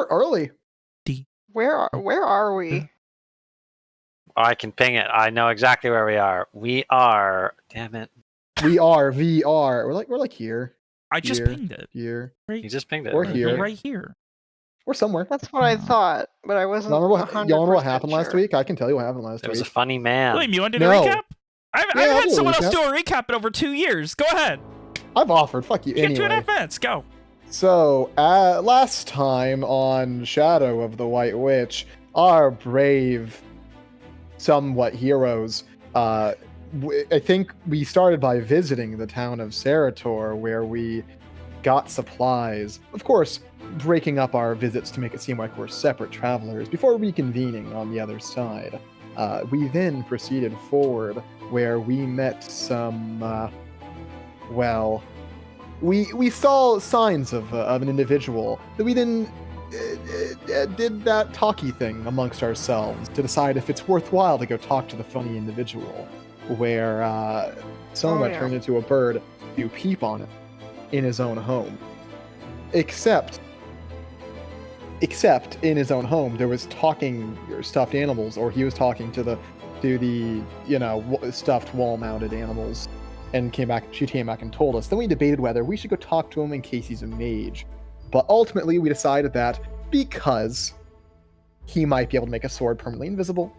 early. Where are we? I can ping it. I know exactly where we are. We are. Damn it. We are VR. We're like here. I just Here, pinged it. Here. Right, You just pinged it. We're Right here. right here. We're somewhere. That's what I thought, but I wasn't. Y'all remember what 100% happened last sure. week? I can tell you what happened last There was a week. funny man. William, you want to do No. a recap? I haven't I'll had do a someone else recap. do a recap in over 2 years. Go ahead. I've offered. Fuck you. You get Anyway. 2.5 minutes. Go. So, last time on Shadow of the White Witch, our brave, somewhat heroes, I think we started by visiting the town of Sarator, where we got supplies. Of course, breaking up our visits to make it seem like we're separate travelers before reconvening on the other side. We then proceeded forward, where we met some, we saw signs of an individual that we then did that talky thing amongst ourselves to decide if it's worthwhile to go talk to the funny individual, where Soma turned into a bird to peep on it in his own home. Except in his own home, there was talking stuffed animals, or he was talking to the stuffed wall-mounted animals. And she came back and told us. Then we debated whether we should go talk to him in case he's a mage. But ultimately, we decided that because he might be able to make a sword permanently invisible,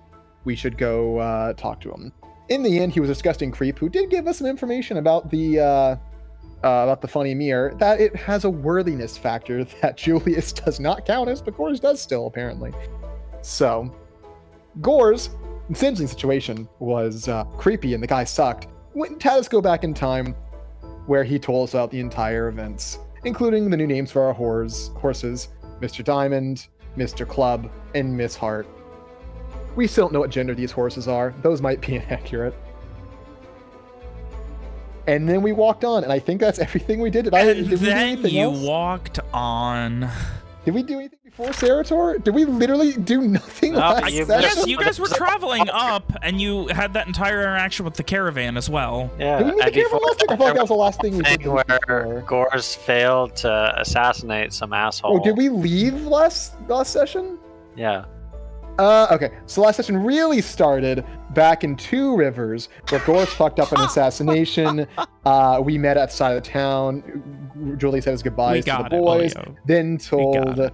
we should go talk to him. In the end, he was a disgusting creep who did give us some information about the funny mirror, that it has a worthiness factor that Julius does not count as, but Gores does still, apparently. So, Gores' Singeing situation was creepy and the guy sucked. Went and had us go back in time, where he told us about the entire events, including the new names for our horses, Mr. Diamond, Mr. Club, and Miss Hart. We still don't know what gender these horses are. Those might be inaccurate. And then we walked on, and I think that's everything we did. Did we do anything else? Walked on. Did we do anything before Sarator? Did we literally do nothing last session? Yes, you guys were traveling up, and you had that entire interaction with the caravan as well. Yeah, Did we meet the caravan last week? I feel like that was the last thing we did. Where Gores failed to assassinate some asshole. Oh, did we leave last session? Yeah. Okay, so last session really started back in Two Rivers, where Gores fucked up an assassination. We met at the side of the town. Julie said his goodbyes to the boys, then told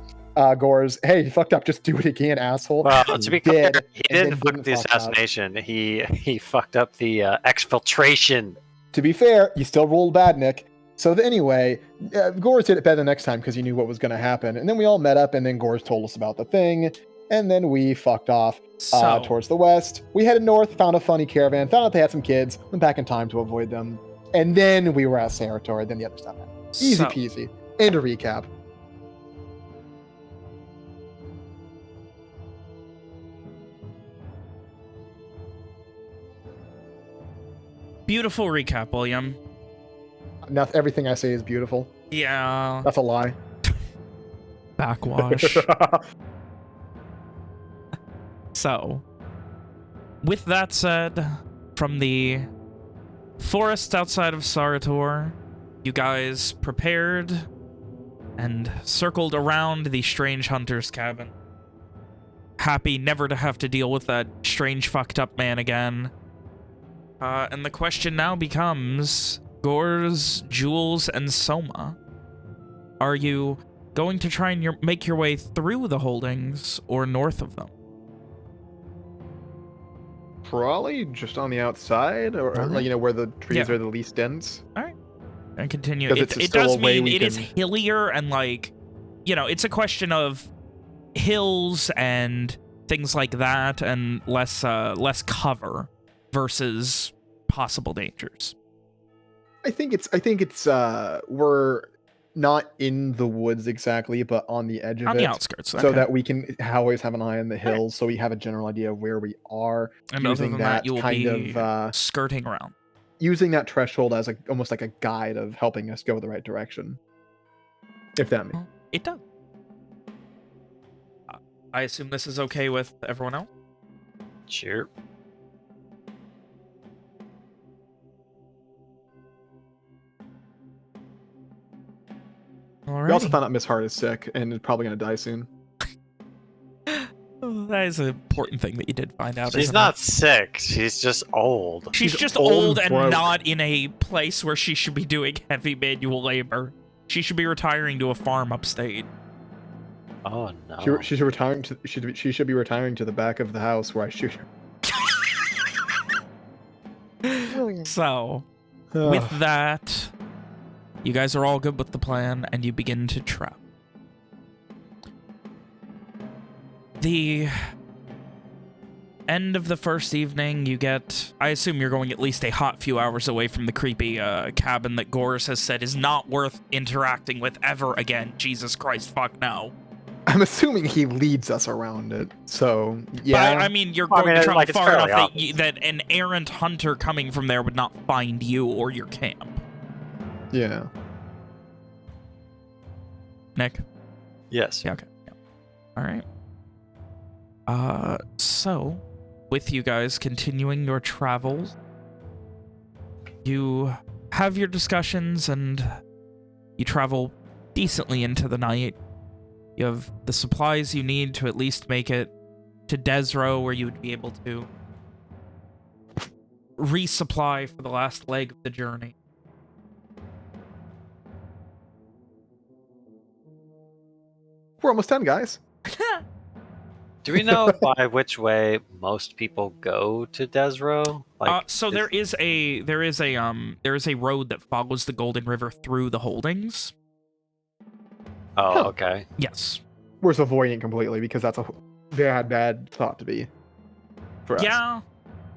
Gores, hey, you fucked up, just do it again, asshole. Well, to be clear, he didn't fuck the assassination. He fucked up the exfiltration. To be fair, you still rolled bad, Nick. So anyway, Gores did it better the next time because he knew what was going to happen. And then we all met up, and then Gores told us about the thing. And then we fucked off towards the west. We headed north, found a funny caravan, found out they had some kids, went back in time to avoid them. And then we were at Sarator, and then the other stuff happened. Easy peasy. And a recap. Beautiful recap, William. Everything I say is beautiful. Yeah. That's a lie. Backwash. So, with that said, from the forest outside of Sarator, you guys prepared and circled around the strange hunter's cabin. Happy never to have to deal with that strange fucked up man again. And the question now becomes, Gores, Jules, and Soma, are you going to try and make your way through the holdings or north of them? Probably just on the outside, or where the trees are the least dense. All right, and continue. It still does a way mean it is can- hillier, and it's a question of hills and things like that, and less cover versus possible dangers. I think it's we're not in the woods exactly, but on the edge of it. On the outskirts. So that we can always have an eye on the hills, so we have a general idea of where we are. And using other than that, you will kind be of skirting around. Using that threshold as almost like a guide of helping us go the right direction. If that makes It does. I assume this is okay with everyone else? Sure. We also found out Miss Hart is sick and is probably going to die soon. That is an important thing that you did find out. She's not sick. She's just old. She's just old old and and broke. not in a place where she should be doing heavy manual labor. She should be retiring to a farm upstate. Oh no. She's retiring to. She should be retiring to the back of the house where I shoot her. Brilliant. So, Ugh. with that, you guys are all good with the plan, and you begin to travel. The end of the first evening, you get... I assume you're going at least a hot few hours away from the creepy cabin that Goris has said is not worth interacting with ever again. Jesus Christ, fuck no. I'm assuming he leads us around it, so yeah. But I mean, you're going to travel like, it's far enough fairly that an errant hunter coming from there would not find you or your camp. Yeah. Nick? Yes. Yeah, okay. Yeah. All right. So, with you guys continuing your travels, you have your discussions and you travel decently into the night. You have the supplies you need to at least make it to Desro, where you would be able to resupply for the last leg of the journey. We're almost done, guys. Do we know by which way most people go to Desro? So there is a road that follows the Golden River through the holdings. Oh, Huh. okay. Yes. We're just avoiding it completely because that's a bad thought to be for us. Yeah.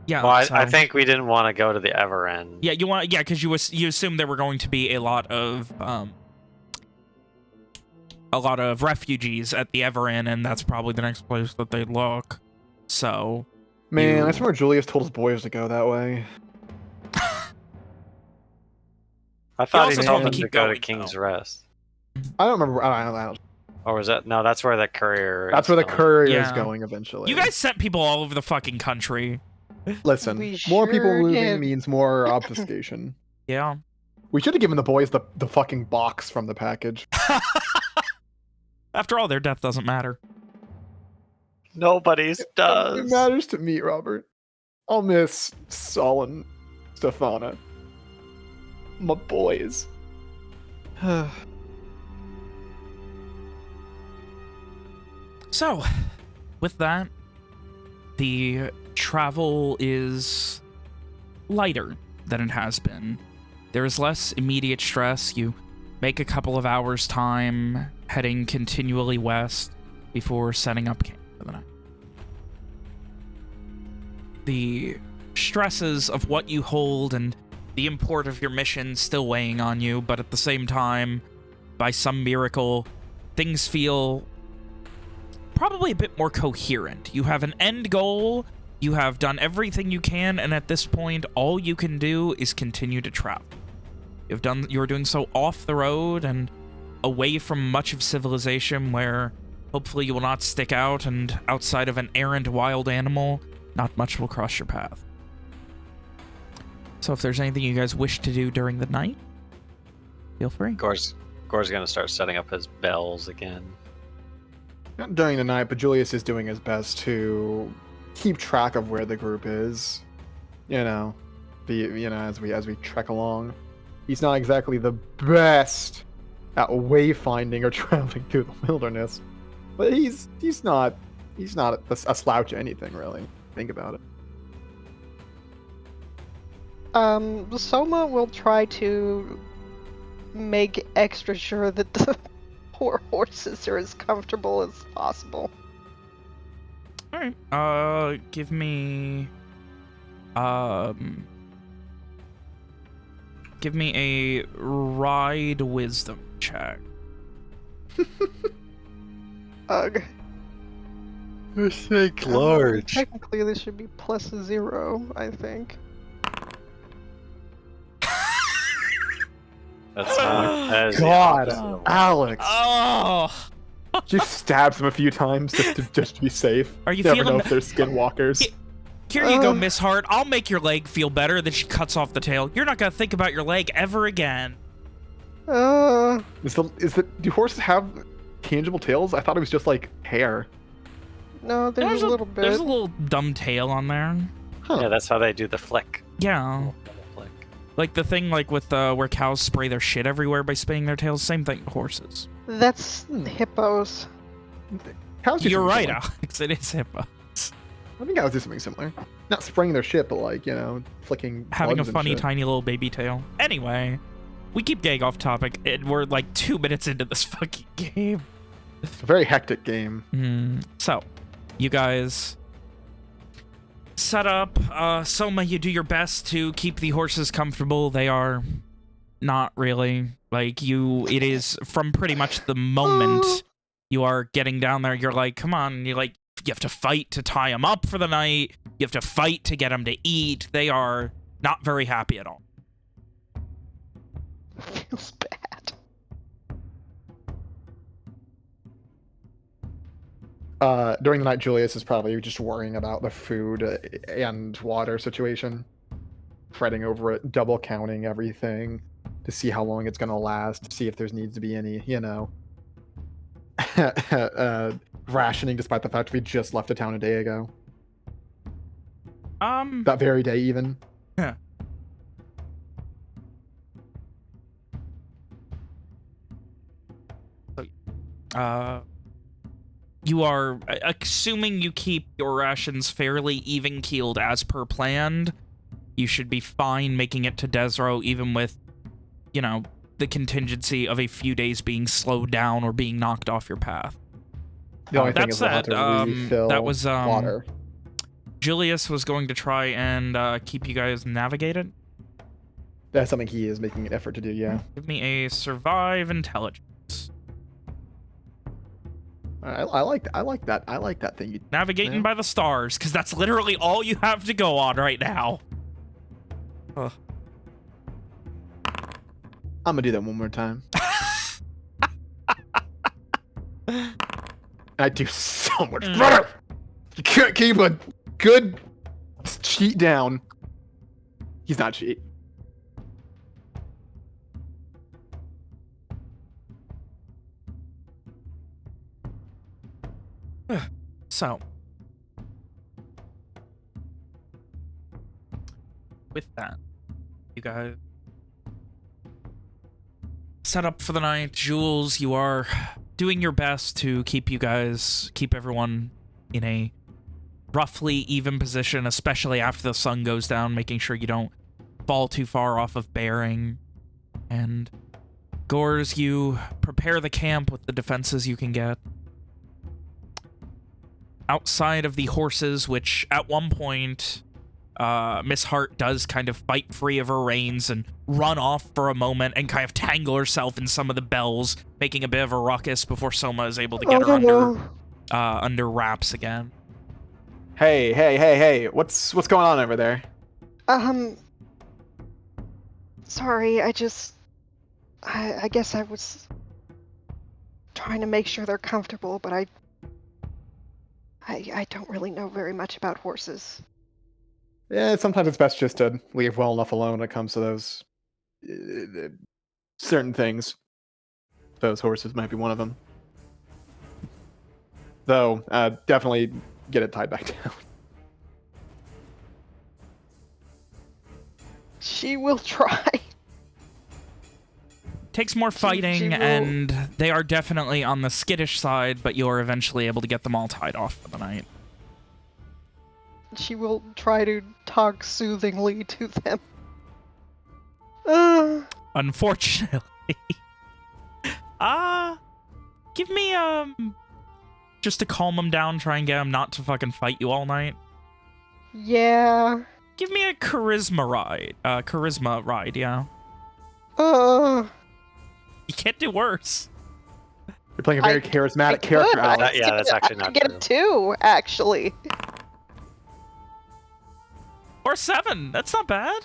Yeah. Well, so- I think we didn't want to go to the Everend. Yeah, because you assumed there were going to be a lot of refugees at the Everin, and that's probably the next place that they'd look. So, Man, I swear Julius told his boys to go that way. I thought also he told told them them to to keep go going, to King's though. Rest. I don't remember. I don't. Or was that? No, that's where the courier That's is where the going. courier is Yeah. going eventually. you guys sent people all over the fucking country. Listen. We More people sure moving did. means more obfuscation. Yeah. We should have given the boys the fucking box from the package. After all, their death doesn't matter. Nobody's It does. matters to me, Robert. I'll miss Saul and Stefana. My boys. So, with that, the travel is lighter than it has been. There is less immediate stress. You make a couple of hours time heading continually west before setting up camp for the night. The stresses of what you hold and the import of your mission still weighing on you, but at the same time, by some miracle, things feel probably a bit more coherent. You have an end goal, you have done everything you can, and at this point, all you can do is continue to travel. You're doing so off the road and away from much of civilization, where hopefully you will not stick out, and outside of an errant wild animal, not much will cross your path. So if there's anything you guys wish to do during the night, feel free. Gore's gonna start setting up his bells again. Not during the night, but Julius is doing his best to keep track of where the group is. As we trek along. He's not exactly the best at wayfinding or traveling through the wilderness, but he's not a slouch at anything really. Think about it. Soma will try to make extra sure that the poor horses are as comfortable as possible. All right. Give me a ride wisdom check. Ugh. Think large. Technically, this should be +0, I think. That's not. That is the God, opposite of- Alex, Oh, just stabs him a few times just to be safe. Are you Never feeling know if they're skinwalkers. here you go, Miss Hart. I'll make your leg feel better. Then she cuts off the tail. You're not gonna think about your leg ever again. Do horses have tangible tails? I thought it was just like hair. No, there's a little bit. There's a little dumb tail on there. Huh. Yeah, that's how they do the flick. Yeah. Flick. Like the thing like with where cows spray their shit everywhere by spinning their tails. Same thing with horses. That's hippos. Cows do You're something right, similar. Alex. It is hippo. I think cows do something similar. Not spraying their shit, but like, you know, flicking Having a plugs and funny shit. tiny little baby tail. Anyway, we keep getting off topic. We're like 2 minutes into this fucking game. It's a very hectic game. So, you guys set up. Soma, you do your best to keep the horses comfortable. They are not really. Like, it is from pretty much the moment you are getting down there, you're like, come on, you have to fight to tie them up for the night. You have to fight to get them to eat. They are not very happy at all. Feels bad. During the night, Julius is probably just worrying about the food and water situation, fretting over it, double counting everything to see how long it's going to last, to see if there needs to be any, you know, rationing, despite the fact we just left the town a day ago. That very day, even. Yeah. You are assuming you keep your rations fairly even-keeled as per planned. You should be fine making it to Desro, even with, you know, the contingency of a few days being slowed down or being knocked off your path. The only thing That is we'll have said, to refill that was water. Julius was going to try and keep you guys navigated. That's something he is making an effort to do, yeah. Give me a survive intelligence. I like that. I like that thing. Navigating by the stars, because that's literally all you have to go on right now. Ugh. I'm gonna do that one more time. I do so much better. You can't keep a good cheat down. He's not cheat. So, with that, you guys set up for the night. Jules, you are doing your best to keep everyone in a roughly even position, especially after the sun goes down, making sure you don't fall too far off of bearing. And Gores, you prepare the camp with the defenses you can get. Outside of the horses, which at one point, Miss Hart does kind of fight free of her reins and run off for a moment and kind of tangle herself in some of the bells, making a bit of a ruckus before Soma is able to get her under wraps again. Hey! What's going on over there? Sorry, I guess I was trying to make sure they're comfortable, but I don't really know very much about horses. Yeah, sometimes it's best just to leave well enough alone when it comes to those certain things. Those horses might be one of them. Though, definitely get it tied back down. She will try. Takes more fighting, will... and they are definitely on the skittish side, but you're eventually able to get them all tied off for the night. She will try to talk soothingly to them. Unfortunately. Give me, just to calm them down, try and get them not to fucking fight you all night. Yeah. Give me a charisma ride, yeah. You can't do worse. You're playing a very charismatic character, Alex. Yeah, that's actually not true. I get a 2, actually. Or 7. That's not bad.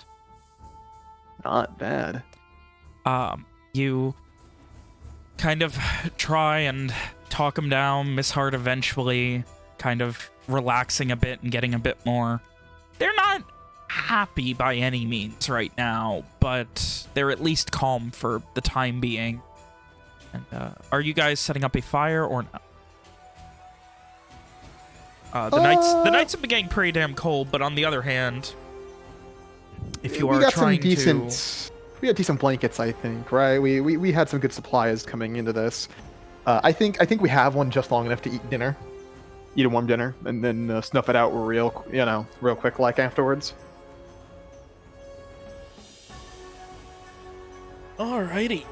Not bad. You kind of try and talk them down. Miss Hart eventually kind of relaxing a bit and getting a bit more. They're not happy by any means right now, but they're at least calm for the time being. And are you guys setting up a fire or not? The nights have been getting pretty damn cold, but on the other hand, if you are trying we had decent blankets, I think, right? We had some good supplies coming into this. I think we have one just long enough to eat a warm dinner, and then snuff it out real quick like afterwards. Alrighty.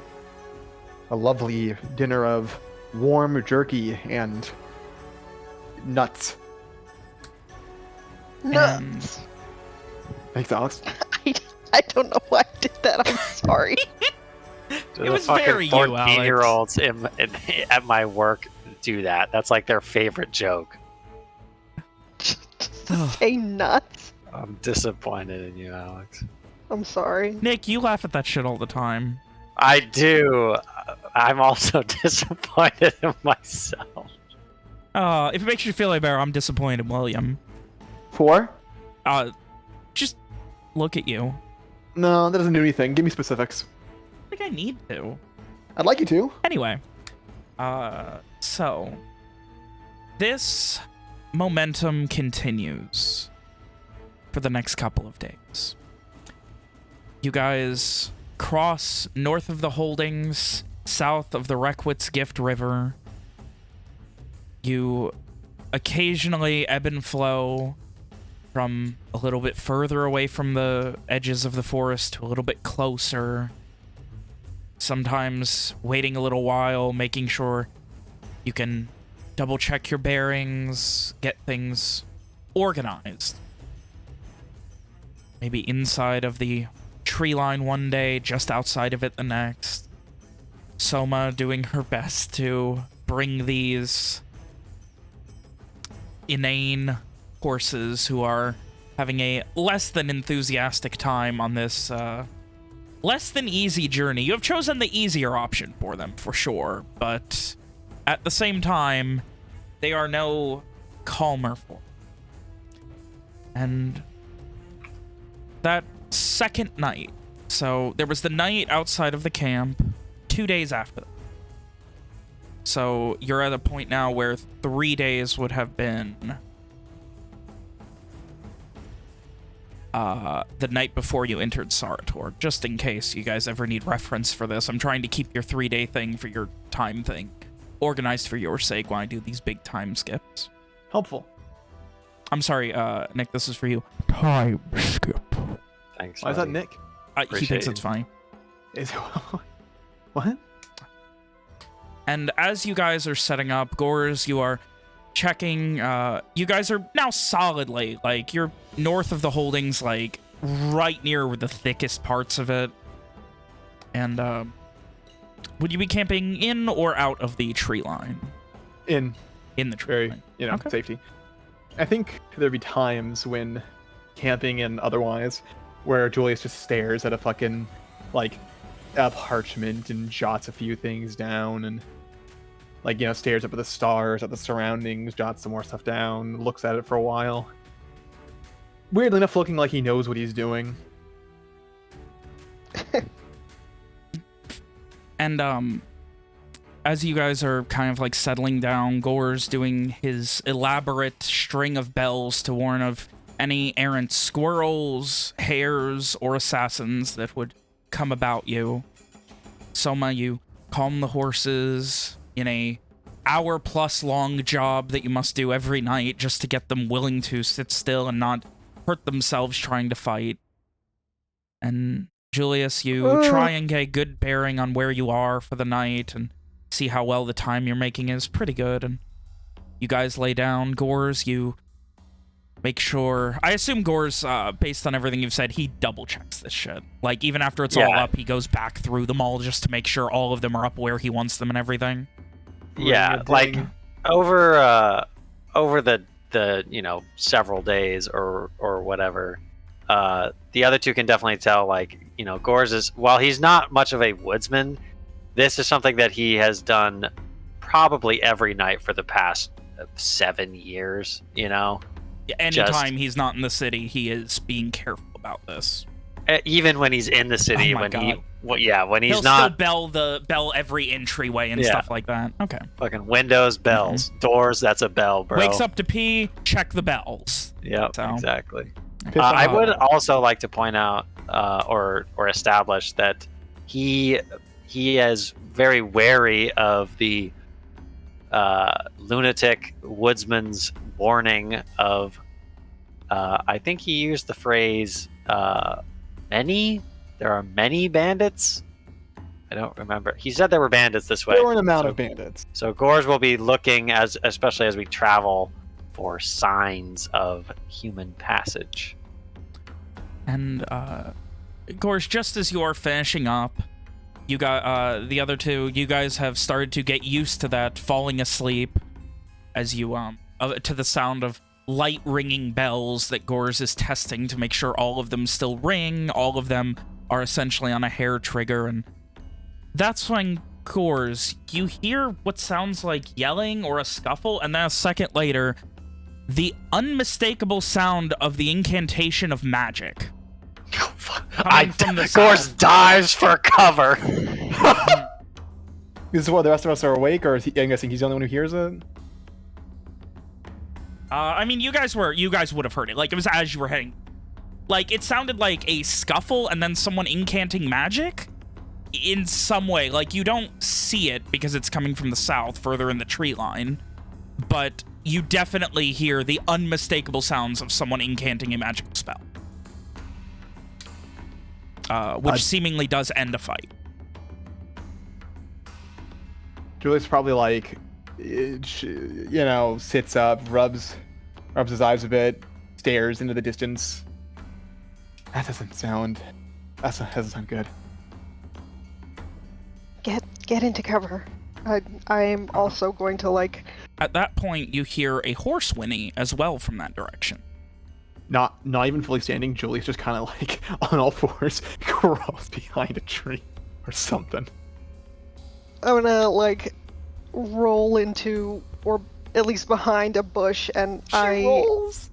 A lovely dinner of warm jerky and nuts. Nuts. Thanks, Alex. I don't know why I did that. I'm sorry. It was very you, Alex. 14-year-olds at my work do that. That's like their favorite joke. Just to say nuts. I'm disappointed in you, Alex. I'm sorry. Nick, you laugh at that shit all the time. I do. I'm also disappointed in myself. If it makes you feel any better, I'm disappointed in William. For? Just look at you. No, that doesn't do anything. Give me specifics. I think I need to. I'd like you to. Anyway. So. This momentum continues for the next couple of days. You guys cross north of the holdings, south of the Reckwitz Gift River. You occasionally ebb and flow from a little bit further away from the edges of the forest to a little bit closer. Sometimes waiting a little while, making sure you can double check your bearings, get things organized. Maybe inside of the tree line one day, just outside of it the next. Soma doing her best to bring these inane horses who are having a less than enthusiastic time on this less than easy journey. You have chosen the easier option for them, for sure, but at the same time, they are no calmer for. And that second night, so there was the night outside of the camp, 2 days after that. So you're at a point now where 3 days would have been the night before you entered Sarator, just in case you guys ever need reference for this. I'm trying to keep your 3-day thing for your time thing organized for your sake when I do these big time skips. Helpful. I'm sorry, Nick, this is for you. Time skip. Thanks. Why is that Nick? He thinks it's funny. Is what? And as you guys are setting up, Gores, you are checking. You guys are now solidly, like, you're north of the holdings, like, right near the thickest parts of it. And, would you be camping in or out of the tree line? In the tree line. Okay. Safety. I think there'd be times when camping and otherwise where Julius just stares at a fucking, like, a parchment and jots a few things down and, like, stares up at the stars, at the surroundings, jots some more stuff down, looks at it for a while. Weirdly enough, looking like he knows what he's doing. And, as you guys are kind of, like, settling down, Gore's doing his elaborate string of bells to warn of any errant squirrels, hares, or assassins that would come about you. Soma, you calm the horses in a hour-plus long job that you must do every night just to get them willing to sit still and not hurt themselves trying to fight. And Julius, you try and get a good bearing on where you are for the night and see how well the time you're making is. Pretty good. And you guys lay down. Gores, you make sure... I assume Gores, based on everything you've said, he double-checks this shit. Like, even after it's all up, he goes back through them all just to make sure all of them are up where he wants them and everything. Yeah, like, over the several days or whatever, the other two can definitely tell, like, Gores is... While he's not much of a woodsman, this is something that he has done probably every night for the past 7 years, Anytime he's not in the city, he is being careful about this. even when he's in the city, Oh my God. when he's He'll not still bell every entryway and stuff like that. Okay. fucking windows, bells, doors. That's a bell, bro. Wakes up to pee, check the bells. Yep, So- exactly. Piss I off. would also like to point out or establish that he is very wary of the lunatic woodsman's warning of. I think he used the phrase "many." There are many bandits. I don't remember. He said there were bandits this way. There were an amount So- of bandits. So Gores will be looking, especially as we travel, for signs of human passage. And, Gorge, just as you're finishing up, you got, the other two, you guys have started to get used to that falling asleep as you, to the sound of light ringing bells that Gores is testing to make sure all of them still ring, all of them are essentially on a hair trigger, and that's when, Gores, you hear what sounds like yelling or a scuffle, and then a second later, the unmistakable sound of the incantation of magic. Gores dives for cover. This is what the rest of us are awake, or is he, I'm guessing he's the only one who hears it. I mean, you guys would have heard it. Like, it was as you were heading. Like, it sounded like a scuffle and then someone incanting magic in some way. Like, you don't see it because it's coming from the south, further in the tree line. But you definitely hear the unmistakable sounds of someone incanting a magical spell. Which seemingly does end a fight. Julius probably like, sits up, rubs his eyes a bit, stares into the distance. That doesn't sound good. Get into cover. I'm also going to like. At that point, you hear a horse whinny as well from that direction. Not even fully standing, Julius just kind of like on all fours crawls behind a tree or something. I'm gonna like roll into, or at least behind a bush, and She rolls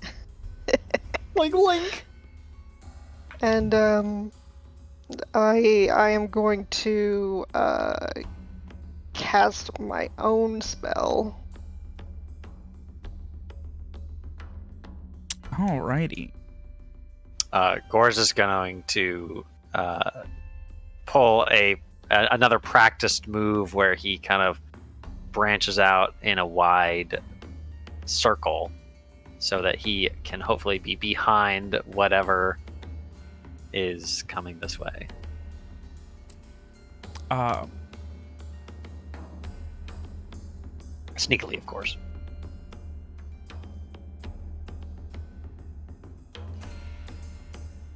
like Link. And I am going to cast my own spell. Alrighty. Gores is going to pull another practiced move where he kind of branches out in a wide circle so that he can hopefully be behind whatever is coming this way. Sneakily, of course.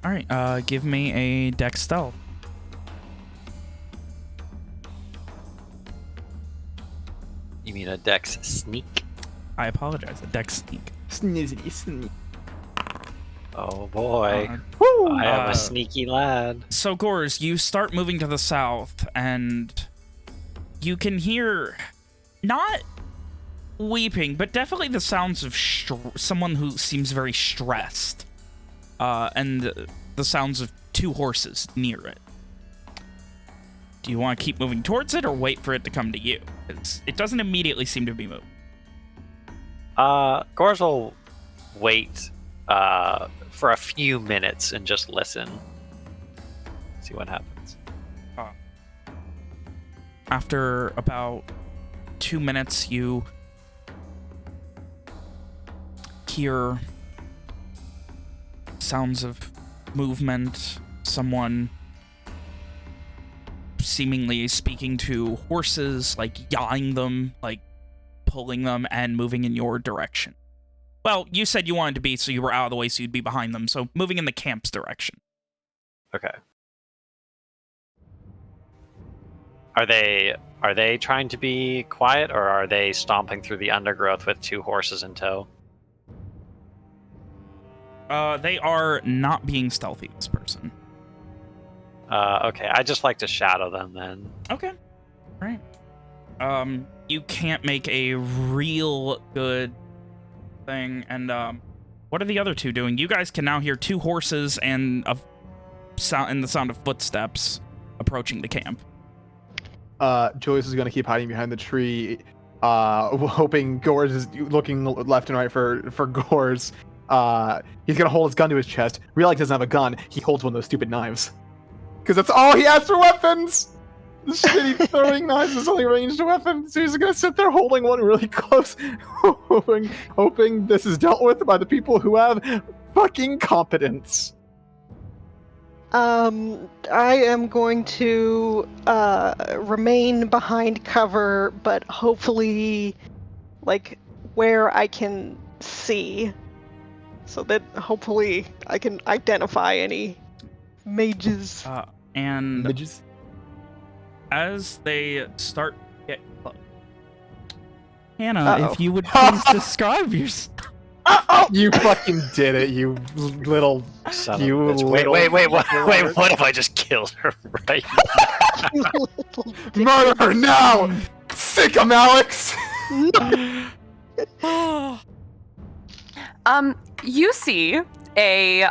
Alright, give me a dex stealth. You mean a dex sneak? I apologize, a dex sneak. Snizzity sneak. Oh boy. I am a sneaky lad. So, Gores, you start moving to the south, and you can hear not weeping, but definitely the sounds of someone who seems very stressed. And the sounds of two horses near it. Do you want to keep moving towards it or wait for it to come to you? It doesn't immediately seem to be moving. Gores will wait for a few minutes and just listen. See what happens. After about 2 minutes, you hear sounds of movement, someone seemingly speaking to horses, like yawing them, like pulling them and moving in your direction. Well, you said you wanted to be, so you were out of the way, so you'd be behind them, so moving in the camp's direction. Okay. Are they trying to be quiet, or are they stomping through the undergrowth with two horses in tow? They are not being stealthy, this person. Okay, I just like to shadow them then. Okay. Right. You can't make a real good thing, and, what are the other two doing? You guys can now hear two horses and the sound of footsteps approaching the camp. Julius is going to keep hiding behind the tree, hoping Gores is looking left and right for Gores. He's going to hold his gun to his chest. Realize he doesn't have a gun. He holds one of those stupid knives. Because that's all he has for weapons! The shitty throwing knives is only ranged weapon, so he's gonna sit there holding one really close, hoping this is dealt with by the people who have fucking competence. I am going to remain behind cover, but hopefully, like, where I can see, so that hopefully I can identify any mages. And Mages? as they start to get close, Hannah, Uh-oh. if you would please describe yourself. You fucking did it, you little... Son of You a bitch. little- Wait, what if I just killed her right You little dick. Murder her now! Sick 'em, Alex! You see a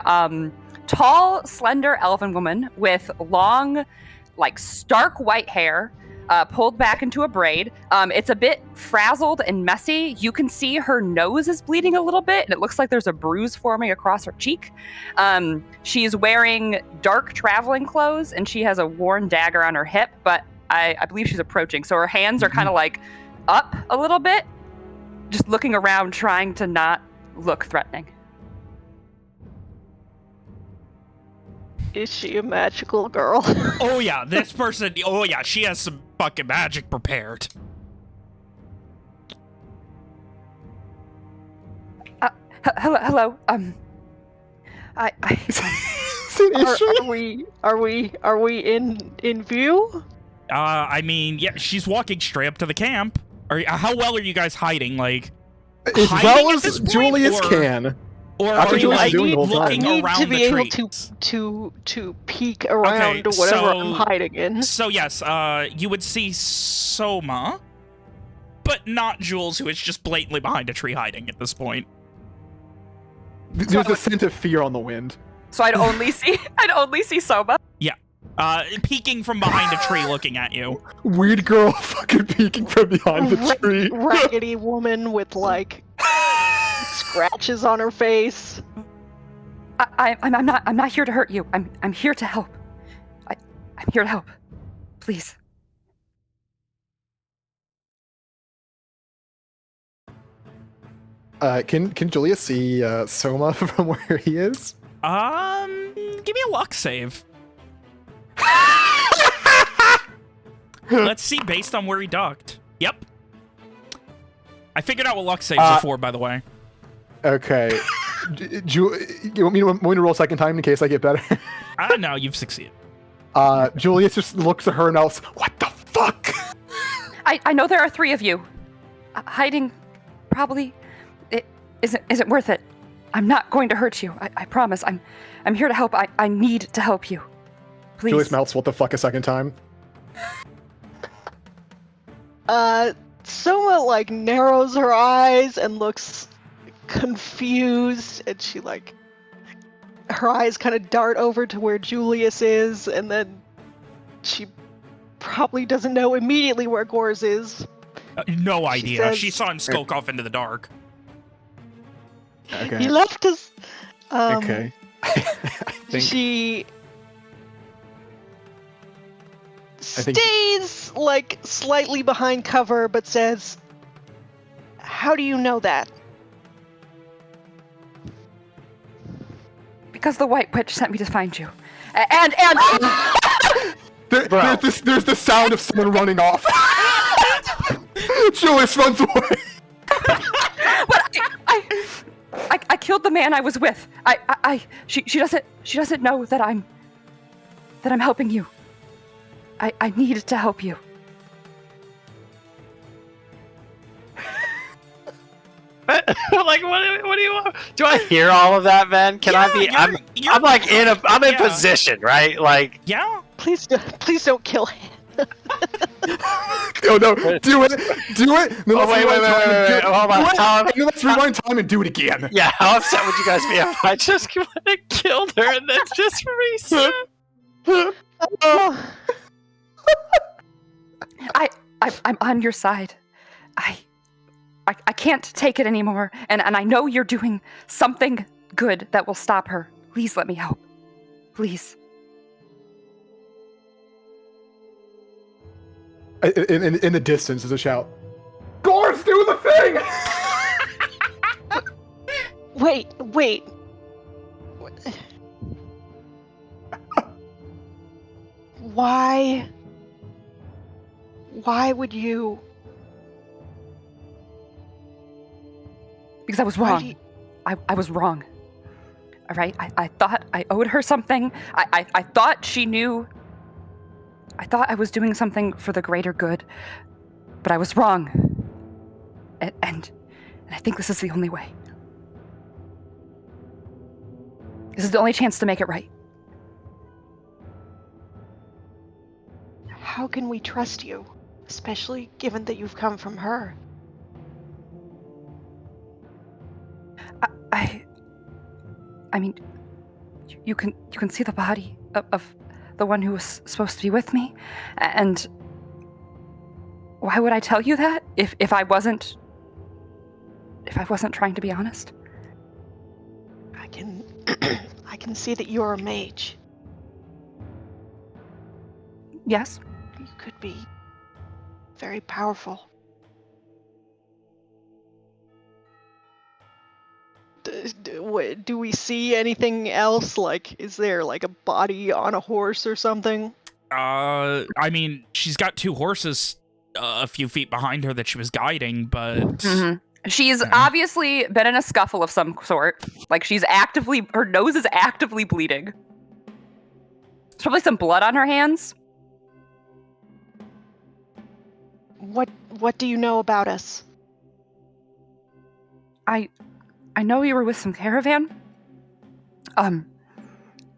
tall, slender elven woman with long, like stark white hair, pulled back into a braid. It's a bit frazzled and messy. You can see her nose is bleeding a little bit, and it looks like there's a bruise forming across her cheek. She's wearing dark traveling clothes, and she has a worn dagger on her hip, but I believe she's approaching. So her hands are kind of like up a little bit, just looking around, trying to not look threatening. Is she a magical girl? Oh yeah, this person. Oh yeah, she has some fucking magic prepared. Hello. I Is it issue? Are we in view? I mean, yeah, she's walking straight up to the camp. How well are you guys hiding? Like, As hiding well at as this point, Julius or- can. Or That's are what you Julius like is doing the whole time. looking I need around to be the able trees? to peek around Okay, whatever so- I'm hiding in. So yes, you would see Soma, but not Jules, who is just blatantly behind a tree hiding at this point. There's a scent of fear on the wind. so I'd only see Soma. Peeking from behind a tree, looking at you. Weird girl fucking peeking from behind the tree. Raggedy woman with like scratches on her face. I'm not here to hurt you. I'm here to help. I'm here to help. Please. Can Julius see Soma from where he is? Give me a luck save. Let's see, based on where he ducked. Yep. I figured out what luck saves are for, by the way. Okay. You want me to roll a second time in case I get better? No, you've succeeded. Julius just looks at her and else. What the fuck? I know there are 3 of you. Hiding probably isn't worth it. I'm not going to hurt you. I promise. I'm here to help. I need to help you. Please. Julius mouths what the fuck a second time. Soma like narrows her eyes and looks confused, and she like her eyes kind of dart over to where Julius is, and then she probably doesn't know immediately where Gores is. No idea. says- She saw him skulk off into the dark. Okay. He left us. Okay. I think She think- stays like slightly behind cover, but says, "How do you know that?" Because the White Witch sent me to find you. And there's the sound of someone running off. Julius runs away. but I killed the man I was with. She doesn't know that I'm helping you. I need to help you. Like, what do you want? Do I hear all of that, man? Can I be? I'm like I'm in position, right? Like, Yeah? Please don't kill him. Oh no! Do it! No, Oh, wait, hold on. Let's rewind time and do it again. yeah, how upset would you guys be if I just killed her and then just reset? Oh. I'm on your side. I can't take it anymore, and I know you're doing something good that will stop her. Please let me help. Please. In the distance, there's a shout. Gors, do the thing! Wait. Why would you? Because I was wrong. I was wrong. All right? I thought I owed her something. I thought she knew. I thought I was doing something for the greater good. But I was wrong. And I think this is the only way. This is the only chance to make it right. How can we trust you? Especially given that you've come from her. I mean, you can see the body of the one who was supposed to be with me, and why would I tell you that if I wasn't trying to be honest? I can see that you're a mage. Yes. You could be very powerful. Do we see anything else? Like, is there like a body on a horse or something? I mean, she's got 2 horses a few feet behind her that she was guiding, but... Mm-hmm. She's obviously been in a scuffle of some sort. Like, her nose is actively bleeding. There's probably some blood on her hands. What do you know about us? I know you were with some caravan.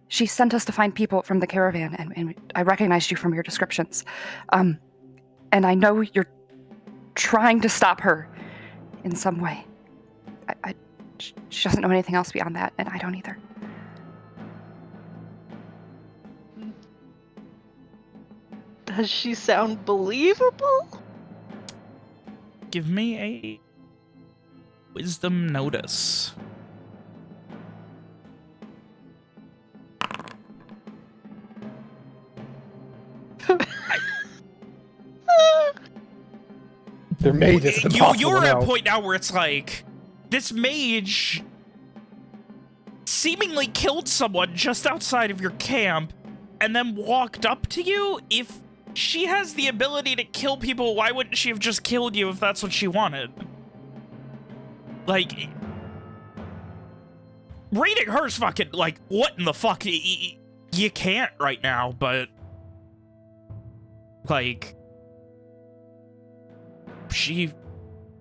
She sent us to find people from the caravan, and I recognized you from your descriptions. And I know you're trying to stop her in some way. She doesn't know anything else beyond that, and I don't either. Does she sound believable? Give me a wisdom notice. Their mage is impossible You're to at know. a point now where it's like, this mage seemingly killed someone just outside of your camp and then walked up to you. If she has the ability to kill people, why wouldn't she have just killed you if that's what she wanted? Like, raiding her's fucking, like, what in the fuck? You can't right now, but, like,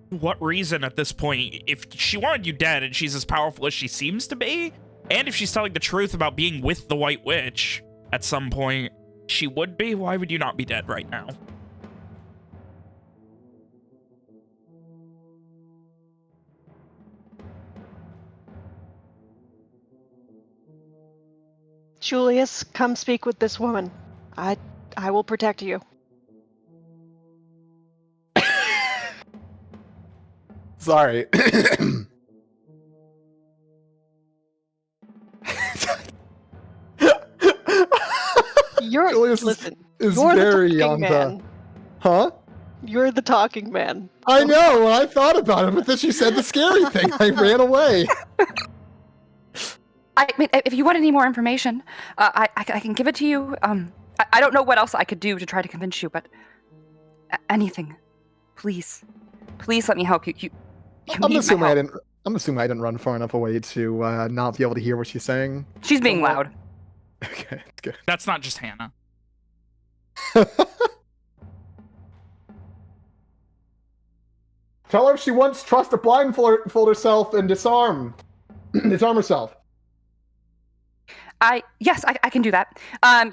what reason at this point? If she wanted you dead and she's as powerful as she seems to be, and if she's telling the truth about being with the White Witch at some point, she would be, why would you not be dead right now? Julius, come speak with this woman. I will protect you. Sorry. Julius listen. is You're very the on talking man. Huh? You're the talking man. I know. I thought about it, but then she said the scary thing. I ran away. I mean, if you want any more information, I can give it to you. I don't know what else I could do to try to convince you, but anything, please let me help you. I'm assuming I didn't run far enough away to not be able to hear what she's saying. She's being loud. Okay, that's good. That's not just Hannah. Tell her if she wants trust to blindfold herself and disarm herself. Yes, I can do that.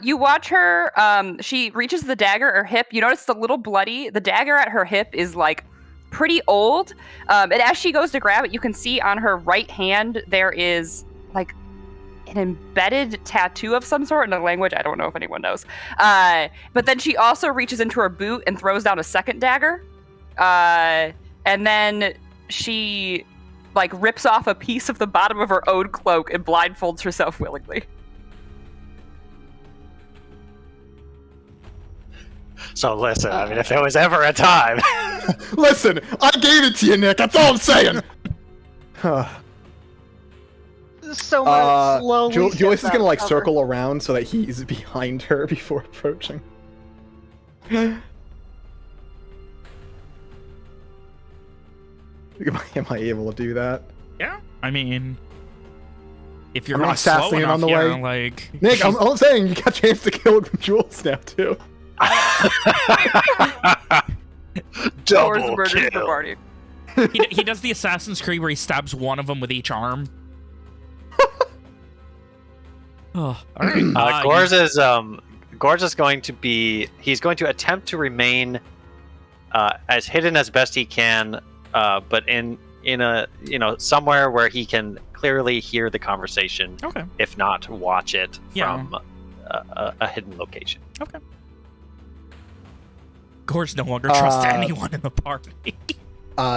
You watch her, she reaches the dagger at her hip. You notice the little bloody, the dagger at her hip is like pretty old. And as she goes to grab it, you can see on her right hand, there is like, an embedded tattoo of some sort in a language I don't know if anyone knows. But then she also reaches into her boot and throws down a second dagger. And then she rips off a piece of the bottom of her own cloak and blindfolds herself willingly. So listen, I mean, if there was ever a time... Listen, I gave it to you, Nick. That's all I'm saying. Soma slowly. Joyce is gonna cover. circle around so that he's behind her before approaching. Am I able to do that? Yeah, I mean, if you're I'm not not slow assassinating enough, on the yeah, way. like Nick, I'm saying you got a chance to kill Jules now too. Double murders the kill. party. he does the Assassin's Creed where he stabs one of them with each arm. Oh, all right. Gorge is going to be. He's going to attempt to remain as hidden as best he can, but in a somewhere where he can clearly hear the conversation. Okay. If not watch it Yeah. from a hidden location. Okay. Gorge no longer trusts anyone in the party.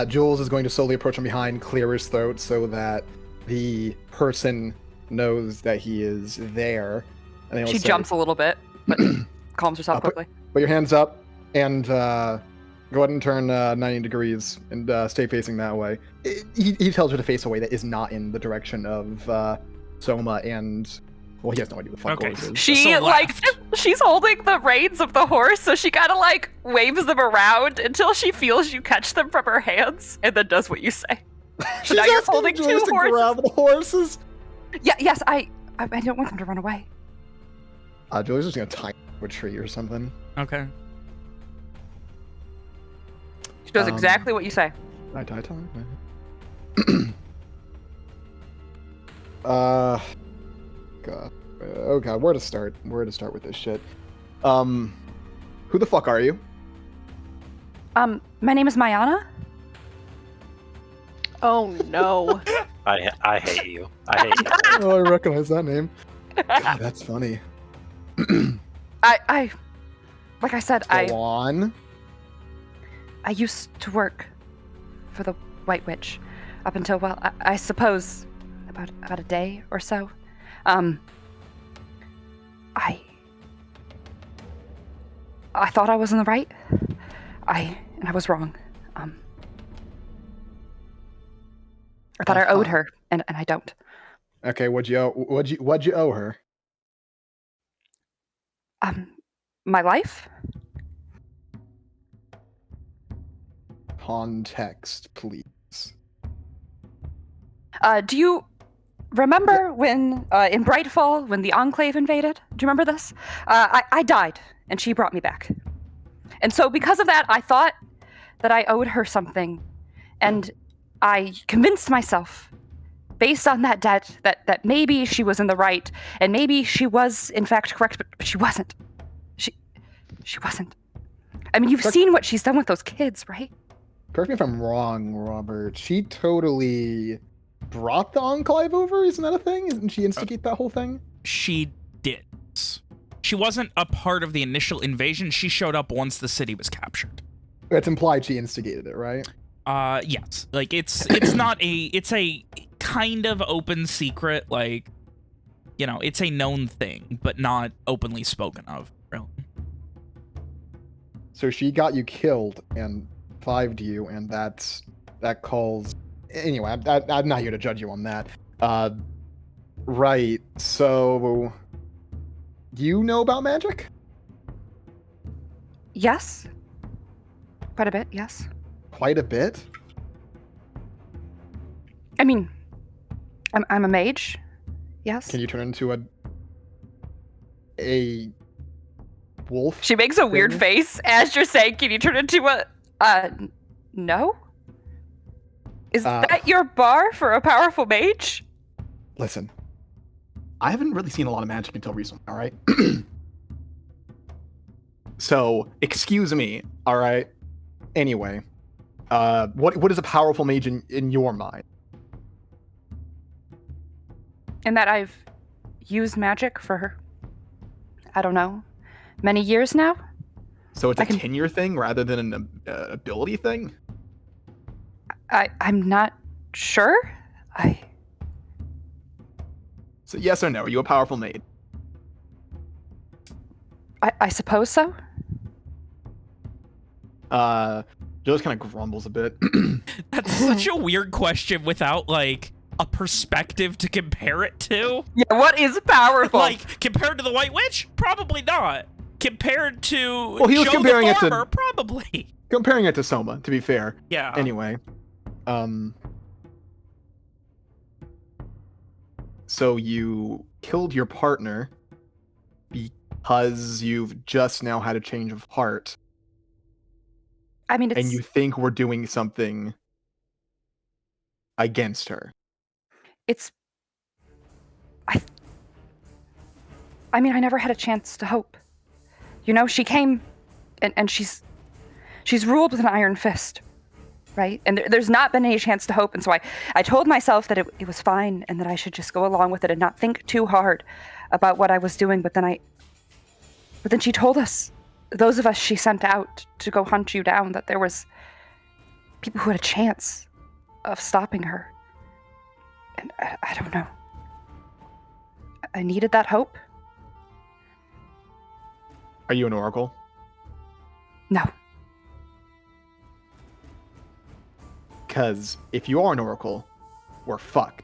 Jules is going to slowly approach from behind, clear his throat so that the person knows that he is there. And they will She say, jumps a little bit, but calms herself quickly. Put your hands up and go ahead and turn 90 degrees and stay facing that way. He tells her to face a way that is not in the direction of Soma and... Well, he has no idea what the fuck Okay. Gorge is. She So she's holding the reins of the horse, so she kind of waves them around until she feels you catch them from her hands, and then does what you say. She's now you're asking holding Joyce two to horses. grab the horses. Yeah, yes, I don't want them to run away. Julia's just gonna tie a tree or something. Okay. She does exactly what you say. God. Oh god, where to start? Where to start with this shit? Who the fuck are you? My name is Mayana. Oh no. I hate you. I hate you. Oh, I recognize that name. God, that's funny. I like I said, Go on. I used to work for the White Witch up until, well, I suppose about a day or so. I thought I was in the right. I was wrong. I thought I owed her, and I don't. Okay, what'd you owe her? My life? Context, please. Do you remember when, in Brightfall, when the Enclave invaded? Do you remember this? I died, and she brought me back. And so because of that, I thought that I owed her something, and I convinced myself, based on that debt, that maybe she was in the right, and maybe she was, in fact, correct, but she wasn't. She wasn't. I mean, you've seen what she's done with those kids, right? Correct me if I'm wrong, Robert. She totally brought the Enclave over? Isn't that a thing? Didn't she instigate that whole thing? She did. She wasn't a part of the initial invasion. She showed up once the city was captured. It's implied she instigated it, right? Yes. Like, it's not it's a kind of open secret, like, it's a known thing, but not openly spoken of, really. So she got you killed and revived you, and that calls... Anyway, I'm not here to judge you on that. Right, so... You know about magic? Yes. Quite a bit, yes. Quite a bit? I mean, I'm a mage. Yes. Can you turn into a wolf? She makes a weird thing? face as you're saying, can you turn into a... no? Is that your bar for a powerful mage? Listen, I haven't really seen a lot of magic until recently, all right? So, excuse me, all right? Anyway, what is a powerful mage in your mind? And that I've used magic for, I don't know, many years now. So it's a tenure thing rather than an ability thing? I'm not sure. So yes or no, are you a powerful maid? I suppose so. Joe kind of grumbles a bit. That's such a weird question without, like, a perspective to compare it to. Yeah, what is powerful? Like, compared to the White Witch? Probably not. Compared to well, he was Joe comparing the it Farmer? to Probably. comparing it to Soma, to be fair. Yeah. Anyway, so you killed your partner because you've just now had a change of heart. I mean, and you think we're doing something against her. I mean, I never had a chance to hope. You know, she came, and she's ruled with an iron fist, right? And there's not been any chance to hope, and so I told myself that it was fine, and that I should just go along with it and not think too hard about what I was doing, but then she told us, those of us she sent out to go hunt you down, that there was people who had a chance of stopping her. And I don't know. I needed that hope. Are you an oracle? No. Because if you are an oracle, we're fucked.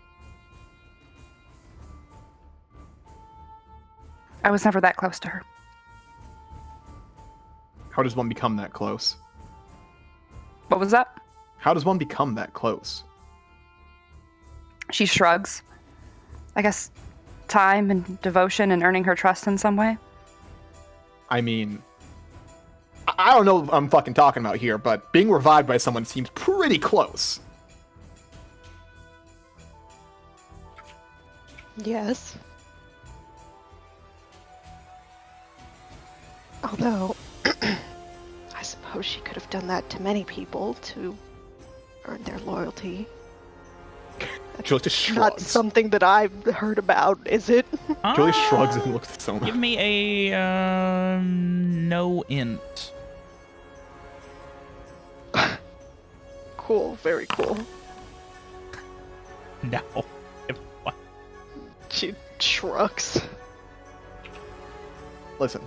I was never that close to her. How does one become that close? What was that? How does one become that close? She shrugs. I guess time and devotion and earning her trust in some way. I mean, I don't know what I'm fucking talking about here, but being revived by someone seems pretty close. Yes. Although, I suppose she could have done that to many people to earn their loyalty. Julie just shrugs. Not something that I've heard about, is it? Julie shrugs and looks at Soma. Give me a no int. Cool, very cool. No. She shrugs. Listen,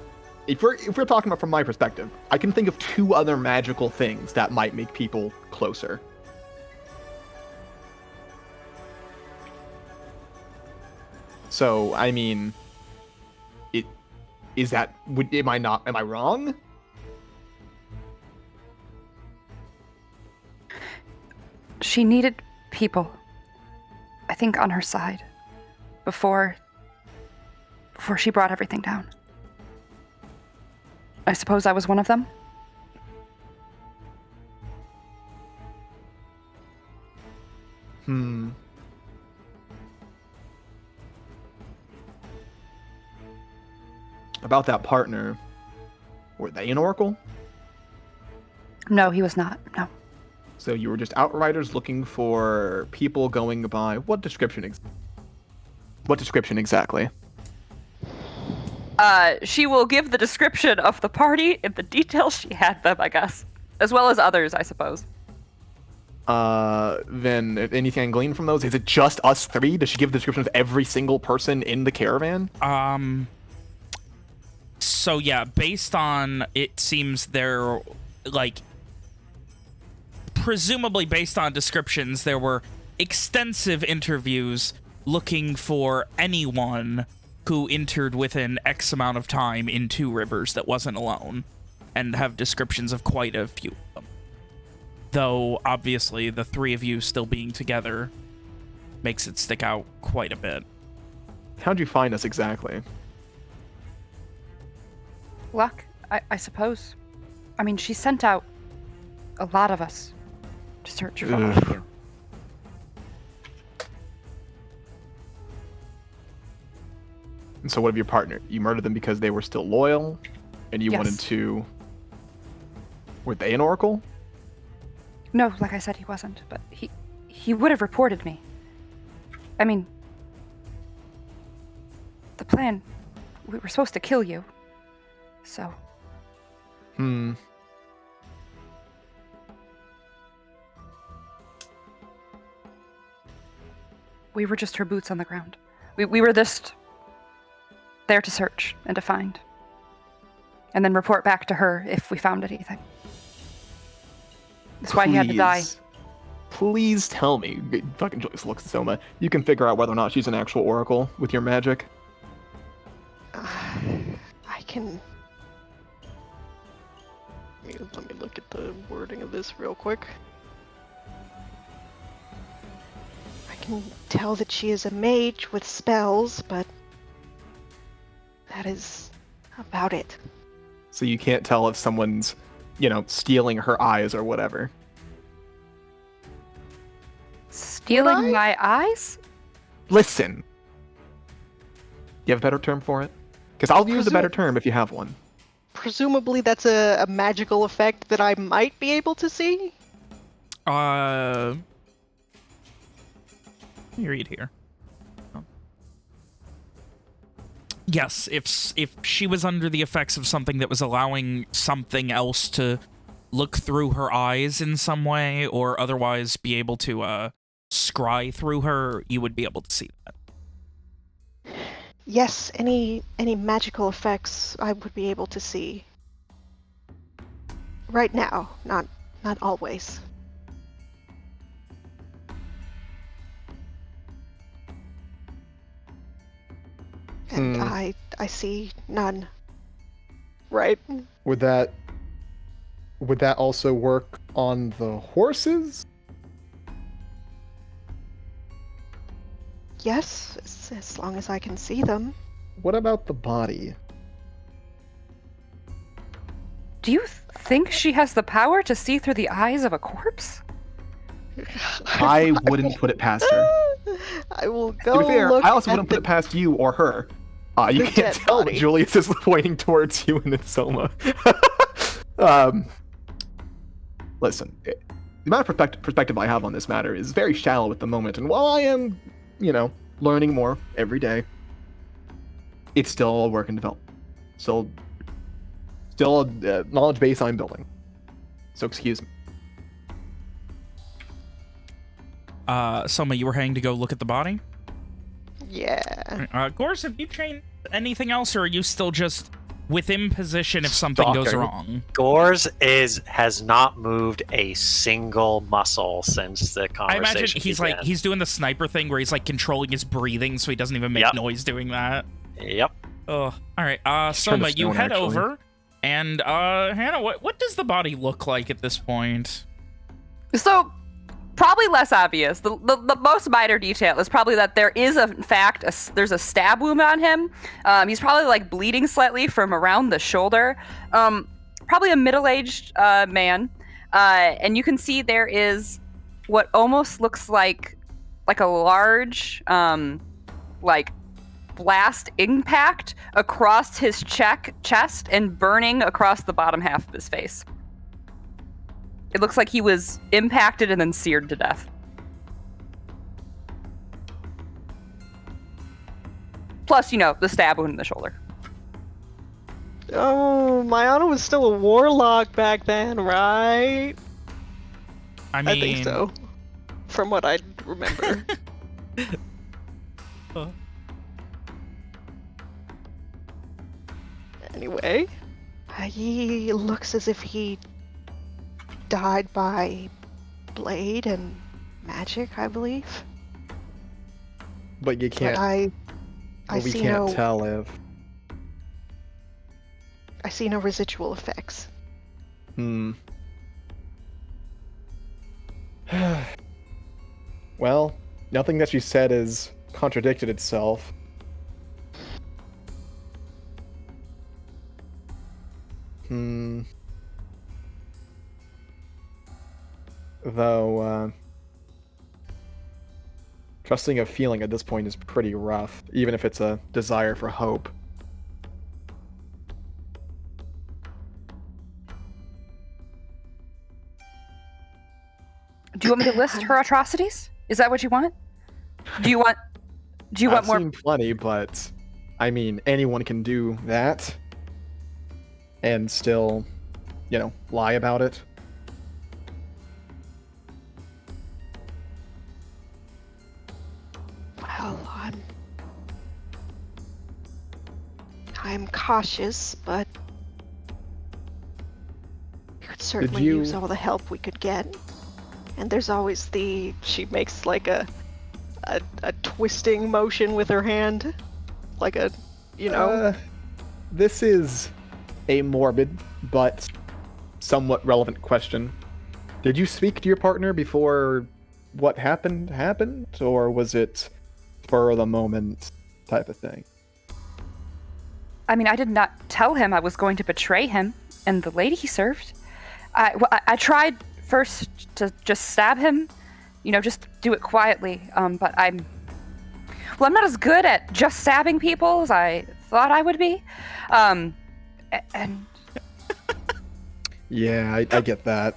if we're talking about from my perspective, I can think of 2 other magical things that might make people closer. So, I mean, am I wrong? She needed people, I think, on her side before she brought everything down. I suppose I was one of them. About that partner, were they an oracle? No, he was not. No. So you were just outriders looking for people going by what description? What description exactly? She will give the description of the party and the details she had them, I guess, as well as others, I suppose. Then anything I can glean from those? Is it just us 3? Does she give the description of every single person in the caravan? So yeah, based on, it seems they're, like, presumably based on descriptions, there were extensive interviews looking for anyone who entered within X amount of time in 2 rivers that wasn't alone, and have descriptions of quite a few of them. Though, obviously, the 3 of you still being together makes it stick out quite a bit. How'd you find us exactly? Luck, I suppose. I mean, she sent out a lot of us to search for all of you. And so what of your partner? You murdered them because they were still loyal? And you wanted to... Were they an oracle? No, like I said, he wasn't. But he would have reported me. I mean... the plan, we were supposed to kill you. So. We were just her boots on the ground. We were just there to search and to find. And then report back to her if we found anything. That's why he had to die. Please tell me, fucking Julius looks at Soma, you can figure out whether or not she's an actual oracle with your magic. I can... Let me look at the wording of this real quick. I can tell that she is a mage with spells, but that is about it. So you can't tell if someone's, stealing her eyes or whatever. Stealing my eyes? Listen. You have a better term for it? Because I'll use a better term if you have one. Presumably that's a magical effect that I might be able to see? Let me read here. Yes, if she was under the effects of something that was allowing something else to look through her eyes in some way, or otherwise be able to scry through her, you would be able to see that. Yes, any magical effects I would be able to see. Right now, not always. And I see none. Right? Would that also work on the horses? Yes, as long as I can see them. What about the body? Do you think she has the power to see through the eyes of a corpse? I wouldn't put it past her. I will go. To be fair, look I also at wouldn't put it past you or her. You can't tell body. what Julius is pointing towards you and it's Soma. Listen, the amount of perspective I have on this matter is very shallow at the moment, and while I am, learning more every day, it's still a work in development. Still a knowledge base I'm building. So excuse me. Soma, you were heading to go look at the body? Yeah. Gors, have you changed anything else, or are you still just within position if something goes wrong? Gors has not moved a single muscle since the conversation I imagine he's doing the sniper thing where he's controlling his breathing so he doesn't even make noise doing that. Yep. Oh, all right. Soma, you head over, and Hannah, what does the body look like at this point? So, probably less obvious. The most minor detail is probably that there is, in fact, there's a stab wound on him. He's probably bleeding slightly from around the shoulder. Probably a middle-aged man. And you can see there is what almost looks like a large, blast impact across his chest and burning across the bottom half of his face. It looks like he was impacted and then seared to death. Plus, the stab wound in the shoulder. Oh, Mayana was still a warlock back then, right? I mean... I think so. From what I remember. Anyway, he looks as if he died by blade and magic, I believe. But you can't. But we can't tell if. I see no residual effects. Well, nothing that you said has contradicted itself. Though, trusting a feeling at this point is pretty rough, even if it's a desire for hope. Do you want me to list her atrocities? Is that what you want? Do you want I've more? seen plenty, but I mean, anyone can do that and still, lie about it. Well, I'm cautious, but we could certainly use all the help we could get. And there's always she makes like a twisting motion with her hand, like a, This is a morbid but somewhat relevant question. Did you speak to your partner before what happened, or was it spur of the moment type of thing? I mean, I did not tell him I was going to betray him and the lady he served. I tried first to just stab him, just do it quietly. But I'm not as good at just stabbing people as I thought I would be. And yeah, I get that.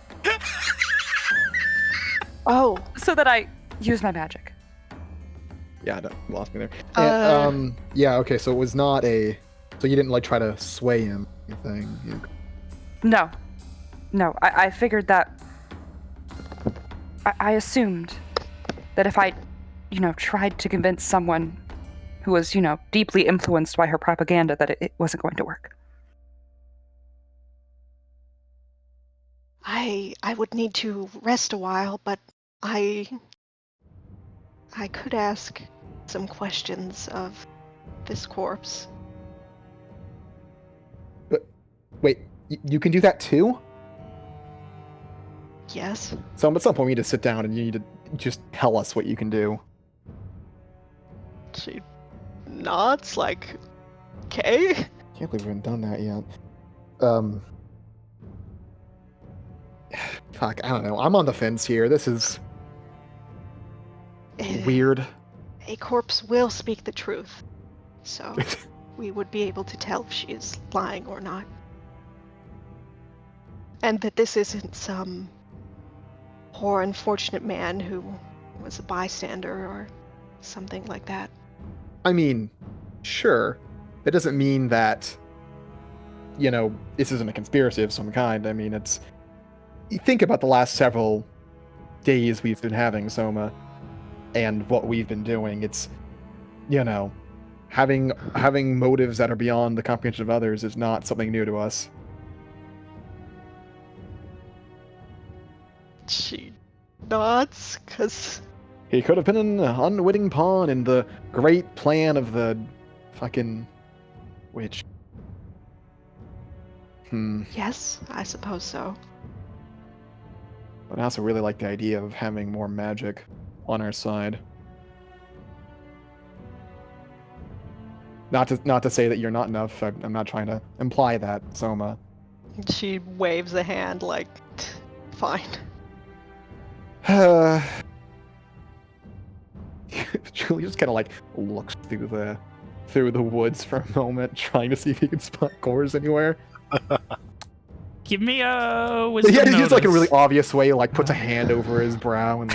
Oh, so that I use my magic. Yeah, you lost me there. And, yeah, okay, so it was not so you didn't try to sway him or anything? No, I figured that. I assumed that if I, tried to convince someone who was, deeply influenced by her propaganda, that it wasn't going to work. I would need to rest a while, but I could ask some questions of this corpse. But wait, you can do that too? Yes. So at some point we need to sit down and you need to just tell us what you can do. She nods like, okay. Can't believe we haven't done that yet. Fuck, I don't know. I'm on the fence here. This is weird. A corpse will speak the truth, so we would be able to tell if she is lying or not. And that this isn't some poor unfortunate man who was a bystander or something like that. I mean, sure. That doesn't mean that, this isn't a conspiracy of some kind. I mean, you think about the last several days we've been having, Soma, and what we've been doing. It's, having motives that are beyond the comprehension of others is not something new to us. She nods, because he could have been an unwitting pawn in the great plan of the fucking witch. Yes, I suppose so. But I also really like the idea of having more magic on our side. Not to say that you're not enough. I'm not trying to imply that, Soma. She waves a hand like, fine. Julie just kind of looks through the woods for a moment, trying to see if he can spot cores anywhere. Give me a wisdom Yeah, he's notice. a really obvious way, puts a hand over his brow and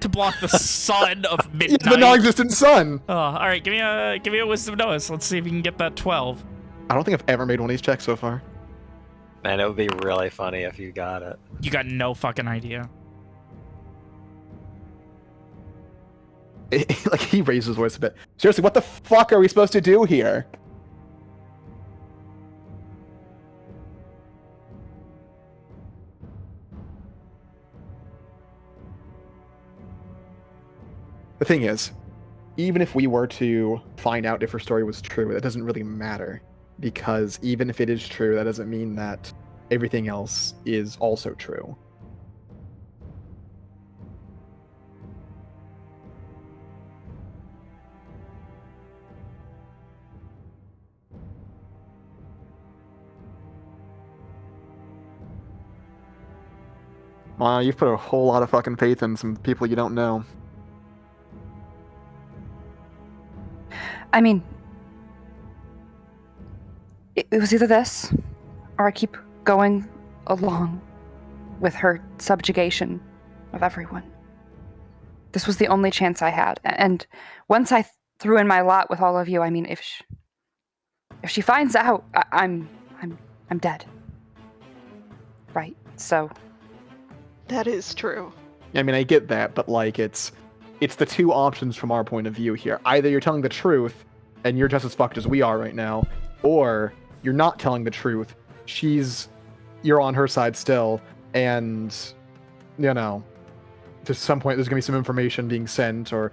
to block the sun of midnight. The non-existent sun. Oh, all right, give me a wisdom notice. Let's see if you can get that 12. I don't think I've ever made one of these checks so far. Man, it would be really funny if you got it. You got no fucking idea. He raises his voice a bit. Seriously, what the fuck are we supposed to do here? The thing is, even if we were to find out if her story was true, that doesn't really matter. Because even if it is true, that doesn't mean that everything else is also true. Wow, you've put a whole lot of fucking faith in some people you don't know. I mean, it was either this, or I keep going along with her subjugation of everyone. This was the only chance I had, and once I threw in my lot with all of you. I mean, if she finds out, I'm dead. Right? So. That is true. I mean, I get that, but like it's the two options from our point of view here. Either you're telling the truth and you're just as fucked as we are right now, or you're not telling the truth. You're on her side still, and you know, to some point there's gonna be some information being sent, or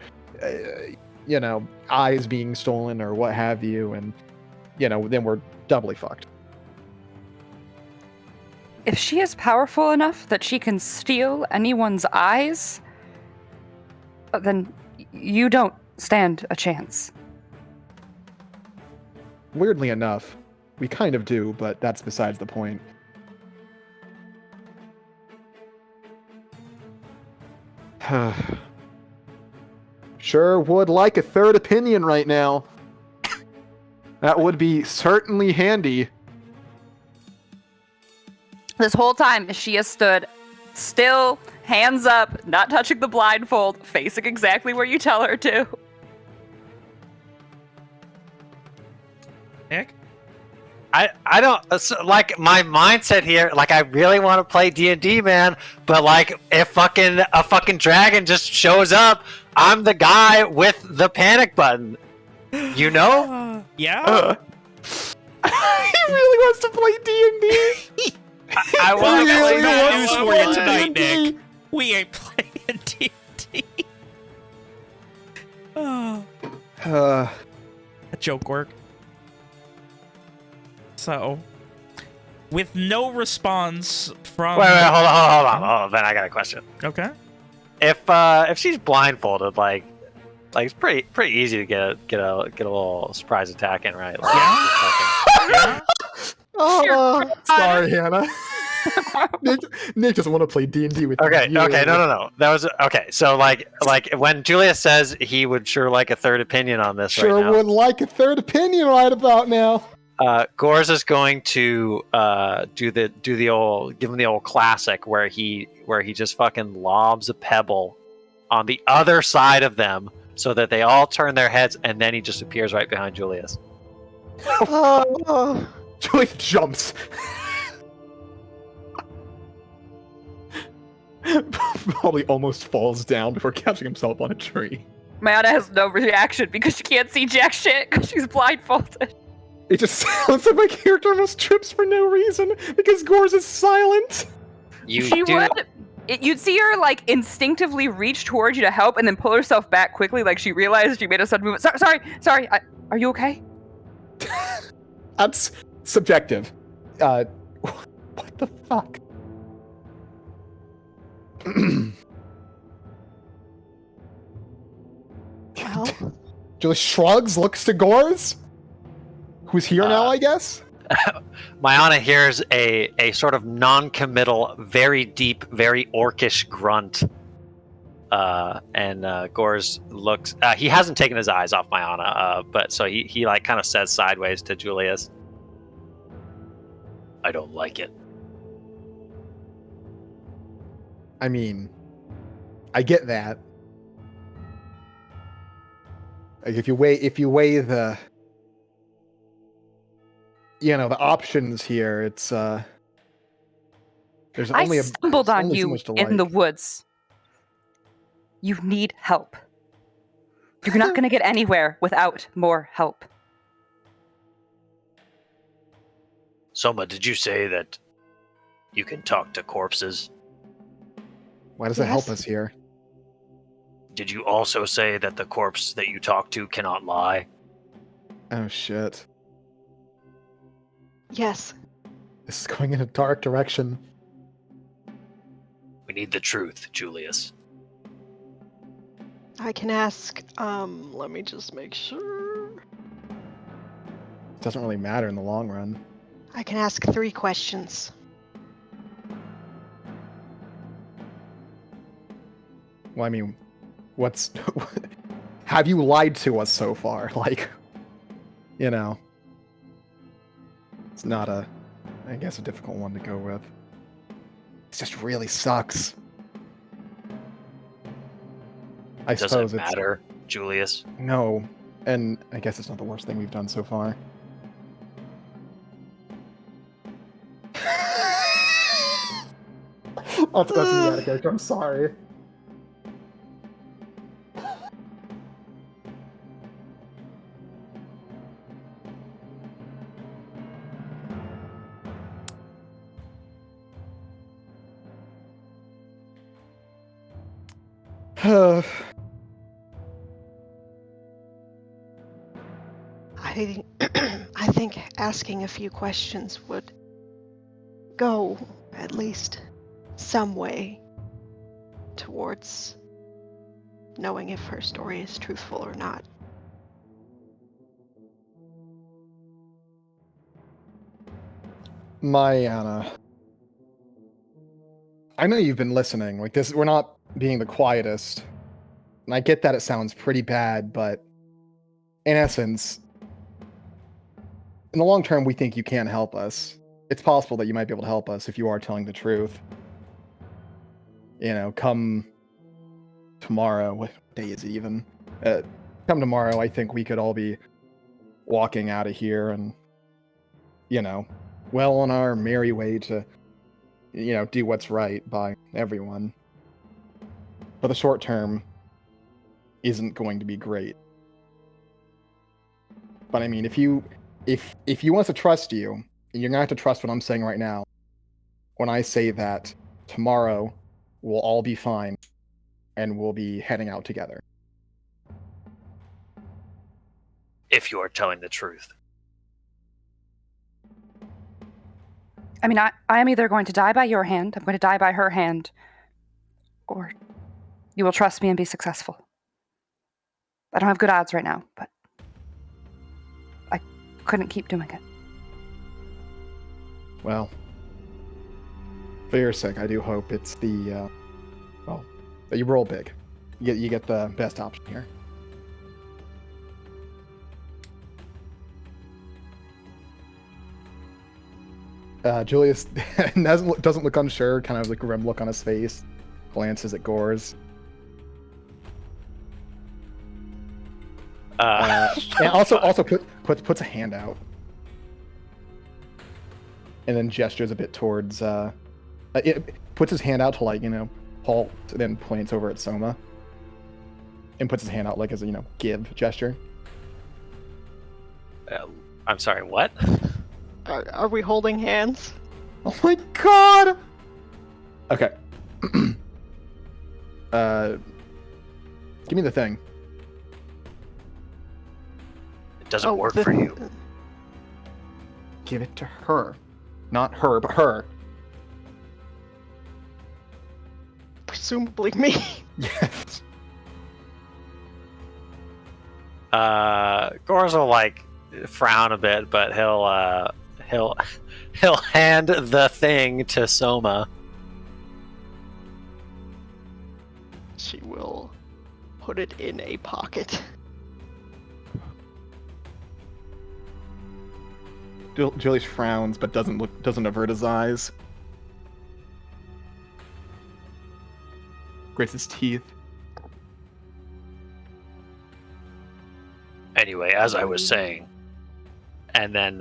you know, eyes being stolen, or what have you, and you know, then we're doubly fucked. If she is powerful enough that she can steal anyone's eyes, then you don't stand a chance. Weirdly enough, we kind of do, but that's besides the point. Sure would like a third opinion right now. That would be certainly handy. This whole time, she has stood still, hands up, not touching the blindfold, facing exactly where you tell her to. Nick? I don't like my mindset here. Like, I really want to play D&D, man, but like, if a fucking dragon just shows up, I'm the guy with the panic button. You know? Yeah. He really wants to play D&D. I want to Really play bad D&D. news for you tonight, Nick. We ain't playing D&D. Oh, that joke worked. So, with no response from... Wait, hold on. Then I got a question. Okay. If she's blindfolded, like it's pretty easy to get a little surprise attack in, right? Like, Yeah. Oh, sorry, Hannah. Nick doesn't want to play D&D with Okay, you. okay, no. That was okay. So like when Julius says he would sure like a third opinion on this Sure right now. would like a third opinion right about now. Gors is going to give him the old classic where he just fucking lobs a pebble on the other side of them so that they all turn their heads, and then he just appears right behind Julius. Oh. Julius jumps. Probably almost falls down before catching himself on a tree. Mayana has no reaction because she can't see jack shit because she's blindfolded. It just sounds like my character almost trips for no reason because Gors is silent. You'd see her like instinctively reach towards you to help and then pull herself back quickly, like she realized she made a sudden movement. Sorry. Are you okay? That's subjective. What the fuck? Well, Julius shrugs, looks to Gors, who's here now, I guess. Mayana hears a sort of non-committal, very deep, very orcish grunt. And Gors looks. He hasn't taken his eyes off Mayana, but so he like kind of says sideways to Julius, "I don't like it." I mean, I get that. Like if you weigh the, the options here, it's there's only I stumbled on only so you much to in the like. woods. You need help. You're not going to get anywhere without more help. Soma, did you say that you can talk to corpses? Why does that help Yes. us here? Did you also say that the corpse that you talk to cannot lie? Oh shit! yes. This is going in a dark direction. We need the truth, Julius. I can ask, let me just make sure. Doesn't really matter in the long run. I can ask 3 questions. Well, I mean, have you lied to us so far? Like, it's not I guess a difficult one to go with. It just really sucks. I Does suppose it it's matter, Julius? no. And I guess it's not the worst thing we've done so far. That's me out of character. I'm sorry. I think asking a few questions would go at least some way towards knowing if her story is truthful or not. Mariana, I know you've been listening. Like this, we're not being the quietest. And I get that it sounds pretty bad, but in essence, in the long term, we think you can help us. It's possible that you might be able to help us if you are telling the truth. You know, come tomorrow. What day is it even? Come tomorrow, I think we could all be walking out of here and, you know, well on our merry way to, you know, do what's right by everyone. But the short term isn't going to be great. But I mean, if you want us to trust you, you're gonna have to trust what I'm saying right now. When I say that tomorrow we'll all be fine and we'll be heading out together. If you are telling the truth. I mean, I am either going to die by your hand, I'm going to die by her hand, or you will trust me and be successful. I don't have good odds right now, but I couldn't keep doing it. Well, for your sake, I do hope it's the, that you roll big. You get the best option here. Julius doesn't look unsure, kind of like a grim look on his face, glances at Gores. And also puts a hand out. And then gestures a bit towards, it puts his hand out to, like, you know, halt, then points over at Soma. And puts his hand out, like, as a, you know, give gesture. I'm sorry, what? Are we holding hands? Oh my god! Okay. Give me the thing. It doesn't work for you. Give it to her. Not her, but her. Presumably me. Yes. Gores will, like, frown a bit, but he'll hand the thing to Soma. She will put it in a pocket. Julius frowns, but doesn't avert his eyes. Grits his teeth. Anyway, as I was saying, and then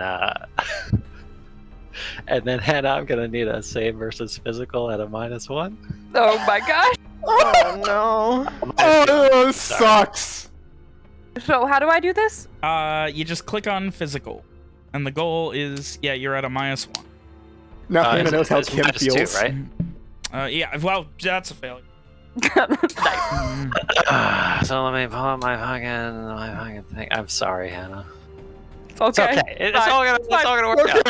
Hannah, I'm gonna need a save versus physical at a -1. Oh my gosh! Oh no! Oh, this sucks. So how do I do this? You just click on physical, and the goal is you're at a -1. Now Hannah knows how Kim -2, feels, right? Yeah. Well, that's a failure. Nice. So let me pull up my fucking thing. I'm sorry, Hannah. It's okay. It's all gonna work out.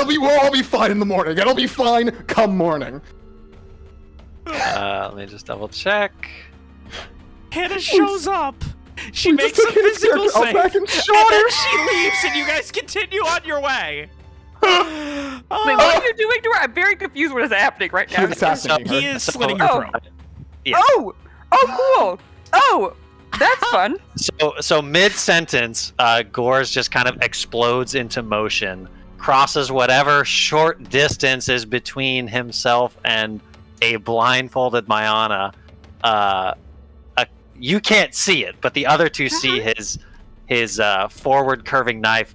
We'll all be fine in the morning. It'll be fine come morning. Let me just double check. Hannah shows up. She We makes just a took his physical character out save, back in and shore. then she leaves, and you guys continue on your way. Wait, what are you doing to her? I'm very confused what is happening right now. He's assassinating her. He is slitting her throat. Yeah. Oh, cool. Oh, that's fun. So mid-sentence, Gores just kind of explodes into motion, crosses whatever short distance is between himself and a blindfolded Mayana, you can't see it, but the other two see his forward curving knife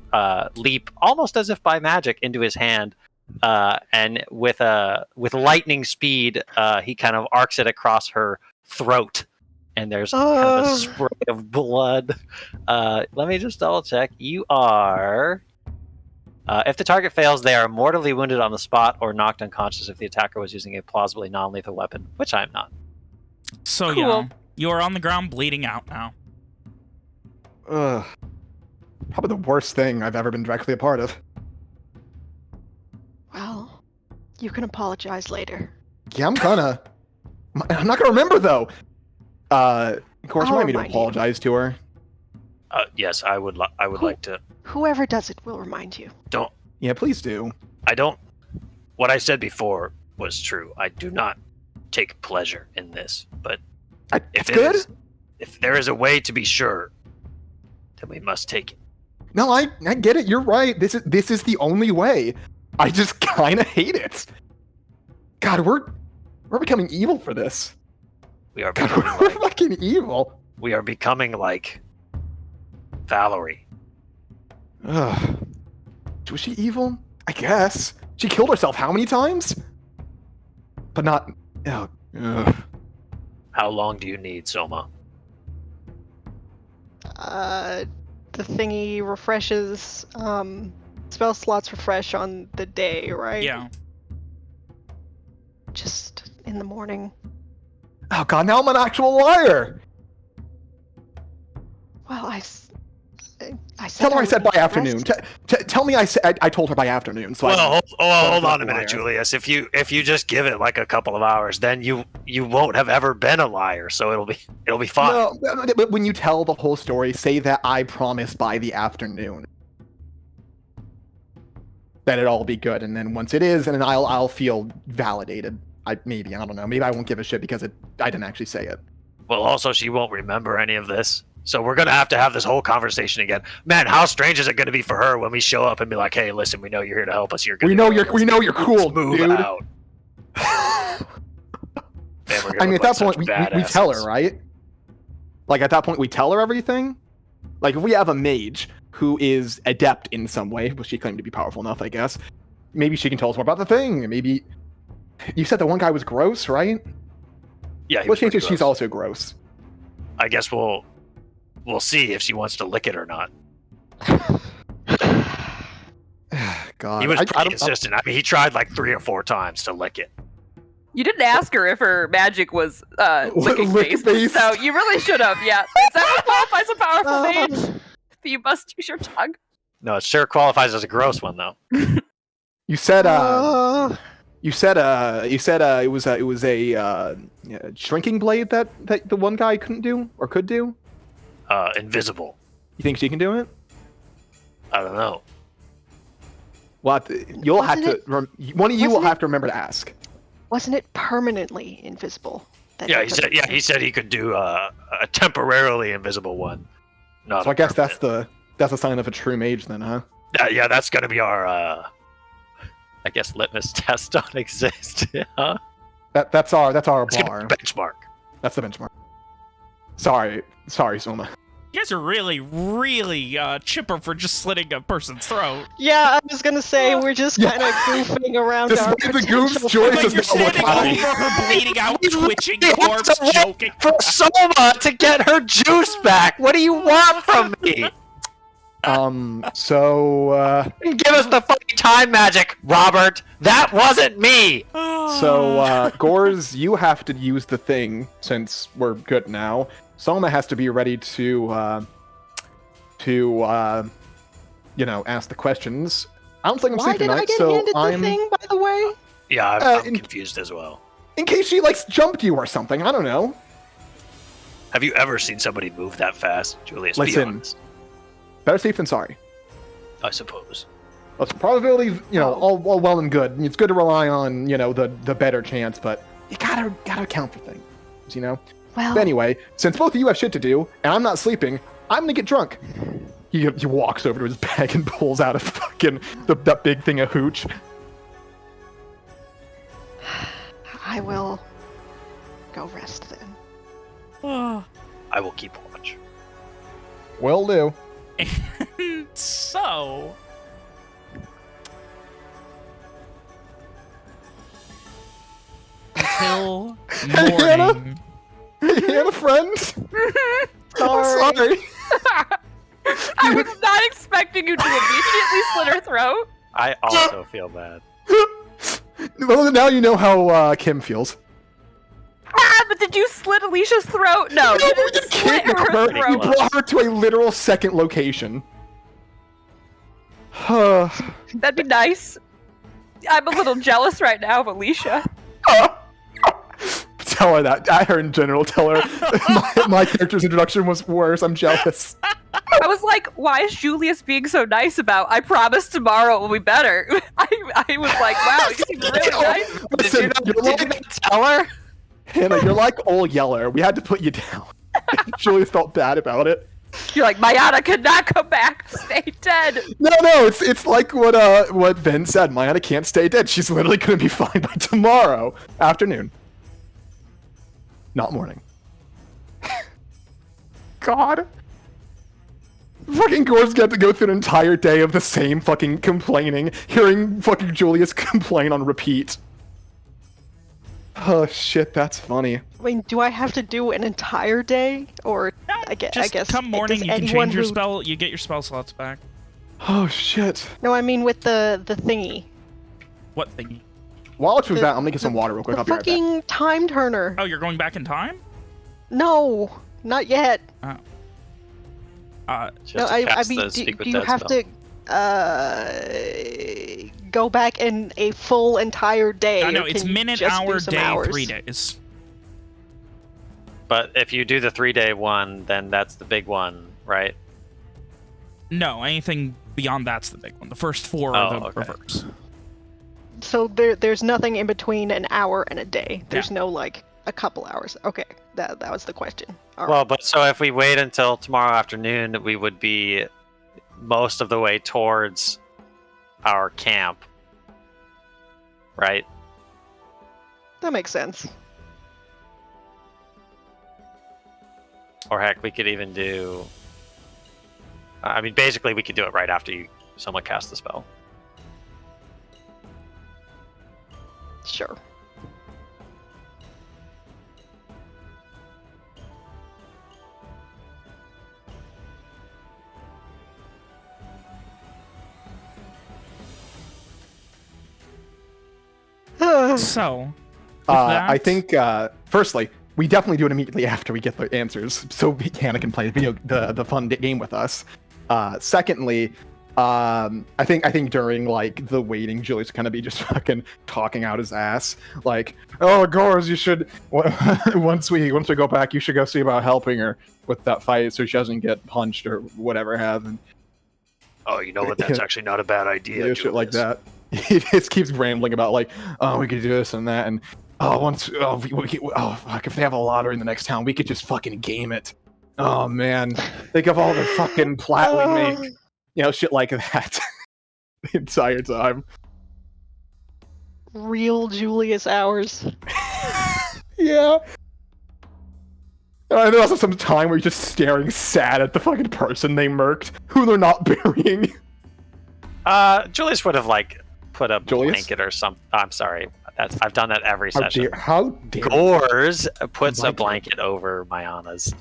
leap almost as if by magic into his hand, and with lightning speed, he kind of arcs it across her throat, and there's kind of a spray of blood. Let me just double check. You are. If the target fails, they are mortally wounded on the spot or knocked unconscious if the attacker was using a plausibly non-lethal weapon, which I'm not. So Cool. yeah, you are on the ground bleeding out now. Ugh. Probably the worst thing I've ever been directly a part of. Well, you can apologize later. Yeah, I'm not gonna remember though. Of course, you I'll want me to remind you. apologize to her? Yes, I would like to. Whoever does it will remind you. Yeah, please do. What I said before was true. I do not take pleasure in this, but if there is a way to be sure, then we must take it. No, I get it. You're right. This is the only way. I just kind of hate it. God, we're becoming evil for this. We are God, becoming we're like, fucking evil. we are becoming like Valerie. Ugh. Was she evil? I guess. She killed herself how many times? But not. Oh, ugh. How long do you need, Soma? The thingy refreshes, spell slots refresh on the day, right? Yeah. Just in the morning. Oh God, now I'm an actual liar. Well, I said Tell her I said by would be afternoon. dressed. Tell me I told her by afternoon. So Well, hold on a liar. minute, Julius. If you just give it like a couple of hours, then you won't have ever been a liar, so it'll be fine. No, but when you tell the whole story, say that I promise by the afternoon that it'll all be good, and then once it is, and then I'll feel validated. I don't know. Maybe I won't give a shit because I didn't actually say it. Well, also she won't remember any of this, so we're gonna have to have this whole conversation again. Man, how strange is it gonna be for her when we show up and be like, "Hey, listen, we know you're here to help us. We know you're cool, move dude. out." Man, we're gonna I mean, look at that like point, such we tell her, badasses. right? Like, at that point, we tell her everything? Like, if we have a mage who is adept in some way, well, she claimed to be powerful enough, I guess, maybe she can tell us more about the thing. Maybe... You said the one guy was gross, right? Yeah, he What was pretty chances she's gross. also gross? I guess we'll see if she wants to lick it or not. God, He was I pretty don't- insistent. I mean, he tried like 3 or 4 times to lick it. You didn't ask her if her magic was licking based, Lick-based. so you really should have. Yeah, is that what qualifies a powerful mage? You must use your tongue. No, it sure qualifies as a gross one though. You said, Oh, it was a shrinking blade that the one guy couldn't do or could do. Invisible. You think she can do it? I don't know. Well, you'll have Wasn't to. One of you will wasn't have to remember to ask. wasn't it permanently invisible? that Yeah, he he couldn't said. Yeah, see? he said he could do a temporarily invisible one. Not So a I guess permanent. that's a sign of a true mage, then, huh? Yeah, that's gonna be our. I guess litmus test on exist. Yeah. That's our It's gonna bar. be benchmark. That's the benchmark. Sorry, Soma. You guys are really, really chipper for just slitting a person's throat. Yeah, I was gonna say we're just kind of goofing around Just our wave the goofs, potential- Joyce Like is you're not standing happy. over her bleeding out, twitching You have corpse, to wait joking. for Soma to get her juice back. What do you want from me? So Give us the fucking time magic, Robert. That wasn't me. Gores, you have to use the thing since we're good now. Soma has to be ready to ask the questions. I don't think I'm Why sleeping did I tonight, get so handed the I'm thing, by the way? Yeah, I'm in- confused as well. in case she jumped you or something. I don't know. Have you ever seen somebody move that fast, Julius? Be Listen. honest. Better safe than sorry. I suppose. Well, probabilities, all well and good. It's good to rely on, the better chance, but you gotta account for things, Well, But anyway, since both of you have shit to do, and I'm not sleeping, I'm gonna get drunk. He walks over to his bag and pulls out a fucking that big thing of hooch. I will go rest then. I will keep watch. Will do. And so... until morning... Hannah, friend. I'm sorry. I was not expecting you to immediately slit her throat. I also feel bad. Well, now you know how Kim feels. But did you slit Alicia's throat? No, you didn't slit her We throat. brought her to a literal second location. That'd be nice. I'm a little jealous right now of Alicia. Tell her that. I her in general. Tell her my character's introduction was worse. I'm jealous. I was like, why is Julius being so nice about, I promise tomorrow it will be better? I was like, wow, you seem really nice. Listen, Did you not tell her? Hannah, you're like old Yeller. We had to put you down. Julius felt bad about it. You're like, Mayana could not come back. Stay dead. No, it's like what Vin said. Mayana can't stay dead. She's literally gonna be fine by tomorrow afternoon. Not morning. God. Fucking Gor's got to go through an entire day of the same fucking complaining, hearing fucking Julius complain on repeat. Oh shit, that's funny. I mean, do I have to do an entire day, or I guess come morning, does you can anyone change your who- spell. You get your spell slots back. Oh shit. No, I mean with the thingy. What thingy? While it's with that, I'm gonna get some water real quick. The I'll be right back. fucking time turner. Oh, you're going back in time? No, not yet. Just No, to I cast mean, the do Speak with you Dead have spell. to go back in a full entire day? I know, or it's can you minute, just do hour, some day, hours? 3 days. But if you do the 3-day one, then that's the big one, right? No, anything beyond that's the big one. The first 4 are the okay. reverse. So there's nothing in between an hour and a day. There's no like a couple hours. Okay, that was the question. All right. Well, but so if we wait until tomorrow afternoon, we would be most of the way towards our camp, right? That makes sense. Or heck, we could even do... I mean, basically, we could do it right after someone casts the spell. Sure. So, I think, firstly, we definitely do it immediately after we get the answers, so Hannah can play the fun game with us. Secondly, I think during like the waiting, Julius kind of be just fucking talking out his ass, like, "Oh, Gores, you should once we go back, you should go see about helping her with that fight, so she doesn't get punched or whatever happened." Oh, you know what? That's actually not a bad idea. Yeah, shit like that. He just keeps rambling about like, "Oh, we could do this and that," and fuck, if they have a lottery in the next town, we could just fucking game it. Oh man, think of all the fucking plat we make. You know, shit like that. The entire time. Real Julius hours. Yeah. And there's also some time where you're just staring sad at the fucking person they murked, who they're not burying. Julius would have like put a Julius? blanket or something. I've done that every How session. dare Gores puts a Blanket. blanket over Mayana's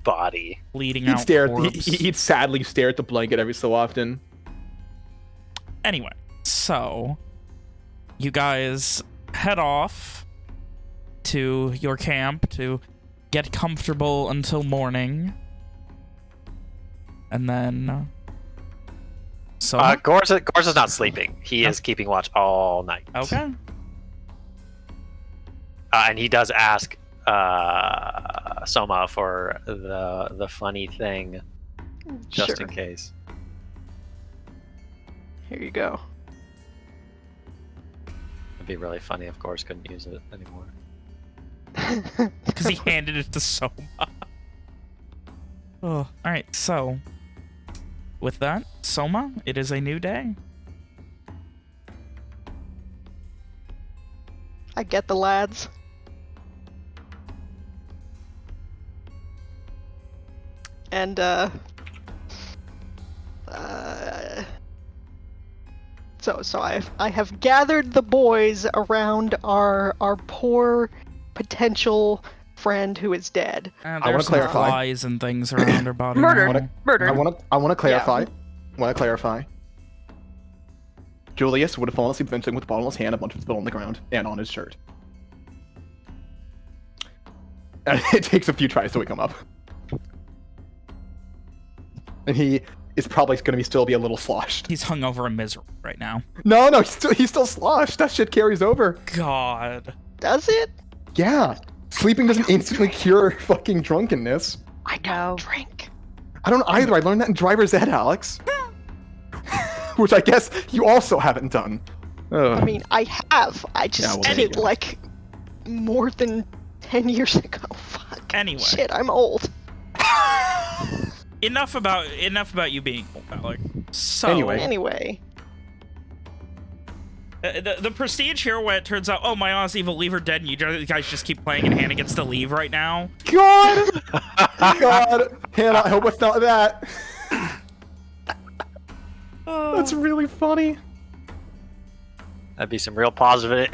body. bleeding he'd out stare. corpse. He'd sadly stare at the blanket every so often. Anyway, so you guys head off to your camp to get comfortable until morning. And then... So, Gores is not sleeping. He is keeping watch all night. okay. And he does ask Soma for the funny thing, just Sure. in case. Here you go. It'd be really funny if Gores couldn't use it anymore. Because he handed it to Soma. Oh, alright, so... With that, Soma, it is a new day. I get the lads. And so I have gathered the boys around our poor potential friend who is dead. I wanna There's some clarify. flies and things around her body. Murdered. now. Murdered. I want to clarify. Julius would have fallen asleep eventually with the bottle in his hand, a bunch of spilled on the ground, and on his shirt. And it takes a few tries to wake him up. And he is probably going to still be a little sloshed. He's hungover and miserable right now. No, he's still sloshed. That shit carries over. God. Does it? Yeah. Sleeping doesn't instantly cure fucking drunkenness. I don't drink. I don't either. I learned that in driver's ed, Alex. Which I guess you also haven't done. Ugh. I mean, I have. I just Yeah, well, did there it you go. like more than 10 years ago. Fuck. Anyway. Shit, I'm old. Enough about you being old, Alec. So Anyway. The prestige here, where it turns out, oh, my aunt's evil, leave her dead, and you guys just keep playing, and Hannah gets to leave right now. God! God! Hannah, I hope it's not that. That's really funny. That'd be some real positive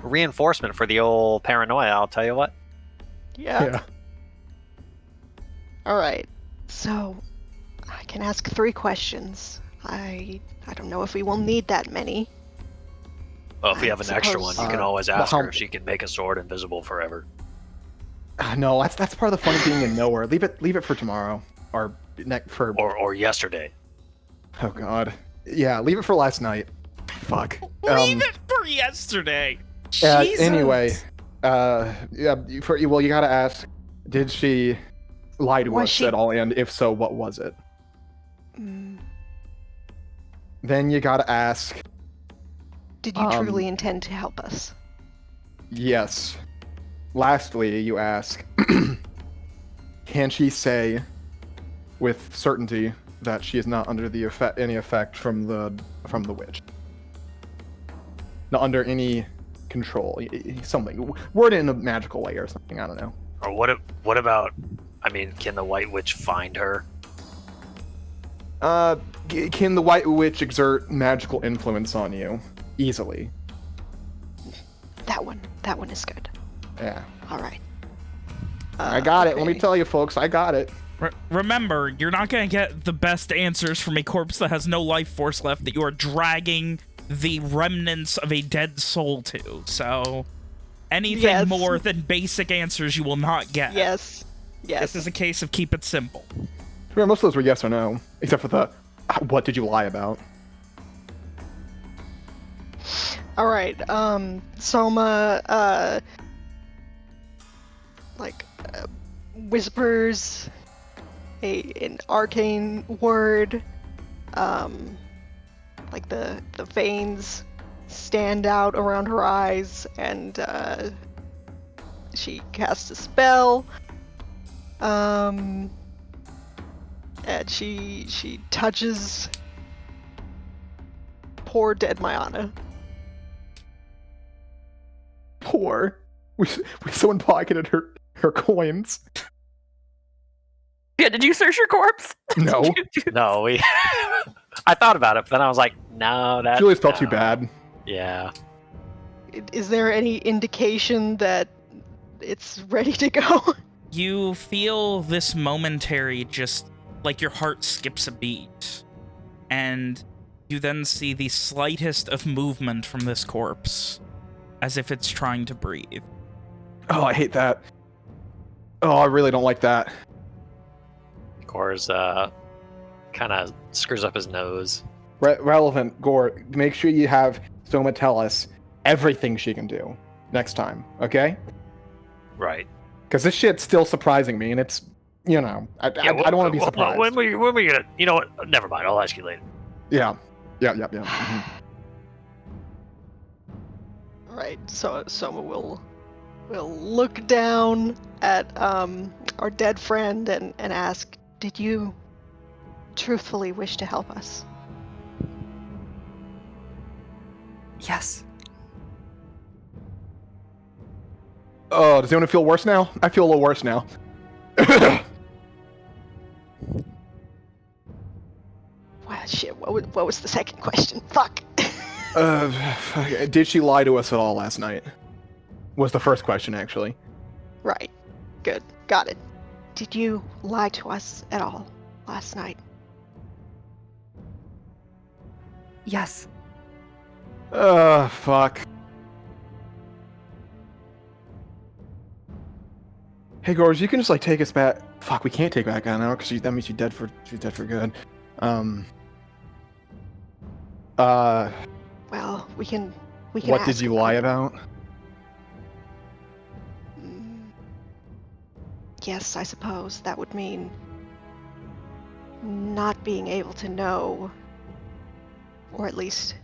reinforcement for the old paranoia. I'll tell you what. Yeah. All right. So, I can ask 3 questions. I don't know if we will need that many. Well, if we I have an extra suppose- one, you can always but ask how- her if she can make a sword invisible forever. No, that's part of the fun of being in nowhere. Leave it for tomorrow, or for. Or yesterday. Oh God. Yeah, leave it for last night. Fuck. Leave it for yesterday. Jesus. Anyway, yeah. You gotta ask. Did she lie to Was us she- at all? And if so, what was it? Mm, Then you gotta ask. did you truly intend to help us? Yes. Lastly, you ask. Can she say, with certainty, that she is not under the any effect from the witch? Not under any control. Something. Word it in a magical way or something. I don't know. Or what about? I mean, can the White Witch find her? Can the White Witch exert magical influence on you easily? That one is good. Yeah. All right. I got it. Let me okay. tell you, folks. I got it. Remember, you're not going to get the best answers from a corpse that has no life force left that you are dragging the remnants of a dead soul to. So, anything Yes. more than basic answers you will not get. Yes. Yes. This is a case of keep it simple. Remember, most of those were yes or no, except for the what did you lie about? All right. Soma whispers an arcane word. Like the veins stand out around her eyes, and she casts a spell. And she touches poor dead Mayana. Poor. We someone pocketed her coins. Yeah, did you search your corpse? No. No, we. I thought about it, but then I was like, no, that. Julius felt no. too bad. Yeah. Is there any indication that it's ready to go? You feel this momentary, just like your heart skips a beat. And you then see the slightest of movement from this corpse, as if it's trying to breathe. Oh, I hate that. Oh, I really don't like that. Gore's kind of screws up his nose. Relevant, Gore. Make sure you have Soma tell us everything she can do next time, okay? Right. Because this shit's still surprising me, and it's, I don't want to be surprised. When we gonna? You know what? Never mind. I'll ask you later. Yeah. Mhm. All right, so Soma will look down at our dead friend and ask, "Did you truthfully wish to help us?" Yes. Oh, does anyone feel worse now? I feel a little worse now. What was the second question? Fuck. Did she lie to us at all last night? Was the first question, actually. Right. Good. Got it. Did you lie to us at all last night? Yes. Fuck. Hey, Gorge, you can just, like, take us back. Fuck, we can't take back out now, because that means she's dead for good. Well, we can What did ask you about lie it. about? Yes, I suppose that would mean not being able to know, or at least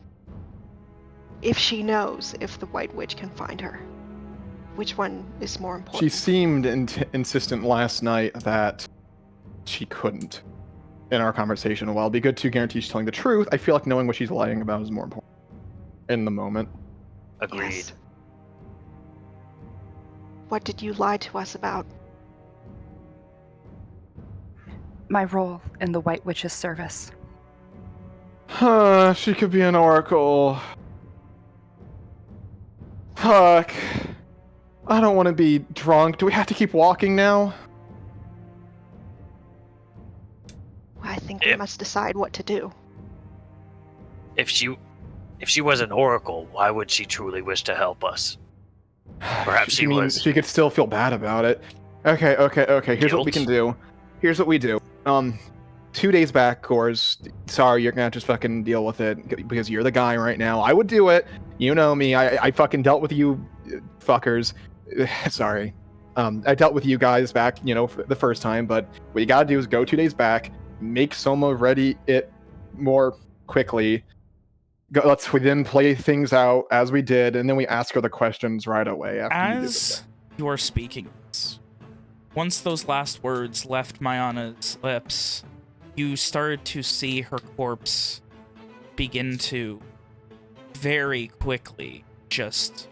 if she knows if the White Witch can find her. Which one is more important? She seemed insistent last night that she couldn't in our conversation. While it'd be good to guarantee she's telling the truth, I feel like knowing what she's lying about is more important in the moment. Agreed. Yes. What did you lie to us about? My role in the White Witch's service. She could be an oracle. Fuck. I don't want to be drunk. Do we have to keep walking now? I think we must decide what to do. If she was an oracle, why would she truly wish to help us? Perhaps she was. She could still feel bad about it. Okay. Here's what we can do. Here's what we do. 2 days back, Gors, sorry, you're gonna have to just fucking deal with it because you're the guy right now. I would do it. You know me. I fucking dealt with you fuckers. Sorry. I dealt with you guys back, for the first time, but what you gotta do is go 2 days back, make Soma ready it more quickly. Let's then play things out as we did, and then we ask her the questions right away after As you are speaking this, once those last words left Mayana's lips, you started to see her corpse begin to very quickly just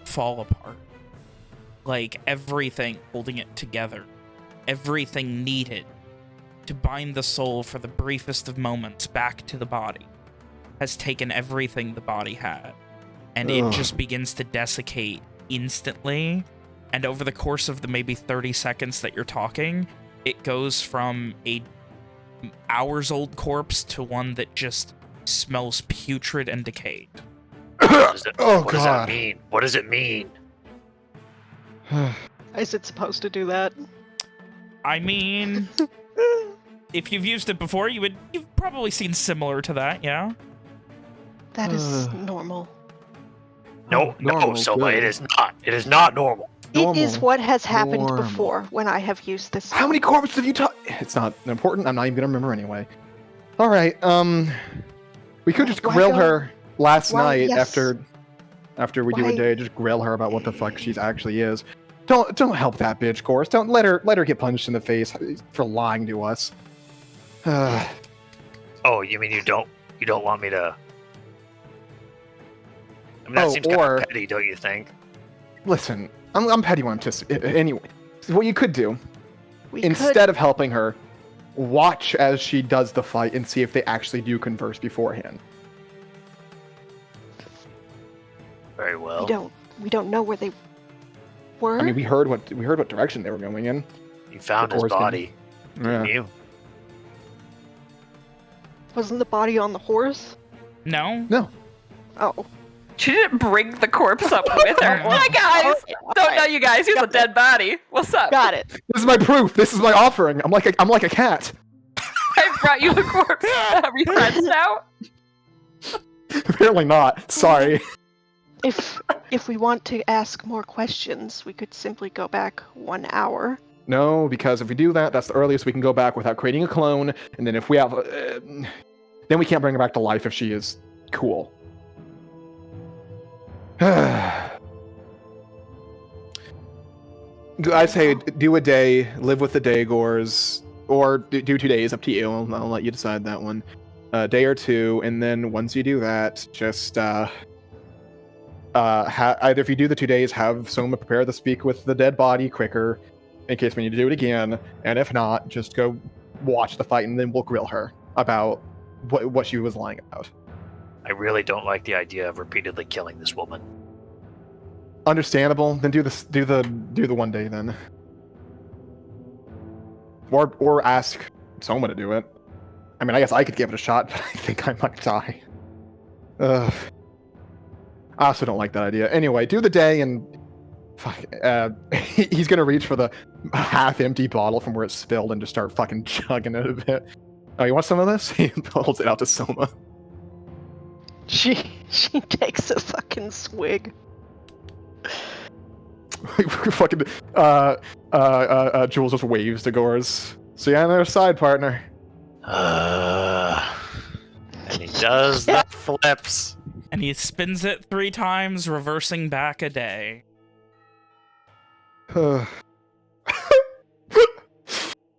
fall apart. Like everything holding it together, everything needed to bind the soul for the briefest of moments back to the body, has taken everything the body had, and it just begins to desiccate instantly. And over the course of the maybe 30 seconds that you're talking, it goes from a hours-old corpse to one that just smells putrid and decayed. What does God. that mean? What does it mean? Is it supposed to do that? I mean, if you've used it before, you've probably seen similar to that, yeah? That is normal. No, normal, Soma, good. it is not. It is not normal. It is what has happened Normal. before when I have used this. How many corpses have you touched? It's not important. I'm not even gonna remember anyway. All right. We could just Why grill don't- her last Why, night yes. after we do Why- a day. Just grill her about what the fuck she's actually is. Don't help that bitch, Course. Don't let her get punched in the face for lying to us. Oh, you mean you don't want me to? I mean, that seems kind or- of petty, don't you think? Listen, I'm petty when I'm just anyway. So what you could do We instead of helping her, watch as she does the fight and see if they actually do converse beforehand. Very well. we don't know where they were. I mean, we heard what direction they were going in. You found his Or's gonna- body. Yeah. You. Wasn't the body on the horse? No? Oh. She didn't bring the corpse up with her. Hi, guys! Don't know you guys. Here's a dead body. What's up? Got it. This is my proof. This is my offering. I'm like a cat. I brought you the corpse. Are we friends now? Apparently not. Sorry. If we want to ask more questions, we could simply go back 1 hour. No, because if we do that, that's the earliest we can go back without creating a clone. And then if we have, then we can't bring her back to life if she is cool. I say do a day, live with the day gores, or do 2 days. Up to you. I'll let you decide that one. A day or 2, and then once you do that, just either if you do the 2 days, have someone prepare to speak with the dead body quicker, in case we need to do it again. And if not, just go watch the fight, and then we'll grill her about what she was lying about. I really don't like the idea of repeatedly killing this woman. Understandable. Then do the one day then. Or ask someone to do it. I mean, I guess I could give it a shot, but I think I might die. Ugh. I also don't like that idea. Anyway, do the day and he's gonna reach for the half-empty bottle from where it spilled and just start fucking chugging it a bit. Oh, you want some of this? He holds it out to Soma. She takes a fucking swig. Fucking Jules just waves to Gores. See you on the other side, partner. And he does the flips. And he spins it 3 times, reversing back a day.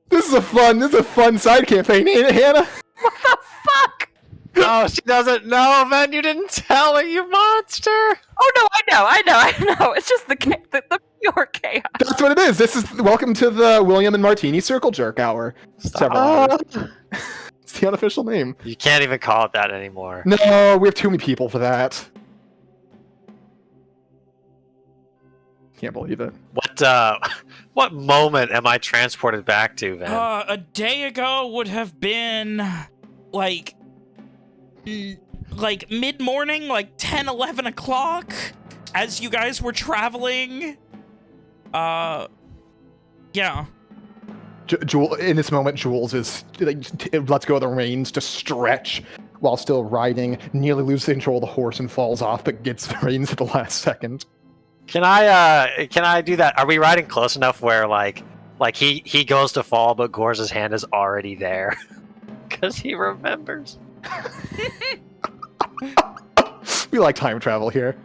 This is a fun side campaign, ain't it, Hannah? What the fuck? No, she doesn't know, man. You didn't tell her, you monster. Oh no, I know. It's just the pure chaos. That's what it is. This is welcome to the William and Martini Circle Jerk Hour. Several hours. It's the unofficial name. You can't even call it that anymore. No, we have too many people for that. Can't believe it. What moment am I transported back to, Van? A day ago would have been like mid-morning, like 10, 11 o'clock, as you guys were traveling. Yeah. In this moment, Jules is lets go of the reins to stretch while still riding, nearly loses control of the horse and falls off, but gets the reins at the last second. Can I do that? Are we riding close enough where like he goes to fall, but Gores' hand is already there because he remembers? We like time travel here.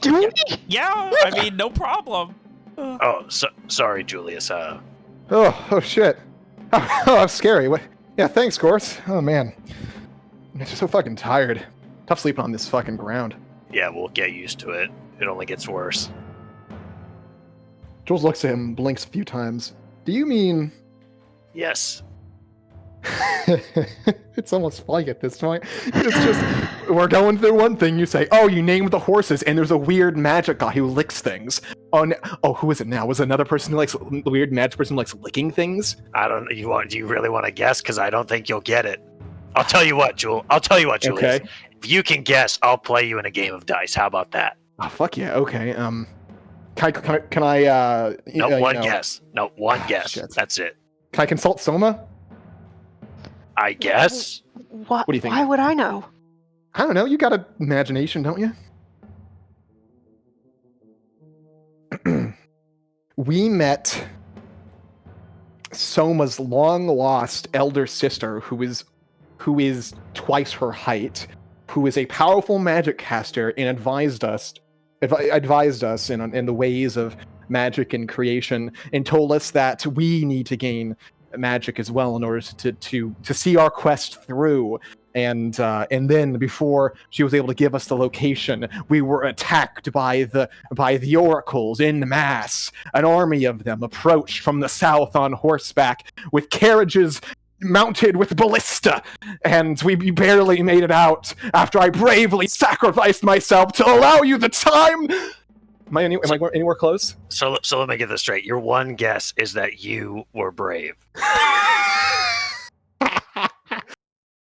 Do we? Yeah, I mean, no problem. Oh, sorry, Julius. Oh shit. Oh, that's scary. What? Yeah, thanks, Gores. Oh man, I'm just so fucking tired. Tough sleeping on this fucking ground. Yeah, we'll get used to it. It only gets worse. Jules looks at him, blinks a few times. Do you mean? Yes. It's almost funny at this point. It's just, we're going through one thing, you say, oh, you named the horses, and there's a weird magic guy who licks things. Oh, who is it now? Was it another person who likes, the weird magic person who likes licking things? I don't know. Do you really want to guess? Because I don't think you'll get it. I'll tell you what, Julius. Okay. If you can guess, I'll play you in a game of dice. How about that? Oh, fuck yeah, okay. Can I one guess. No, one guess. Shit. That's it. Can I consult Soma? I guess. What do you think? Why would I know? I don't know, you got an imagination, don't you? We met Soma's long-lost elder sister, who is twice her height, who is a powerful magic caster and advised us in the ways of magic and creation, and told us that we need to gain magic as well in order to see our quest through. And then before she was able to give us the location, we were attacked by the oracles en masse. An army of them approached from the south on horseback with carriages mounted with ballista, and we barely made it out after I bravely sacrificed myself to allow you the time. Am I anywhere close? So let me get this straight. Your one guess is that you were brave.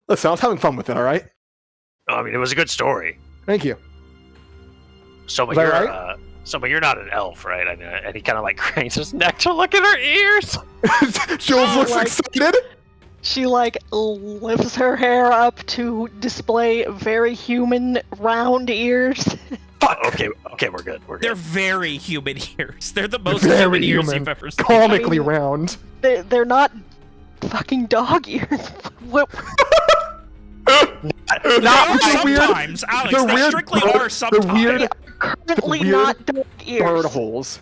Listen, I was having fun with it, all right? I mean, it was a good story. Thank you. Soma, Was that right? Soma, you're not an elf, right? I mean, and he kind of like cranes his neck to look at her ears. Jules looks excited. She lifts her hair up to display very human round ears. Fuck. Okay, we're good. They're very human ears. They're the most Very human ears human. you've ever seen. Comically round. They're not fucking dog ears. What? Not the weird, sometimes, Alex. the They weird strictly bird- are sometimes. the weird Currently weird not dog ears. bird holes.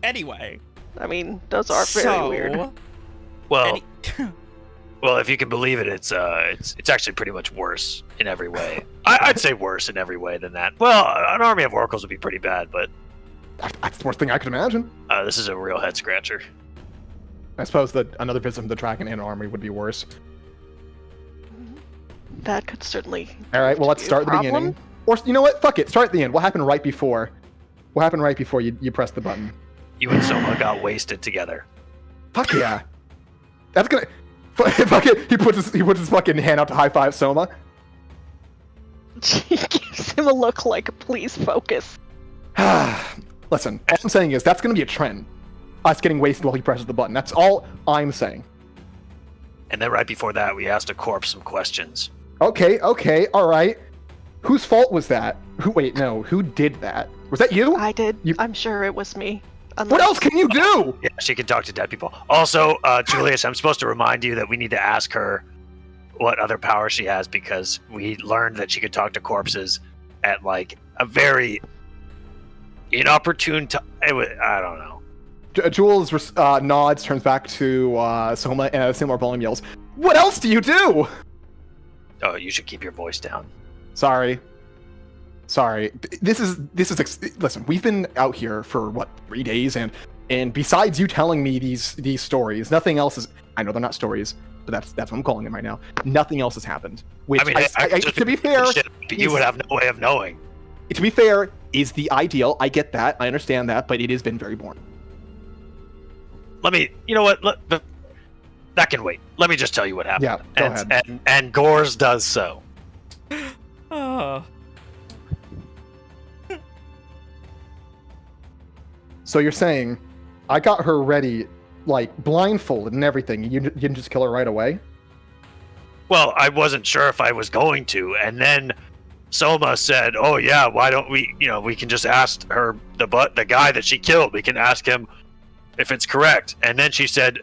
Anyway. I mean, those are very weird. Well, if you can believe it, it's actually pretty much worse in every way. I'd say worse in every way than that. Well, an army of oracles would be pretty bad, but That's the worst thing I could imagine. this is a real head scratcher. I suppose that another visit from the Dragon Inn army would be worse. That could certainly. All right, well, let's be a start at the problem. beginning. Or, you know what? Fuck it. Start at the end. What happened right before? What happened right before you pressed the button? You and Soma got wasted together. Fuck yeah. That's gonna... Fuck it. He puts his fucking hand out to high five Soma. She gives him a look like, please focus. Listen, all I'm saying is that's gonna be a trend. Us getting wasted while he presses the button. That's all I'm saying. And then right before that, we asked a corpse some questions. Okay, all right. Whose fault was that? Wait, no. Who did that? Was that you? I did. I'm sure it was me. What else can you do? Yeah, she can talk to dead people. Also, Julius, I'm supposed to remind you that we need to ask her what other power she has, because we learned that she could talk to corpses at like a very inopportune time. I don't know. Jules nods, turns back to Soma, and a similar volume yells, "What else do you do?" Oh, you should keep your voice down. Sorry. This is listen, we've been out here for what, 3 days, and besides you telling me these stories, nothing else is. I know they're not stories, but that's what I'm calling them right now. Nothing else has happened. Which, I mean, to be fair, you would have no way of knowing. To be fair, is the ideal. I get that. I understand that, but it has been very boring. You know what? That can wait. Let me just tell you what happened. Yeah, go ahead. And Gores does so. So you're saying, I got her ready, like blindfolded and everything. You didn't just kill her right away? Well, I wasn't sure if I was going to, and then Soma said, "Oh yeah, why don't we? We can just ask her the guy that she killed. We can ask him if it's correct." And then she said,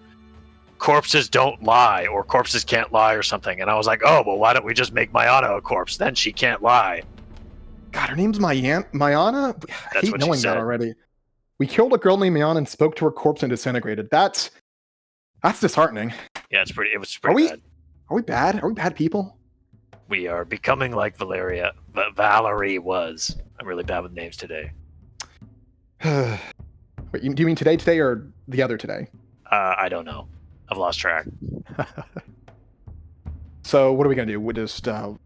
"Corpses don't lie, or corpses can't lie, or something." And I was like, "Oh, well, why don't we just make Mayana a corpse? Then she can't lie." God, her name's Mayana. I That's hate what she knowing said. that already. We killed a girl named Mayana and spoke to her corpse and disintegrated. That's disheartening. Yeah, it was pretty bad. Are we bad? Are we bad people? We are becoming like Valerie was. I'm really bad with names today. Wait, do you mean today, or the other today? I don't know. I've lost track. So what are we gonna do? We just, walk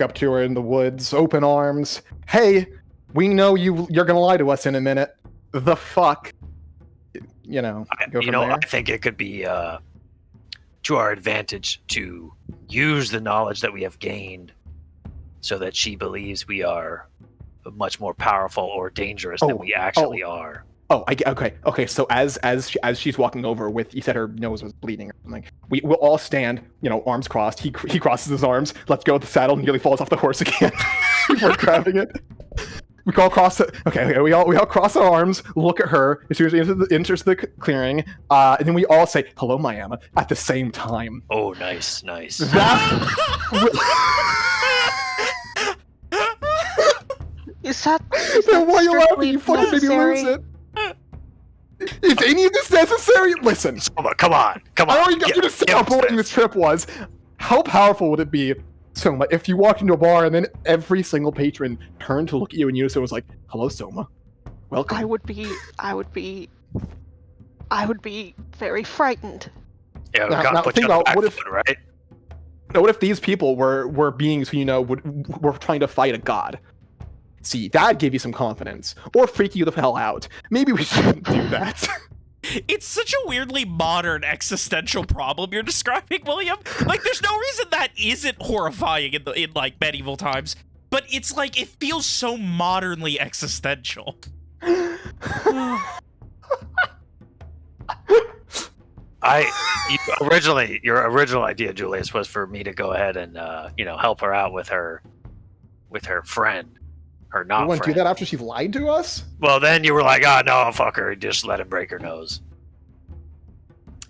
up to her in the woods, open arms. Hey, we know you're gonna lie to us in a minute. The fuck? Go from there? I think it could be to our advantage to use the knowledge that we have gained, so that she believes we are much more powerful or dangerous than we actually are. Oh, okay. So as she's walking over with, you said her nose was bleeding or something. We'll all stand, arms crossed. He crosses his arms, lets go of the saddle, and nearly falls off the horse again before grabbing it. We all cross it. Okay. We all cross our arms, look at her as soon as she enters the clearing, and then we all say "Hello, Mayana" at the same time. Oh, nice. Is that Why are you laughing? strictly You fucking made me necessary? lose it. Is any of this necessary? Listen, Soma, come on. I already got you to say how boring this trip was. How powerful would it be, Soma, if you walked into a bar and then every single patron turned to look at you and unison was like, "Hello, Soma. Welcome." I would be very frightened. Yeah, we Now gotta put think you on about the what back if- foot, right? Now, what if these people were beings who were trying to fight a god? See, that gave you some confidence, or freak you the hell out. Maybe we shouldn't do that. It's such a weirdly modern existential problem you're describing, William. Like, there's no reason that isn't horrifying in like medieval times, but it's like it feels so modernly existential. Your original idea, Julius, was for me to go ahead and help her out with her friend. Her not You want to friend. do that after she lied to us? Well, then you were like, "Oh no, I'll fuck her. Just let him break her nose."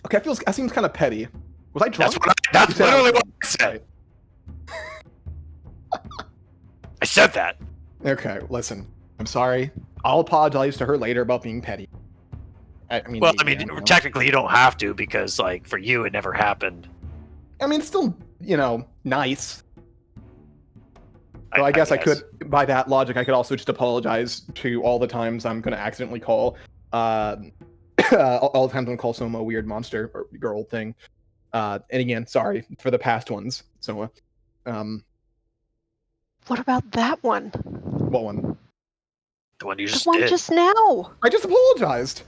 Okay, that seems kind of petty. Was I drunk? That's literally what I said. I said that. Okay, listen. I'm sorry. I'll apologize to her later about being petty. Technically you don't have to, because like for you it never happened. I mean, it's still, nice. So I guess I could, by that logic, I could also just apologize to all the times I'm going to accidentally call all the time I'm gonna call Soma a weird monster or girl thing. And again, sorry for the past ones, Soma. What about that one? What one? The one you The just one did. just now. I just apologized.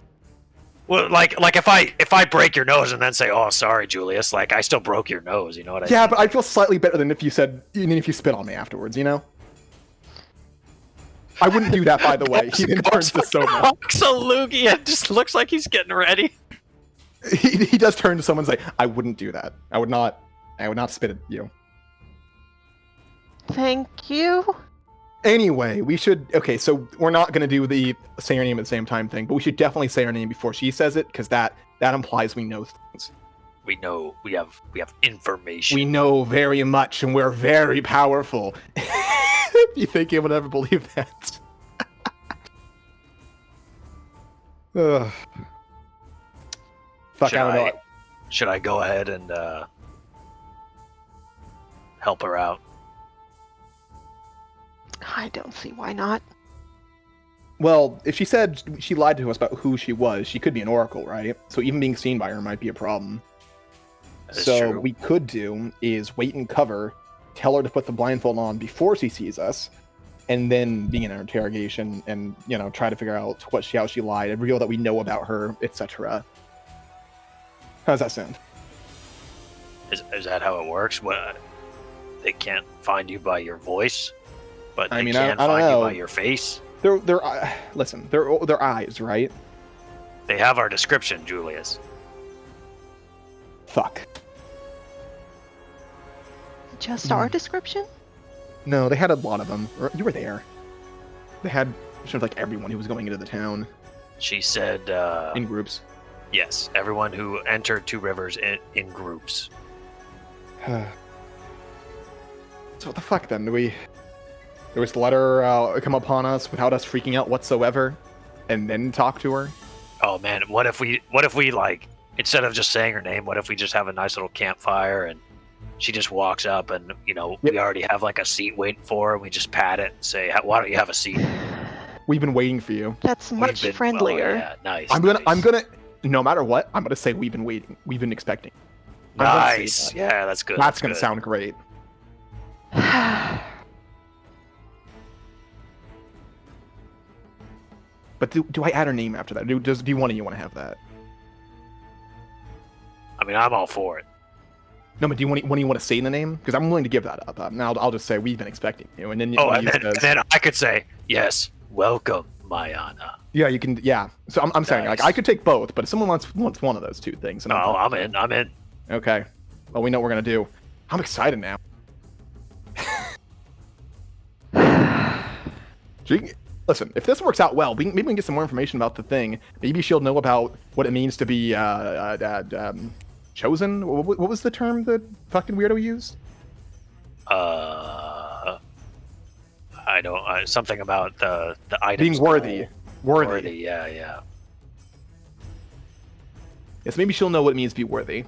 Well, like if I break your nose and then say, "Oh, sorry, Julius," like I still broke your nose. You know what I mean? Yeah, but I feel slightly better than if you spit on me afterwards. You know. I wouldn't do that, by the way. He then turns to Soma. Absolutely, it just looks like he's getting ready. He does turn to someone and say, "I wouldn't do that. I would not spit at you." Thank you. Anyway, we should. Okay, so we're not going to do the say our name at the same time thing, but we should definitely say our name before she says it, because that implies we know things. We know we have information. We know very much, and we're very powerful. You think you would ever believe that? Ugh. Fuck, I don't know. Should I go ahead and help her out? I don't see why not. Well, if she said she lied to us about who she was, she could be an oracle, right? So even being seen by her might be a problem. That is So true. what we could do is wait and cover, tell her to put the blindfold on before she sees us, and then begin our interrogation and, try to figure out how she lied and reveal that we know about her, etc. How's that sound? Is that how it works? What, they can't find you by your voice, but they I can don't find you know. by your face. Listen, they're eyes, right? They have our description, Julius. Fuck. Just our description? No, they had a lot of them. You were there. They had sort of like everyone who was going into the town She said, in groups. yes, everyone who entered Two Rivers in groups. So what the fuck then? Do we just let her come upon us without us freaking out whatsoever, and then talk to her? Oh man, what if we like, instead of just saying her name, what if we just have a nice little campfire and she just walks up and we already have like a seat waiting for her and we just pat it and say, "Why don't you have a seat?" We've been waiting for you. That's much friendlier. Oh, yeah, nice. I'm gonna. No matter what, I'm gonna say we've been waiting. We've been expecting. I'm gonna say Nice. that. Yeah, that's good. That's gonna good. sound great. But do I add her name after that? Do one of you want to have that? I mean, I'm all for it. No, but do you want to say the name? Because I'm willing to give that up. Now I'll just say we've been expecting you, and then And then I could say, "Yes, welcome, Mayana." yeah, you can. Yeah, so I'm saying like Nice. I could take both, but if someone wants one of those two things, and Oh, I'm in. I'm in. okay. Well, we know what we're gonna do. I'm excited now. Listen, if this works out well, maybe we can get some more information about the thing. Maybe she'll know about what it means to be chosen. What was the term that fucking weirdo used? I don't. Something about the items Being worthy. Worthy. Yeah. Yes, maybe she'll know what it means to be worthy.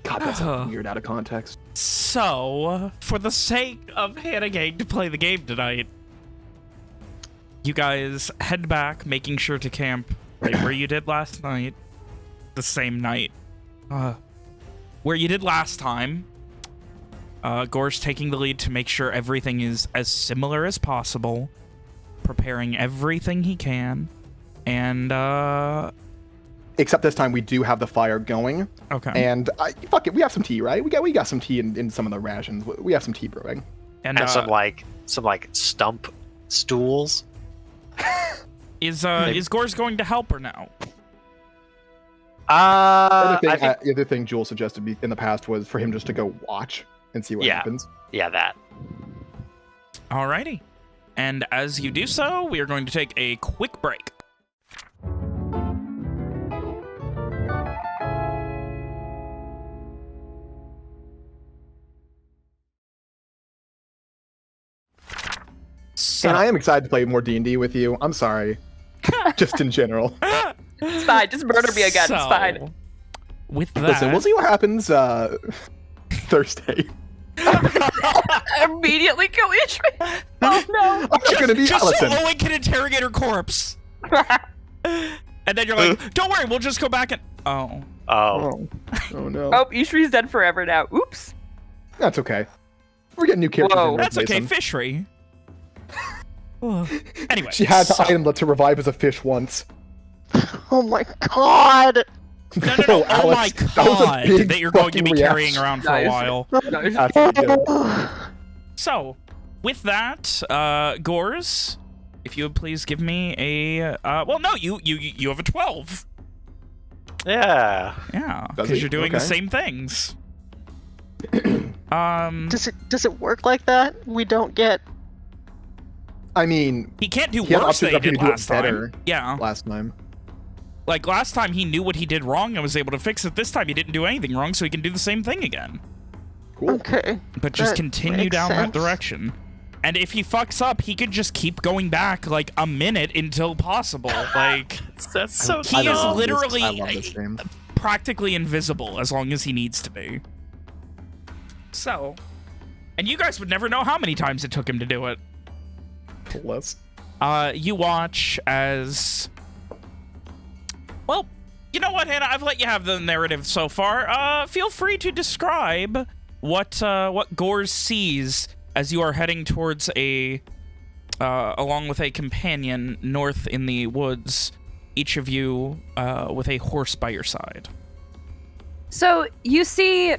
God, that's weird out of context. So, for the sake of Hannah getting to play the game tonight, you guys head back, making sure to camp right where you did last night. The same night. Where you did last time. Gore's taking the lead to make sure everything is as similar as possible. Preparing everything he can. And, Except this time we do have the fire going. okay. And fuck it, we have some tea, right? We got some tea in some of the rations. We have some tea brewing. And some stump stools. Is Gore's going to help her now? The other thing Jewel suggested in the past was for him just to go watch and see what happens. Yeah, that. Alrighty. And as you do so, we are going to take a quick break. And I am excited to play more D&D with you. I'm sorry. Just in general. It's fine. Just murder me again. It's fine. With that, Listen, we'll see what happens Thursday. Immediately kill each. Oh no! I'm not gonna be. Just Listen, so Owen can interrogate her corpse. And then you're like, don't worry, we'll just go back and... Oh. Oh. Oh no. Oh, Ishri's dead forever now. Oops. That's okay. We're getting new characters. Whoa. in That's okay, replace Fishry. Anyway. She had the item to revive as a fish once. Oh my god! No. Oh, Oh my Alex, that was a god. big That you're going to be fucking carrying reaction. around for a Nice. while. That's pretty good. So, with that, Gores, if you would please give me a... well, no, you have a 12. Yeah. Yeah, Does because he? you're doing the Okay. same things. Does it work like that? We don't get. I mean, He can't do he had worse than he options did to do it last better time. Yeah, last time. like last time he knew what he did wrong and was able to fix it. This time he didn't do anything wrong, so he can do the same thing again. Cool. Okay. But just That continue makes down that sense. direction. And if he fucks up, he could just keep going back like a minute until possible. Like, That's so He is love this- literally- I love this game. practically invisible as long as he needs to be. So, and you guys would never know how many times it took him to do it. Plus. You watch as... Well, you know what, Hannah? I've let you have the narrative so far. Feel free to describe what Gores sees as you are heading towards a... along with a companion north in the woods, each of you with a horse by your side. So you see,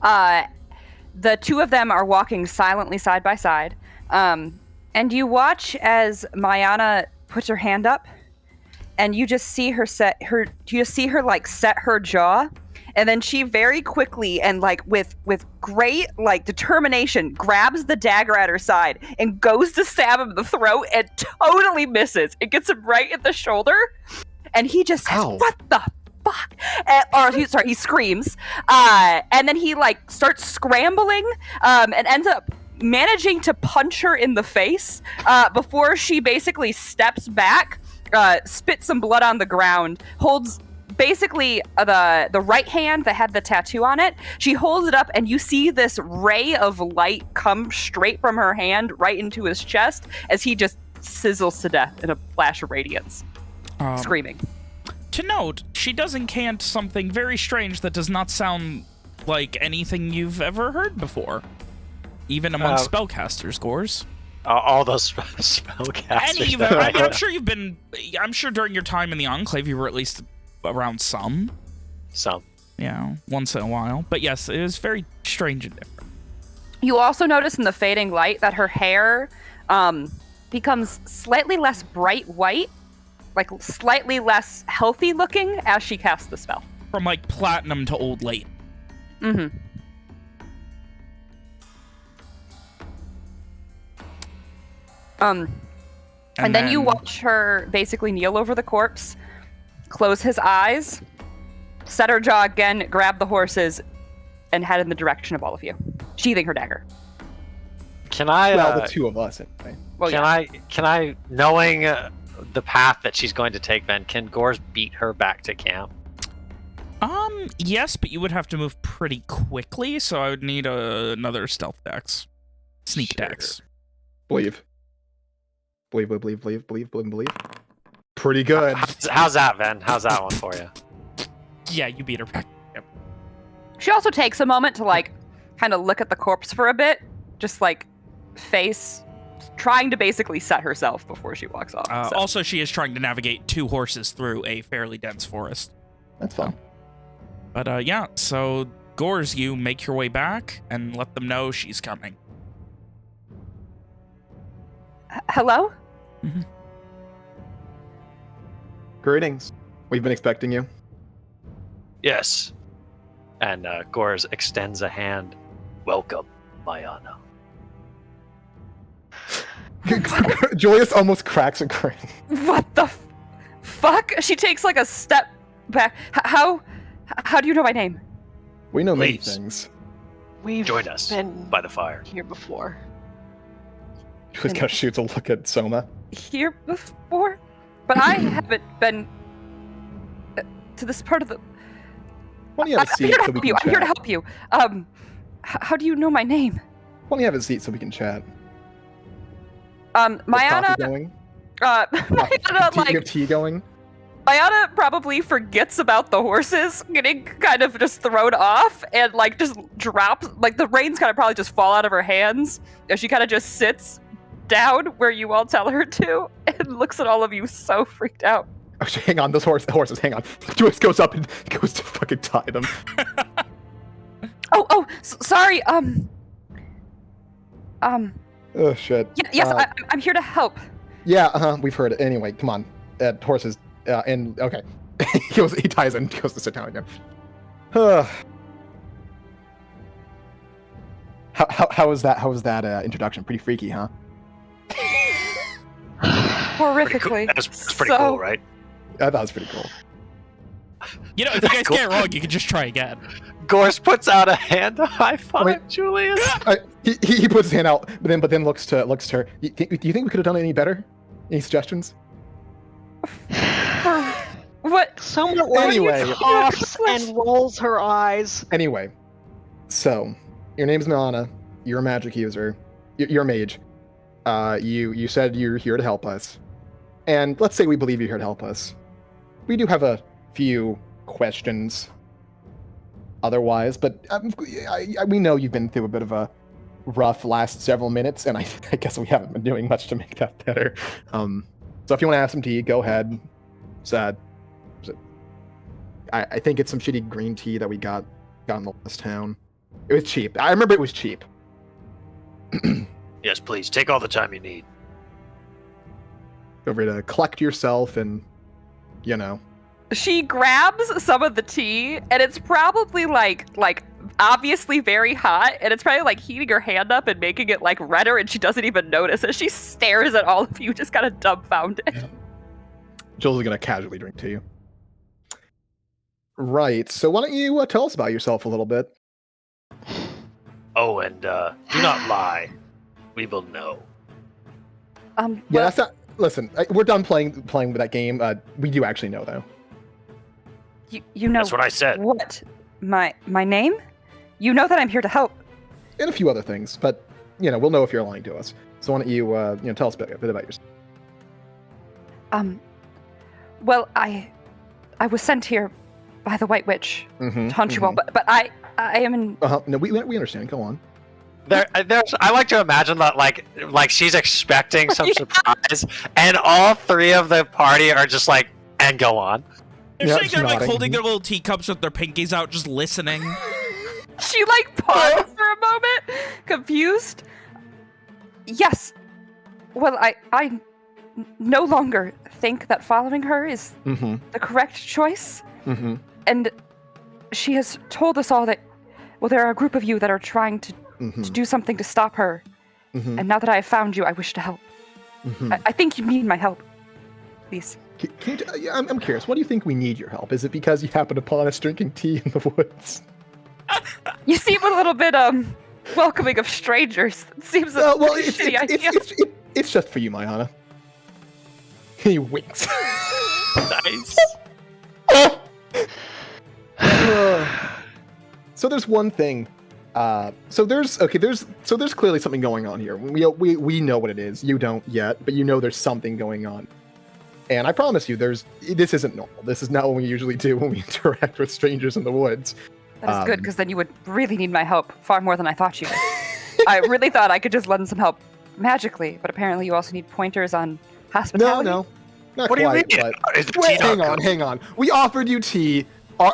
the two of them are walking silently side by side, and you watch as Mayana puts her hand up, and you just see her set her jaw, and then she very quickly and like with great like determination grabs the dagger at her side and goes to stab him in the throat and totally misses. It gets him right in the shoulder, and he just says, Ow. "What the fuck?" He screams, and then he like starts scrambling, and ends up managing to punch her in the face before she basically steps back, spits some blood on the ground, holds basically the right hand that had the tattoo on it. She holds it up, and you see this ray of light come straight from her hand right into his chest as he just sizzles to death in a flash of radiance, screaming. To note, she does incant something very strange that does not sound like anything you've ever heard before. Even among spellcasters, Gores. All those spellcasters. Any of them. I mean, I'm sure during your time in the Enclave you were at least around some. Some. Yeah, once in a while. But yes, it is very strange and different. You also notice in the fading light that her hair becomes slightly less bright white, like slightly less healthy looking as she casts the spell. From like platinum to old late. Mm-hmm. And then you watch her basically kneel over the corpse, close his eyes, set her jaw again, grab the horses, and head in the direction of all of you, sheathing her dagger. Can I? Well, the two of us anyway. Well, Can I, knowing the path that she's going to take, then can Gores beat her back to camp? Yes, but you would have to move pretty quickly, so I would need another stealth dex. Sneak Sure. dex. Believe. Pretty good. How's that, Ven? How's that one for you? Yeah, you beat her back. Yep. She also takes a moment to like kind of look at the corpse for a bit, just like face, trying to basically set herself before she walks off. So. Also, she is trying to navigate two horses through a fairly dense forest. That's fun. But yeah, so Gores, you make your way back and let them know she's coming. Hello? Greetings. We've been expecting you. Yes. And Gores extends a hand. Welcome, Mayana. Julius almost cracks a grin. What the fuck? She takes like a step back. How do you know my name? We know many Please. things. We've Join us been by the fire. here before. Julius kind of shoots a look at Soma. Here before? But I haven't been to this part of the... Why don't you have a I'm seat here to so we help can you. I'm here to chat? help you. How do you know my name? Why don't you have a seat so we can chat? Is Mayana... coffee going? Mayana, Do you have tea going? Mayana probably forgets about the horses getting kind of just thrown off and like just drops, like the reins kind of probably just fall out of her hands as she kind of just sits down where you all tell her to and looks at all of you so freaked out. Actually, hang on, the horses, hang on. Joyce goes up and goes to fucking tie them. Sorry, Oh, shit. yes, I'm here to help. Yeah, we've heard it. Anyway, come on. Horses, and, okay. He ties in, goes to sit down again. How was that introduction? Pretty freaky, huh? Horrifically. That's pretty cool, right? I thought it was pretty cool. You know, if you guys get it wrong, you can just try again. Gorse puts out a hand to high five Julius. He puts his hand out, but then looks to her. Do you think we could have done it any better? Any suggestions? What? Someone Anyway. coughs and rolls her eyes. Anyway, so your name's Milana. You're a magic user. You're a mage. You said you're here to help us, and let's say we believe you're here to help us. We do have a few questions. Otherwise, but we know you've been through a bit of a rough last several minutes, and I guess we haven't been doing much to make that better. So if you want to have some tea, go ahead. Sad. I think it's some shitty green tea that we got in the last town. It was cheap. I remember it was cheap. Yes, please take all the time you need. Feel free to collect yourself, and you know. She grabs some of the tea, and it's probably like obviously very hot, and it's probably like heating her hand up and making it like redder, and she doesn't even notice as she stares at all of you, just kind of dumbfounded. Jules is gonna casually drink to you. Right. So why don't you tell us about yourself a little bit? Oh, and do not lie. We will know. Yeah, that's not. Listen, we're done playing with that game. We do actually know, though. You know. That's what I said. What? My name? You know that I'm here to help. And a few other things, but we'll know if you're lying to us. So why don't you tell us a bit about yourself? Well, I was sent here by the White Witch to hunt you all, but I am in. No, we understand. Go on. I like to imagine that like she's expecting some surprise, and all three of the party are just like, and go on. They're sitting there like holding their little teacups with their pinkies out, just listening. She like paused for a moment, confused. Yes. Well, I no longer think that following her is the correct choice. And she has told us all that, well, there are a group of you that are trying to do something to stop her. And now that I have found you, I wish to help. I think you need my help. Please. I'm curious, what do you think we need your help? Is it because you happened upon us drinking tea in the woods? You seem a little bit welcoming of strangers. It seems a shitty idea. It's just for you, Mayana. He winks. Nice. So there's one thing. So there's clearly something going on here. We know what it is. You don't yet, but you know there's something going on. And I promise you, this isn't normal. This is not what we usually do when we interact with strangers in the woods. That is good, because then you would really need my help far more than I thought you would. I really thought I could just lend some help magically, but apparently you also need pointers on hospitality. No, not what quite. Do you mean? Wait, hang on. We offered you tea,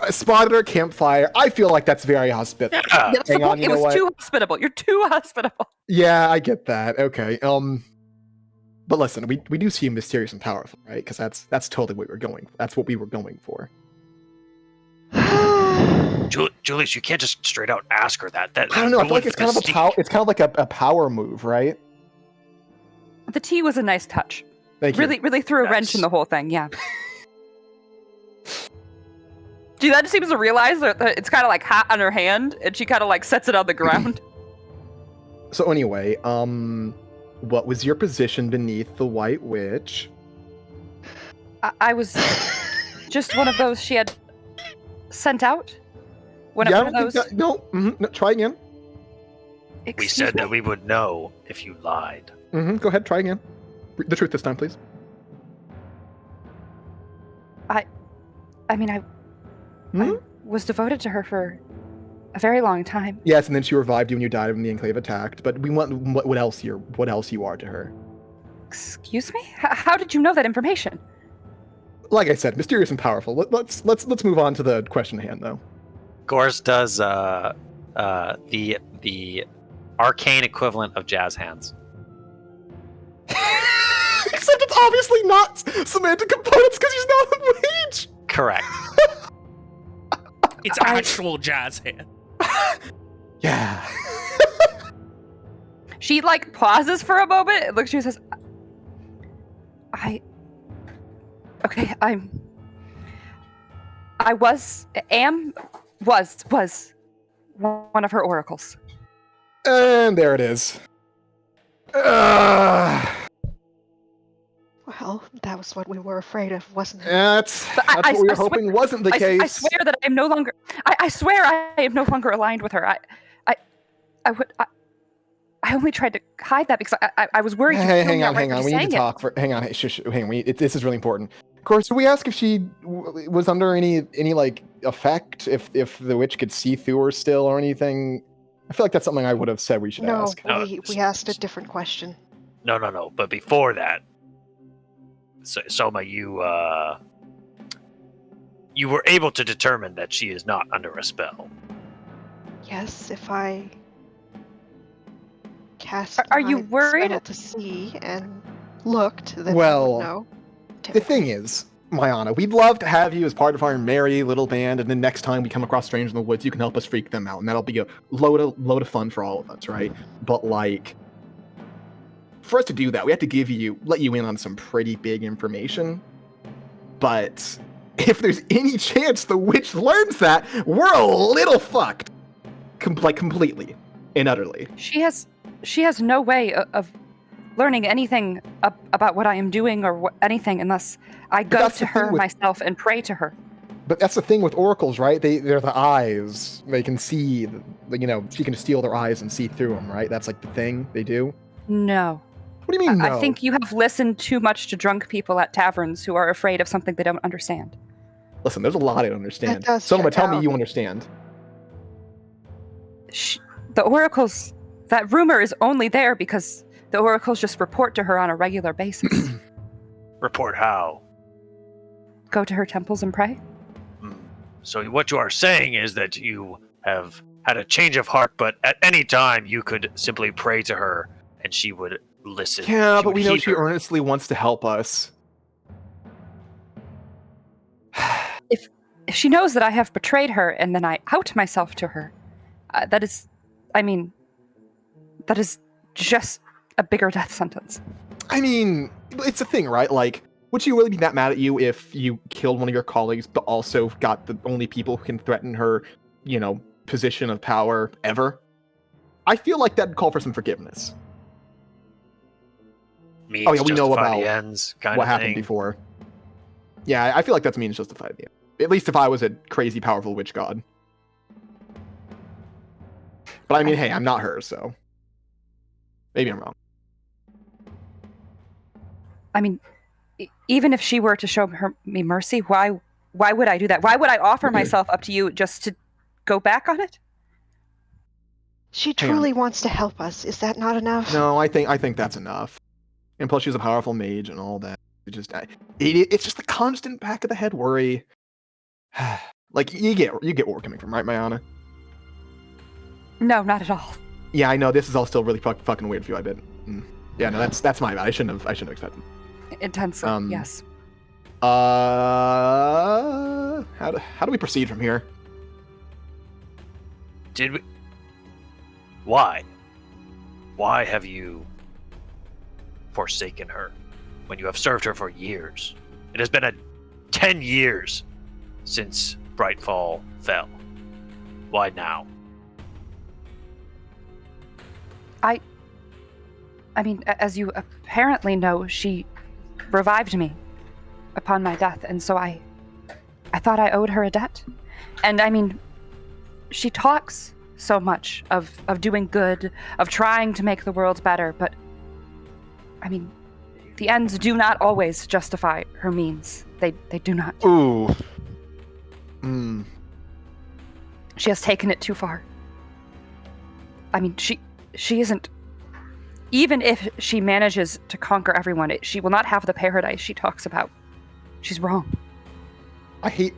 spotted our campfire. I feel like that's very hospitable. Yeah. Hang on, it was too hospitable. You're too hospitable. Yeah, I get that. Okay. But listen, we do seem mysterious and powerful, right? Because that's totally what we're going for. That's what we were going for. Julius, you can't just straight out ask her that. I don't know. I feel like it's kind of like a power move, right? The tea was a nice touch. Thank you. Really threw a wrench in the whole thing. Yeah. She then seems to realize that it's kind of like hot on her hand, and she kind of like sets it on the ground. So anyway, what was your position beneath the White Witch? I was just one of those she had sent out. One of those. No, try again. We said that we would know if you lied. Go ahead, try again. The truth this time, please. I mean, I was devoted to her for a very long time. Yes, and then she revived you when you died when the Enclave attacked. But we want what else you are to her. Excuse me? How did you know that information? Like I said, mysterious and powerful. Let's move on to the question at hand, though. Gors does the arcane equivalent of jazz hands. Except it's obviously not semantic components because he's not a mage. Correct. It's actual jazz hand. Yeah. She like pauses for a moment, looks at you and says, was one of her oracles. And there it is. Well, that was what we were afraid of, wasn't it? That's what we were hoping wasn't the case. I swear that I am no longer. I swear I am no longer aligned with her. I only tried to hide that because I was worried. Hang on. We need to talk. Hang on. Shush. Hang on. This is really important. Of course, we ask if she was under any like effect, if the witch could see through her still or anything. I feel like that's something I would have said we should ask. No, we asked a different question. No. But before that, Soma, you were able to determine that she is not under a spell. Yes, if I cast Are you worried? spell to see and looked, then Well, I would know. The thing is, Mayana, we'd love to have you as part of our merry little band, and then next time we come across strangers in the woods, you can help us freak them out, and that'll be a load of fun for all of us, right? But like, for us to do that, we have to let you in on some pretty big information. But if there's any chance the witch learns that, we're a little fucked, completely and utterly. She has no way of learning anything about what I am doing or anything unless I go to her myself and pray to her. But that's the thing with oracles, right? They're the eyes. They can see, she can steal their eyes and see through them, right? That's like the thing they do. No. What do you mean, no? I think you have listened too much to drunk people at taverns who are afraid of something they don't understand. Listen, there's a lot I don't understand. That does Someone check tell me out. you understand. The oracles, that rumor is only there because the oracles just report to her on a regular basis. Report how? Go to her temples and pray. So what you are saying is that you have had a change of heart, but at any time you could simply pray to her and she would listen. Yeah, but we know she earnestly wants to help us. If she knows that I have betrayed her and then I out myself to her, that is just a bigger death sentence. I mean, it's a thing, right? Like, would she really be that mad at you if you killed one of your colleagues, but also got the only people who can threaten her, position of power ever? I feel like that'd call for some forgiveness. We know about the ends kind what of happened thing. before. Yeah, I feel like that's means justified. Yeah. At least if I was a crazy, powerful witch god. But I mean, hey, I'm not her, so maybe I'm wrong. I mean, even if she were to show me mercy, why would I do that? Why would I offer myself up to you just to go back on it? She truly wants to help us. Is that not enough? No, I think that's enough. And plus, she's a powerful mage and all that. It's just the constant back of the head worry. Like you get where we're coming from, right, Mayana? No, not at all. Yeah, I know this is all still really fucking weird for you. I bet. Yeah, no, that's my bad. I shouldn't have expected. Intensely, yes. How do we proceed from here? Did we? Why? Why have you forsaken her when you have served her for years? It has been 10 years since Brightfall fell. Why now? I mean, as you apparently know, she revived me upon my death, and so I thought I owed her a debt. And I mean, she talks so much of doing good, of trying to make the world better, but I mean, the ends do not always justify her means. They do not. Ooh. Hmm. She has taken it too far. I mean, she isn't... Even if she manages to conquer everyone, she will not have the paradise she talks about. She's wrong. I hate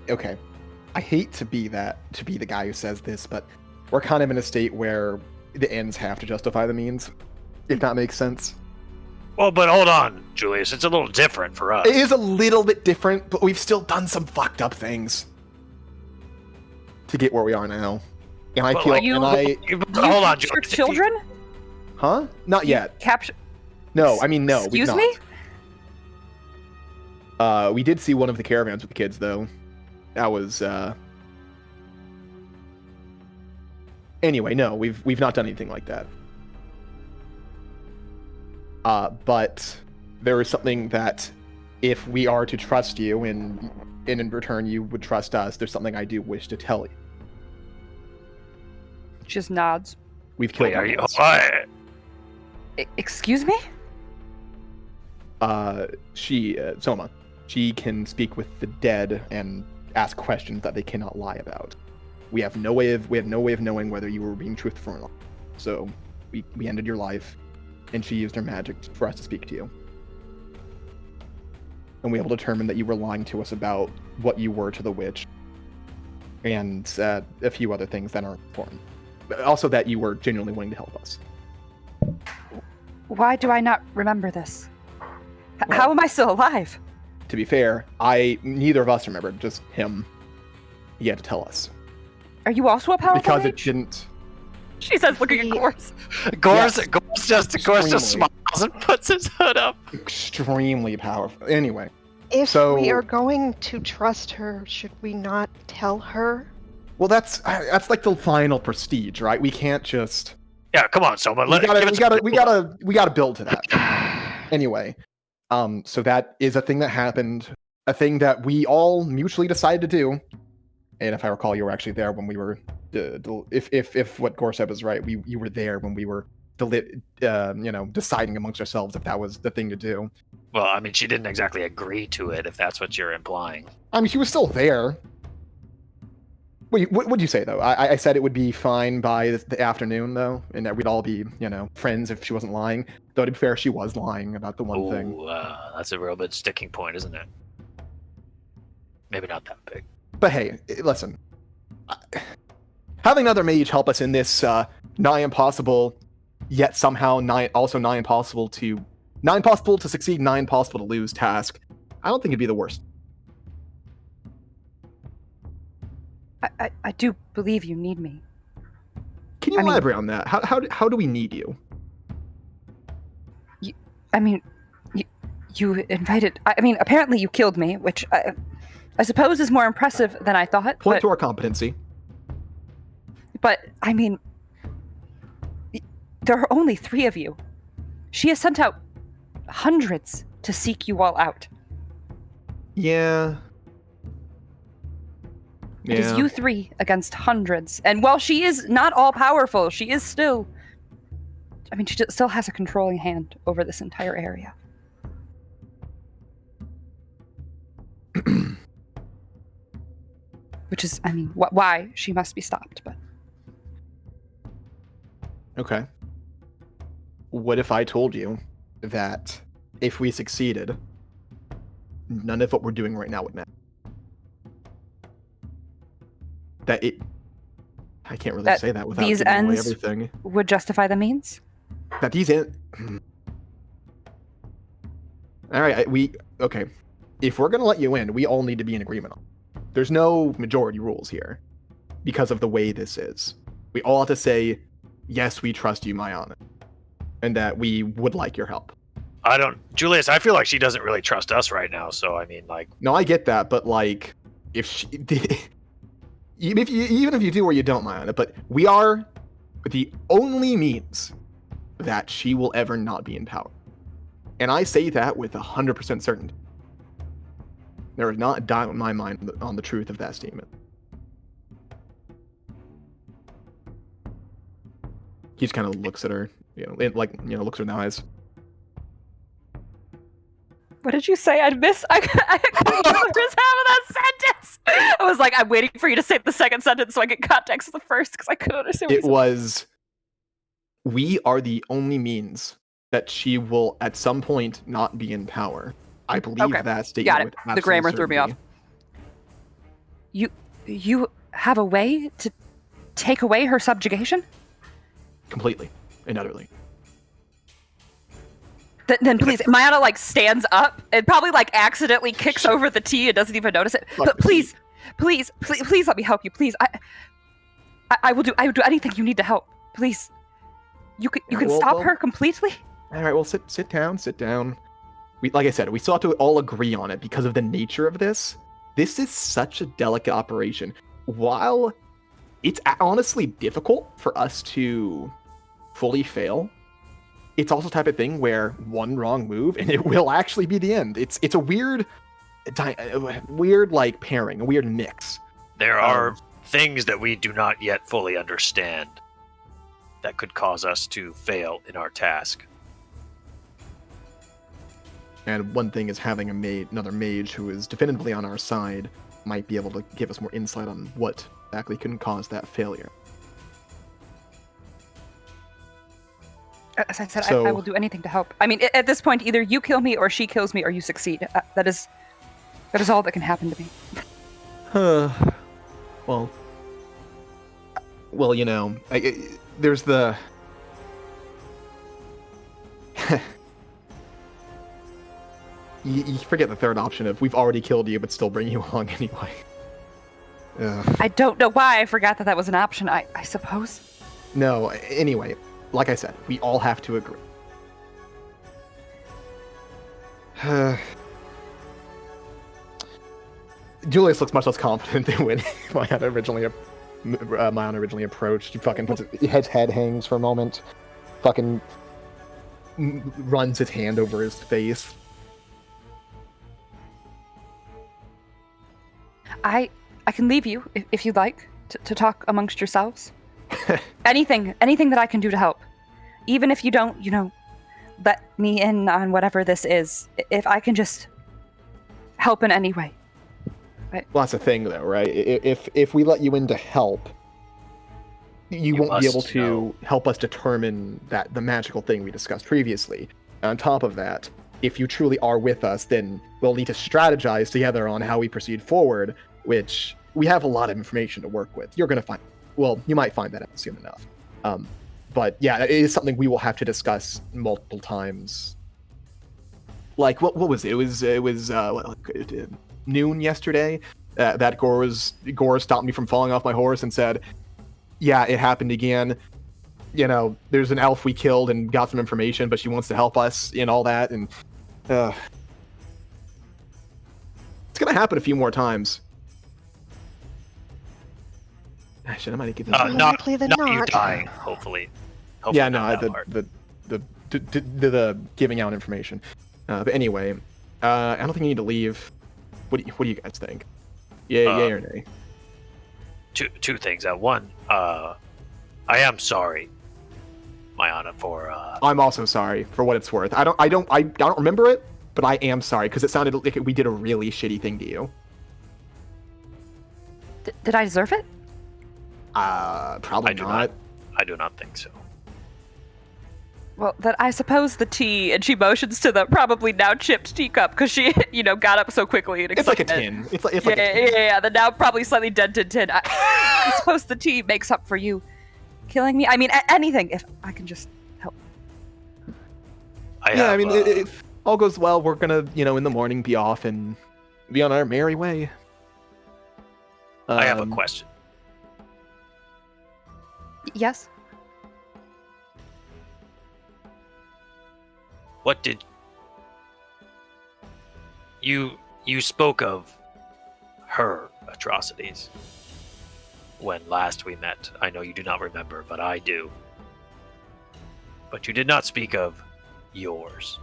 to be the guy who says this, but we're kind of in a state where the ends have to justify the means, if that makes sense. Well, but hold on, Julius. It's a little different for us. It is a little bit different, but we've still done some fucked up things to get where we are now. And I But feel, like, and I... Hold on, Your Julius. children? Huh? Not yet. Capture... No, I mean, no, we've Excuse not. me? We did see one of the caravans with the kids, though. That was, Anyway, no, we've not done anything like that. But there is something that, if we are to trust you, and in return you would trust us, there's something I do wish to tell you. Just nods. We've killed Wait, are you? animals. What? Excuse me? Soma, she can speak with the dead and ask questions that they cannot lie about. We have no way of knowing whether you were being truthful or not. So we ended your life, and she used her magic for us to speak to you. And we able to determine that you were lying to us about what you were to the witch, and a few other things that aren't important. But also that you were genuinely willing to help us. Why do I not remember this? Well, how am I still alive? To be fair, neither of us remembered, just him. He had to tell us. Are you also a powerful Because it mage? didn't... She says, looking at Gors. Gors Yes. Gors just smiles and puts his hood up. Extremely powerful. Anyway. If So- we are going to trust her, should we not tell her? Well, that's like the final prestige, right? We can't just... Yeah, come on, someone. We gotta build to that. Anyway, so that is a thing that happened, a thing that we all mutually decided to do. And if I recall, you were actually there when we were, if what Gore said was right, you were there when we were, deciding amongst ourselves if that was the thing to do. Well, I mean, she didn't exactly agree to it, if that's what you're implying. I mean, she was still there. Wait, what would you say though? I said it would be fine by the afternoon though, and that we'd all be, friends if she wasn't lying. Though to be fair, she was lying about the one thing. That's a real bit sticking point, isn't it? Maybe not that big. But hey, listen. Having another mage help us in this nigh impossible, yet somehow nigh impossible to succeed, nigh impossible to lose task, I don't think it'd be the worst. I do believe you need me. Can you elaborate on that? How do we need you? You invited... apparently you killed me, which I suppose is more impressive than I thought. Point to our competency. But, there are only 3 of you. She has sent out hundreds to seek you all out. Yeah. It is you 3 against hundreds. And while she is not all-powerful, she is still... she still has a controlling hand over this entire area. Which is, why she must be stopped, but... Okay. What if I told you that if we succeeded, none of what we're doing right now would matter? I can't really say that without these giving away ends everything. would justify the means? That these ends... Alright, okay. If we're gonna let you in, we all need to be in agreement on it. There's no majority rules here, because of the way this is. We all have to say, yes, we trust you, Mayana, and that we would like your help. Julius, I feel like she doesn't really trust us right now, so No, I get that, but if she did... even if you do or you don't, Mayana, but we are the only means that she will ever not be in power. And I say that with 100% certainty. There is not a doubt in my mind on the truth of that statement. He just kind of looks at her, looks her in the eyes. What did you say? I couldn't remember just half of that sentence. I was like, I'm waiting for you to say the second sentence so I get context of the first because I couldn't understand what It was, we are the only means that she will at some point not be in power. I believe that statement. Got it. With The grammar threw me off. certainty. You have a way to take away her subjugation? Completely and utterly. Then please, Mayana like stands up and probably like accidentally kicks over the tea and doesn't even notice it. But please let me help you. Please, I will do anything you need to help. Please, you can stop her completely. All right, well, sit down. Like I said, we still have to all agree on it because of the nature of this. This is such a delicate operation. While it's honestly difficult for us to fully fail, it's also the type of thing where one wrong move and it will actually be the end. It's a weird like pairing, a weird mix. There are things that we do not yet fully understand that could cause us to fail in our task. And one thing is having another mage who is definitively on our side might be able to give us more insight on what exactly can cause that failure. As I said, I will do anything to help. I mean, at this point, either you kill me or she kills me or you succeed. That is all that can happen to me. Well, you know, there's the... you forget the third option of we've already killed you but still bring you along anyway. I don't know why I forgot that was an option, I suppose. No, anyway, like I said, we all have to agree. Julius looks much less confident than when Mayana originally approached. He fucking puts his head hangs for a moment, fucking runs his hand over his face. I can leave you if you'd like to talk amongst yourselves. Anything that I can do to help, even if you don't, let me in on whatever this is. If I can just help in any way. Well, that's the thing, though, right? If we let you in to help, you won't be able to help us determine that the magical thing we discussed previously. On top of that, if you truly are with us, then we'll need to strategize together on how we proceed forward, which we have a lot of information to work with. You're going to find, well, you might find that out soon enough. But yeah, it is something we will have to discuss multiple times. Like, what was it? It was noon yesterday that Gore stopped me from falling off my horse and said, yeah, it happened again. There's an elf we killed and got some information, but she wants to help us in all that, and it's gonna happen a few more times. Shit, I might get this. Not you dying, hopefully. Yeah, no, the giving out information. But anyway, I don't think you need to leave. What do you guys think? Yay or nay? Two things. One, I am sorry, Mayana, for. I'm also sorry for what it's worth. I don't remember it, but I am sorry because it sounded like we did a really shitty thing to you. Did I deserve it? Probably not. I do not think so. Well, then I suppose the tea, and she motions to the probably now chipped teacup because she, got up so quickly. And it's like a tin. It's like a tin. Yeah. The now probably slightly dented tin. I suppose the tea makes up for you killing me. I mean, anything if I can just help. If all goes well, we're gonna, in the morning be off and be on our merry way. I have a question. Yes. What did you spoke of her atrocities when last we met? I know you do not remember, but I do. But you did not speak of yours.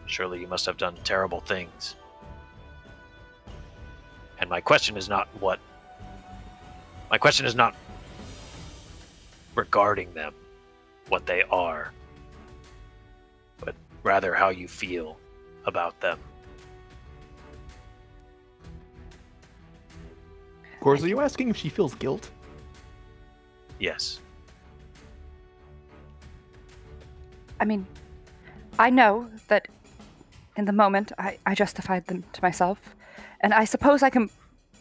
Surely you must have done terrible things. And my question is not regarding them, what they are. rather how you feel about them. Gors, are you asking if she feels guilt? Yes. I mean, I know that in the moment I justified them to myself, and I suppose I can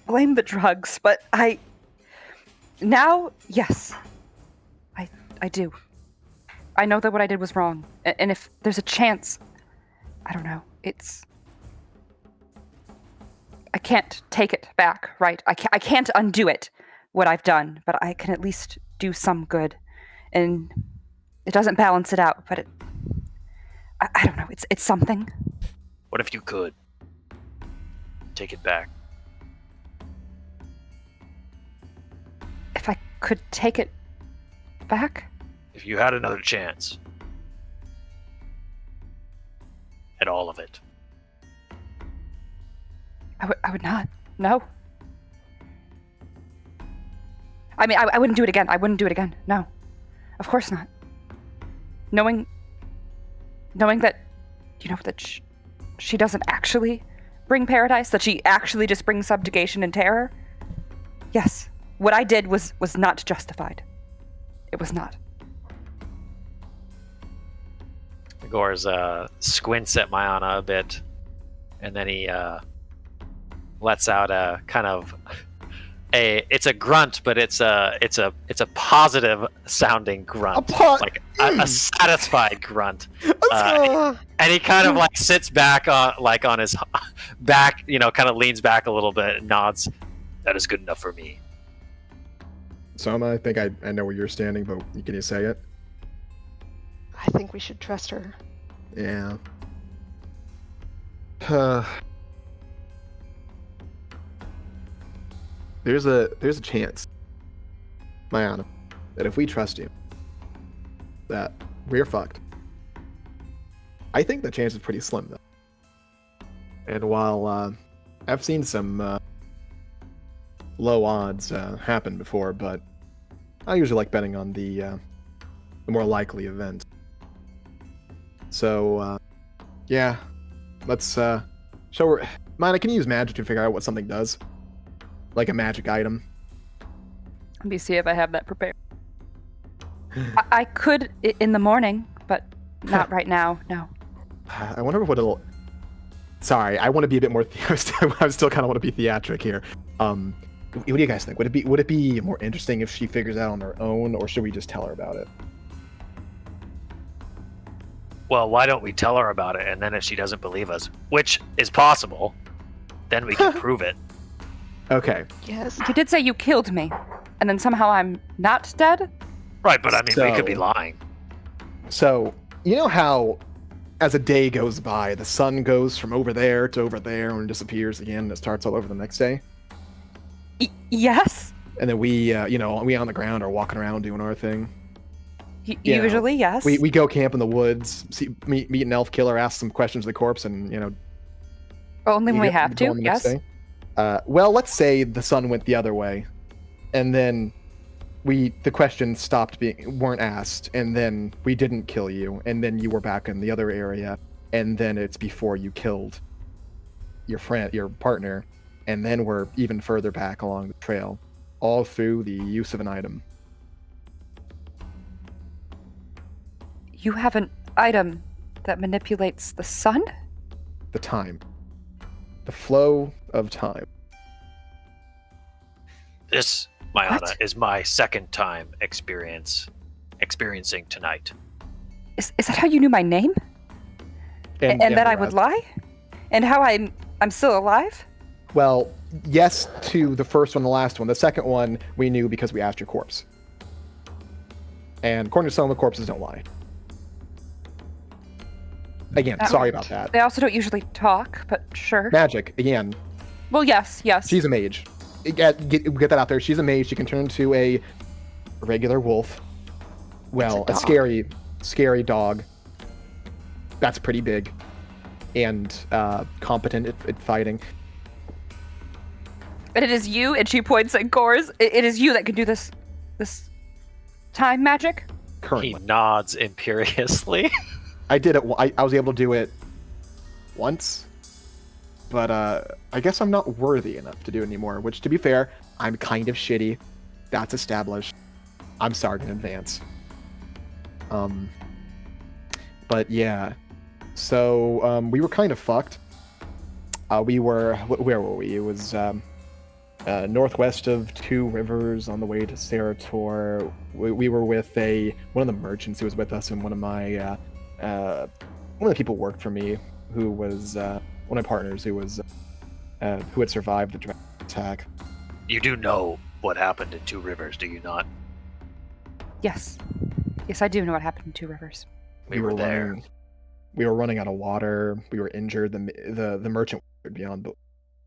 blame the drugs, but now, yes, I do. I know that what I did was wrong, and if there's a chance, I don't know, I can't take it back, right? I can't undo it, what I've done, but I can at least do some good, and it doesn't balance it out, but I don't know, it's something. What if you could take it back? If I could take it back? If you had another chance at all of it. I would not. No. I mean, I wouldn't do it again. I wouldn't do it again. No. Of course not. Knowing that, that she doesn't actually bring paradise, that she actually just brings subjugation and terror. Yes. What I did was not justified. It was not. Gors squints at Mayana a bit, and then he lets out a kind of it's a grunt, but it's a positive sounding grunt, like a satisfied grunt. And he kind of like sits back on his back, kind of leans back a little bit and nods. That is good enough for me. Soma, I think I know where you're standing, but can you say it? I think we should trust her. Yeah. There's a chance, Mayana, that if we trust you, that we're fucked. I think the chance is pretty slim, though. And while I've seen some low odds happen before, but I usually like betting on the more likely event. So, yeah, let's show her. Mine, I can use magic to figure out what something does, like a magic item. Let me see if I have that prepared. I could in the morning, but not right now. No. I wonder what it'll. Sorry, I want to be a bit more. I still kind of want to be theatric here. What do you guys think? Would it be more interesting if she figures out on her own, or should we just tell her about it? Well, why don't we tell her about it, and then if she doesn't believe us, which is possible, then we can prove it. Okay. Yes. You did say you killed me, and then somehow I'm not dead? Right, but I mean, we could be lying. So, you know how as a day goes by, the sun goes from over there to over there and disappears again, and it starts all over the next day? Yes. And then we on the ground are walking around doing our thing. Usually, yes. We go camp in the woods, meet an elf killer, ask some questions of the corpse, and only when we have to. Yes. Well, let's say the sun went the other way, and then the questions weren't asked, and then we didn't kill you, and then you were back in the other area, and then it's before you killed your partner, and then we're even further back along the trail, all through the use of an item. You have an item that manipulates the sun? The time. The flow of time. This, Mayana, What? is my second time experiencing tonight. Is that how you knew my name? And that I would lie? And how I'm still alive? Well, yes to the first one, the last one. The second one we knew because we asked your corpse. And according to Soma, corpses don't lie. Again, sorry about that. They also don't usually talk, but sure. Magic, again. Well, yes. She's a mage. Get that out there. She's a mage. She can turn into a regular wolf. Well, a scary dog. That's pretty big. And competent at fighting. And it is you, and she points at Gors. It is you that can do this time magic? Currently. He nods imperiously. I did it. I was able to do it once, but I guess I'm not worthy enough to do it anymore. Which, to be fair, I'm kind of shitty. That's established. I'm sorry in advance. But yeah, so we were kind of fucked. Where were we? It was northwest of Two Rivers on the way to Sarator. We were with one of the merchants who was with us, and one of the people who worked for me, who was one of my partners, who had survived the dragon attack. You do know what happened in Two Rivers, do you not? Yes. Yes, I do know what happened in Two Rivers. We were there. We were running out of water. We were injured. The merchant was beyond, but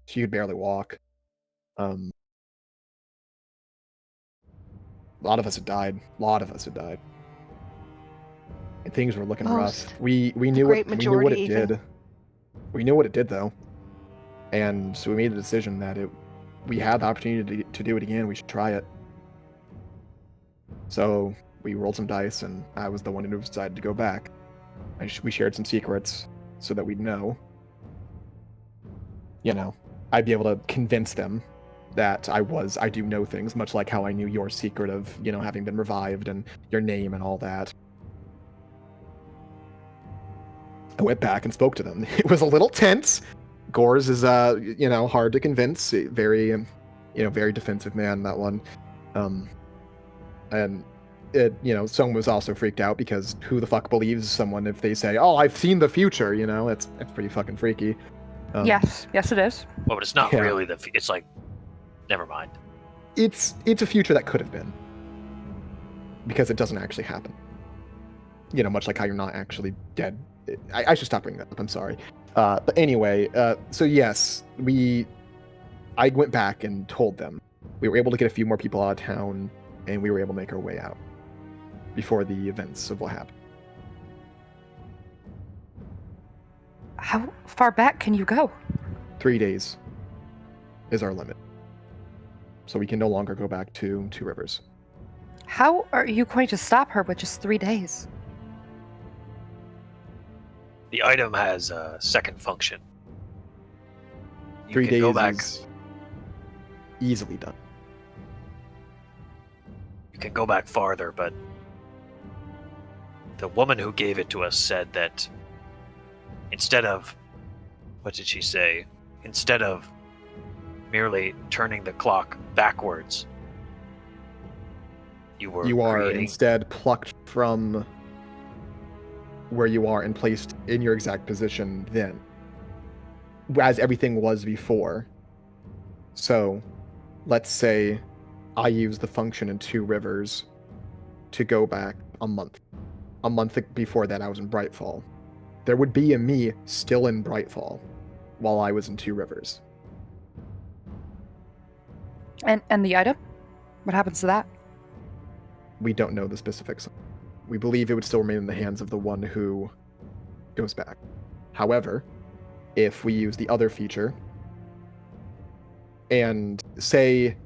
she could barely walk. A lot of us had died. And things were looking rough. We knew what it did. We knew what it did though. And so we made the decision that we had the opportunity to do it again. We should try it. So we rolled some dice, and I was the one who decided to go back. We shared some secrets so that we'd know. I'd be able to convince them that I do know things, much like how I knew your secret of, having been revived and your name and all that. I went back and spoke to them. It was a little tense. Gores is, hard to convince. Very, very defensive man, that one. And someone was also freaked out because who the fuck believes someone if they say, "Oh, I've seen the future"? It's pretty fucking freaky. Yes, it is. Well, but it's not really it's like, never mind. It's a future that could have been, because it doesn't actually happen. Much like how you're not actually dead. I should stop bringing that up. I'm sorry. But anyway, so yes, I went back and told them. We were able to get a few more people out of town, and we were able to make our way out before the events of what happened. How far back can you go? 3 days is our limit. So we can no longer go back to Two Rivers. How are you going to stop her with just 3 days? The item has a second function. 3 days go back. Is easily done. You can go back farther, but the woman who gave it to us said that instead of, what did she say? Instead of merely turning the clock backwards, you are instead plucked from where you are and placed in your exact position then, as everything was before. So, let's say I use the function in Two Rivers to go back a month. A month before that, I was in Brightfall. There would be a me still in Brightfall while I was in Two Rivers. And the item? What happens to that? We don't know the specifics. We believe it would still remain in the hands of the one who goes back. However, if we use the other feature, and say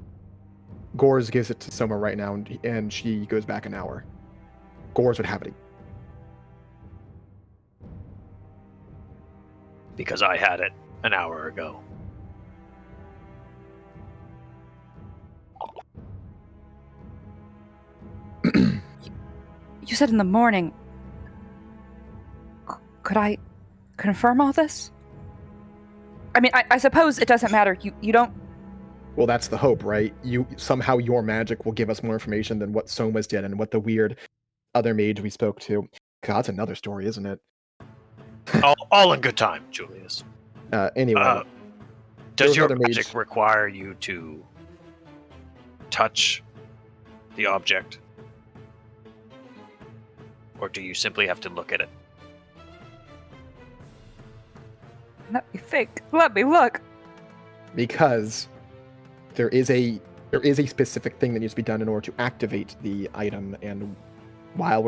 Gores gives it to Soma right now, and she goes back an hour, Gores would have it. Because I had it an hour ago. You said in the morning. Could I confirm all this? I mean, I suppose it doesn't matter. You don't... Well, that's the hope, right? Somehow your magic will give us more information than what Soma's did and what the weird other mage we spoke to. God, that's another story, isn't it? all in good time, Julius. Anyway. Does your magic require you to touch the object? Or do you simply have to look at it? Let me think. Let me look. Because there is a specific thing that needs to be done in order to activate the item, and while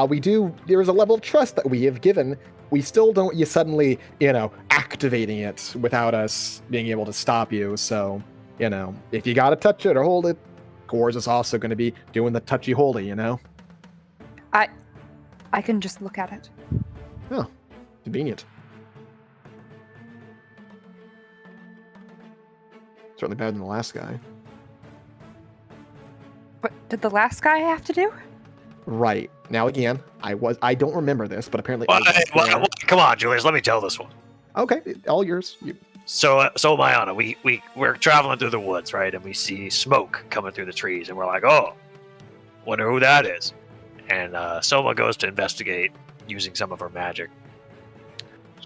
we do, there is a level of trust that we have given. We still don't suddenly, activating it without us being able to stop you. So, if you gotta touch it or hold it, Gores is also going to be doing the touchy-holdy, I can just look at it. Oh, convenient. Certainly better than the last guy. What did the last guy have to do? Right. Now again, I don't remember this, but apparently Come on, Julius, let me tell this one. Okay, all yours. So Mayana, we're traveling through the woods, right? And we see smoke coming through the trees, and we're like, oh, wonder who that is. And Soma goes to investigate using some of her magic.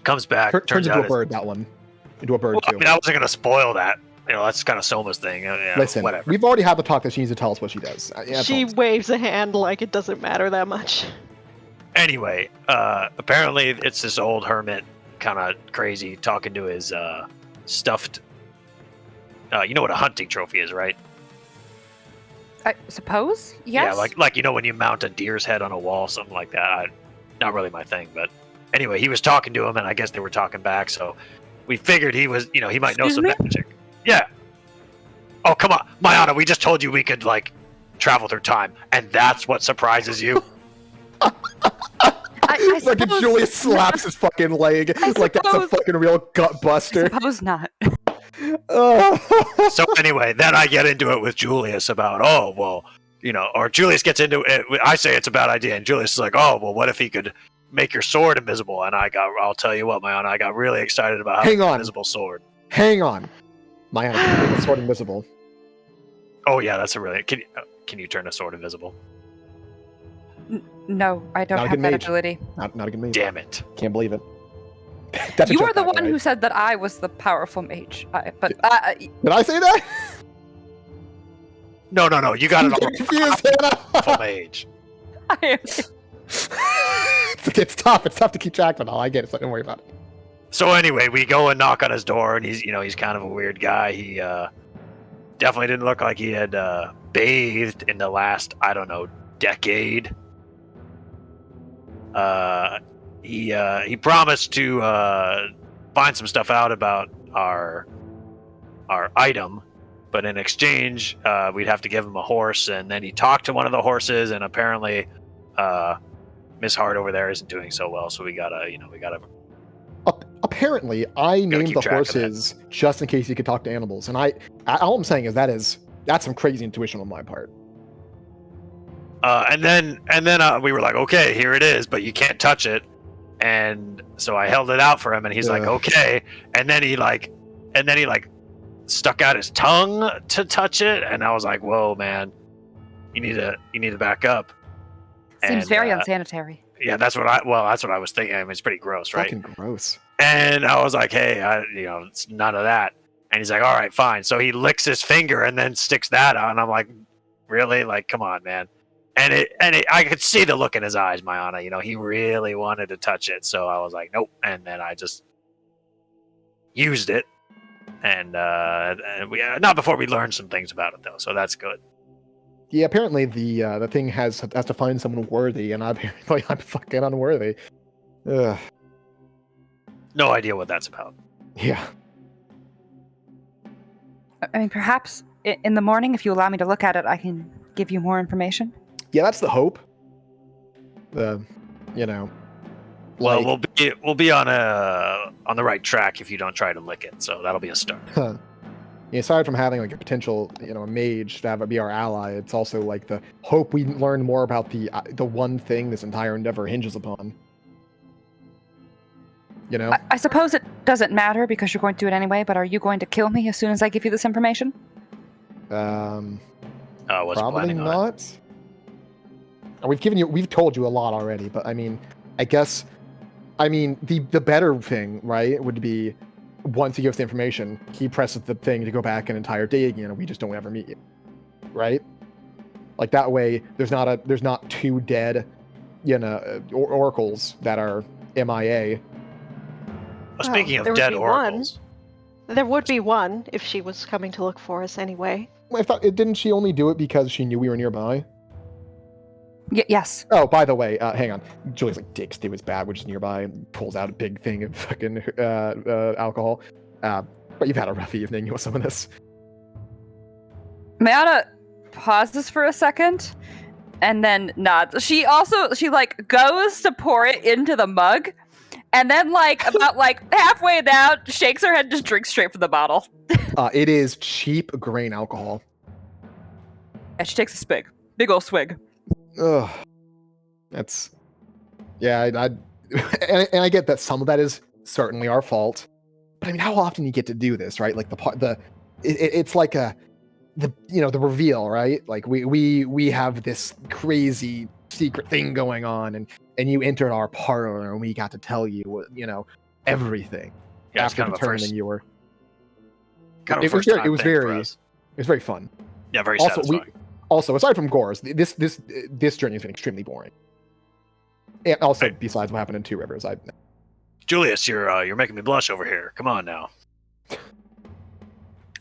Comes back, turns into a bird, that one. Into a bird, too. I mean, I wasn't going to spoil that. That's kind of Soma's thing. Listen, whatever. We've already had the talk that she needs to tell us what she does. She waves a hand like it doesn't matter that much. Anyway, apparently it's this old hermit, kind of crazy, talking to his stuffed... you know what a hunting trophy is, right? I suppose? Yes. Yeah, like when you mount a deer's head on a wall, something like that. Not really my thing, but anyway, he was talking to him, and I guess they were talking back, so we figured he was, he might know some magic. Yeah. Oh, come on. Mayana, we just told you we could, travel through time, and that's what surprises you? I like if Julius slaps his fucking leg, like that's a fucking real gut buster. I suppose not. So anyway, then I get into it with Julius about, or Julius gets into it. I say it's a bad idea, and Julius is like, oh, well, what if he could make your sword invisible? And I'll tell you what, Mayana, I got really excited about having an invisible sword. Hang on. Mayana, can you make the sword invisible? Oh yeah, that's a really... Can you turn a sword invisible? No, I don't have that ability. Not a good mage. Damn it. Can't believe it. You were the one who said that I was the powerful mage. Did I say that? No. You got it all confused, Hannah. Powerful mage. I am. It's tough. It's tough to keep track of it all. I get it, so don't worry about it. So anyway, we go and knock on his door, and he's kind of a weird guy. He definitely didn't look like he had bathed in the last, decade. He promised to find some stuff out about our item, but in exchange, we'd have to give him a horse. And then he talked to one of the horses, and apparently, Miss Hart over there isn't doing so well. So we gotta. Apparently, I named the horses just in case he could talk to animals, and all I'm saying is that's some crazy intuition on my part. And then we were like, okay, here it is, but you can't touch it. And so I held it out for him, and he's like, okay. And then he stuck out his tongue to touch it, and I was like, whoa, man, you need to back up. Seems very unsanitary. Yeah, that's what I was thinking. I mean, it's pretty gross, right? Fucking gross. And I was like, hey, it's none of that. And he's like, all right, fine. So he licks his finger and then sticks that on. I'm like, really? Like, come on, man. And I could see the look in his eyes, Mayana. He really wanted to touch it. So I was like, nope. And then I just used it. And we not before we learned some things about it, though. So that's good. Yeah, apparently the thing has to find someone worthy, and apparently I'm fucking unworthy. Ugh. No idea what that's about. Yeah. I mean, perhaps in the morning, if you allow me to look at it, I can give you more information. Yeah, that's the hope. Well, we'll be on the right track if you don't try to lick it. So that'll be a start. Huh. Yeah, aside from having a potential, a mage to be our ally, it's also the hope we learn more about the one thing this entire endeavor hinges upon. I suppose it doesn't matter because you're going to do it anyway, but are you going to kill me as soon as I give you this information? Probably not. We've told you a lot already, but I mean, the better thing, right, would be once he gives the information, he presses the thing to go back an entire day again, and we just don't ever meet you, right? Like that way, there's not two dead, oracles that are MIA. Speaking of dead oracles, there would be one if she was coming to look for us anyway. Didn't she only do it because she knew we were nearby? Yes. Oh, by the way, hang on. Julius digs through his bag, which is nearby, and pulls out a big thing of fucking alcohol. But you've had a rough evening. You want some of this? Mayana pauses for a second, and then nods. She goes to pour it into the mug, And then, about halfway down, shakes her head, just drinks straight from the bottle. It is cheap grain alcohol. And she takes a swig. Big ol' swig. Ugh. That's... Yeah, and I get that some of that is certainly our fault. But I mean, how often you get to do this, right? Like it's like the reveal, right? Like we have this crazy secret thing going on, and you entered our parlor, and we got to tell you, everything. Yeah, after it's kind of determining you were. kind of It was very fun. Yeah, very Also, satisfying. Also, aside from Gores, this journey has been extremely boring. And also, besides what happened in Two Rivers, Julius, you're making me blush over here. Come on now.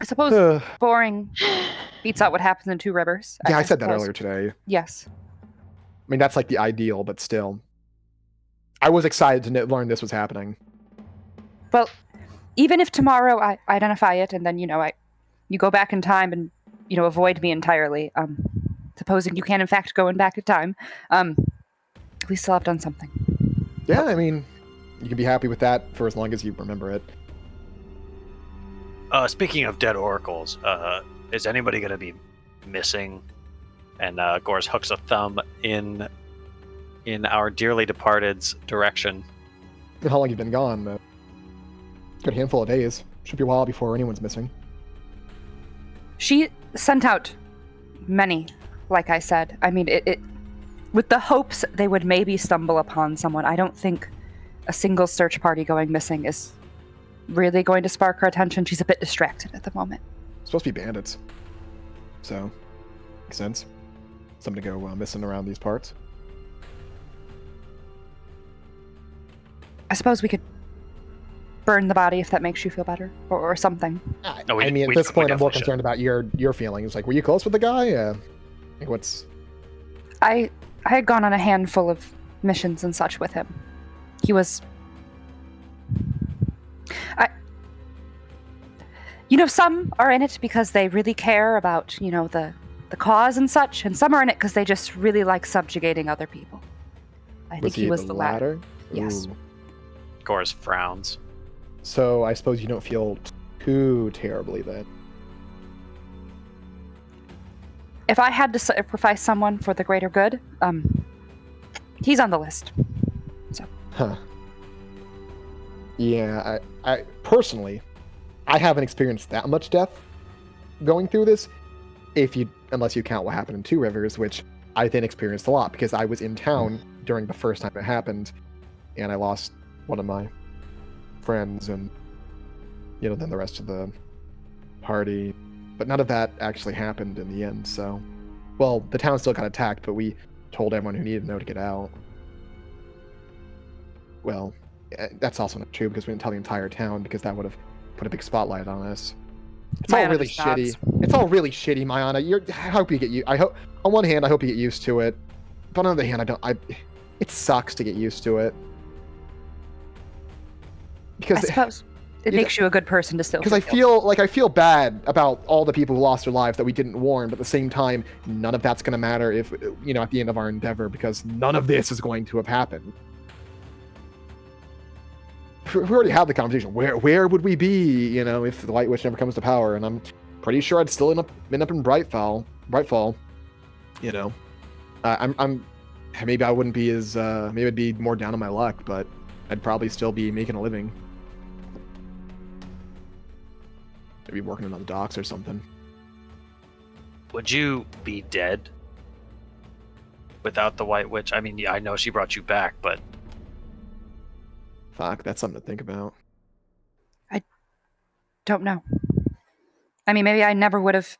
I suppose boring beats out what happens in Two Rivers. Yeah, I said that earlier today. Yes. I mean, that's like the ideal, but still. I was excited to learn this was happening. Well, even if tomorrow I identify it and then, you go back in time and, avoid me entirely, supposing you can, in fact, go back in time, we still have done something. Yeah, I mean, you can be happy with that for as long as you remember it. Speaking of dead oracles, is anybody going to be missing? And Gores hooks a thumb in our dearly departed's direction. How long you've been gone? Good handful of days. Should be a while before anyone's missing. She sent out many, like I said. I mean, it with the hopes they would maybe stumble upon someone. I don't think a single search party going missing is really going to spark her attention. She's a bit distracted at the moment. It's supposed to be bandits. So, makes sense. Something to go missing around these parts. I suppose we could burn the body if that makes you feel better, or something. At this point, I'm more concerned about your feelings. Like, were you close with the guy? What's... I had gone on a handful of missions and such with him. He was... some are in it because they really care about, the cause and such, and some are in it because they just really like subjugating other people. I think he was the latter. Yes. Ooh. Gores frowns. So I suppose you don't feel too terribly then. If I had to sacrifice someone for the greater good, he's on the list. So. Huh. Yeah, I personally, I haven't experienced that much death going through this, unless you count what happened in Two Rivers, which I then experienced a lot because I was in town during the first time it happened, and I lost one of my friends, and then the rest of the party. But none of that actually happened in the end. So, well, the town still got attacked, but we told everyone who needed to know to get out. Well, that's also not true because we didn't tell the entire town because that would have put a big spotlight on us. It's all really shitty. It's all really shitty, Mayana. I hope you get I hope on one hand I hope you get used to it, but on the other hand it sucks to get used to it. Because I suppose it makes you a good person to still. Because I feel bad about all the people who lost their lives that we didn't warn, but at the same time, none of that's going to matter if at the end of our endeavor, because none of this is going to have happened. We already had the conversation. Where would we be, if the White Witch never comes to power? And I'm pretty sure I'd still end up in Brightfall. I'm maybe I wouldn't be as maybe I'd be more down on my luck, but I'd probably still be making a living. Maybe working on the docks or something. Would you be dead without the White Witch? I mean, yeah, I know she brought you back, but... Fuck, that's something to think about. I don't know. I mean, maybe I never would have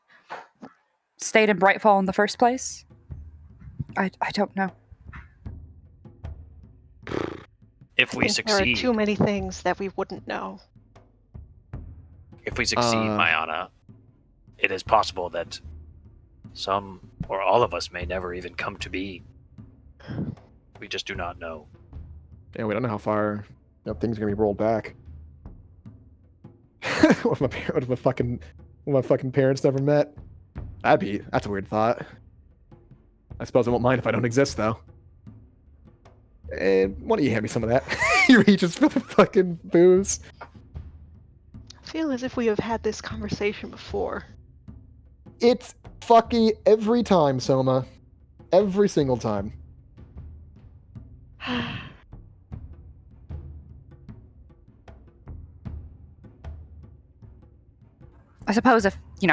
stayed in Brightfall in the first place. I don't know. If we succeed... There are too many things that we wouldn't know. If we succeed, Mayana, it is possible that some or all of us may never even come to be. We just do not know. Yeah, we don't know how far things are gonna be rolled back. What if my fucking parents never met? That's a weird thought. I suppose I won't mind if I don't exist, though. And why don't you hand me some of that? He reaches for the fucking booze. I feel as if we have had this conversation before. It's fucky every time, Soma. Every single time. I suppose if, she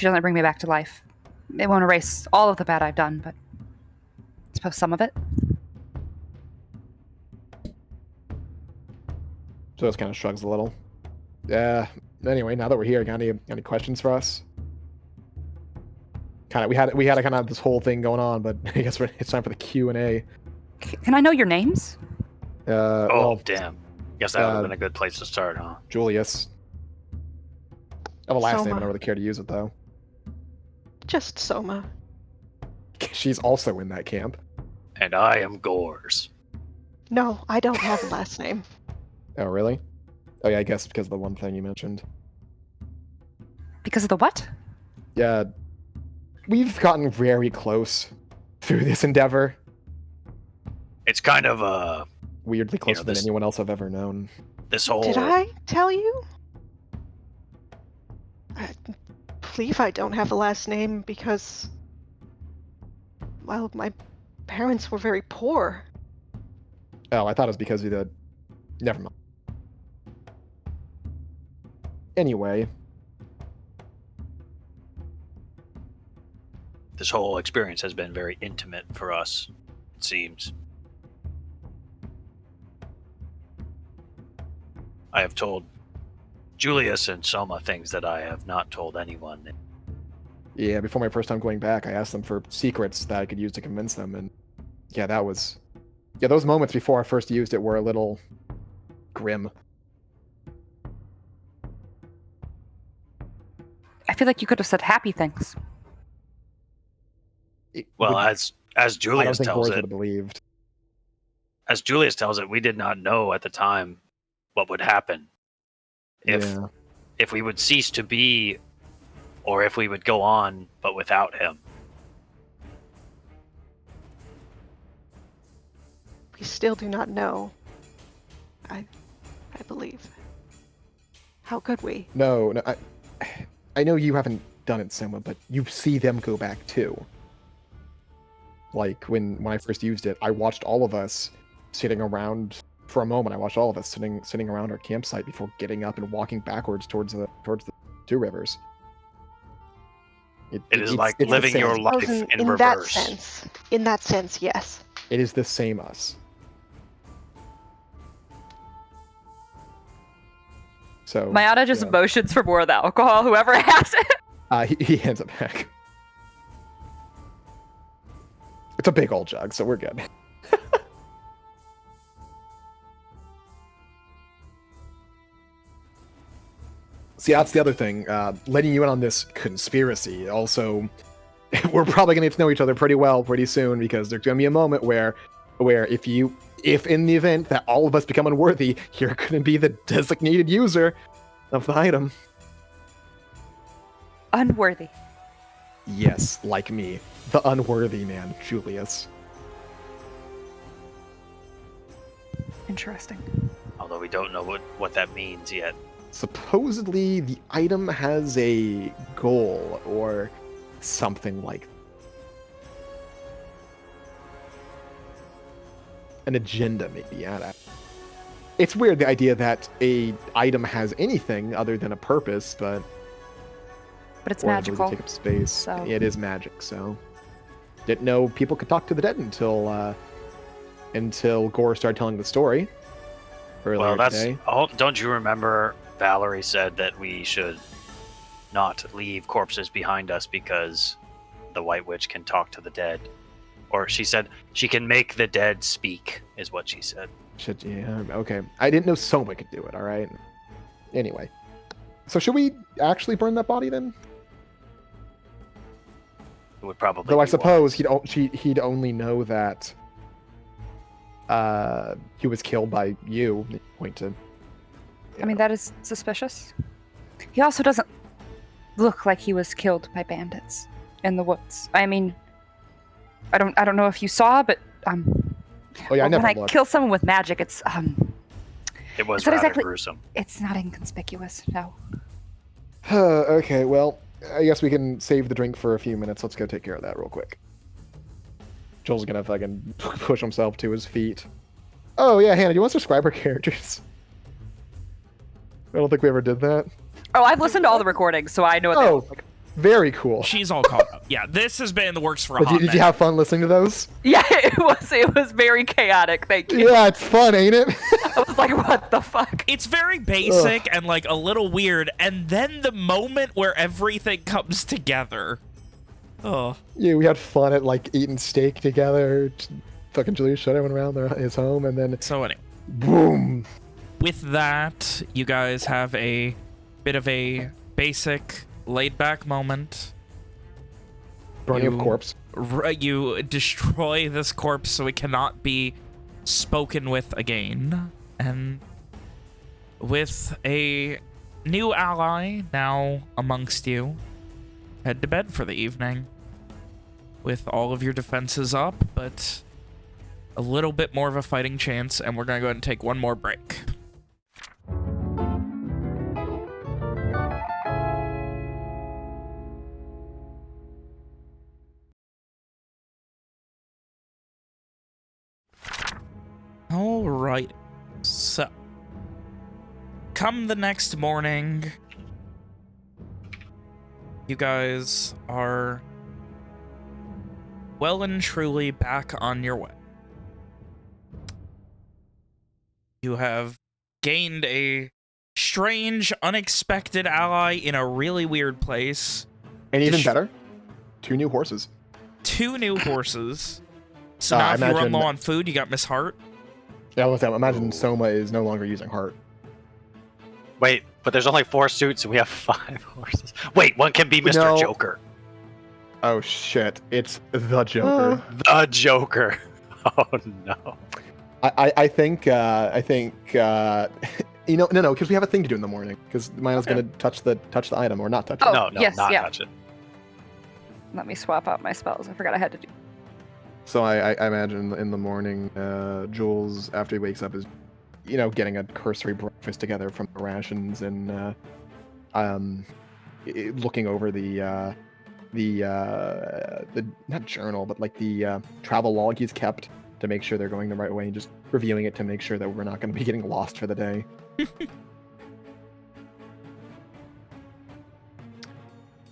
doesn't bring me back to life, it won't erase all of the bad I've done, but I suppose some of it. So just kind of shrugs a little. Yeah. Anyway, now that we're here, got any questions for us? We had a kind of this whole thing going on, but I guess it's time for the Q&A. Can I know your names? Well, damn. Guess that would have been a good place to start, huh? Julius. I have a last name. I Soma. don't really care to use it though. Just Soma. She's also in that camp. And I am Gores. No, I don't have a last name. Oh, really? Oh yeah, I guess because of the one thing you mentioned. Because of the what? Yeah, we've gotten very close through this endeavor. It's kind of Weirdly closer than this- anyone else I've ever known. this whole. Did I tell you? I believe I don't have a last name because, well, my parents were very poor. Oh, I thought it was because of the... Never mind. Anyway, This whole experience has been very intimate for us, it seems. I have told Julius and Soma things that I have not told anyone. yeah, before my first time going back, I asked them for secrets that I could use to convince them, and yeah, that was... Yeah, those moments before I first used it were a little grim. I feel like you could have said happy things. Well, I as don't Julius think tells Boris it, would have believed. as Julius tells it, we did not know at the time what would happen Yeah. if we would cease to be, or if we would go on but without him. We still do not know. I believe. How could we? No, I know you haven't done it, Soma, but you see them go back too. Like when I first used it, I watched all of us sitting around for a moment. I watched all of us sitting around our campsite before getting up and walking backwards towards the two rivers. It is like it's the living same. your life Suppose in in reverse. In that sense, yes. It is the same us. So Mayana just yeah. motions for more of the alcohol, whoever has it. He hands it back. It's a big old jug, so we're good. See, that's the other thing. Letting you in on this conspiracy. Also, we're probably gonna get to know each other pretty well pretty soon because there's gonna be a moment where if in the event that all of us become unworthy, you're gonna be the designated user of the item. Unworthy. Yes, like me, the unworthy man, Julius. Interesting. Although we don't know what that means yet. Supposedly, the item has a goal or something like an agenda, maybe. I don't know. It's weird, the idea that a item has anything other than a purpose, but But it's or an ability magical. to take up space. so- It is magic, so didn't know people could talk to the dead until Gore started telling the story earlier Well, that's today. don't you remember Valerie said that we should not leave corpses behind us because the White Witch can talk to the dead. Or she said she can make the dead speak, is what she said. Yeah, okay. I didn't know Soma could do it, alright? Anyway. So should we actually burn that body then? It would probably Though I be suppose wise. he'd only know that he was killed by you. Point to. I mean, that is suspicious. He also doesn't look like he was killed by bandits in the woods. I mean, I don't know if you saw, but Oh yeah, I when never I looked. kill someone with magic, it's It was It's not rather exactly- gruesome. It's not inconspicuous, no. Okay, well, I guess we can save the drink for a few minutes. Let's go take care of that real quick. Joel's gonna fucking push himself to his feet. Oh yeah, Hannah, do you want to subscribe our characters? I don't think we ever did that. Oh, I've listened to all the recordings, so I know what they Oh, look like. very cool. She's all caught up. Yeah, this has been in the works for a Did hot you, did you minute. have fun listening to those? Yeah, it was very chaotic, thank you. Yeah, it's fun, ain't it? I was like, what the fuck? It's very basic and like a little weird, and then the moment where everything comes together. Oh. Yeah, we had fun at like eating steak together. Fucking Julius shut everyone around his home, and then So anyway, boom. with that, you guys have a bit of a basic, laid-back moment. Burning of You- corpse. You destroy this corpse so it cannot be spoken with again. And with a new ally now amongst you, head to bed for the evening. With all of your defenses up, but a little bit more of a fighting chance, and we're going to go ahead and take one more break. All right. So, come the next morning, you guys are well and truly back on your way. You have gained a strange, unexpected ally in a really weird place. And even Dish- better, 2 new horses. 2 new horses. So I now if you run imagine- low on food, you got Miss Hart. Yeah, I imagine Soma is no longer using heart. Wait, but there's only 4 suits and we have 5 horses. Wait, one can be Mr. No. Joker. Oh shit, it's the Joker. The Joker. Oh no. I think you know, no, because we have a thing to do in the morning. Because Mayana's gonna touch the item or not touch it. Oh, No, yes, not yeah. touch it. Let me swap out my spells. I forgot I had to do. So I imagine in the morning, Jules, after he wakes up, is, you know, getting a cursory breakfast together from the rations and looking over the not journal, but like the travel log he's kept to make sure they're going the right way, and just reviewing it to make sure that we're not going to be getting lost for the day.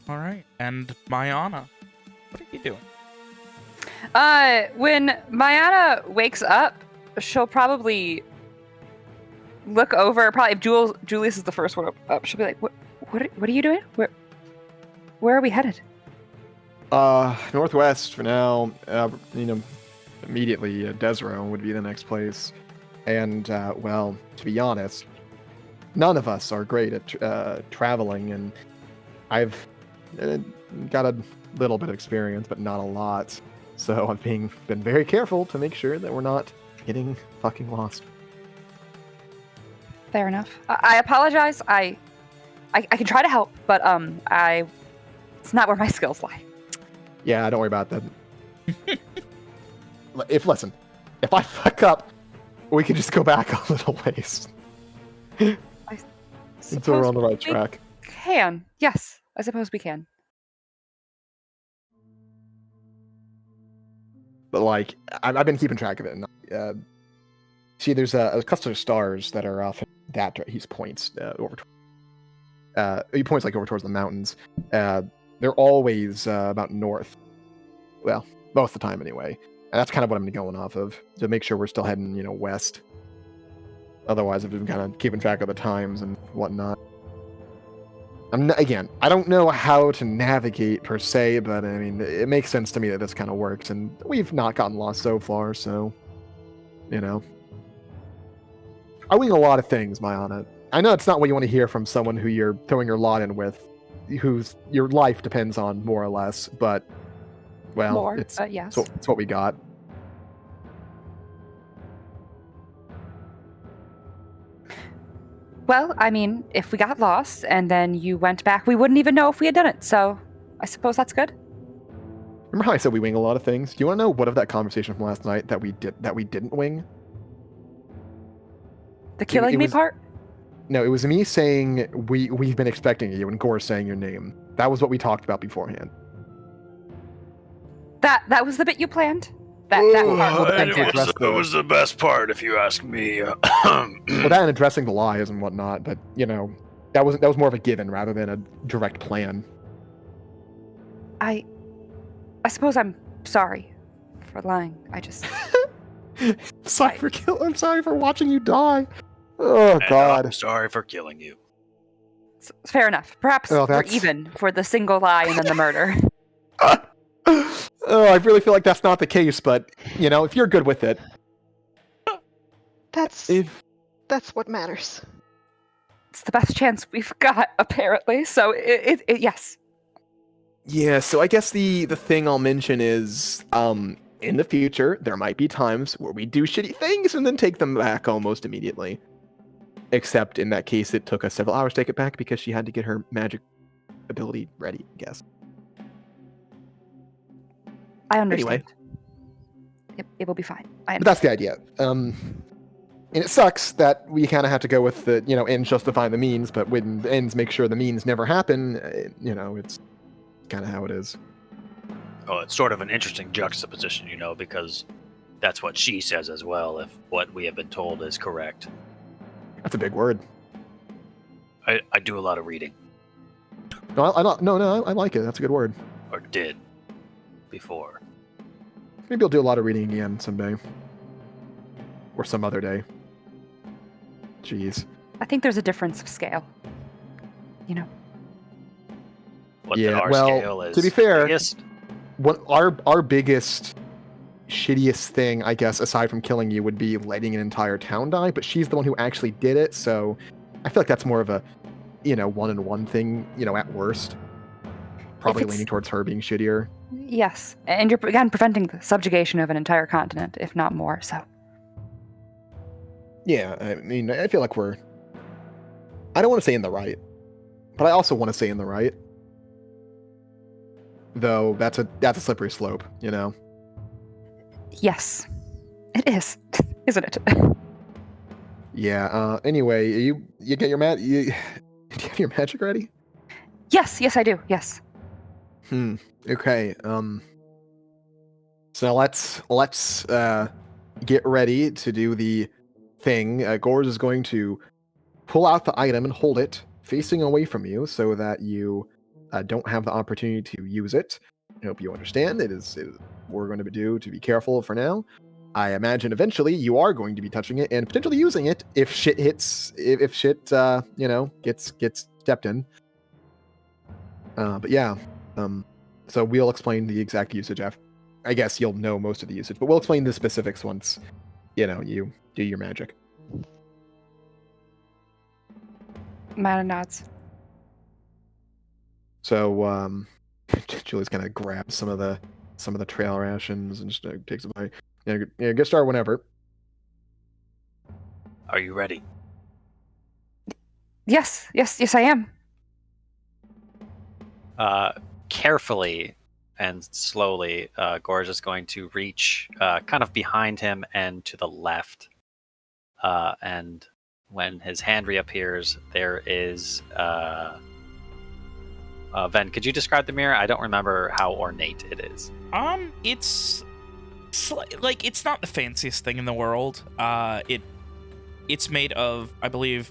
All right. And Mayana, what are you doing? When Mayana wakes up, she'll probably look over. Probably if Julius is the first one up, she'll be like, "What are you doing? Where are we headed?" Northwest for now. You know, immediately Desro would be the next place. And well, to be honest, none of us are great at traveling, and I've got a little bit of experience, but not a lot. So I've been very careful to make sure that we're not getting fucking lost. Fair enough. I apologize. I can try to help, but it's not where my skills lie. Yeah, don't worry about that. Listen, if I fuck up, we can just go back a little ways until we're on the right we track. Can. Yes, I suppose we can. But like, I've been keeping track of it. And, see, there's a cluster of stars that are off that he points over. He points like over towards the mountains. They're always about north. Well, most of the time anyway. And that's kind of what I'm going off of to make sure we're still heading, you know, west. Otherwise, I've been kind of keeping track of the times and whatnot. Again, I don't know how to navigate per se, but I mean, it makes sense to me that this kind of works, and we've not gotten lost so far, so, you know. I wing a lot of things, Mayana. I know it's not what you want to hear from someone who you're throwing your lot in with, whose your life depends on, more or less, but, well, More, it's yes. it's what we got. Well, I mean, if we got lost and then you went back, we wouldn't even know if we had done it. So, I suppose that's good. Remember how I said we wing a lot of things? Do you want to know what of that conversation from last night that we didn't wing? The killing me was- part? No, it was me saying we've been expecting you, and Gore saying your name. That was what we talked about beforehand. That was the bit you planned? That part. and it was the best part, if you ask me. Well, that and addressing the lies and whatnot, but that was more of a given rather than a direct plan. I suppose I'm sorry for lying. I just I'm sorry for watching you die. Oh God. I'm sorry for killing you. fair enough. Perhaps Well, we're that's- even for the single lie and then the murder. Oh, I really feel like that's not the case, but if you're good with it, That's if what matters. It's the best chance we've got, apparently. So it yes. yeah. So I guess the thing I'll mention is, in the future there might be times where we do shitty things and then take them back almost immediately. Except in that case, it took us several hours to take it back because she had to get her magic ability ready, I guess. I understand. Anyway. It will be fine. But that's the idea. And it sucks that we kind of have to go with the, ends justify the means, but when the ends make sure the means never happen, it's kind of how it is. Oh, it's sort of an interesting juxtaposition, because that's what she says as well, if what we have been told is correct. That's a big word. I do a lot of reading. No, I like it. That's a good word. Or did. Before. Maybe I'll do a lot of reading again someday. Or some other day. Jeez. I think there's a difference of scale. What Yeah, our well, scale is to be fair, biggest. What our biggest, shittiest thing, I guess, aside from killing you, would be letting an entire town die. But she's the one who actually did it, so I feel like that's more of a, one-on-one thing. At worst, probably it's- leaning towards her being shittier. Yes, and you're again preventing the subjugation of an entire continent, if not more. So Yeah, I mean, I feel like we're. I don't want to say in the right, but I also want to say in the right. Though that's a slippery slope, yes, it is, isn't it? Yeah. Anyway, you get your do you have your magic ready? Yes, I do. Yes. Okay. So let's get ready to do the thing. Gores is going to pull out the item and hold it facing away from you so that you don't have the opportunity to use it. I hope you understand. It is we're going to do to be careful for now. I imagine eventually you are going to be touching it and potentially using it if shit hits, if shit, gets stepped in. But yeah, so we'll explain the exact usage. I guess you'll know most of the usage, but we'll explain the specifics once, you do your magic. Mana nods. So, Julie's gonna grab some of the trail rations and just takes a bite. Get started whenever. Are you ready? Yes, I am. Carefully and slowly, Gorge is going to reach kind of behind him and to the left. And when his hand reappears, there is... Ven, could you describe the mirror? I don't remember how ornate it is. It's it's not the fanciest thing in the world. It's made of, I believe,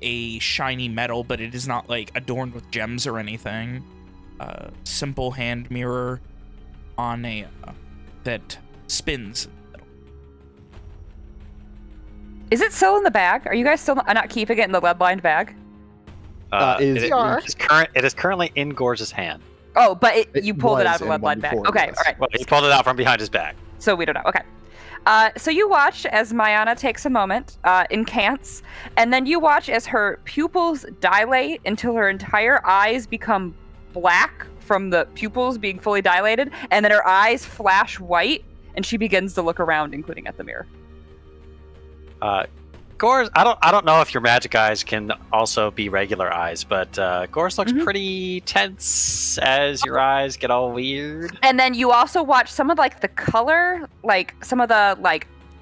a shiny metal, but it is not adorned with gems or anything. Simple hand mirror on a that spins. Is it still in the bag? Are you guys still not keeping it in the lead-lined bag? It is currently in Gorge's hand. Oh, but It you pulled it out of was the in one lead-lined bag. before, Okay, yes. all right. Well, he pulled it out from behind his back. So we don't know. Okay. So you watch as Mayana takes a moment, incants, and then you watch as her pupils dilate until her entire eyes become black from the pupils being fully dilated, and then her eyes flash white, and she begins to look around, including at the mirror. Gorge, I don't know if your magic eyes can also be regular eyes, but Gorge looks pretty tense as your eyes get all weird. And then you also watch some of the color, some of the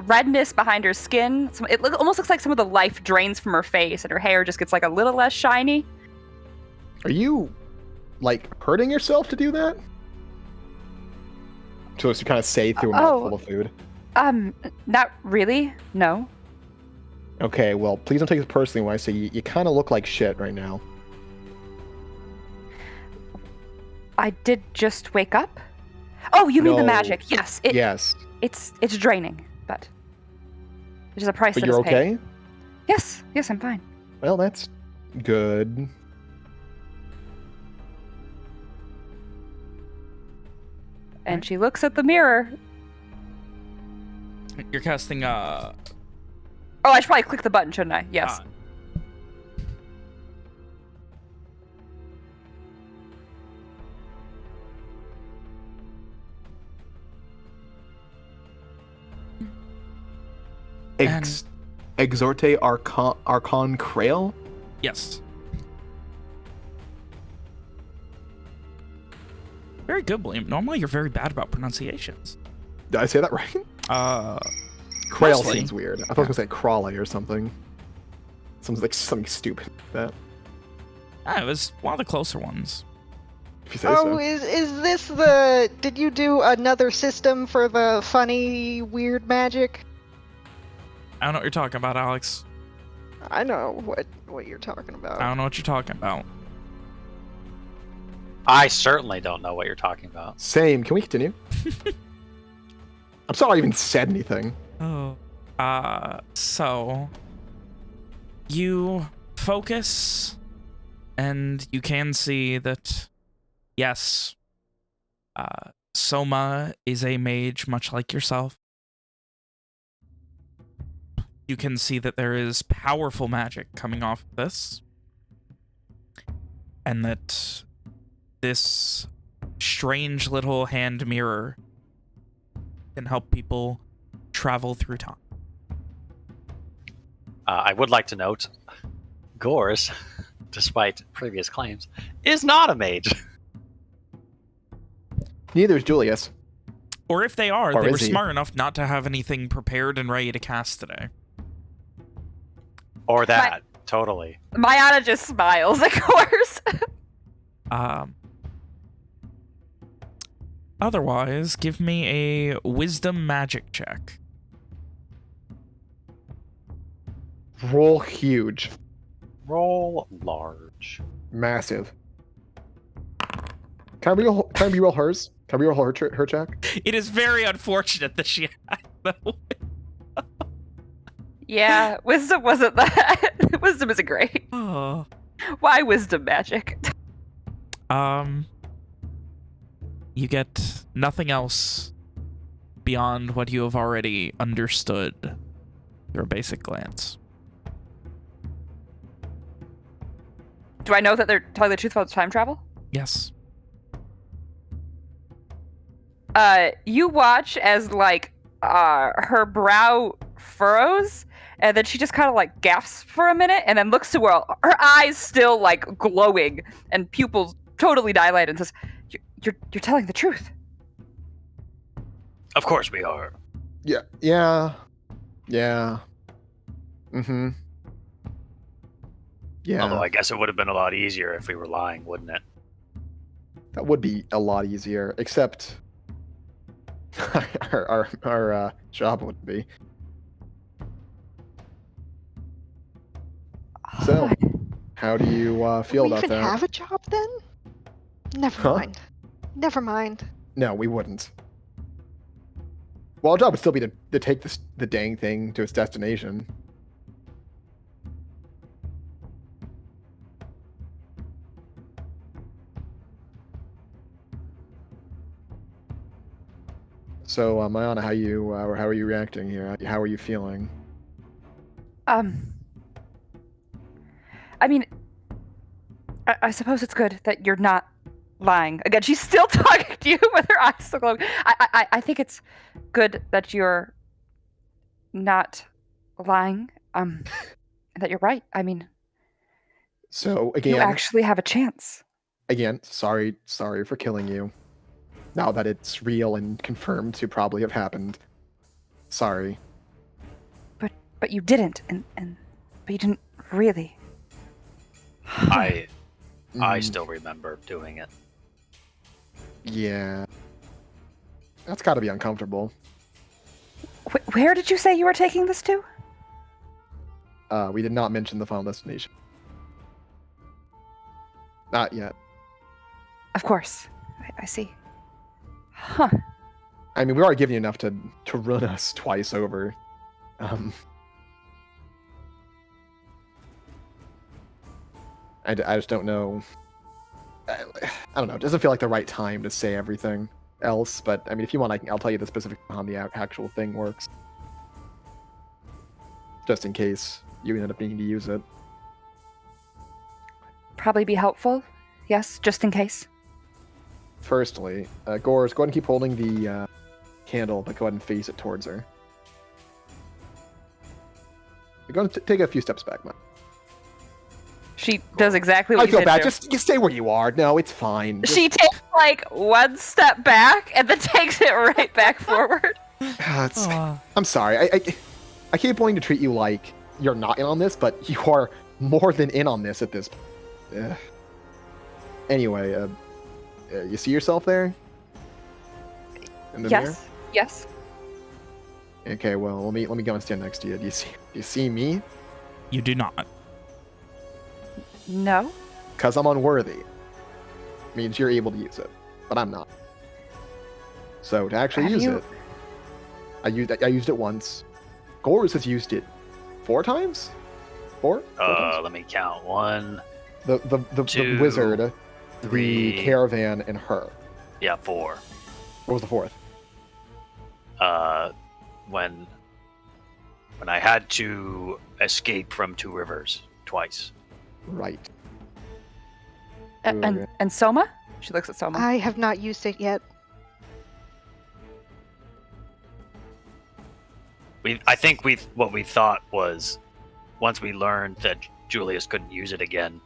redness behind her skin. Almost looks like some of the life drains from her face, and her hair just gets like a little less shiny. Are you, like, hurting yourself to do that? So as to kind of say through a mouthful of food. Not really. No. Okay, well, please don't take this personally when I say you kind of look like shit right now. I did just wake up. Oh, you mean the No. magic? Yes. Yes. It's draining, but there's a price But that you're is paid. okay? Yes, I'm fine. Well, that's good. And she looks at the mirror. You're casting Oh, I should probably click the button, shouldn't I? Yes. Exorte Archon Krail? Yes. Very good, William. Normally you're very bad about pronunciations. Did I say that right? Krail Mostly. seems weird. I thought I was gonna say Crawley or something. Something stupid like that. It was one of the closer ones. If you say Oh, so. is this the... Did you do another system for the funny, weird magic? I don't know what you're talking about, Alex. I know what you're talking I about. don't know what you're talking about. I certainly don't know what you're talking about. Same. Can we continue? I'm sorry I even said anything. Oh. So you focus and you can see that, yes, Soma is a mage much like yourself. You can see that there is powerful magic coming off of this. And that this strange little hand mirror can help people travel through time. I would like to note, Gores, despite previous claims, is not a mage. Neither is Julius. Or if they are, Or they were is he? smart enough not to have anything prepared and ready to cast today. Or that, totally. Mayana just smiles, of course. Otherwise, give me a wisdom magic check. Roll huge. Roll large. Massive. Can I reroll hers? Can I reroll her check? It is very unfortunate that she had though. Yeah, wisdom wasn't that. Wisdom isn't great. Oh. Why wisdom magic? You get nothing else beyond what you have already understood through a basic glance. Do I know that they're telling the truth about time travel? Yes. You watch as like her brow furrows, and then she just kind of like gasps for a minute, and then looks to her eyes still like glowing and pupils totally dilated, and says, "You're telling the truth." Of course we are. Yeah. Mm-hmm. Yeah. Although I guess it would have been a lot easier if we were lying, wouldn't it? That would be a lot easier, except our job wouldn't be. So, how do you feel Do we about even that? have a job then? Never Huh? mind. Never mind. No, we wouldn't. Well, our job would still be to take the dang thing to its destination. So, Mayana, how are you reacting here? How are you feeling? I mean, I suppose it's good that you're not lying. Again, she's still talking to you with her eyes still glowing. I think it's good that you're not lying. That you're right. I mean, So you again, actually have a chance. sorry for killing you. Now that it's real and confirmed to probably have happened. Sorry. But you didn't, but you didn't really. I Mm, still remember doing it. Yeah. That's got to be uncomfortable. Where did you say you were taking this to? We did not mention the final destination. Not yet. Of course. I see. Huh. I mean, we already given you enough to run us twice over. I just don't know. I don't know. It doesn't feel like the right time to say everything else. But I mean, if you want, I'll tell you the specific how the actual thing works, just in case you end up needing to use it. Probably be helpful. Yes, just in case. Firstly, Gores, go ahead and keep holding the candle, but go ahead and face it towards her. You're going to take a few steps back, man. She does exactly what I you feel said bad. to. Just stay where you are. No, it's fine. She takes like one step back and then takes it right back forward. I'm sorry. I keep wanting to treat you like you're not in on this, but you are more than in on this at this point. Anyway, you see yourself there? In the mirror? Yes. Okay, well, let me go and stand next to you. Do you see me? You do not. No. Because I'm unworthy. Means you're able to use it, but I'm not. So to actually Have use you- it, I used it once. Gores has used it 4 times? 4? 4 times? Let me count. 1, The two, wizard, 3. the caravan, and her. Yeah, 4. What was the 4th? When I had to escape from 2 rivers twice. Right. And Soma? She looks at Soma. I have not used it yet. I think what we thought was, once we learned that Julius couldn't use it again,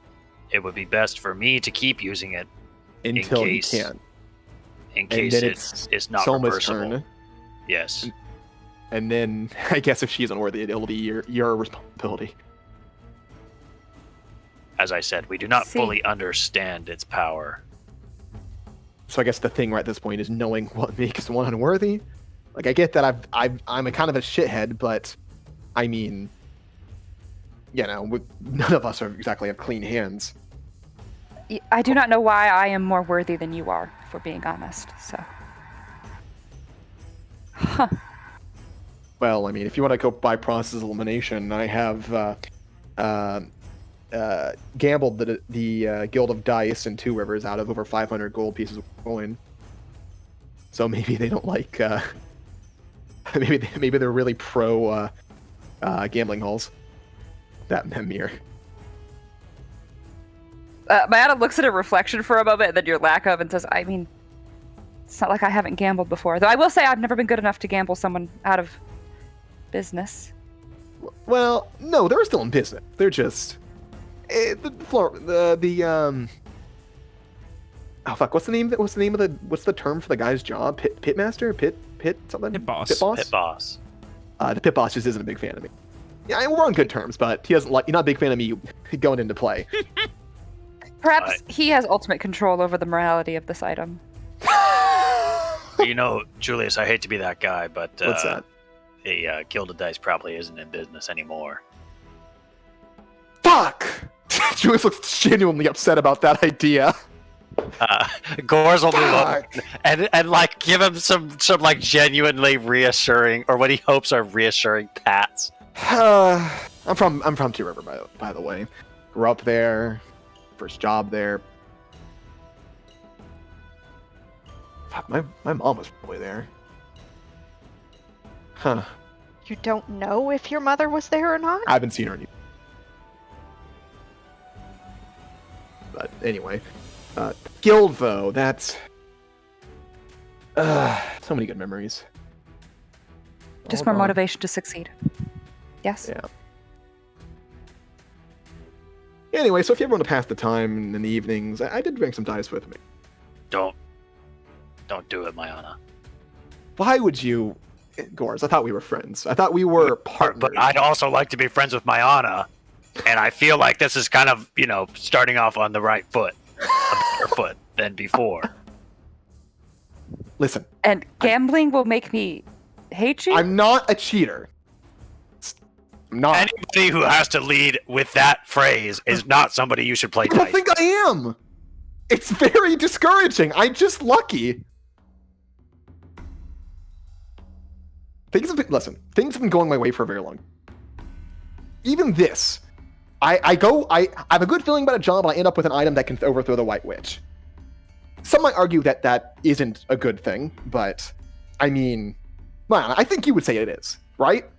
it would be best for me to keep using it Until you case- can. in And case then it's not Soma's reversible. turn. Yes. And then I guess if she's unworthy, it'll be your responsibility. As I said, we do not See. fully understand its power. So I guess the thing right at this point is knowing what makes one unworthy. Like, I get that I'm a kind of a shithead, but I mean, you know, none of us are exactly have clean hands. I do not know why I am more worthy than you are, if we're being honest. So. Huh. Well, I mean, if you want to go by process of elimination, I have gambled the Guild of Dice and 2 Rivers out of over 500 gold pieces of coin. So maybe they don't like. Maybe they're really pro gambling halls. That Memir. Mayana looks at her reflection for a moment and then your lack of and says, I mean, it's not like I haven't gambled before. Though I will say I've never been good enough to gamble someone out of business. Well, no, they're still in business. They're just oh fuck, what's the term for the guy's job? Pit master? Pit something? Pit boss. Pit boss? Pit boss. The pit boss just isn't a big fan of me. Yeah, we're on good terms, but he's not a big fan of me going into play. Perhaps he has ultimate control over the morality of this item. You know, Julius, I hate to be that guy, but What's that? the Guild of Dice probably isn't in business anymore. Fuck! Julius looks genuinely upset about that idea. Gores will move up Fuck! and like give him some like genuinely reassuring, or what he hopes are reassuring pats. I'm from Two River, by the way. Grew up there. First job there. Fuck, my mom was probably there. Huh. You don't know if your mother was there or not? I haven't seen her anymore. But anyway, Guild though, that's so many good memories. Just All more gone. motivation to succeed. Yes? Yeah. Anyway, so if you ever want to pass the time in the evenings, I did bring some dice with me. Don't do it, Mayana. Why would you? Gores, I thought we were friends. I thought we were partners. But I'd also like to be friends with Mayana, and I feel like this is kind of, starting off on the right foot, a better foot than before. Listen. And gambling will make me hate you? I'm not a cheater. I'm not. Anybody who has to lead with that phrase is not somebody you should play I don't dice. think I am. It's very discouraging. I'm just lucky. Things have been going my way for a very long time. Even this. I have a good feeling about a job, and I end up with an item that can overthrow the White Witch. Some might argue that isn't a good thing, but I mean, well, I think you would say it is, right?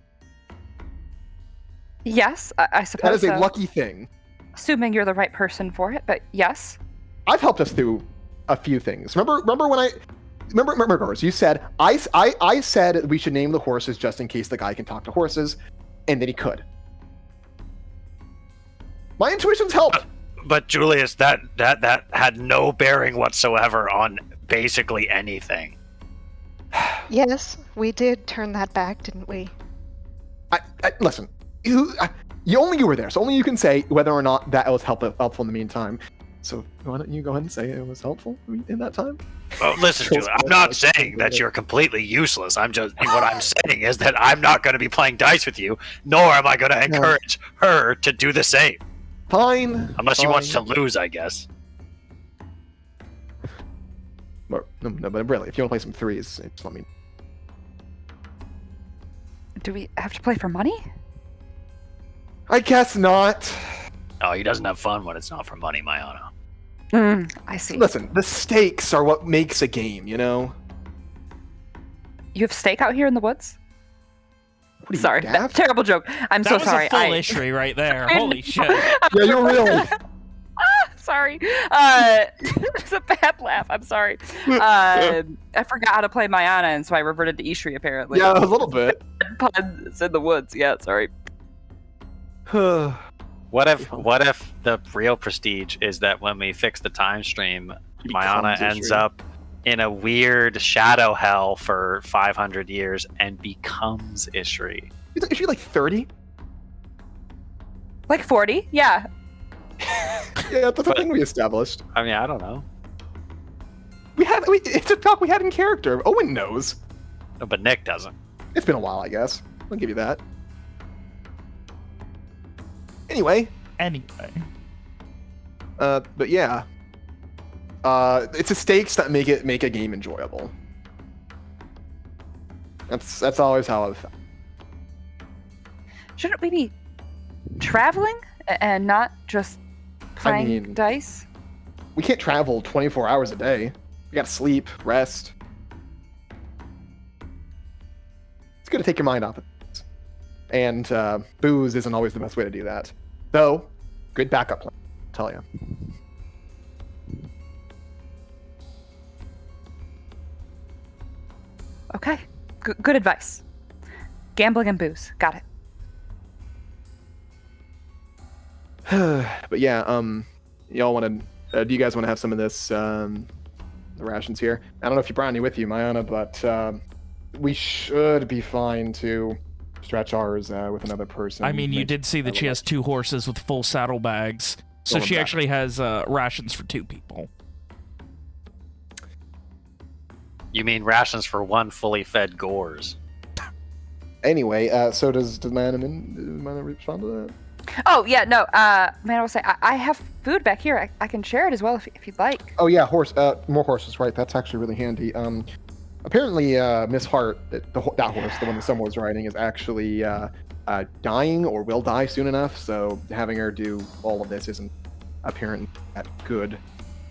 Yes, I suppose That is a so. lucky thing. Assuming you're the right person for it, but yes. I've helped us through a few things. Remember when Remember, Gores, you said I said we should name the horses just in case the guy can talk to horses, and then he could. My intuitions helped. But Julius, that had no bearing whatsoever on basically anything. Yes, we did turn that back, didn't we? Listen, you were there, so only you can say whether or not that was helpful in the meantime. So why don't you go ahead and say it was helpful in that time? Well, listen, Julius, I'm not saying that you're completely useless. What I'm saying is that I'm not going to be playing dice with you, nor am I going to encourage her to do the same. Fine. Unless she wants to lose, I guess. No, but really, if you want to play some threes, just let me. Do we have to play for money? I guess not. Oh, he doesn't have fun when it's not for money, Mayana. I see. Listen, the stakes are what makes a game, you know? You have steak out here in the woods? What are you, Sorry, daft? terrible joke. I'm That so was sorry. a full issue right there. Holy shit. Yeah, you're really. Sorry. It's a bad laugh. I'm sorry. I forgot how to play Mayana, and so I reverted to Ishri, apparently. Yeah, a little bit. Puns in the woods. Yeah, sorry. What if the real prestige is that when we fix the time stream, Mayana ends up in a weird shadow hell for 500 years and becomes Ishri? Is she like 30? Like 40? Yeah. Yeah, that's the thing we established. I mean, I don't know. It's a talk we had in character. Owen knows. No, but Nick doesn't. It's been a while, I guess. I'll give you that. Anyway. But yeah. It's the stakes that make a game enjoyable. That's always how I've felt. Shouldn't we be traveling and not just playing dice? We can't travel 24 hours a day. We gotta sleep, rest. It's good to take your mind off of things. And booze isn't always the best way to do that. Though, good backup plan, I'll tell you. Okay. Good advice. Gambling and booze. Got it. But yeah, y'all want to? Do you guys want to have some of this? The rations here. I don't know if you brought any with you, Mayana, but we should be fine to stretch ours with another person. I mean, you did see that she has 2 horses with full saddlebags, so she actually has rations for 2 people. You mean rations for 1 fully fed Gores? Anyway, so does Mayana respond to that? Oh, yeah, no, man, I will say, I have food back here. I can share it as well if you'd like. Oh yeah, more horses, right? That's actually really handy. Apparently, Miss Hart, that horse, the one that someone was riding, is actually dying or will die soon enough. So having her do all of this isn't apparently that good.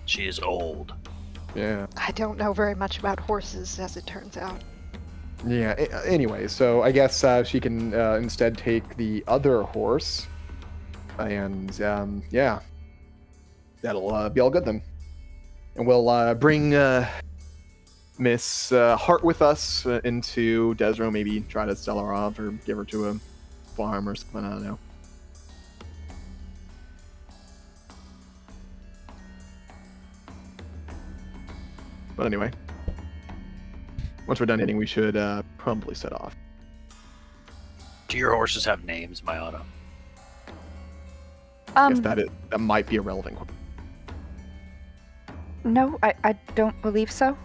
She is old. Yeah. I don't know very much about horses, as it turns out. Yeah. Anyway, so I guess she can instead take the other horse, and yeah, that'll be all good then. And we'll bring Miss Hart with us into Desro. Maybe try to sell her off or give her to a farm or something. I don't know. But anyway, once we're done hitting, we should probably set off. Do your horses have names, Mayana? I guess that might be a relevant question. No, I don't believe so.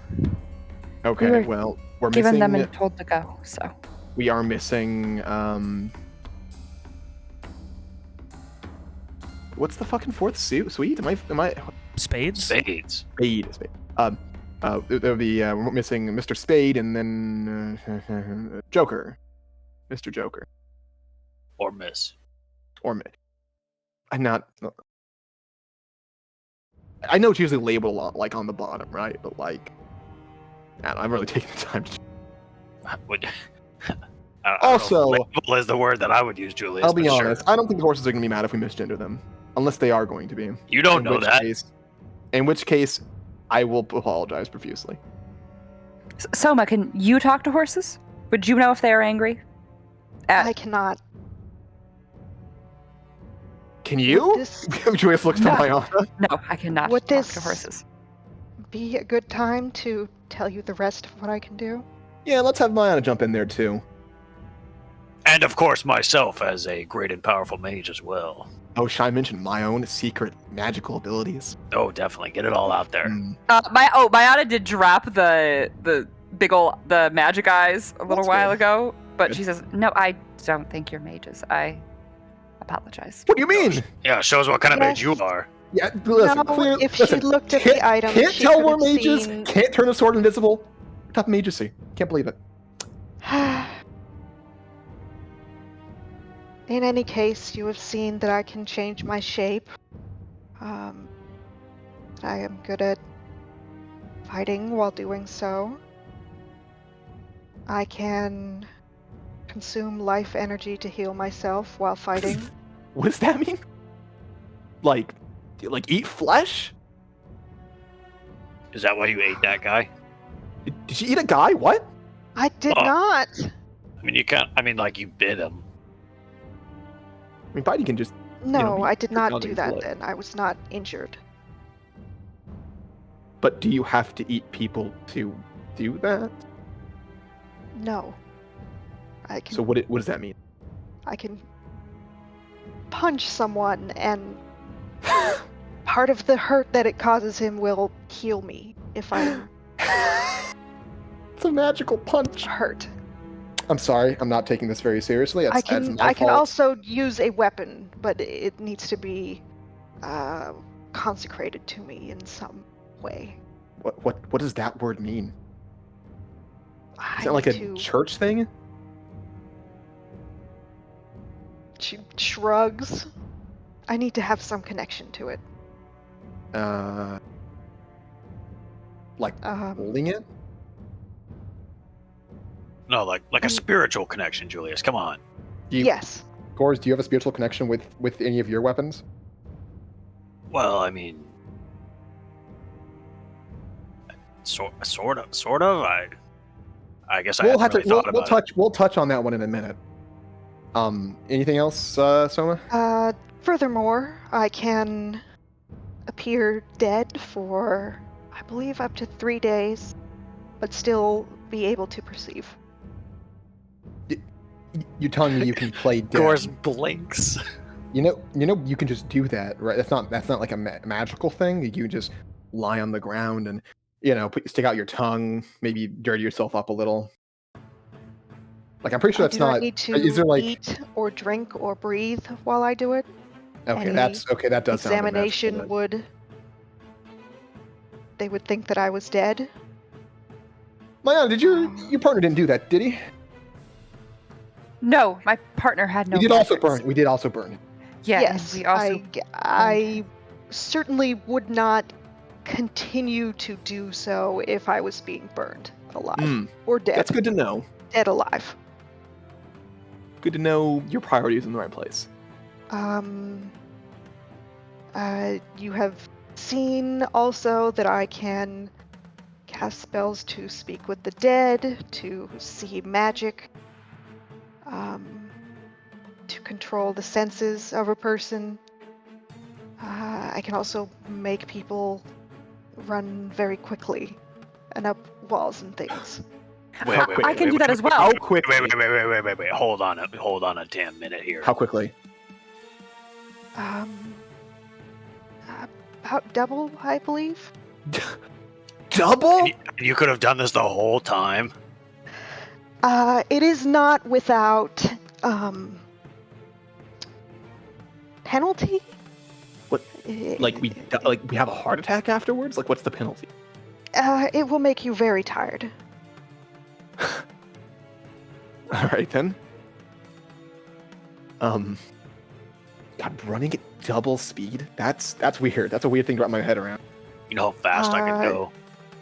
Okay, were well, we're Given missing. them and told to go, so. We are missing. What's the fucking fourth suite? Am I? Spades? Spades. Spade. There'll be we're missing Mr. Spade and then Joker, Mr. Joker, Or Miss. or I'm not. I know it's usually labeled a lot, like on the bottom, right? But like, I'm really taking the time to. Also, label is the word that I would use, Julius. I'll be but honest. Sure. I don't think the horses are going to be mad if we misgender them, unless they are going to be. You don't know that. In which case, I will apologize profusely. Soma, can you talk to horses? Would you know if they are angry? I cannot. Can you? Julius looks to No. Mayana. No, I cannot Would talk this- to horses. Be a good time to tell you the rest of what I can do? Yeah, let's have Mayana jump in there too. And of course, myself as a great and powerful mage as well. Oh, should I mention my own secret magical abilities? Oh, definitely. Get it all out there. Mayana did drop the big ol' the magic eyes a little That's while good. ago, but Good. she says, "No, I don't think you're mages. I apologize." What do you mean? Yeah, shows what kind of mage you Yes. are. Yeah, listen, No, if she listen, looked at can't- the item, can't she tell could we're have mages, seen- can't turn a sword invisible. What type of mage is he? Can't believe it. In any case, you have seen that I can change my shape. I am good at fighting while doing so. I can consume life energy to heal myself while fighting. What does that mean? Like eat flesh? Is that why you ate that guy? Did you eat a guy? What? I did Oh. not. I mean, you can't. I mean, like you bit him. I mean, fighting can just. No, be I did not pounding do that blood. then. I was not injured. But do you have to eat people to do that? No. I can So what does that mean? I can punch someone and part of the hurt that it causes him will heal me if I'm It's a magical punch. hurt. I'm sorry, I'm not taking this very seriously. I That's can my fault. also use a weapon, but it needs to be consecrated to me in some way. What does that word mean? I Is that like a need to- church thing? She shrugs. I need to have some connection to it. Like holding it? No, like a spiritual connection, Julius. Come on. Yes. Gores, do you have a spiritual connection with any of your weapons? Well, I mean, sort of. I guess I We'll haven't have really to. thought We'll about touch. We'll touch on that one in a minute. Anything else, Soma? Furthermore, I can appear dead for, I believe, up to 3 days, but still be able to perceive. You're telling me you can play it. dead? Gores blinks. You know, you can just do that, right? That's not like a magical thing. You can just lie on the ground and stick out your tongue, maybe dirty yourself up a little. Like I'm pretty sure I that's do not not. need to Is there like eat or drink or breathe while I do it. okay? any That's okay. That does sound Examination magical, would. They would think that I was dead. Mayana, did your partner didn't do that, did he? No, my partner had no. We did also weapons. burn. We did also burn. Yeah, Yes, and we also. I certainly would not continue to do so if I was being burned alive or dead. That's good to know. Dead alive. Good to know your priorities in the right place. You have seen also that I can cast spells to speak with the dead, to see magic, to control the senses of a person. I can also make people run very quickly and up walls and things. Wait, I can do that as well. How quickly? Wait. Hold on a damn minute here. How quickly? About double, I believe. Double? And you could have done this the whole time. It is not without penalty. What? Like we have a heart attack afterwards? Like what's the penalty? It will make you very tired. All right then. God, running at double speed? That's weird. That's a weird thing to wrap my head around. You know how fast I could go?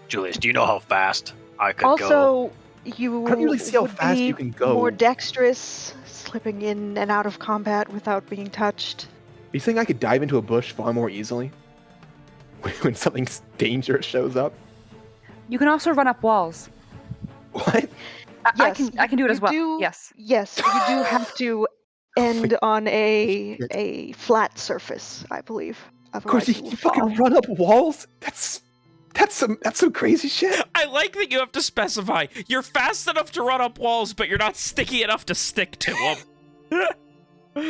Julius, do you know how fast I could go? Also, you I don't really see how would fast be you can go. more dexterous, slipping in and out of combat without being touched. Are you saying I could dive into a bush far more easily when something dangerous shows up? You can also run up walls. What? I can do it as well. Yes. Yes, you do have to end on a flat surface, I believe. Of course, Otherwise, you will fucking fall. run up walls? That's some crazy shit. I like that you have to specify. You're fast enough to run up walls, but you're not sticky enough to stick to them.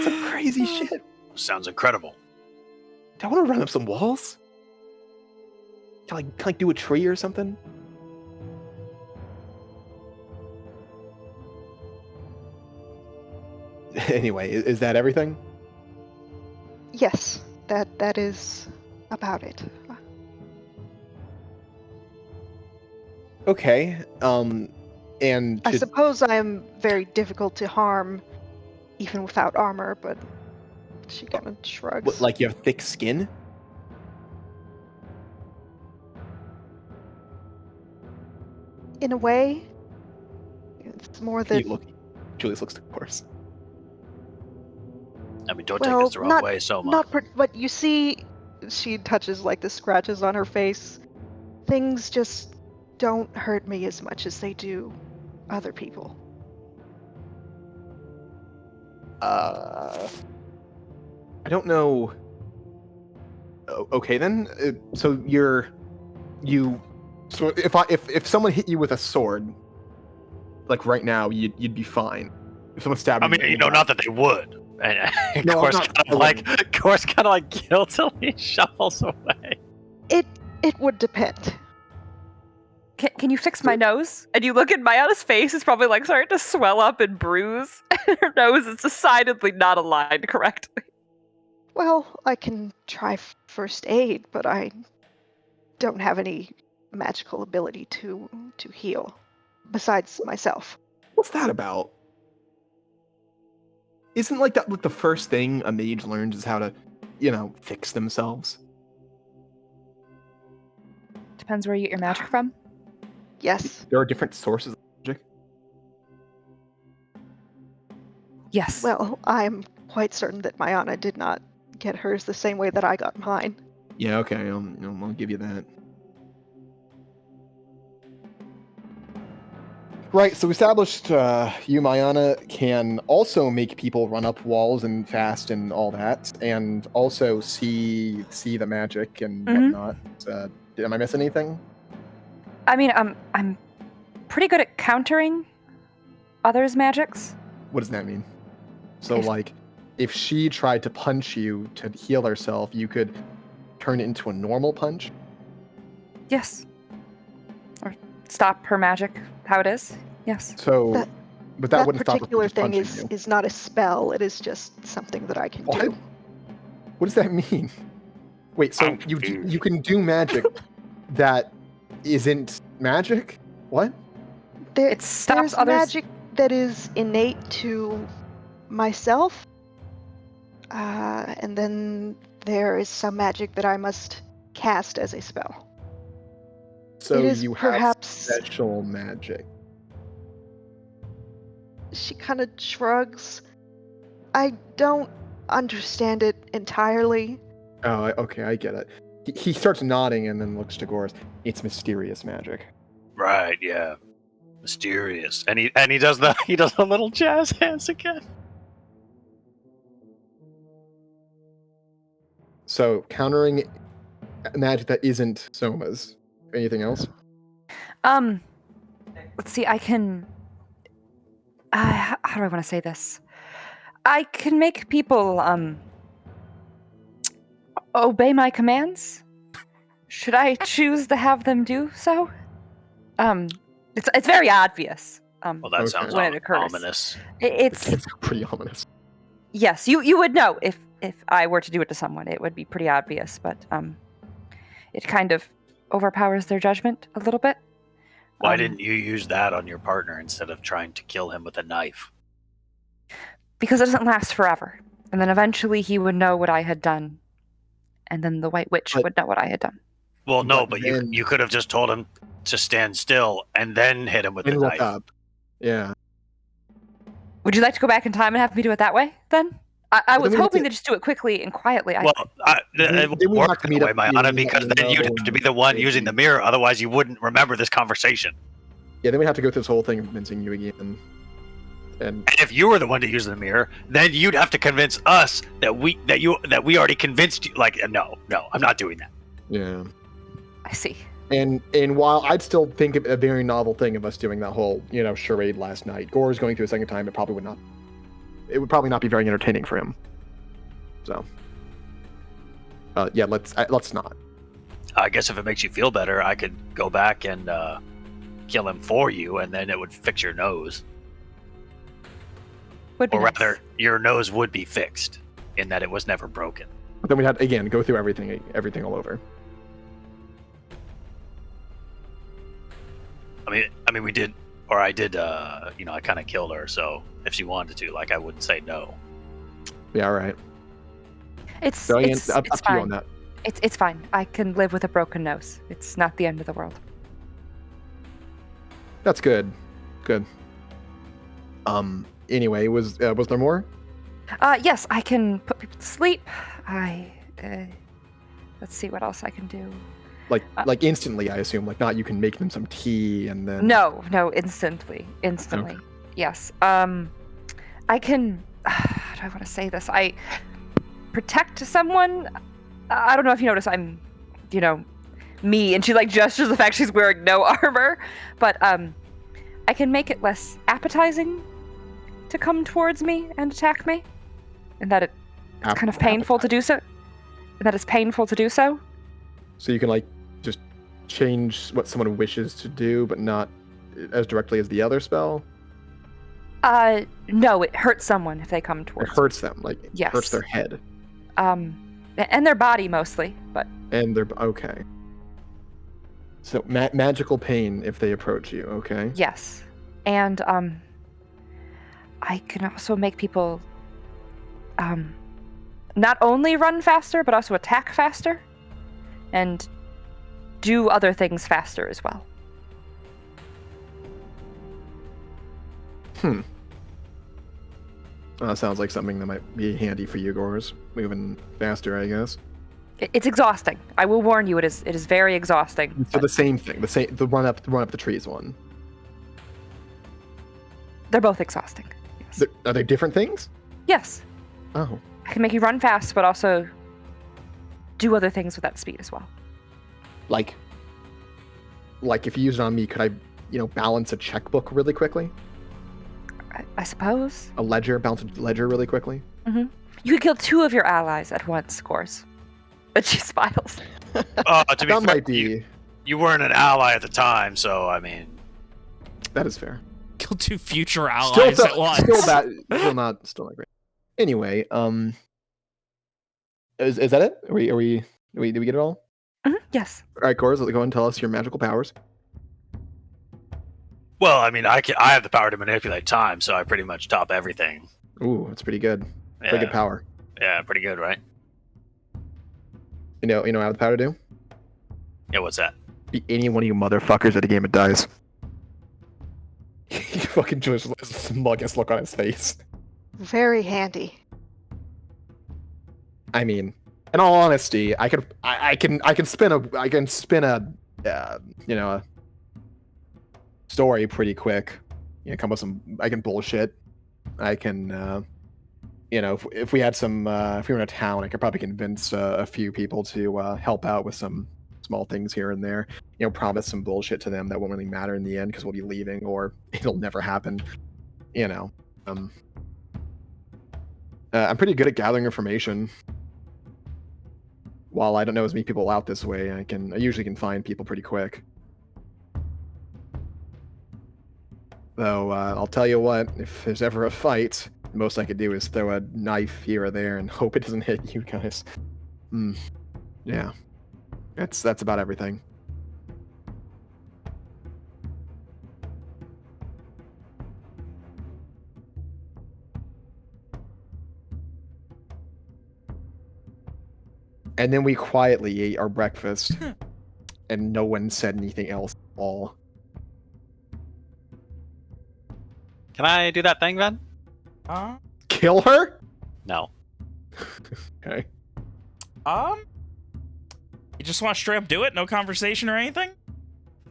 Some crazy shit. Sounds incredible. Do I want to run up some walls? Can I do a tree or something? Anyway, is that everything? Yes, that is about it. Okay. And I suppose I am very difficult to harm, even without armor. But she kind of shrugs. what, like you have thick skin? In a way, it's more that. Julius looks to course. I mean, don't take this the wrong way, Soma. But you see, she touches like the scratches on her face. Things just don't hurt me as much as they do other people. I don't know. Okay then. So So if someone hit you with a sword, like right now, you'd be fine. If someone stabbed you, I mean, not that they would. And No, Course not- kind of like guiltily shuffles away. It would depend. Can you fix my nose? And you look at Mayana's face, it's probably like starting to swell up and bruise. Her nose is decidedly not aligned correctly. Well, I can try first aid, but I don't have any magical ability to heal, besides myself. What's that about? Isn't like that the first thing a mage learns is how to, fix themselves? Depends where you get your magic from. Yes. There are different sources of magic. Yes. Well, I'm quite certain that Mayana did not get hers the same way that I got mine. Yeah, okay, I'll give you that. Right, so we established you, Mayana, can also make people run up walls and fast and all that, and also see the magic and whatnot. Am I missing anything? I mean, I'm pretty good at countering others' magics. What does that mean? So, if she tried to punch you to heal herself, you could turn it into a normal punch? Yes. Or stop her magic how it is. Yes. So, but that wouldn't stop her particular from just thing punching you. is not a spell. It is just something that I can do. What does that mean? Wait, so you can do magic that isn't magic? What? It stops There's others. magic that is innate to myself, and then there is some magic that I must cast as a spell. So It is you have perhaps- special magic. She kind of shrugs. I don't understand it entirely. Oh, okay, I get it. He starts nodding and then looks to Goris. It's mysterious magic. Right, yeah. Mysterious. And he does the little jazz hands again. So countering magic that isn't Soma's. Anything else? let's see, I can... how do I want to say this? I can make people, obey my commands? Should I choose to have them do so? It's very obvious. Well, that sounds when it occurs. ominous. It's pretty ominous. yes, you would know if I were to do it to someone. It would be pretty obvious, but it kind of overpowers their judgment a little bit. Why didn't you use that on your partner instead of trying to kill him with a knife? Because it doesn't last forever, and then eventually he would know what I had done, and then the White Witch would know what I had done. Well, no, but you could have just told him to stand still and then hit him with the Look knife. up. Yeah. Would you like to go back in time and have me do it that way, then? I was hoping to just do it quickly and quietly. Well, it won't work that way, Mayana, because then you'd have to be the one using the mirror. Otherwise, you wouldn't remember this conversation. Yeah, then we'd have to go through this whole thing of convincing you again. And if you were the one to use the mirror, then you'd have to convince us that we already convinced you. Like, no, I'm not doing that. yeah. I see. And while I'd still think it a very novel thing of us doing that whole, charade last night, Gore's going through a second time, it would probably not be very entertaining for him. So, yeah, let's not. I guess if it makes you feel better, I could go back and kill him for you, and then it would fix your nose. Would be or nice. rather, your nose would be fixed in that it was never broken. But then we'd have to, again, go through everything all over. I mean, we did, or I did. I kind of killed her. So if she wanted to, I wouldn't say no. Yeah, all right. It's up it's to you on fine. that. It's fine. I can live with a broken nose. It's not the end of the world. That's good. Good. Anyway, was there more? Yes, I can put people to sleep. Let's see what else I can do. Like instantly, I assume. Like, not you can make them some tea and then. No, instantly. Okay. Yes. I can. How do I want to say this? I protect someone. I don't know if you notice. I'm, me, and she gestures the fact she's wearing no armor, but I can make it less appetizing to come towards me and attack me, and that it's kind of painful to do so. And that it's painful to do so. So you can just change what someone wishes to do, but not as directly as the other spell. No, it hurts someone if they come towards. It hurts them, yes. Hurts their head. And their body mostly, but. And their okay. So magical pain if they approach you, okay? Yes, and I can also make people not only run faster, but also attack faster, and do other things faster as well. Sounds like something that might be handy for you, Gores. Moving faster, I guess. It's exhausting. I will warn you. It is very exhausting. So the same thing. The run up the trees one. They're both exhausting. Yes. Are they different things? Yes. Oh. I can make you run fast, but also do other things with that speed as well. Like if you use it on me, could I, balance a checkbook really quickly? I suppose. Balance a ledger really quickly? Mm-hmm. You could kill 2 of your allies at once, Course. But she smiles. To be That fair, might be. you weren't an ally at the time, so I mean. That is fair. Kill 2 future allies at once. Still not great. Anyway, is that it? Did we get it all? Mm-hmm. Yes. All right, Gores, go ahead and tell us your magical powers. Well, I mean, I have the power to manipulate time, so I pretty much top everything. Ooh, that's pretty good. Yeah. Pretty good power. Yeah, pretty good, right? You know what I have the power to do? Yeah, what's that? Be any one of you motherfuckers at a game of dice. He fucking just has a smug-ass look on his face. Very handy. I mean, in all honesty, I can spin a story pretty quick. Come with I can bullshit. I can if we had if we were in a town, I could probably convince a few people to help out with some small things here and there. Promise some bullshit to them that won't really matter in the end because we'll be leaving or it'll never happen. I'm pretty good at gathering information. While I don't know as many people out this way, I usually can find people pretty quick. Though, I'll tell you what, if there's ever a fight, the most I could do is throw a knife here or there and hope it doesn't hit you guys. Yeah. That's about everything. And then we quietly ate our breakfast, and no one said anything else at all. Can I do that thing, Ben? Kill her? No. Okay. You just want to straight up do it? No conversation or anything?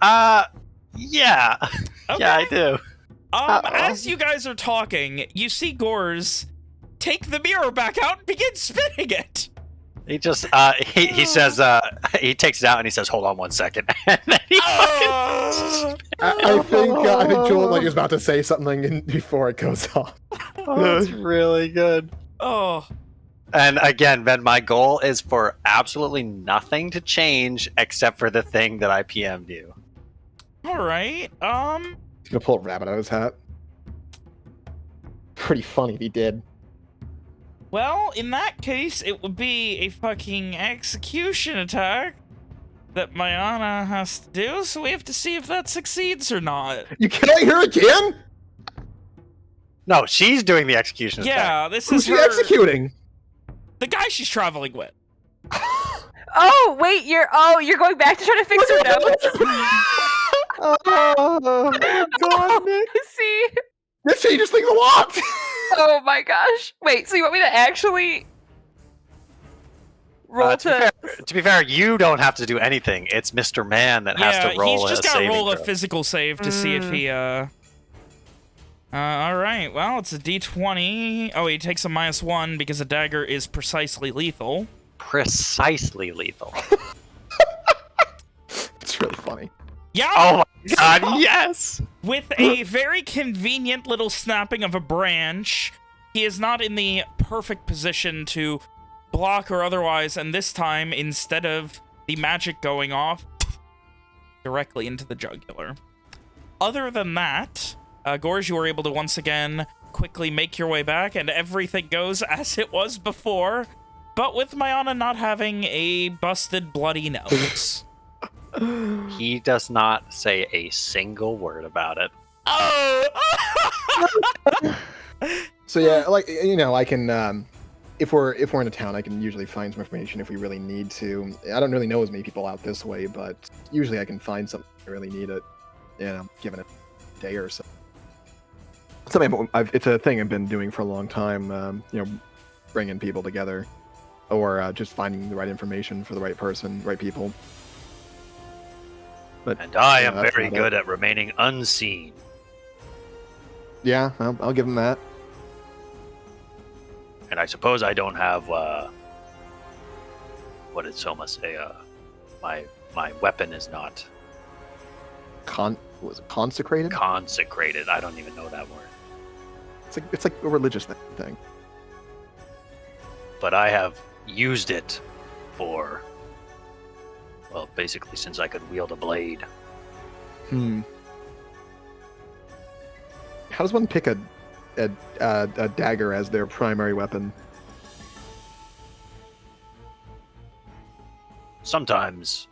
Yeah. Okay. Yeah, I do. As you guys are talking, you see Gors take the mirror back out and begin spinning it. He just he says he takes it out and he says, "Hold on 1 second." And then he I think Joel is about to say something before it goes off. Oh, that's really good. Oh. And again, Ben, my goal is for absolutely nothing to change except for the thing that I PM'd you. All right. He's gonna pull a rabbit out of his hat. Pretty funny if he did. Well, in that case, it would be a fucking execution attack that Mayana has to do, so we have to see if that succeeds or not. You killing her again? No, she's doing the execution attack. Yeah, this Who's is she her... executing? The guy she's traveling with. Oh, wait, you're going back to try to fix her nose? Oh, God, Nick. See? This changes things a lot. Oh my gosh. Wait, so you want me to actually roll to be fair, you don't have to do anything. It's Mr. Man that has to roll he's just a gotta saving roll a throw. physical save to see if he, Alright, well, it's a d20. Oh, he takes a -1 because a dagger is precisely lethal. Precisely lethal. It's really funny. Yeah! Oh my god, yes! With a very convenient little snapping of a branch, he is not in the perfect position to block or otherwise, and this time, instead of the magic going off, directly into the jugular. Other than that, Gorge, you were able to once again quickly make your way back, and everything goes as it was before, but with Mayana not having a busted, bloody nose. He does not say a single word about it. Oh! So yeah, like I can if we're in a town, I can usually find some information if we really need to. I don't really know as many people out this way, but usually I can find something if I really need it. Given a day or so. It's a thing I've been doing for a long time. Bringing people together, or just finding the right information for the right person, right people. But, and I am that's very about good it. at remaining unseen. Yeah, I'll give him that. And I suppose I don't have, what did Soma say? My weapon is not... Was it consecrated? Consecrated. I don't even know that word. It's like a religious thing. But I have used it for... Well, basically since I could wield a blade. How does one pick a dagger as their primary weapon? Sometimes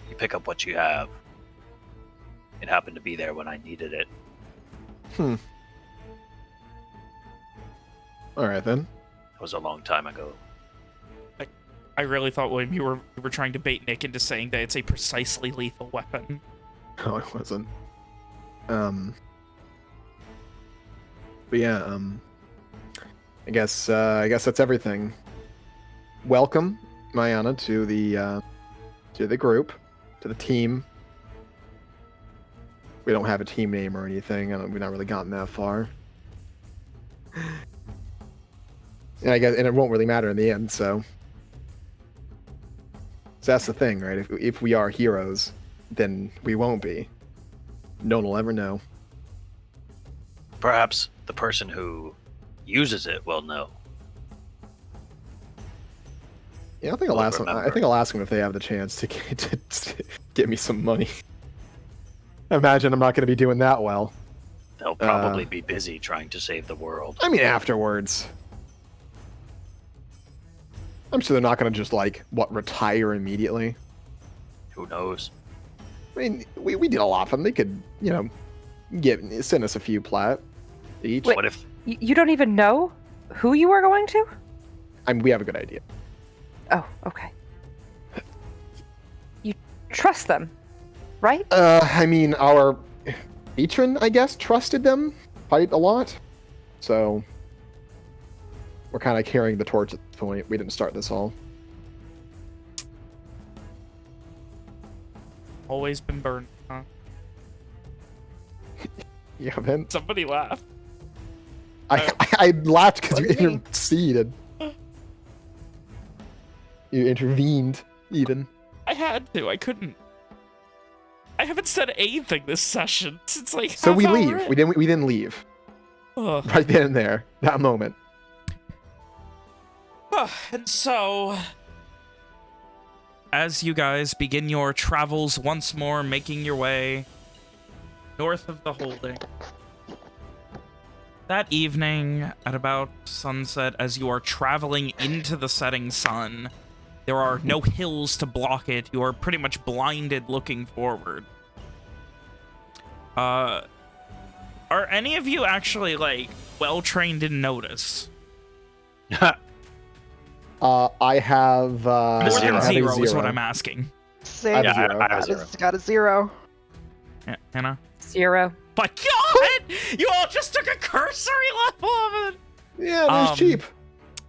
you pick up what you have. It happened to be there when I needed it. All right then. It was a long time ago. I really thought, William, you were trying to bait Nick into saying that it's a precisely lethal weapon. No, it wasn't. But yeah, I guess that's everything. Welcome, Mayana, to the group, to the team. We don't have a team name or anything. We've not really gotten that far. And I guess, and it won't really matter in the end. So So that's the thing, right? If we are heroes, then we won't be. No one will ever know. Perhaps the person who uses it will know. Yeah, I think I'll ask them. I think I'll ask them if they have the chance to get me some money. I imagine I'm not going to be doing that well. They'll probably be busy trying to save the world. I mean, afterwards. I'm sure they're not going to just, retire immediately. Who knows? I mean, we did a lot for them. They could, send us a few plat each. Wait. What if... You don't even know who you are going to? We have a good idea. Oh, okay. You trust them, right? I mean, our patron, I guess, trusted them quite a lot. So, we're kind of carrying the torch at this point. We didn't start this all. Always been burned, huh? Yeah, man. Somebody laugh. I laughed because you What do you mean? interceded. You intervened, even. I had to. I couldn't. I haven't said anything this session since So half we hour leave. in. We didn't leave. Ugh. Right then and there, that moment. And so, as you guys begin your travels once more, making your way north of the holding, that evening at about sunset, as you are traveling into the setting sun, there are no hills to block it. You are pretty much blinded looking forward. Are any of you actually, well-trained in notice? I have More than Zero. zero is what I'm asking. Same. I have Yeah, zero. I have zero. Got a 0. Yeah, Hannah? 0. My God! You all just took a cursory level of it! Yeah, it was cheap.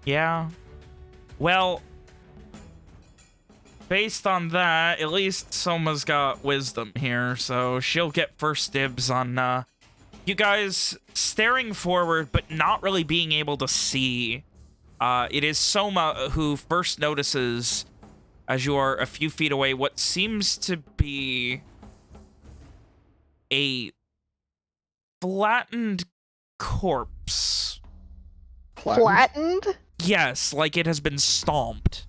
Yeah. Well, based on that, at least Soma's got wisdom here, so she'll get first dibs on, you guys staring forward, but not really being able to see. It is Soma who first notices, as you are a few feet away, what seems to be a flattened corpse. Flattened? Yes, like it has been stomped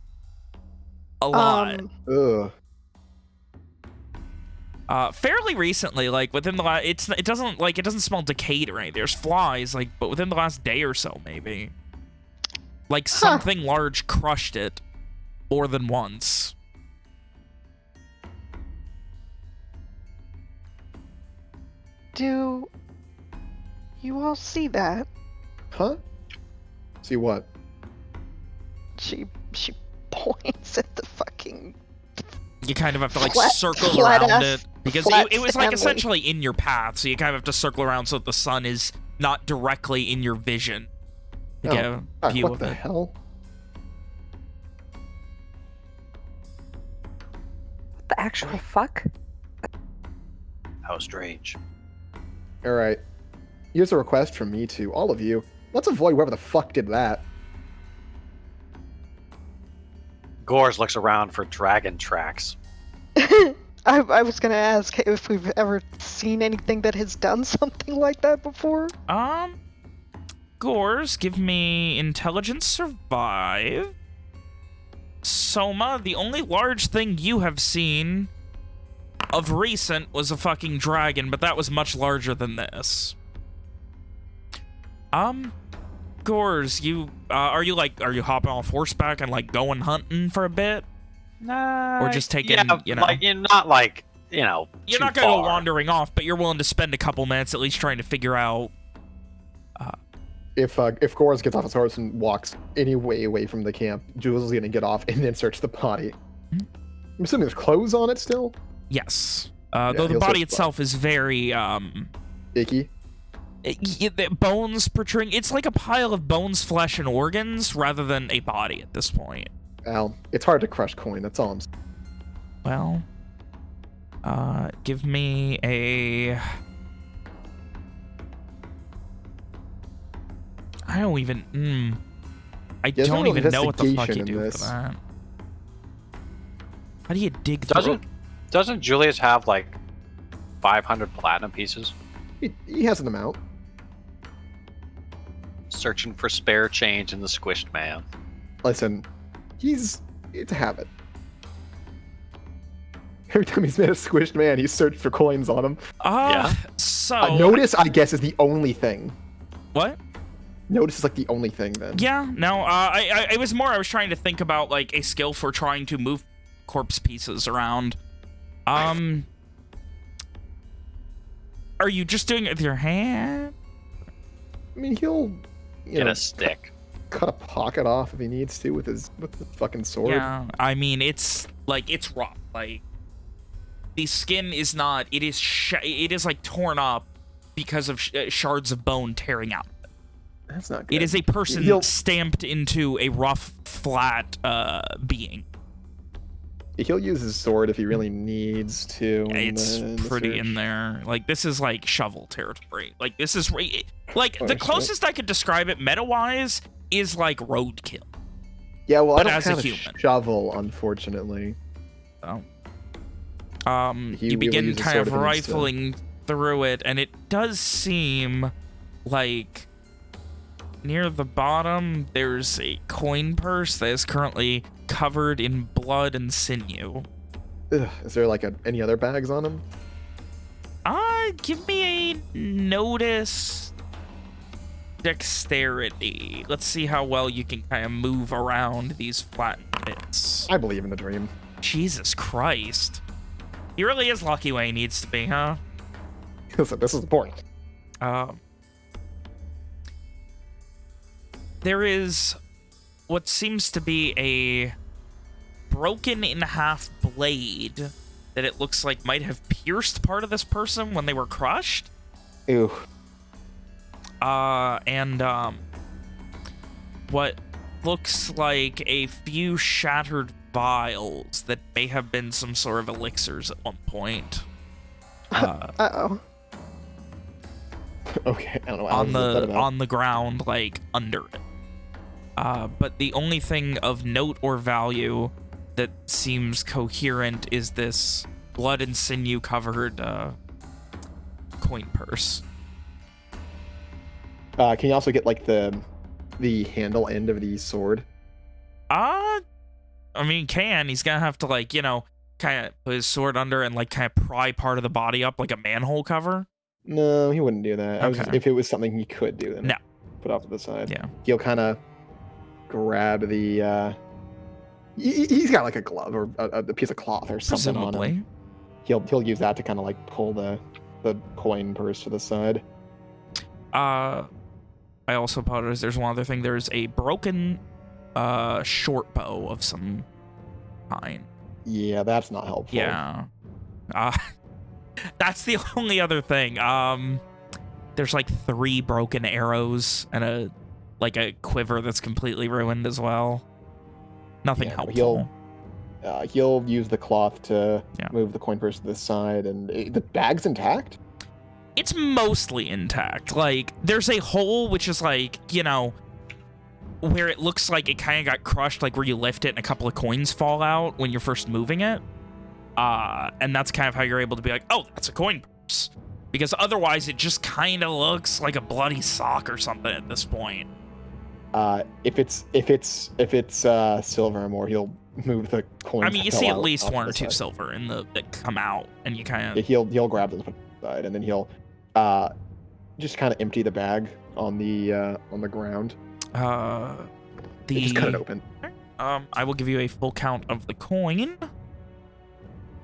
a lot. Ugh. Fairly recently, within the last, it doesn't smell decayed or anything. There's flies, but within the last day or so, maybe. Something large crushed it more than once. Do you all see that? Huh? See what? She points at the fucking You kind of have to Flat- circle flat around ass- it because flat it was Stanley. essentially in your path, so you kind of have to circle around so that the sun is not directly in your vision to get a view What of the it. hell? The actual fuck? How strange. All right. Here's a request from me to all of you. Let's avoid whoever the fuck did that. Gores looks around for dragon tracks. I was gonna ask if we've ever seen anything that has done something like that before. Gores, give me intelligence survive. Soma, the only large thing you have seen of recent was a fucking dragon, but that was much larger than this. Gores, you, are you hopping off horseback and, going hunting for a bit? Or just taking, you're not You're too not gonna go far. wandering off, but you're willing to spend a couple minutes at least trying to figure out. If Goros gets off his horse and walks any way away from the camp, Jules is gonna get off and then search the body. Mhm. I'm assuming there's clothes on it still. Yes. Though the he'll body search the itself is very, Icky. the bones protruding. It's like a pile of bones, flesh, and organs rather than a body at this point. Well, it's hard to crush coin. That's all I'm saying. Well, give me a... I don't even... I There's don't no even know what the fuck you investigation do in for this. that. How do you dig through? Doesn't Julius have like 500 platinum pieces? He has an amount. Searching for spare change in the squished man. Listen, it's a habit. Every time he's made a squished man, he's searched for coins on him. So... Notice, I guess, is the only thing. What? Notice is like the only thing then. Yeah, no, I was trying to think about like a skill for trying to move corpse pieces around. Are you just doing it with your hand? I mean, he'll get a stick, cut a pocket off if he needs to with the fucking sword. Yeah, I mean it's rough. Like the skin is not. It is like torn up because of shards of bone tearing out. That's not good. It is a person stamped into a rough, flat being. He'll use his sword if he really needs to. It's pretty in there. Like, this is, like, shovel territory. Like, this is... Like, the closest I could describe it, meta-wise, is, like, roadkill. Yeah, well, but I don't as have a human. Shovel, unfortunately. Oh. You begin kind of rifling through it, and it does seem like... Near the bottom, there's a coin purse that is currently covered in blood and sinew. Ugh, is there like any other bags on him? Give me a notice dexterity. Let's see how well you can kind of move around these flattened bits. I believe in the dream. Jesus Christ. He really is lucky where he needs to be, huh? Listen, this is important. There is what seems to be a broken in half blade that it looks like might have pierced part of this person when they were crushed. Ew. And what looks like a few shattered vials that may have been some sort of elixirs at one point. Uh-oh. Okay, I don't know. On the ground, like, under it. But the only thing of note or value that seems coherent is this blood and sinew covered coin purse. Can you also get like the handle end of the sword? I mean, he's gonna have to, like, you know, kind of put his sword under and like kind of pry part of the body up like a manhole cover. No, he wouldn't do that. Okay. If it was something he could do, then no. Put off to the side. Yeah. He'll kind of grab the. He's got like a glove or a piece of cloth or something Presumably. on him. He'll use that to kind of like pull the coin purse to the side. I also apologize. There's one other thing. There's a broken short bow of some kind. Yeah, that's not helpful. Yeah. That's the only other thing. There's like 3 broken arrows and a quiver that's completely ruined as well. Nothing helpful. He'll use the cloth to move the coin purse to the side, and the bag's intact? It's mostly intact. Like, there's a hole which is like, you know, where it looks like it kind of got crushed, like where you lift it and a couple of coins fall out when you're first moving it. And that's kind of how you're able to be like, oh, that's a coin purse. Because otherwise it just kind of looks like a bloody sock or something at this point. If it's silver or more, he'll move the coins. I mean, you see at least 1 or 2 silver in that come out, and you kind of... Yeah, he'll grab those side, and then he'll just kind of empty the bag on the ground. Just cut it open. I will give you a full count of the coin.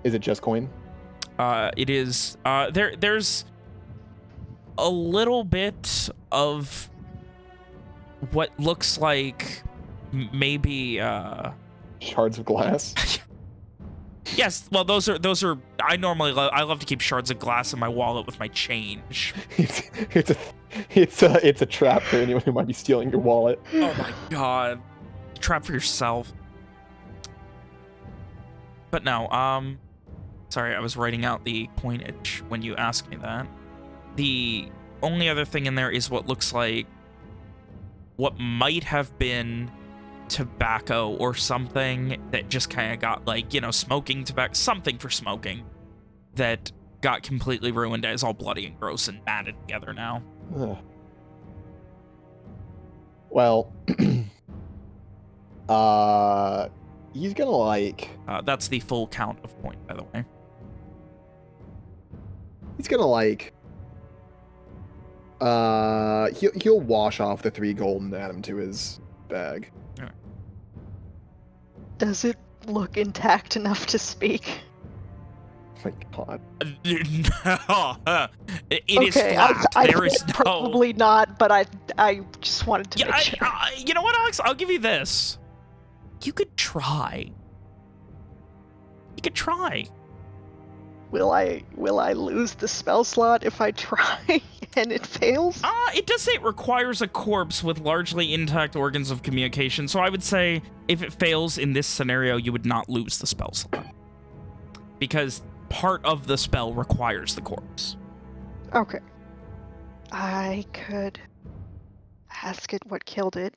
Is it just coin? It is. There's a little bit of what looks like maybe shards of glass. Yes, well, those are. I love to keep shards of glass in my wallet with my change. It's a trap for anyone who might be stealing your wallet. Oh my god, trap for yourself. But no, sorry, I was writing out the coinage when you asked me that. The only other thing in there is what looks like what might have been tobacco or something that just kind of got, like, you know, smoking tobacco, something for smoking that got completely ruined. It's all bloody and gross and matted together now. Ugh. Well, he's gonna like. That's the full count of point, by the way. He's gonna like. He'll wash off the 3 gold and add them to his bag. Does it look intact enough to speak? My God. It is flat. I There is think no. probably not, but I just wanted to make sure. You know what, Alex? I'll give you this. You could try. You could try. Will I lose the spell slot if I try and it fails? It does say it requires a corpse with largely intact organs of communication, so I would say if it fails in this scenario, you would not lose the spell slot. Because part of the spell requires the corpse. Okay. I could ask it what killed it.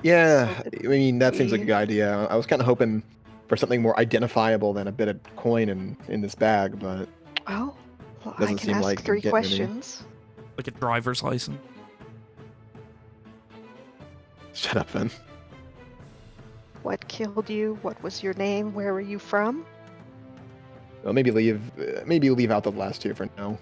Yeah, So I mean, that seems like a good idea. I was kind of hoping for something more identifiable than a bit of coin in this bag, but Well, I Doesn't can seem ask like 3 getting any. questions. Like a driver's license. shut up then. What killed you? What was your name? Where were you from? Well, maybe leave out the last 2 for now.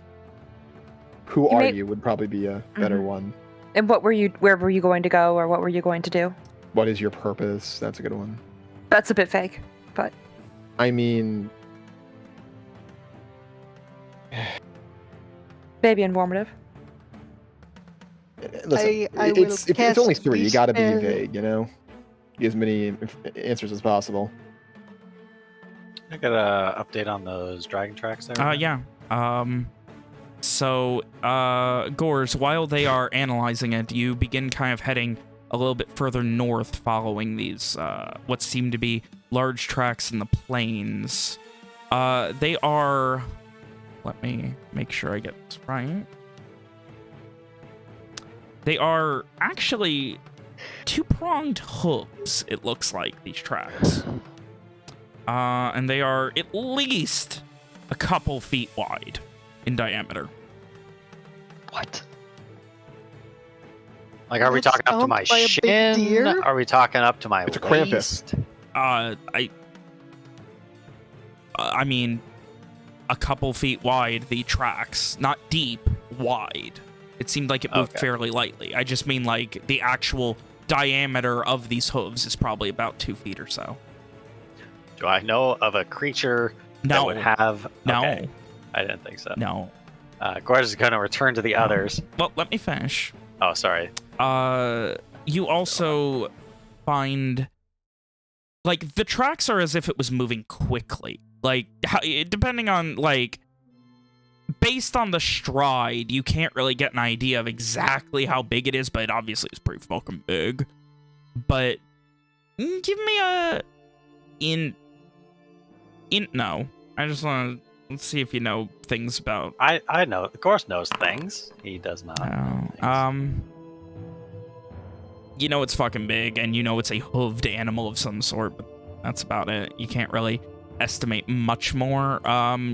Who You are may- you would probably be a better Mhm. one. And where were you going to go, or what were you going to do? What is your purpose? That's a good one. That's a bit vague, but I mean, maybe informative. listen, I will it's only cast 3. You gotta be Despair. vague, you know? Give as many answers as possible. I got a update on those dragon tracks there. Yeah. So, Gores, while they are analyzing it, you begin kind of heading a little bit further north following these, what seem to be large tracks in the plains. They are... Let me make sure I get this right. They are actually 2-pronged hooves, it looks like, these tracks. And they are at least a couple feet wide in diameter. What? Like, are we talking up to my Stomped by a big shin? deer? Are we talking up to my It's a Krampus. waist? I mean, a couple feet wide, the tracks. Not deep, wide. It seemed like it moved Okay. fairly lightly. I just mean, like, the actual diameter of these hooves is probably about 2 feet or so. Do I know of a creature that No. would have... No. Okay. I didn't think so. No. Gorge is going to return to the others. Well, let me finish. Oh, sorry. You also find, like, the tracks are as if it was moving quickly. Like, depending on, like, based on the stride, you can't really get an idea of exactly how big it is, but it obviously is pretty fucking big. But give me a no. I just want to let's see if you know things about. I know. Gorge knows things. He does not know things. You know it's fucking big, and you know it's a hooved animal of some sort, but that's about it. You can't really estimate much more.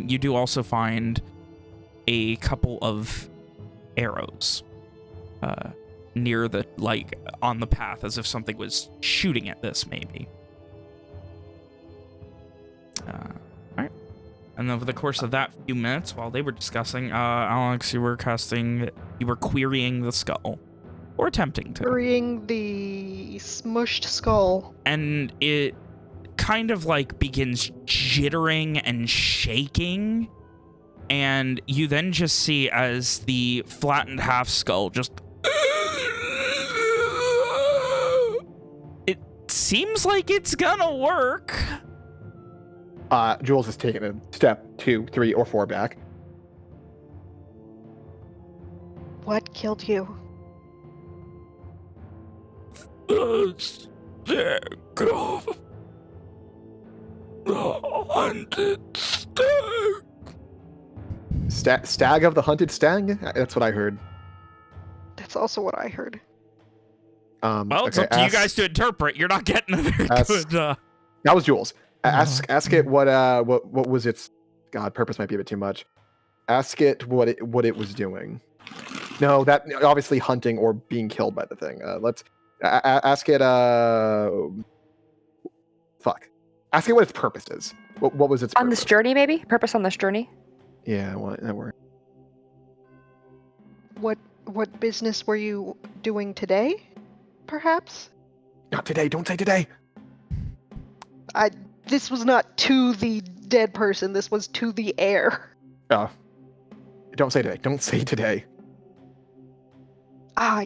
You do also find a couple of arrows near the, like, on the path, as if something was shooting at this, maybe. Alright. And over the course of that few minutes, while they were discussing, Alex, you were querying the skull. Or attempting to. Burying the smushed skull. And it kind of, like, begins jittering and shaking. And you then just see as the flattened half skull just... It seems like it's gonna work. Jules has taken a step 2, 3, or 4 back. What killed you? The stag of the hunted stag. Stag of the hunted stag? That's what I heard. That's also what I heard. Well, it's up to you guys to interpret. You're not getting a very good. That was Jules. Ask it what was its purpose might be a bit too much. Ask it what it was doing. No, that obviously hunting or being killed by the thing. Let's ask it. Fuck. Ask it what its purpose is. What was its on purpose? this journey? Maybe purpose on this journey. Yeah, that worked. What business were you doing today? Perhaps. Not today. Don't say today. This was not to the dead person. This was to the heir. Don't say today. Don't say today.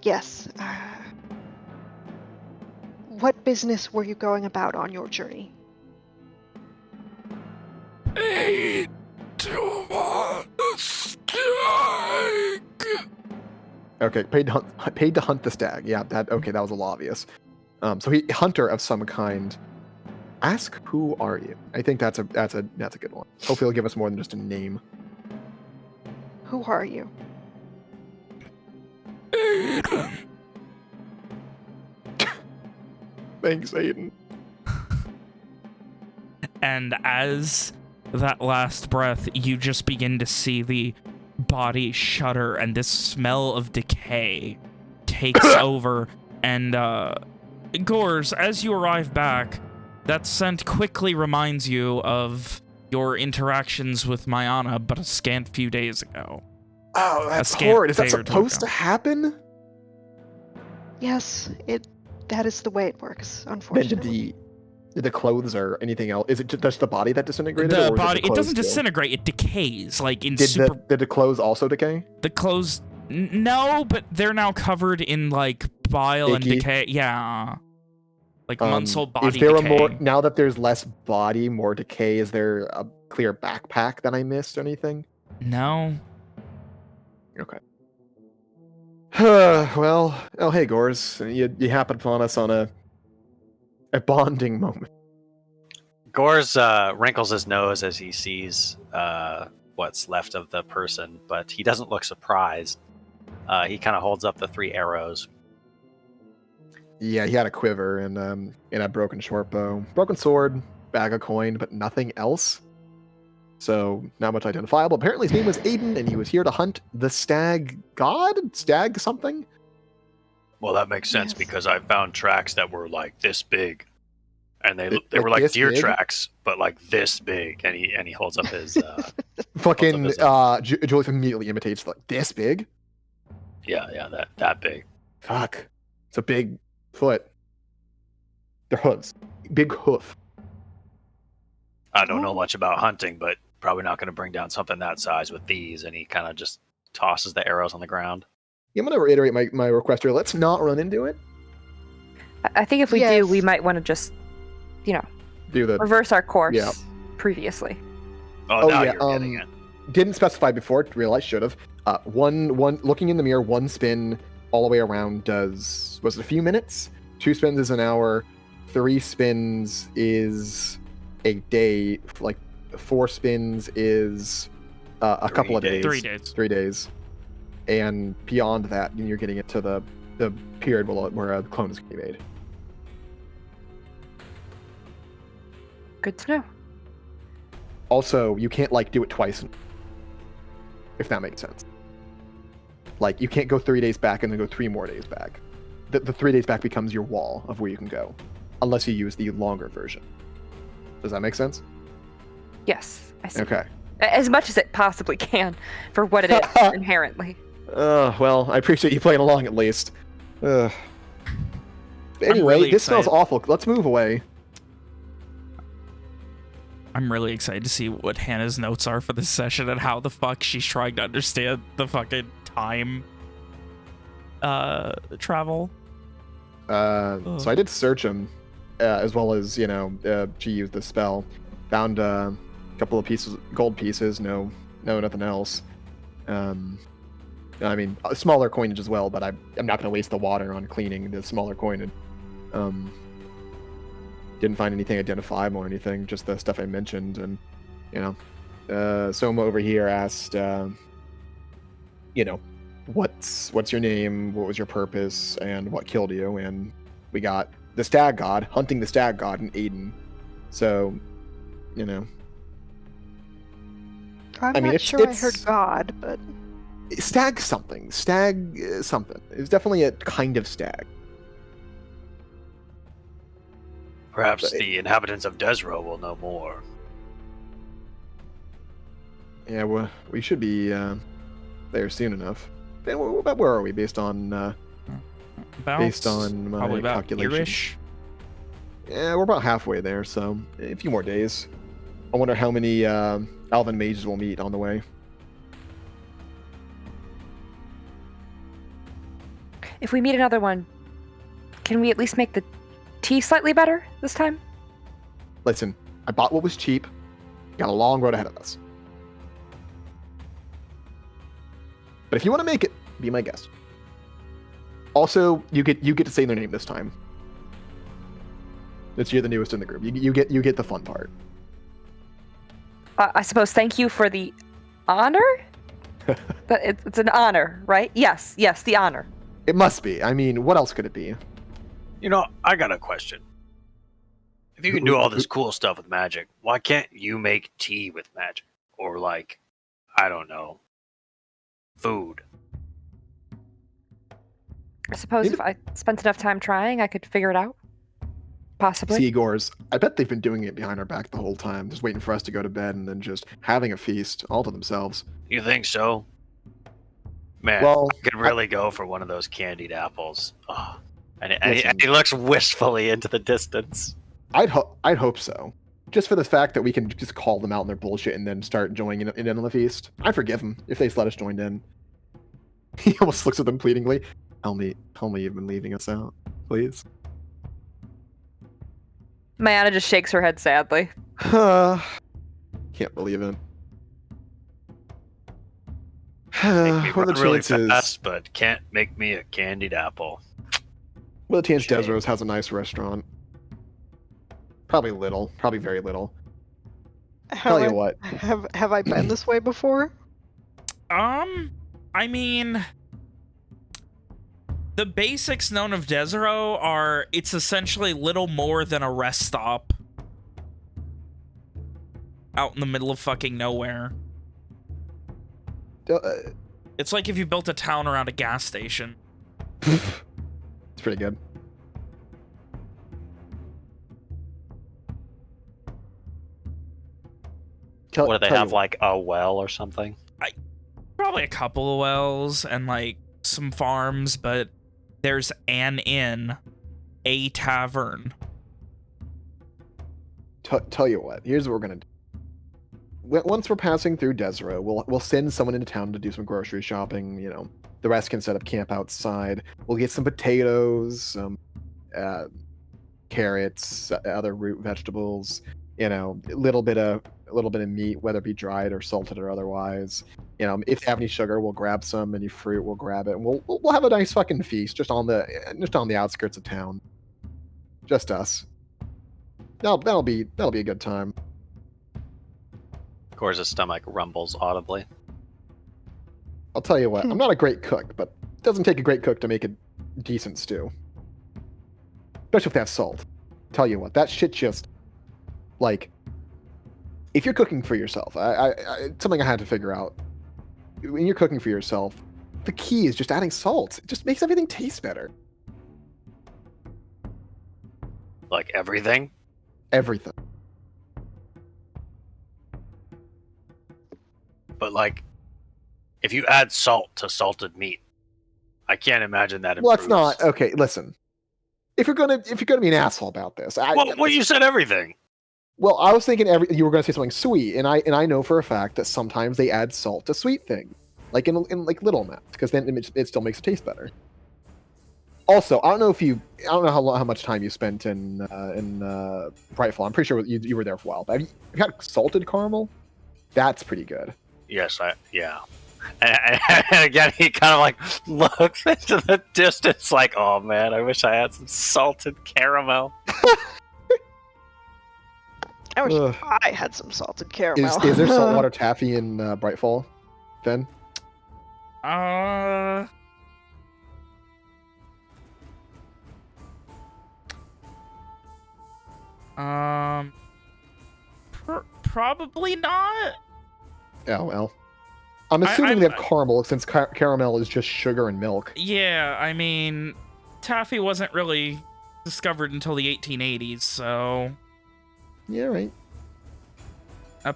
Yes. What business were you going about on your journey? Aid to the stag. Okay, paid to hunt the stag. Yeah, that was a little obvious. So hunter of some kind. Ask who are you? I think that's a good one. Hopefully he'll give us more than just a name. Who are you? Aiden. Thanks, Aiden. And as that last breath, you just begin to see the body shudder, and this smell of decay takes over. And Gors, as you arrive back, that scent quickly reminds you of your interactions with Mayana but a scant few days ago. Oh, that's horrid. Is that day or two supposed ago. to happen? Yes, that is the way it works, Then unfortunately. did the clothes or anything else? Is it just the body that disintegrated? The or was body, the it clothes doesn't too? disintegrate, it decays. Like in Did the clothes also decay? The clothes, no, but they're now covered in like bile and Icky? decay. Yeah. Like months old body Is there decay. now that there's less body, more decay? Is there a clear backpack that I missed or anything? No. Okay. Well, oh hey Gors, you happened upon us on a bonding moment. Gors wrinkles his nose as he sees what's left of the person, but he doesn't look surprised. He kind of holds up the 3 arrows. Yeah, he had a quiver and a broken short bow, broken sword, bag of coin, but nothing else. So not much identifiable. Apparently his name was Aiden, and he was here to hunt the stag god? Stag something? Well, that makes sense Yes. because I found tracks that were like this big, and they Like were like this deer big? tracks, but like this big. And he holds up his Fucking What's Julius immediately imitates like this big. yeah that big. Fuck, it's a big foot. They're hooves, big hoof. I don't know much about hunting, but probably not going to bring down something that size with these. And he kind of just tosses the arrows on the ground. Yeah, I'm gonna reiterate my request here. Let's not run into it. I think if we Yes. do, we might want to just, Do the reverse our course Yeah. previously. Oh, now yeah, you're getting it. didn't specify before. Realized should have. One looking in the mirror. One spin all the way around was it a few minutes? 2 spins is an hour. 3 spins is a day. Like 4 spins is a 3 couple of days. 3 days. 3 days. And beyond that, you're getting it to the period where the clone is going to be made. Good to know. Also, you can't like do it twice, if that makes sense. Like you can't go 3 days back and then go 3 more days back. The 3 days back becomes your wall of where you can go, unless you use the longer version. Does that make sense? Yes, I see. Okay. As much as it possibly can for what it is inherently. Well, I appreciate you playing along at least. Anyway, really this smells excited. awful. Let's move away. I'm really excited to see what Hannah's notes are for this session and how the fuck she's trying to understand the fucking time travel. So I did search him, as well as she used the spell. Found a couple of gold pieces. No, nothing else. I mean, a smaller coinage as well, but I'm not going to waste the water on cleaning the smaller coinage. Didn't find anything identifiable or anything, just the stuff I mentioned. And, Soma over here asked, what's your name, what was your purpose, and what killed you. And we got the stag god, hunting the stag god in Aiden. So, you know. I'm I mean, not sure I heard God, but stag something. Stag something. It's definitely a kind of stag. Perhaps the inhabitants of Desro will know more. Yeah, well, we should be there soon enough. Then about where are we based on my probably about calculation? here-ish. Yeah, we're about halfway there, so a few more days. I wonder how many Alvin mages we'll meet on the way. If we meet another one, can we at least make the tea slightly better this time? Listen, I bought what was cheap. Got a long road ahead of us. But if you want to make it, be my guest. Also, you get to say their name this time. Since you're the newest in the group, you get the fun part. I suppose thank you for the honor? But it's an honor, right? Yes, the honor. It must be. I mean, what else could it be? You know, I got a question. If you can do all this cool stuff with magic, why can't you make tea with magic? Or like, I don't know, food. I suppose if I spent enough time trying, I could figure it out. Possibly. Seagores, I bet they've been doing it behind our back the whole time, just waiting for us to go to bed and then just having a feast all to themselves. You think so? Man, Well, I could really go for one of those candied apples. Oh. And he looks wistfully into the distance. I'd hope so. Just for the fact that we can just call them out on their bullshit and then start joining in on the feast. I'd forgive them if they just let us join in. He almost looks at them pleadingly. Tell me you've been leaving us out, please. Mayana just shakes her head sadly. Can't believe it. Make me What are run the really chances? fast, but can't make me a candied apple. Well, the chance Shame. Desros has a nice restaurant. Probably little. Probably very little. Tell you what. Have I been this way before? I mean, the basics known of Desero are it's essentially little more than a rest stop out in the middle of fucking nowhere. It's like if you built a town around a gas station. It's pretty good. What do they have, like a well or something? Probably a couple of wells and like some farms, but there's an inn, a tavern. Tell you what, here's what we're gonna do. Once we're passing through Desero, we'll send someone into town to do some grocery shopping. You know, the rest can set up camp outside. We'll get some potatoes, some carrots, other root vegetables. You know, a little bit of meat, whether it be dried or salted or otherwise. You know, if they have any sugar, we'll grab some. Any fruit, we'll grab it. And we'll have a nice fucking feast just on the outskirts of town. Just us. That'll be a good time. Of course, his stomach rumbles audibly. I'll tell you what, I'm not a great cook, but it doesn't take a great cook to make a decent stew. Especially if they have salt. Tell you what, that shit just, like, if you're cooking for yourself, it's something I had to figure out. When you're cooking for yourself, the key is just adding salt. It just makes everything taste better. Like everything? Everything. But like, if you add salt to salted meat, I can't imagine that Well, improves. that's not okay. Listen, if you're gonna be an asshole about this, Well, you said everything. Well, I was thinking you were gonna say something sweet, and I know for a fact that sometimes they add salt to sweet things, like in like little amounts, because then it still makes it taste better. Also, I don't know how much time you spent in Brightfall. I'm pretty sure you were there for a while. But have you had salted caramel? That's pretty good. Yes, yeah. And again, he kind of like looks into the distance, like, "Oh man, I wish I had some salted caramel." I wish I had some salted caramel. Is there saltwater taffy in Brightfall, Finn? Uh... Probably not. Oh, well. I'm assuming they have I- caramel, since caramel is just sugar and milk. Yeah, I mean, taffy wasn't really discovered until the 1880s, so... Yeah, right. Oh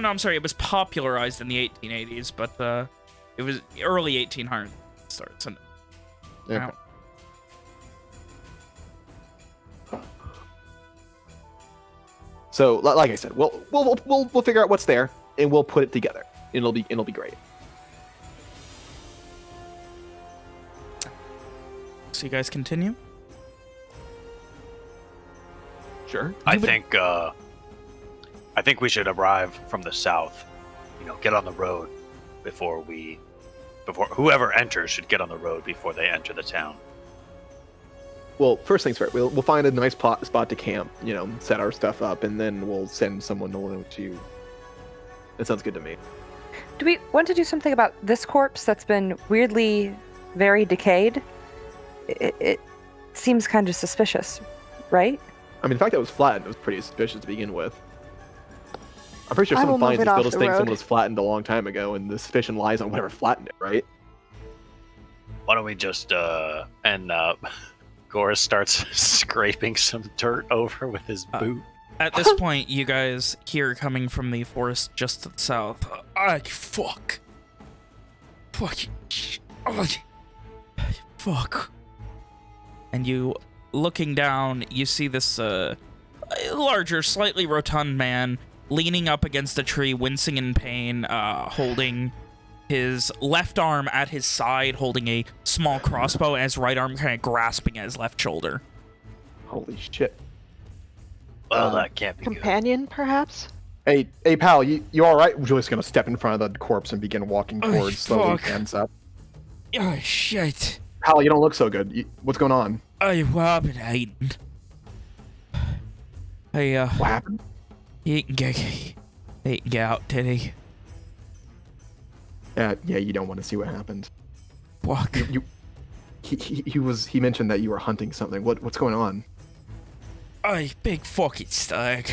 no, I'm sorry, it was popularized in the 1880s, but it was early 1800s starts. So, Okay. Ow. So, like I said, we'll figure out what's there and we'll put it together. It'll be great. So you guys continue? Sure. I think we should arrive from the south. Get on the road before whoever enters should get on the road before they enter the town. Well, first things first. We'll find a nice spot to camp. Set our stuff up, and then we'll send someone to you. That sounds good to me. Do we want to do something about this corpse that's been weirdly very decayed? It seems kind of suspicious, right? I mean, the fact that it was flattened was pretty suspicious to begin with. I'm pretty sure I will someone finds move it this off building the thing road. someone was flattened a long time ago, and the suspicion lies on whatever flattened it, right? Why don't we just and Goris starts scraping some dirt over with his boot. At this point, you guys hear coming from the forest just to the south. Fuck. Fuck. And you, looking down, you see this larger, slightly rotund man leaning up against a tree, wincing in pain, holding his left arm at his side, holding a small crossbow, and his right arm kind of grasping at his left shoulder. Holy shit. Well, that can't be good. Companion, perhaps? Hey, pal, you all right? Julie's gonna step in front of the corpse and begin walking Oh, towards, slowly, fuck. hands up. Oh, shit. Pal, you don't look so good. What's going on? Well, I've been hiding. Hey, What happened? he can get out, did he? Yeah, you don't want to see what happened. Fuck. He mentioned that you were hunting something. What's going on? Hey, big fucking stag.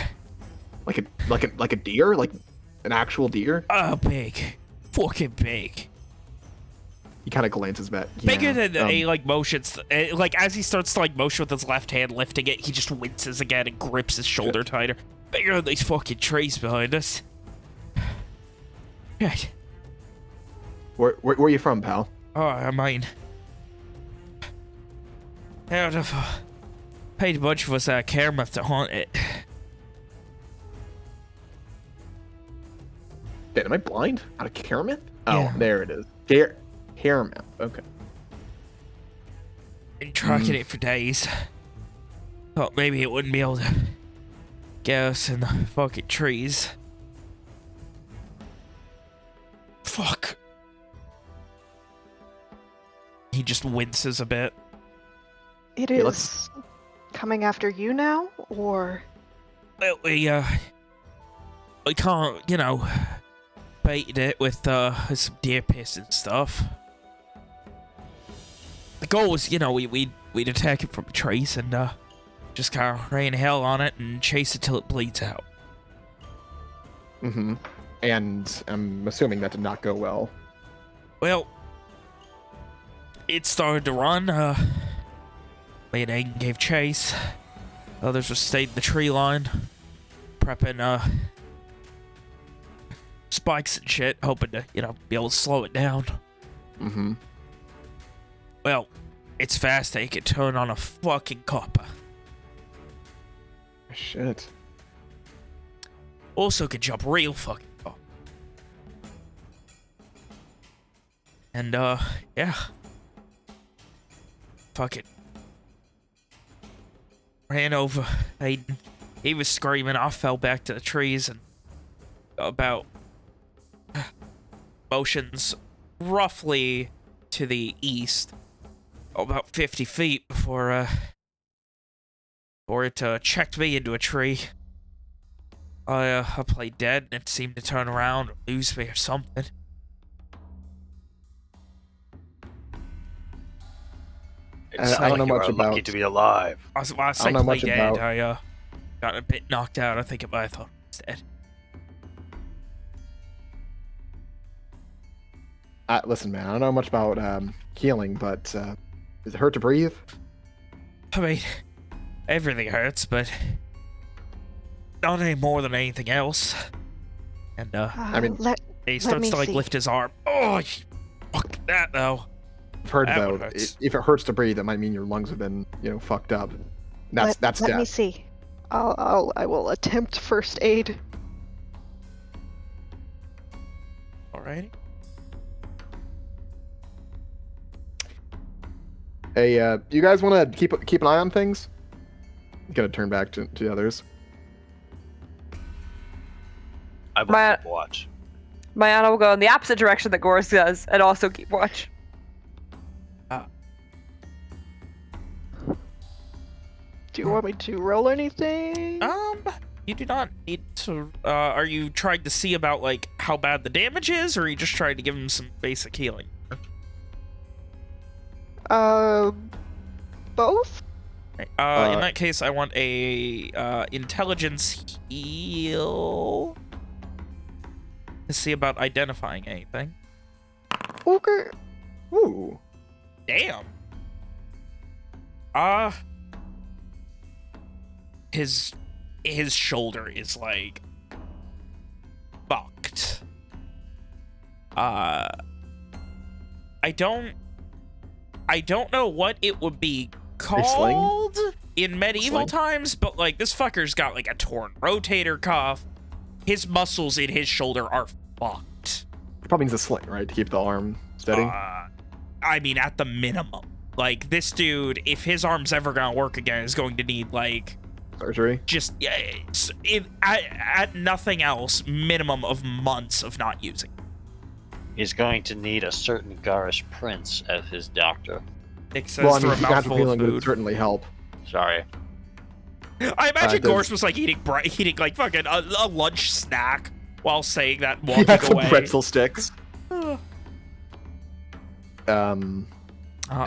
Like a deer? Like an actual deer? Oh, big. Fucking big. He kind of glances back. Bigger Yeah, than a, motions. Like, as he starts to, motion with his left hand, lifting it, he just winces again and grips his shoulder tighter. Bigger than these fucking trees behind us. Right. Where are you from, pal? Oh, I mean... Out of... paid a bunch of us out of Kermouth to hunt it. Am I blind? Out of Karamith? Oh, Yeah. there it is. Karamith. Okay. Been tracking it for days. Thought maybe it wouldn't be able to get us in the fucking trees. Fuck. He just winces a bit. It Yeah, is let's- coming after you now, or Well, we can't, baited it with some deer piss and stuff. The goal was, we'd attack it from trees and just kind of rain hell on it and chase it till it bleeds out. Mm-hmm. And I'm assuming that did not go well. Well, it started to run. Me and Aiden gave chase. Others were stayed in the tree line, prepping spikes and shit, hoping to, be able to slow it down. Mm-hmm. Well, it's fast. They can turn on a fucking copper. Shit. Also can jump real fucking far. And, yeah. Fuck it. Ran over Aiden. He was screaming. I fell back to the trees and about motions roughly to the east. About 50 feet before it checked me into a tree. I played dead and it seemed to turn around or lose me or something. I don't know much about. Lucky to be alive. I was I say don't know play much dead. about- I got a bit knocked out. I think I thought I was dead. Listen, man, I don't know much about healing, but does it hurt to breathe? I mean, everything hurts, but not any more than anything else. And I mean, he starts to like lift his arm. Oh, fuck that though. I've heard That though, one hurts. if it hurts to breathe, it might mean your lungs have been, fucked up. That's Let death. me see. I will attempt first aid. Alrighty. Hey, you guys want to keep an eye on things? Gonna turn back to the others. I will My- keep watch. Mayana will go in the opposite direction that Gorz does and also keep watch. Do you want me to roll anything? You do not need to. Are you trying to see about like how bad the damage is, or are you just trying to give him some basic healing? Both? In that case, I want a intelligence heal to see about identifying anything. Ogre. Ooh. Damn. His shoulder is like fucked. I don't know what it would be called in medieval Sling? times, but like this fucker's got like a torn rotator cuff. His muscles in his shoulder are fucked. Probably needs a sling, right, to keep the arm steady. I mean, at the minimum. Like, this dude, if his arm's ever gonna work again, is going to need, like, Surgery. just, at nothing else, minimum of months of not using. He's going to need a certain garish prince as his doctor. Nick says Well, I through mean, a if you got mouthful of healing would food. certainly help. Sorry. I imagine does- Gorse was, like, eating like, fucking a lunch snack while saying that, He walking had some away. pretzel sticks. Other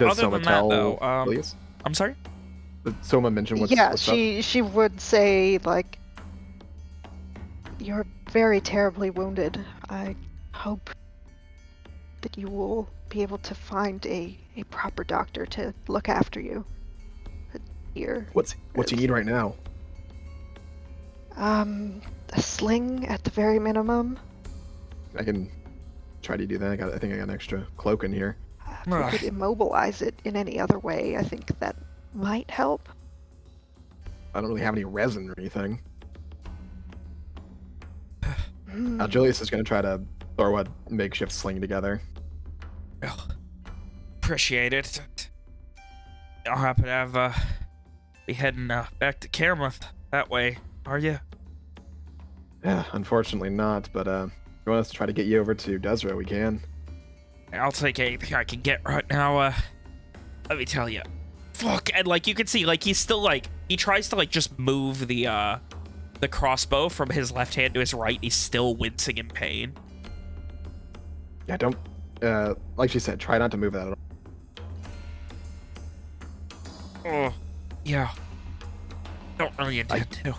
Does than Soma that, tell though, Julius? I'm sorry? Did Soma mention what's Yeah, what's up? she would say, like, you're very terribly wounded. I hope that you will be able to find a proper doctor to look after you. Here. What's you need right now? A sling at the very minimum. I can try to do that. I think I got an extra cloak in here. If we could immobilize it in any other way, I think that might help. I don't really have any resin or anything. Hmm. Julius is gonna try to throw a makeshift sling together. Well, appreciate it. I'll happen to have, be heading, back to Karamouth that way, are you? Yeah, unfortunately not, but if you want us to try to get you over to Desra, we can. I'll take anything I can get right now, let me tell you. Fuck, and, like, you can see, like, he's still, like, he tries to, like, just move the crossbow from his left hand to his right. He's still wincing in pain. Yeah, don't, like she said, try not to move that at all. Oh, yeah. Don't really intend to.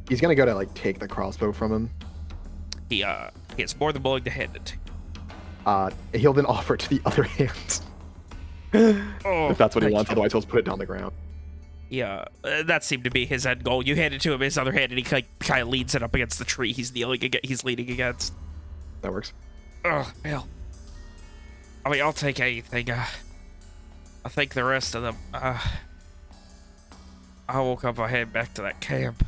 He's gonna go to, like, take the crossbow from him. He is more than willing to hand it to you. He'll then offer it to the other hand. Oh, If that's what he thank wants, you. otherwise he'll just put it down the ground. Yeah, that seemed to be his end goal. You hand it to him his other hand, and he kind of leans it up against the tree he's leaning against. That works. Oh, well. I mean, I'll take anything. I think the rest of them. I woke up, I headed back to that camp.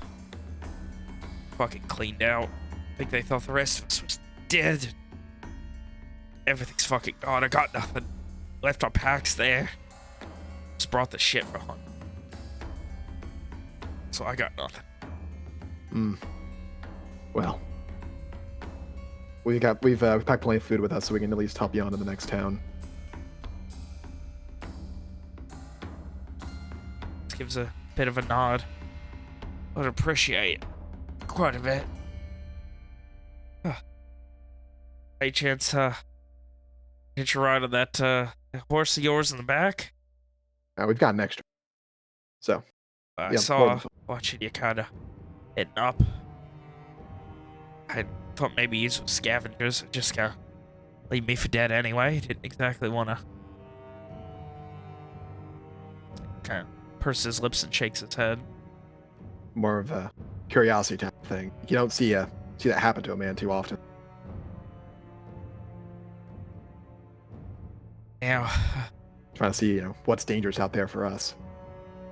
Fucking cleaned out. I think they thought the rest of us was dead. Everything's fucking gone. I got nothing. Left our packs there. Just brought the shit for hunt. So I got nothing. Well, we've packed plenty of food with us, so we can at least help you on to the next town. Just gives a bit of a nod. Would appreciate it quite a bit. Any chance, hitch a ride on that horse of yours in the back? We've got an extra. So, I yeah, saw more than- watching you kind of heading up. I thought maybe you were scavengers. Just gonna leave me for dead anyway. Didn't exactly want to. Kind of purses his lips and shakes his head. more of a curiosity type of thing. You don't see that happen to a man too often. Now, Trying to see, what's dangerous out there for us.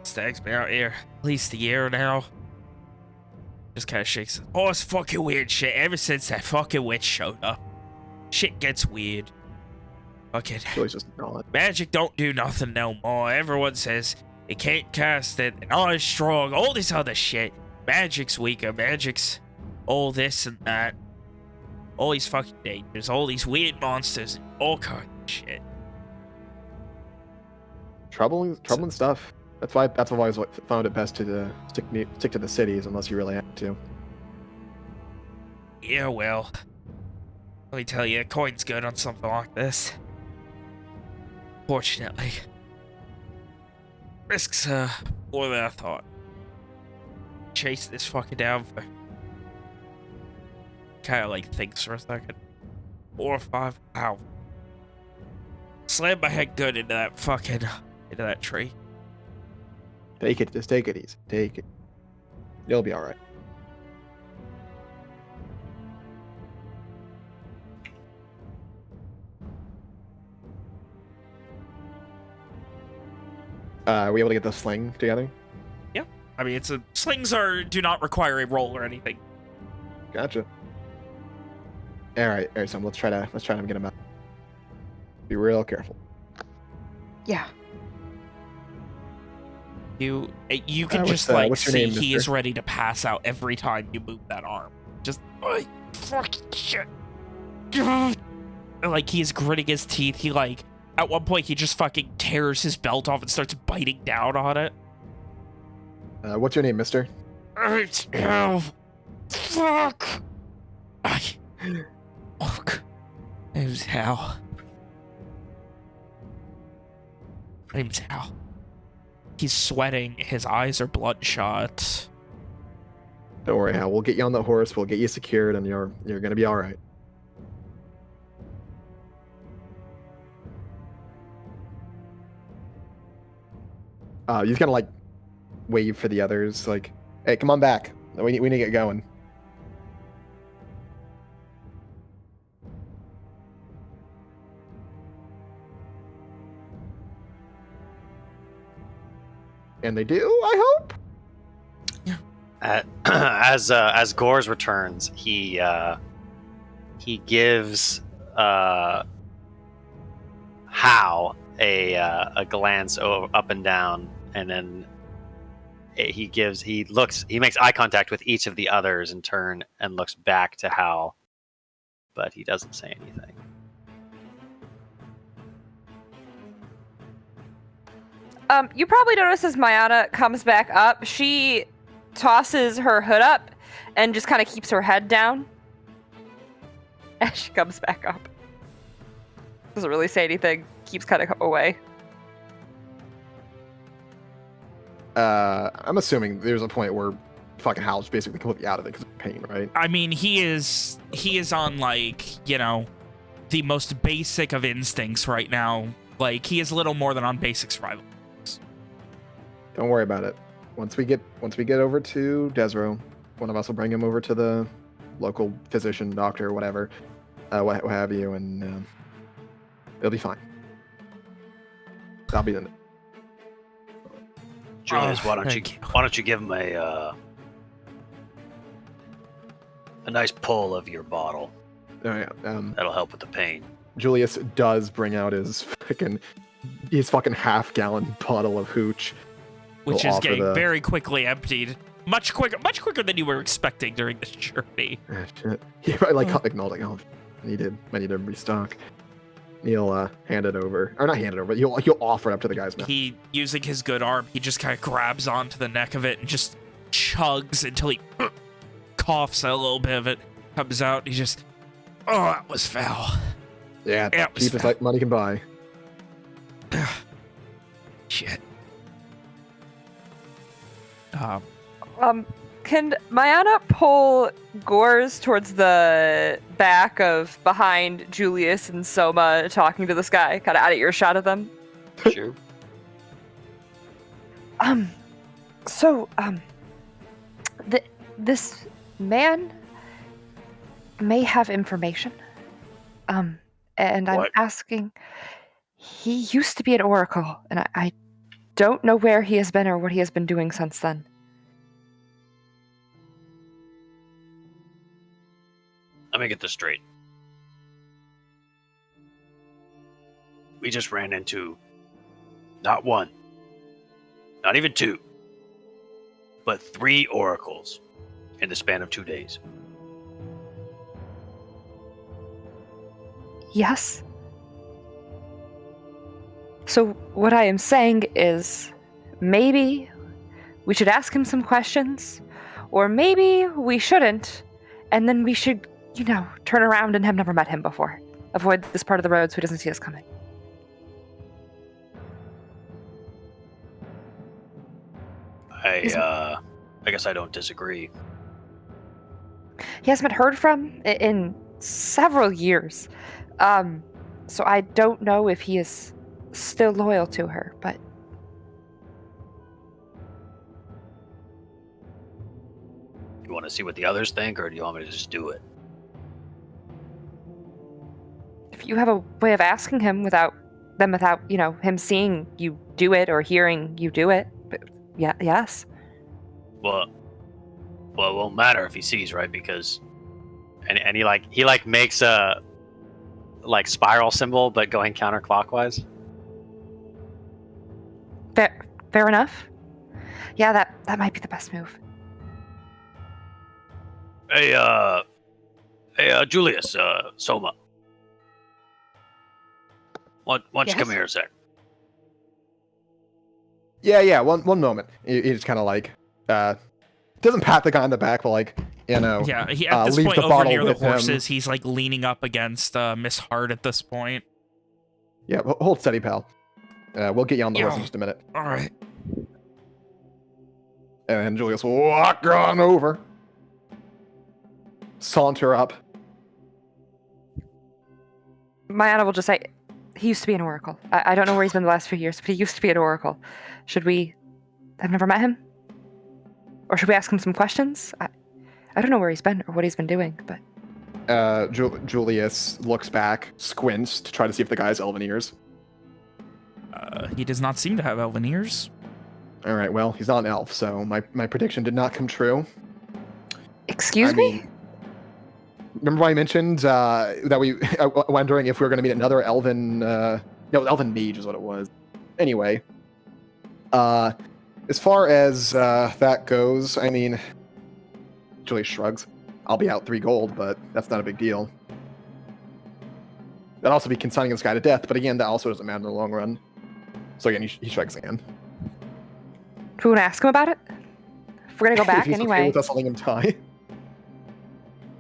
Stag's been out here at least a year now. Just kind of shakes. Oh, it's fucking weird shit. Ever since that fucking witch showed up, shit gets weird. Fucking Julie's just not. magic don't do nothing no more. Everyone says they can't cast it. They're not as strong. All this other shit. Magic's weaker. Magic's all this and that. All these fucking dangers. All these weird monsters. All kinds of shit. Troubling stuff. That's why I've always found it best to stick to the cities unless you really have to. Yeah, well, let me tell you, a coin's good on something like this. Fortunately, risks more than I thought. Chase this fucker down for kind of like thinks for a second. 4 or 5 hours. Slam my head good into that tree. Just take it easy. Take it. You'll be all right. Are we able to get the sling together? Yeah, I mean slings do not require a roll or anything. Gotcha. All right, so let's try to get him out. Be real careful. Yeah. You can what's just what's your see name, he mister? is ready to pass out every time you move that arm. Just fucking shit. Like he's gritting his teeth. He at one point he just fucking tears his belt off and starts biting down on it. What's your name, mister? Oh, fuck. Fuck. Name's Hal. Name's Hal. He's sweating. His eyes are bloodshot. Don't worry, Hal. We'll get you on the horse. We'll get you secured, and you're gonna be all right. He's gonna wave for the others, hey, come on back. We need to get going. And they do, I hope. As Gores returns, he gives Hal a glance up and down, and then he makes eye contact with each of the others in turn and looks back to Hal, but he doesn't say anything. You probably notice as Mayana comes back up, she tosses her hood up and just kind of keeps her head down as she comes back up. Doesn't really say anything, keeps kind of away. I'm assuming there's a point where fucking Hal's basically completely out of it because of pain, right? I mean, he is on the most basic of instincts right now. He is little more than on basic survival. Don't worry about it. Once we get over to Desro, one of us will bring him over to the local physician, doctor, whatever, what have you, and it'll be fine. That'll be the. Julius, why don't you give him a nice pull of your bottle? Oh yeah. That'll help with the pain. Julius does bring out his fucking half-gallon bottle of hooch, which is getting very quickly emptied. Much quicker than you were expecting during this journey. He probably acknowledged, oh, I need to restock. He'll hand it over, or not hand it over, but he'll offer it up to the guy's mouth. He, using his good arm, he just kind of grabs onto the neck of it and just chugs until he coughs, a little bit of it comes out. He just, that was foul. Yeah, cheapest money can buy. Shit. Can Mayana pull Gores towards the back of behind Julius and Soma talking to this guy, kind of out of earshot of them? Sure. This man may have information. And I'm What? asking, he used to be an oracle, and I don't know where he has been or what he has been doing since then. Let me get this straight. We just ran into not one, not even two, but 3 oracles in the span of 2 days. Yes. So what I am saying is, maybe we should ask him some questions, or maybe we shouldn't, and then we should, turn around and have never met him before. Avoid this part of the road so he doesn't see us coming. I guess I don't disagree. He hasn't been heard from in several years. So I don't know if he is still loyal to her, but... You want to see what the others think, or do you want me to just do it? If you have a way of asking him without him seeing you do it or hearing you do it, but yes. Well, it won't matter if he sees, right? Because, and he makes a spiral symbol, but going counterclockwise. Fair enough. Yeah, that might be the best move. Hey, Julius, Soma. Why don't you come here a sec? Yeah. One moment. He just kind of doesn't pat the guy on the back, but Yeah, he at this leaves point the over bottle near the with him. horses, he's leaning up against Miss Hart at this point. Yeah, hold steady, pal. We'll get you on the horse in Yeah. just a minute. All right. And Julius will walk on over, saunter up. Mayana will just say, he used to be an oracle. I don't know where he's been the last few years, but he used to be an oracle. Should we have never met him? Or should we ask him some questions? I don't know where he's been or what he's been doing, but... Julius looks back, squints to try to see if the guy has elven ears. He does not seem to have elven ears. All right, well, he's not an elf, so my prediction did not come true. Excuse me? Remember I mentioned that we wondering if we were going to meet another elven... elven mage is what it was. Anyway, as far as that goes, Julius shrugs. I'll be out 3 gold, but that's not a big deal. That'd also be consigning this guy to death, but again, that also doesn't matter in the long run. So again, he shrugs again. Do we want to ask him about it? If we're going to go back if he's anyway. okay with us letting him die.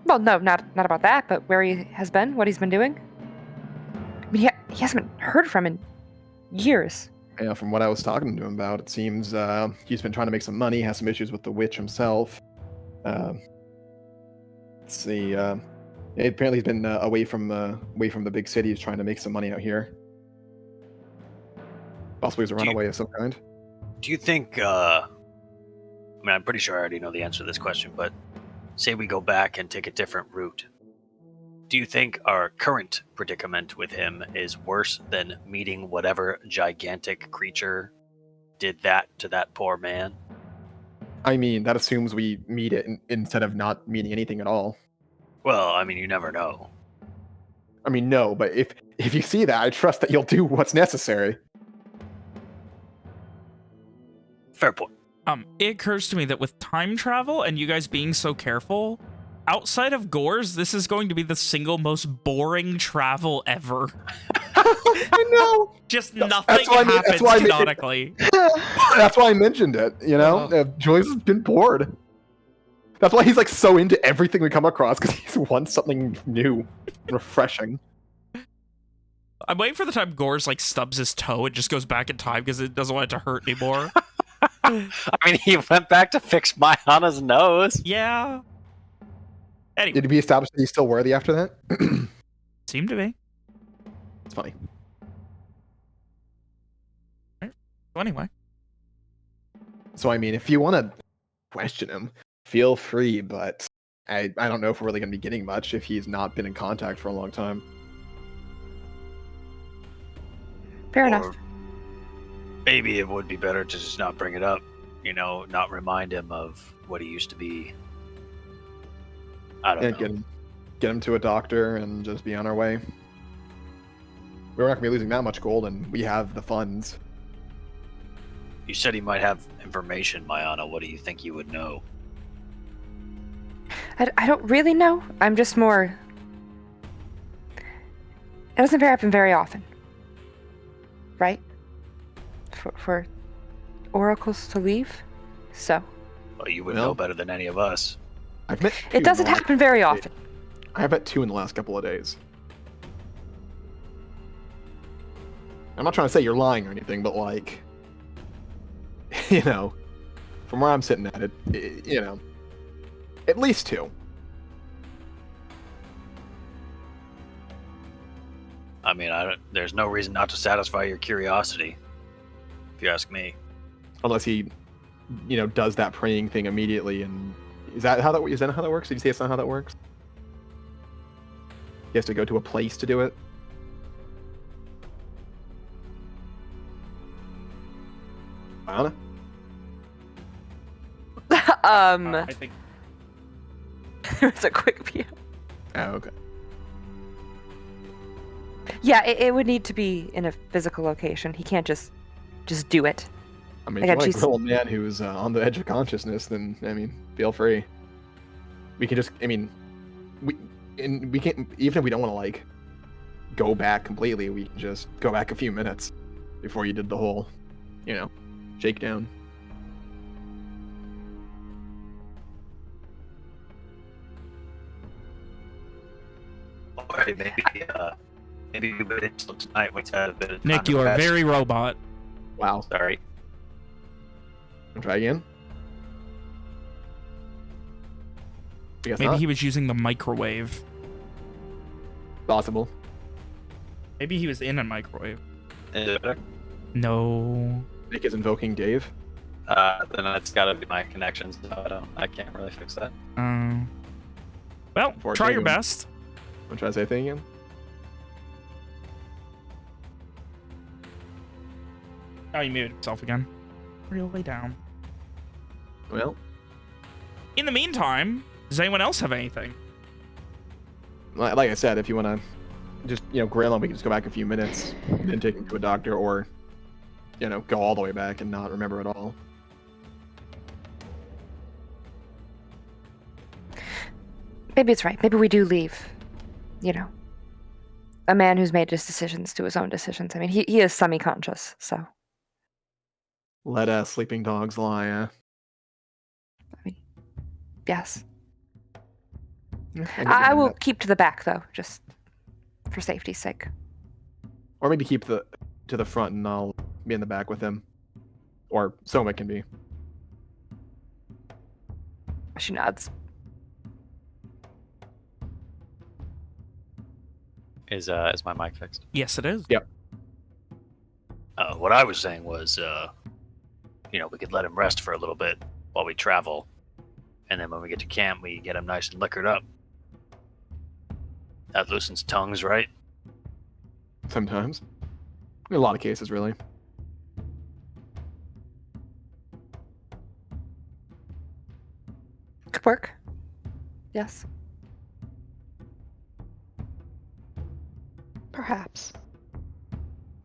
Well, no, not about that, but where he has been, what he's been doing. He hasn't been heard from in years. Yeah, from what I was talking to him about, it seems he's been trying to make some money, has some issues with the witch himself. Let's see. Apparently he's been away from the big cities trying to make some money out here. Possibly he's a runaway of some kind. Do you think, I'm pretty sure I already know the answer to this question, but say we go back and take a different route. Do you think our current predicament with him is worse than meeting whatever gigantic creature did that to that poor man? That assumes we meet it instead of not meeting anything at all. Well, you never know. No, but if you see that, I trust that you'll do what's necessary. Fair point. It occurs to me that with time travel and you guys being so careful, outside of Gores, this is going to be the single most boring travel ever. I know. Just nothing happens canonically. That's why I mentioned it, Julius has been bored. That's why he's so into everything we come across, because he wants something new and refreshing. I'm waiting for the time Gores stubs his toe and just goes back in time because it doesn't want it to hurt anymore. I mean, he went back to fix Mayana's nose. Yeah. Anyway, Did it be established that he's still worthy after that? seemed to be. It's funny. So anyway. So I mean, if you want to question him, feel free, but I don't know if we're really going to be getting much if he's not been in contact for a long time. Fair enough. Or maybe it would be better to just not bring it up. Not remind him of what he used to be. I don't know. Get him to a doctor and just be on our way. We're not going to be losing that much gold, and we have the funds. You said he might have information, Mayana. What do you think he would know? I don't really know. I'm just more. It doesn't happen very often, right? For oracles to leave, so. Well, you would know better than any of us. I've met two It doesn't in the last happen very couple of often. days. I've met 2 in the last couple of days. I'm not trying to say you're lying or anything, but like, from where I'm sitting at it, at least 2. I mean, there's no reason not to satisfy your curiosity, if you ask me. Unless he, does that praying thing immediately. And is that how that works? Did you say it's not how that works? He has to go to a place to do it. Anna? I think It was a quick view. Oh, okay. Yeah, it would need to be in a physical location. He can't just do it. I mean, I if you got want you to grill a man who's on the edge of consciousness, then feel free. We can just, we can't, even if we don't want to like go back completely, we can just go back a few minutes before you did the whole, shakedown. Alright, maybe we wait until tonight. We've had a bit of time Nick, to you are rest. very robot. Wow. Sorry. Try again. I guess Maybe not. he was using the microwave. Possible. Maybe he was in a microwave. Is it better? No. Nick is invoking Dave. Then it's got to be my connections. So I can't really fix that. Well, For try your David. best. Want to try to say a thing again? Oh, he muted himself again. Real way down. Well, In the meantime, does anyone else have anything? like I said, if you want to just, grill him, we can just go back a few minutes, then take him to a doctor, or, go all the way back and not remember at all. Maybe it's right. Maybe we do leave. A man who's made his decisions to his own decisions. I mean, he is semi-conscious, so. Let sleeping dogs lie, Yes. Yeah, I will keep to the back, though, just for safety's sake. Or maybe keep to the front and I'll be in the back with him. Or Soma can be. She nods. Is my mic fixed? Yes, it is. Yep. What I was saying was, we could let him rest for a little bit while we travel, and then when we get to camp, we get him nice and liquored up. That loosens tongues, right? Sometimes. In a lot of cases, really. Could work. Yes. Perhaps.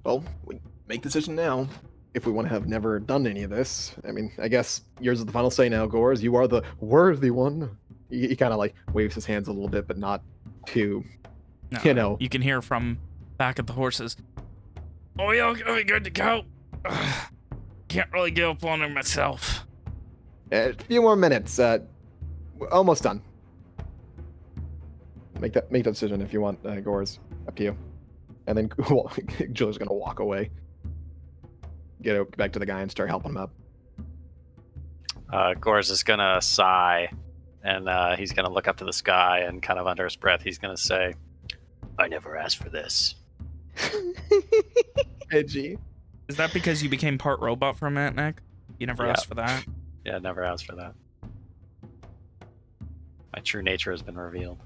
Well, we make the decision now. If we want to have never done any of this, I guess yours is the final say now, Gores. You are the worthy one. He kind of like waves his hands a little bit, but not too, You can hear from back at the horses. Oh, yeah, okay, good to go. Can't really give up on her myself. A few more minutes. We're almost done. Make that decision if you want, Gores. Up to you. And then Julia's gonna walk away. Get back to the guy and start helping him up. Gorz is gonna sigh, and he's gonna look up to the sky, and kind of under his breath, he's gonna say, "I never asked for this." Edgy. Is that because you became part robot for a minute, Nick? You never Yeah. asked for that? Yeah, never asked for that. My true nature has been revealed.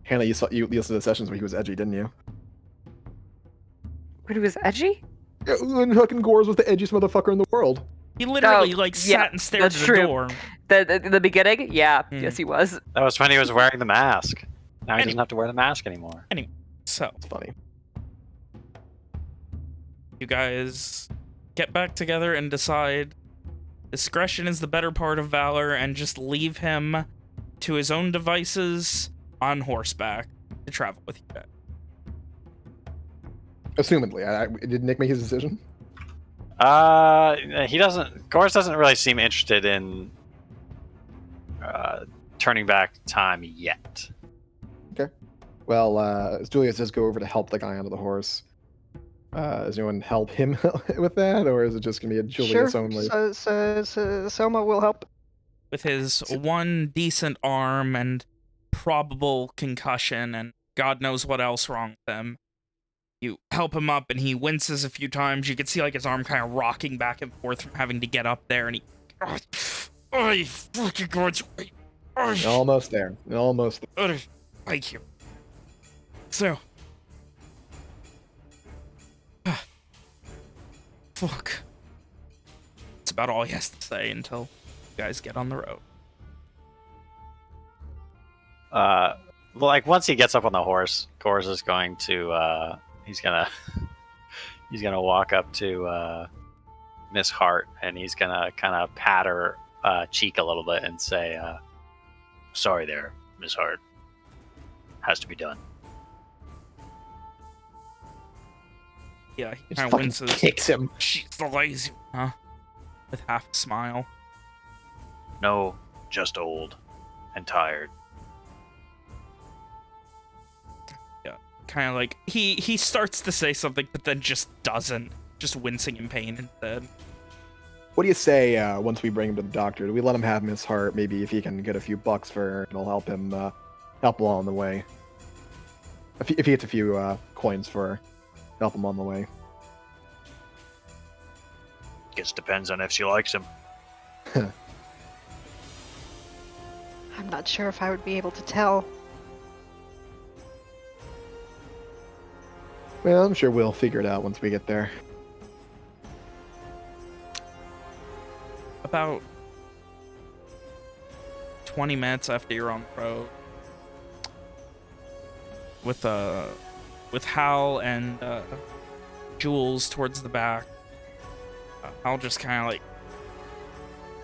Hannah, you listened to the sessions where he was edgy, didn't you? But he was edgy? Yeah, and fucking Gorz was the edgiest motherfucker in the world. He literally, Oh, sat and stared at that's the true. door. The beginning? Yeah, yes he was. That was when he was wearing the mask. Now he doesn't have to wear the mask anymore. So, It's funny. you guys get back together and decide discretion is the better part of valor and just leave him to his own devices on horseback to travel with you guys. Assumedly. Did Nick make his decision? He doesn't. Gorz doesn't really seem interested in turning back time yet. Well, as Julius does go over to help the guy onto the horse, does anyone help him with that, or is it just gonna be a Julius Sure. only? So Selma will help. With his one decent arm and probable concussion and God knows what else wrong with him, you help him up and he winces a few times. You can see his arm kind of rocking back and forth from having to get up there, and he... Oh, fucking God. Almost there. Almost there. Thank you. So... Fuck. That's about all he has to say until you guys get on the road. Once he gets up on the horse, Gorz is going to he's gonna walk up to Miss Hart, and he's gonna kind of pat her cheek a little bit and say, "Sorry there, Miss Hart. Has to be done." Yeah, he Just kind of fucking winces. kicks him. She's the lazy one, huh? With half a smile. No, just old and tired. Kind of he starts to say something, but then just doesn't. Just wincing in pain instead. What do you say once we bring him to the doctor? Do we let him have Miss Hart? Maybe if he can get a few bucks for her, it'll help him along the way. If he gets a few coins for her, help him on the way. Guess depends on if she likes him. I'm not sure if I would be able to tell. Well, I'm sure we'll figure it out once we get there. About 20 minutes after you're on the road, with Hal and Jules towards the back, Hal just kind of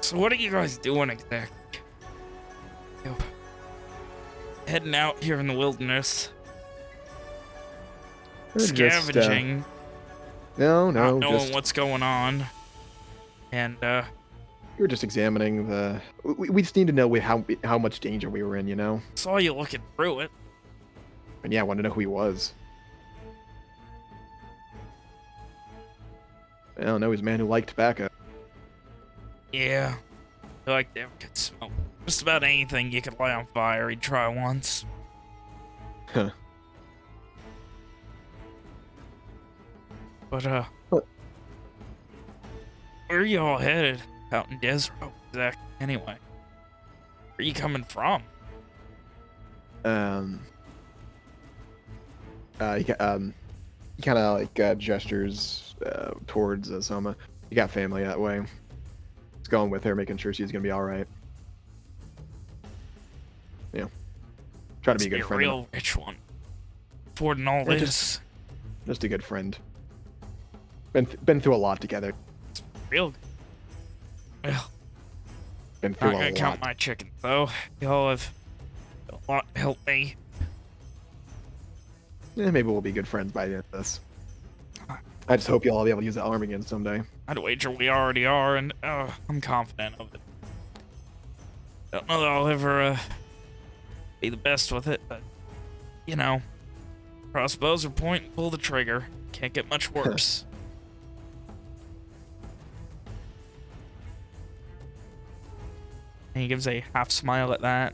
so what are you guys doing exactly? Heading out here in the wilderness, We're just, scavenging, no, not knowing just what's going on, and we were just examining the. We just need to know how much danger we were in, you know. saw you looking through it. And yeah, I wanted to know who he was. I don't know. He's a man who liked tobacco. Yeah, I like them could smoke just about anything you could light on fire. He'd try once. Huh. But What? where are you all headed? Out in Desert, Zach. Anyway, where are you coming from? He kind of gestures towards Soma. You got family that way. He's going with her, making sure she's gonna be all right. Yeah, try to be a good friend. Real rich one. Affording all Yeah, this. Just a good friend. Been through a lot together. Real. Well, Been not through gonna a count lot. my chicken though. Y'all have a lot to help me. Maybe we'll be good friends by the end of this. I just hope you'll all be able to use the arm again someday. I'd wager we already are, and I'm confident of it. Don't know that I'll ever be the best with it, but you know, crossbows are point and pull the trigger. Can't get much worse. And he gives a half smile at that.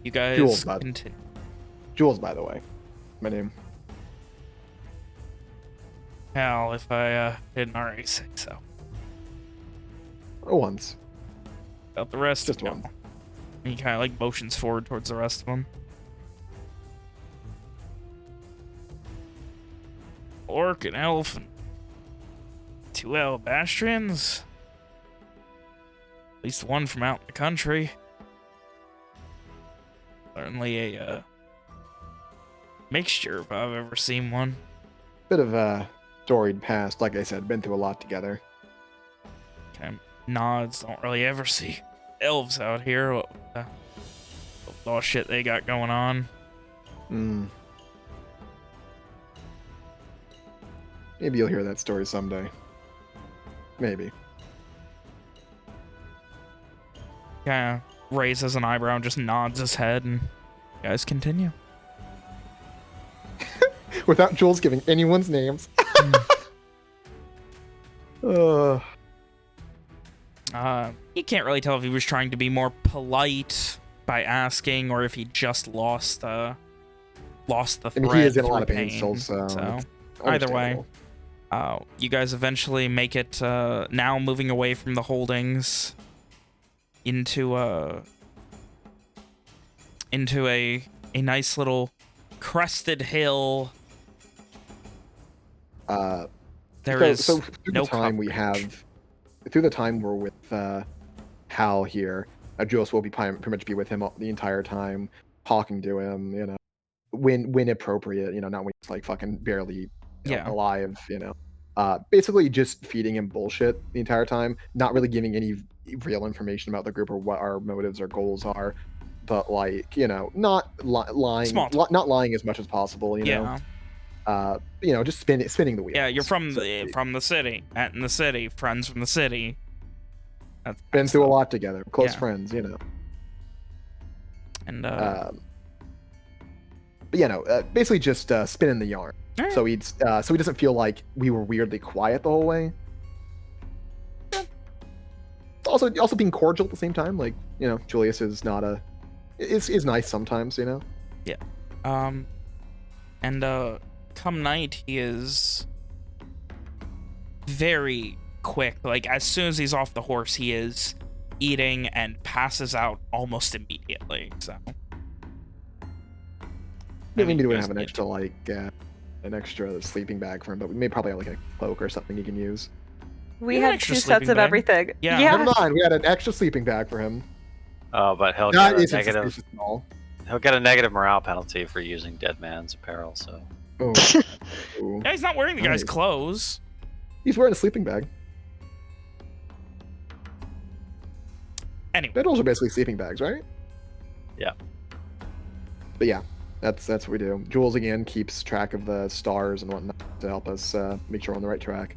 You guys Jules, bud. continue. Jules, by the way. My name. Hell, if I didn't already say so. Once. About the rest, Just no. one. And he kind of like motions forward towards the rest of them. Orc and elf and 2 Albastrians. At least one from out in the country. Certainly a mixture if I've ever seen one. Bit of a storied past. Like I said, been through a lot together. Kind of nods. Don't really ever see elves out here. What all shit they got going on. Hmm. Maybe you'll hear that story someday. Maybe. Kind of raises an eyebrow and just nods his head, and you guys continue. Without Jules giving anyone's names. You can't really tell if he was trying to be more polite by asking, or if he just lost the thread. I mean, he is in a through lot of pain pain, still, so so it's either way, understandable. you guys eventually make it. Now moving away from the holdings into a nice little crested hill. There is so through no the time we coverage. have, through the time we're with Hal here, Jules will be pretty much be with him the entire time, talking to him, you know, when appropriate, you know, not when he's like fucking barely Yeah. alive, you know. Basically just feeding him bullshit the entire time, not really giving any real information about the group or what our motives or goals are, but like, you know, not lying, Small talk. not lying as much as possible, you know. You know, just spinning the wheel. Yeah, you're from the city, met in the city, friends from the city. That's Been through a stuff. lot together, close Yeah. friends, you know. And But you know, basically just spinning the yarn. Alright. So he doesn't feel like we were weirdly quiet the whole way. Yeah. Also being cordial at the same time, like, you know, Julius is not is nice sometimes, you know. And come night, he is very quick. Like, as soon as he's off the horse, he is eating and passes out almost immediately. So Maybe we you would guys have an need extra an extra sleeping bag for him, but we may probably have like a cloak or something he can use. We You have an had extra 2 sleeping sets of bag? everything. Yeah. Never mind, we had an extra sleeping bag for him. Oh, but he'll That get a is negative. suspicious and all. He'll get a negative morale penalty for using dead man's apparel. So Oh. Ooh. yeah, he's not wearing the guy's Nice. clothes. He's wearing a sleeping bag. Anyway, Bedrolls are basically sleeping bags, right? Yeah. But yeah, that's what we do. Jules again keeps track of the stars and whatnot to help us make sure we're on the right track.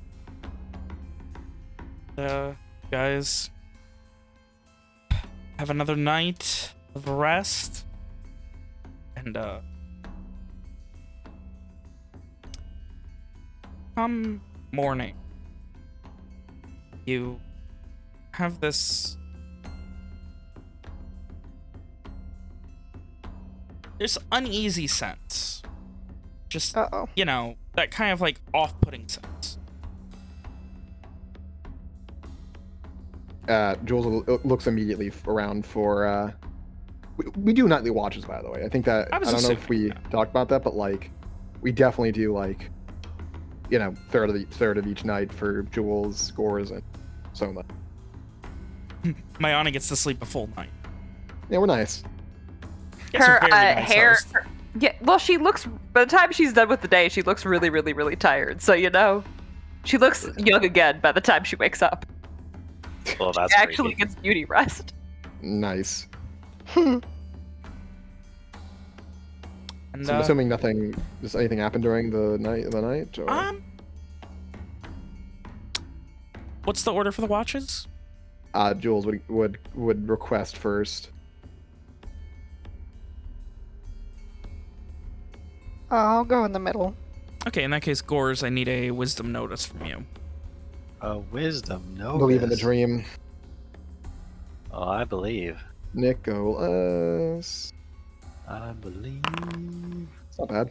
guys, have another night of rest, and come morning, you have this uneasy sense. Just, Uh-oh. you know, that kind of like off-putting sense. Jules looks immediately around for. We do nightly watches, by the way. I think that I I was don't know if assuming, we yeah. talked about that, but like, we definitely do like, you know, third of each night for Jules, Gores, and Soma. Mayana gets to sleep a full night. Yeah, we're nice. Gets Her a very nice hair. host. Yeah, well, she looks. By the time she's done with the day, she looks really, really, really tired. So you know, she looks young again by the time she wakes up. well, that's She actually creepy. gets beauty rest. Nice. And, So I'm assuming does anything happen during the night? Or? What's the order for the watches? Jules would request first. I'll go in the middle. Okay, in that case, Gores, I need a wisdom notice from you. A wisdom, no. Believe in the dream. Oh, I believe. Nicholas. I believe. It's not bad.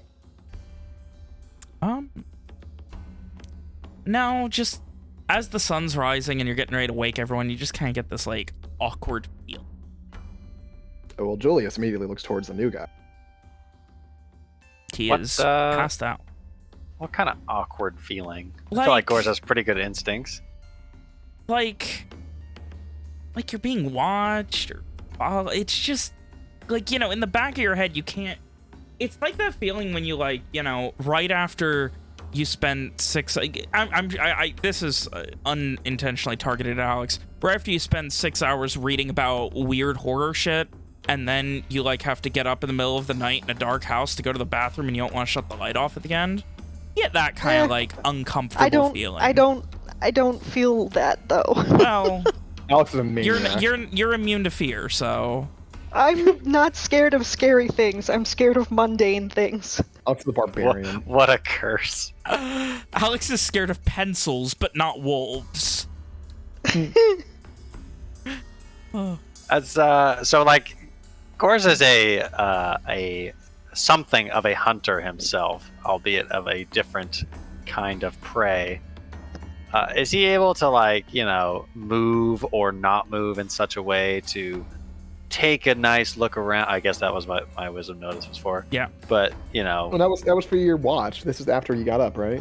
Now, just as the sun's rising and you're getting ready to wake everyone, you just kind of get this, like, awkward feel. Oh, well, Julius immediately looks towards the new guy. He What, is passed out. What kind of awkward feeling? I feel like Gorz has pretty good instincts. Like you're being watched, or it's just, like, you know, in the back of your head, you can't... It's like that feeling when you, like, you know, right after you spend 6... this is unintentionally targeted at Alex. Right after you spend 6 hours reading about weird horror shit, and then you, like, have to get up in the middle of the night in a dark house to go to the bathroom and you don't want to shut the light off at the end. You get that kind of, like, uncomfortable feeling. I don't feel that, though. Well, Alex is a maniac. you're immune to fear, so... I'm not scared of scary things. I'm scared of mundane things. Alex is the barbarian. What a curse. Alex is scared of pencils, but not wolves. As so, like, Gorz is a something of a hunter himself, albeit of a different kind of prey. Is he able to, like, you know, move or not move in such a way to take a nice look around? I guess that was what my wisdom notice was for. Yeah. But, you know, Well, that was for your watch. This is after you got up, right?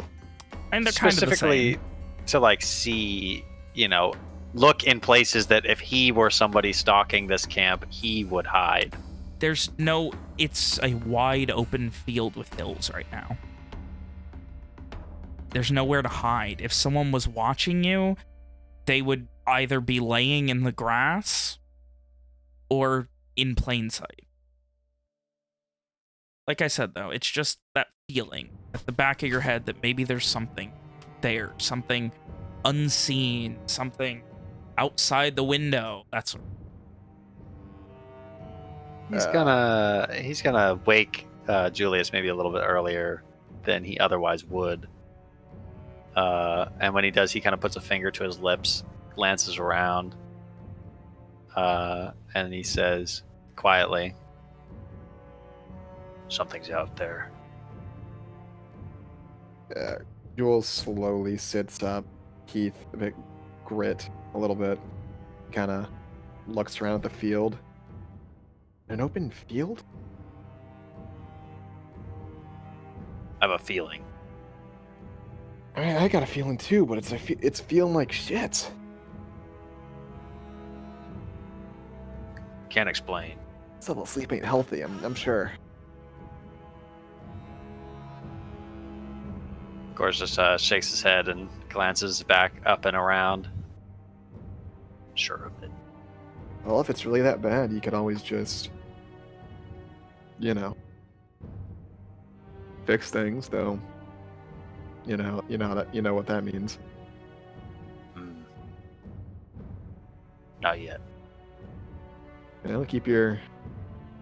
And they're kind of the specifically same. to, like, see, you know, look in places that if he were somebody stalking this camp, he would hide. There's no... It's a wide open field with hills right now. There's nowhere to hide. If someone was watching you, they would either be laying in the grass or in plain sight. Like I said, though, it's just that feeling at the back of your head that maybe there's something there, something unseen, something outside the window. That's what... He's gonna wake Julius maybe a little bit earlier than he otherwise would. And when he does, he kind of puts a finger to his lips, glances around, and he says quietly, "Something's out there." Jules slowly sits up. Keith, a bit grit a little bit, kind of looks around at the field. An open field? I have a feeling. I got a feeling too, but it's feeling like shit. Can't explain. This level of sleep ain't healthy, I'm sure. Gorz just shakes his head and glances back up and around. Sure of it. Well, if it's really that bad, you could always just, you know, fix things, though. You know what that means. Not yet. You know, keep your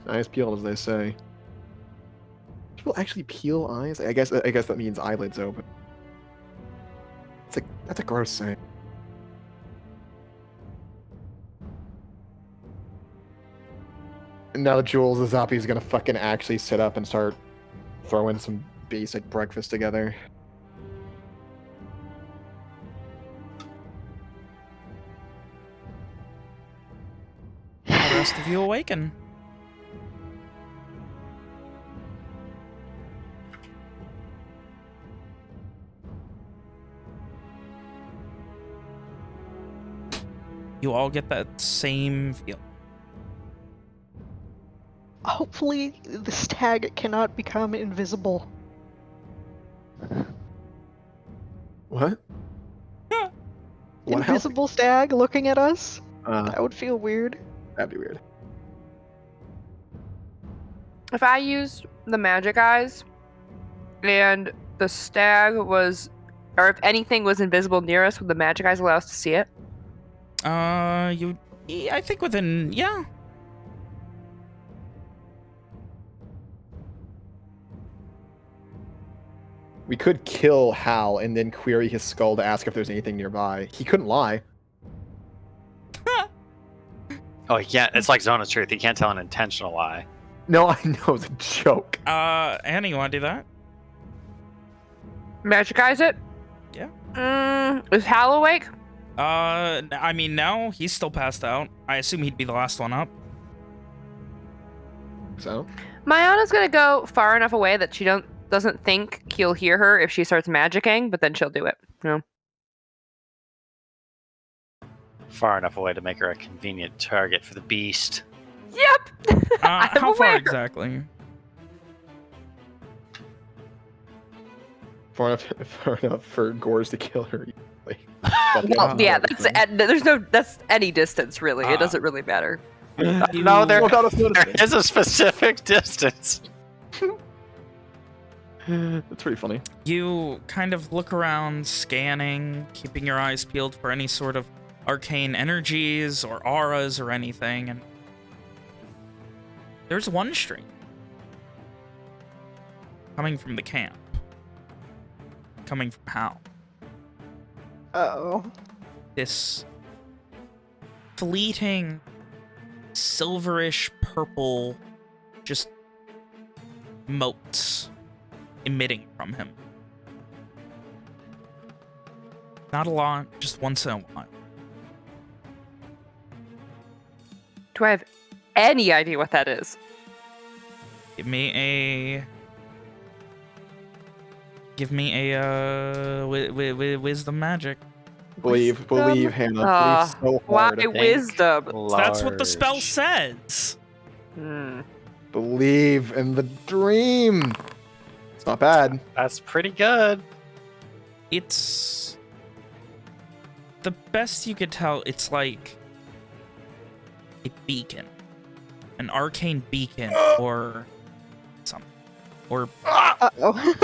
eyes peeled, as they say. People actually peel eyes? I guess that means eyelids open. That's a gross saying. And now that Jules the zombie is gonna fucking actually sit up and start throwing some basic breakfast together. The rest of you awaken. You all get that same feel. Hopefully, the stag cannot become invisible. What? What Invisible stag looking at us? happened? That would feel weird. That'd be weird. If I used the magic eyes and the stag was, or if anything was invisible near us, would the magic eyes allow us to see it? I think within, yeah. We could kill Hal and then query his skull to ask if there's anything nearby. He couldn't lie. Oh, he can't. It's like Zone of Truth. He can't tell an intentional lie. No, I know it's a joke. Annie, you want to do that? Magicize it? Yeah. Is Hal awake? I mean, no, he's still passed out. I assume he'd be the last one up. So Mayana's gonna go far enough away that she doesn't think he'll hear her if she starts magicking, but then she'll do it. No. Far enough away to make her a convenient target for the beast. Yep. I'm How far aware. exactly? far enough for Gores to kill her. Like, Well, yeah, that's any distance really. It Ah. doesn't really matter. No, there Without us there noticing. is a specific distance. That's pretty funny. You kind of look around, scanning, keeping your eyes peeled for any sort of arcane energies or auras or anything, and there's one stream coming from the camp. Coming from Hal. Uh-oh. This fleeting, silverish purple, just motes emitting from him. Not a lot, just once in a while. Do I have any idea what that is? Give me a wisdom magic. Believe, Hannah. Ah, Believe so Why hard. wisdom? That's what the spell Large. says. Believe in the dream. It's not bad. That's pretty good. It's the best you could tell. It's like a beacon, an arcane beacon, or something, or Uh-oh.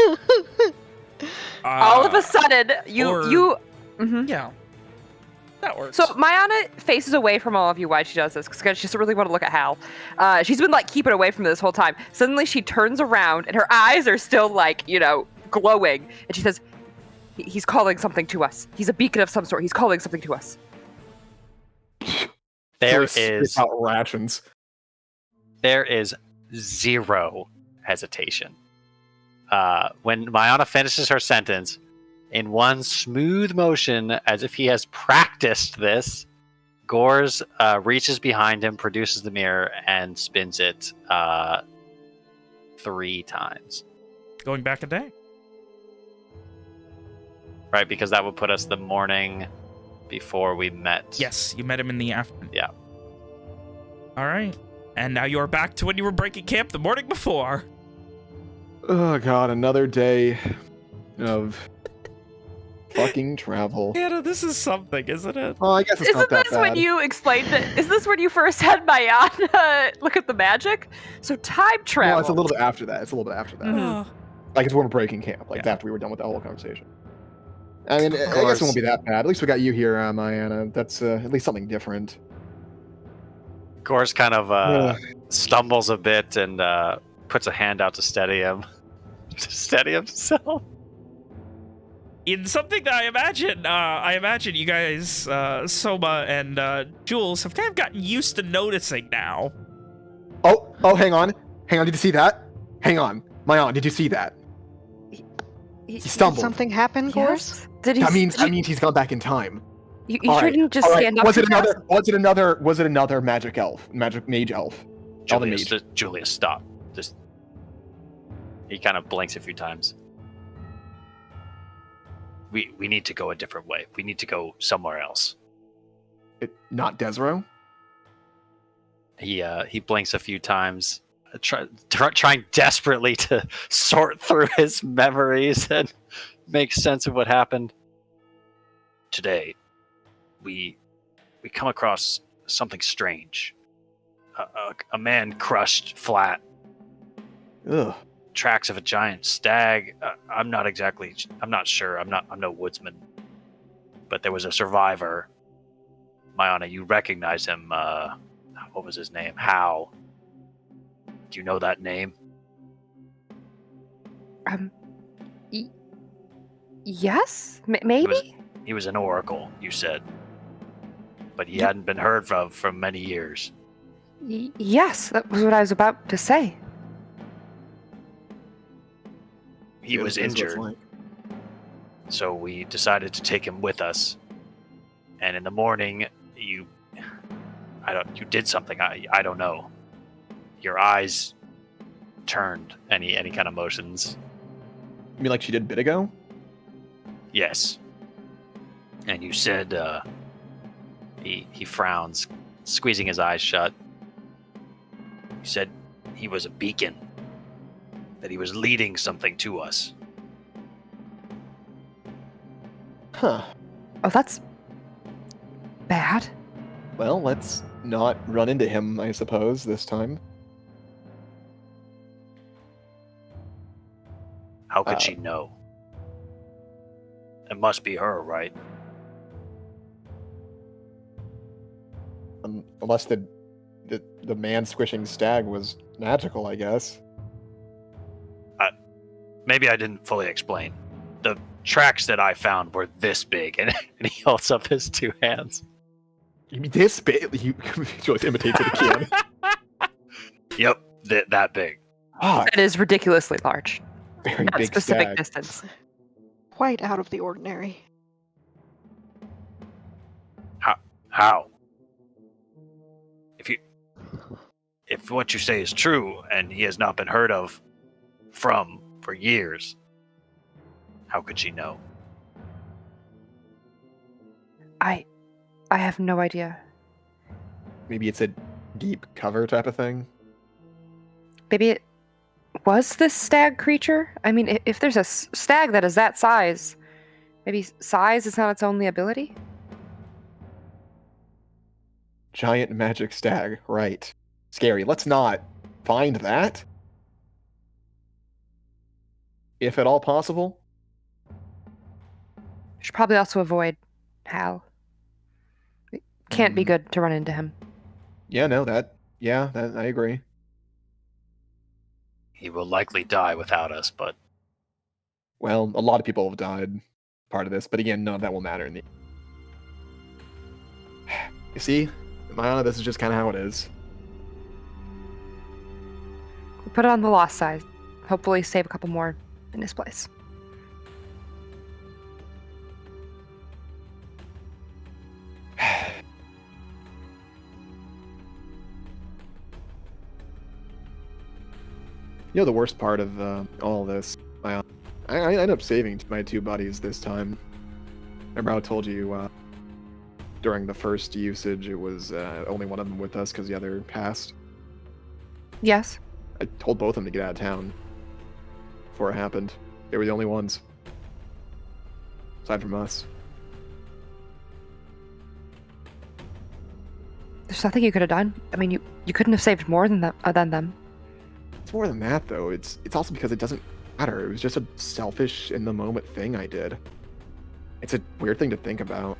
All of a sudden, Mhm. yeah, that works. So Mayana faces away from all of you while she does this because she doesn't really want to look at Hal. She's been like keeping away from this whole time. Suddenly she turns around and her eyes are still like, glowing. And she says, he's calling something to us. He's a beacon of some sort. He's calling something to us. There Really spit is out rations. zero hesitation. When Mayana finishes her sentence, in one smooth motion, as if he has practiced this, Gores reaches behind him, produces the mirror, and spins it 3 times. Going back a day. Right, because that would put us the morning before we met. Yes, you met him in the afternoon. Yeah. All right, and now you are back to when you were breaking camp the morning before. Oh god, another day of fucking travel. Anna, this is something, isn't it? Oh, I guess it's Isn't not that this bad. when you explained it? Is this when you first had Mayana look at the magic? So time travel. No, it's a little bit after that. Mhm. Like it's when we're breaking camp. Like Yeah. after we were done with that whole conversation. I mean, I guess it won't be that bad. At least we got you here, Mayana. That's at least something different. Gores kind of Ugh. stumbles a bit and puts a hand out to steady him. To steady himself. In something that I imagine you guys, Soma and Jules, have kind of gotten used to noticing now. Oh, hang on. Did you see that? Hang on. Mayana, did you see that? He Did stumbled. something happen, Gores? Yes. Did he? That means he's gone back in time. You All sure right, didn't just all right. stand up? Was it too fast? another? Was it another mage elf? Elven Julius, mage. Julius, stop. Just. He kind of blinks a few times. We need to go a different way. We need to go somewhere else. Not Desro. He blinks a few times, trying desperately to sort through his memories and make sense of what happened. Today, we come across something strange. A man crushed flat. Ugh. Tracks of a giant stag. I'm not sure. I'm no woodsman. But there was a survivor. Mayana, you recognize him. What was his name? How? Do you know that name? Yes, maybe. He was an oracle, you said. but he hadn't been heard from for many years. Yes, that was what I was about to say. He was That's what it's injured, like. so we decided to take him with us. And in the morning, you did something. I don't know. Your eyes turned. Any kind of motions? You mean like she did a bit ago? Yes. And you said, he frowns, squeezing his eyes shut. You said he was a beacon, that he was leading something to us. Huh. Oh, that's bad. Well, let's not run into him, I suppose, this time. How could she know? It must be her, right? Unless the man squishing stag was magical, I guess. Maybe I didn't fully explain. The tracks that I found were this big, and he holds up his two hands. You mean this big? He just imitates what he can. Yep, that big. Ah, That is ridiculously large. very Not big specific stag. distance. Quite out of the ordinary. How? If what you say is true, and he has not been heard of for years, how could she know? I have no idea. Maybe it's a deep cover type of thing. Maybe it was this stag creature? I mean, if there's a stag that is that size, maybe size is not its only ability? Giant magic stag, right. Scary. Let's not find that. If at all possible. We should probably also avoid Hal. It can't be good to run into him. Yeah, no, that I agree. He will likely die without us, but Well, a lot of people have died part of this, but again, none of that will matter in the You see, Mayana, this is just kind of how it is. We put it on the lost side. Hopefully save a couple more in his place. You know the worst part of all this? I ended up saving my two buddies this time. Remember how I told you during the first usage it was only one of them with us because the other passed? Yes. I told both of them to get out of town before it happened. They were the only ones. Aside from us. There's nothing you could have done. I mean, you couldn't have saved more than them. It's more than that, though. It's also because it doesn't matter. It was just a selfish, in-the-moment thing I did. It's a weird thing to think about.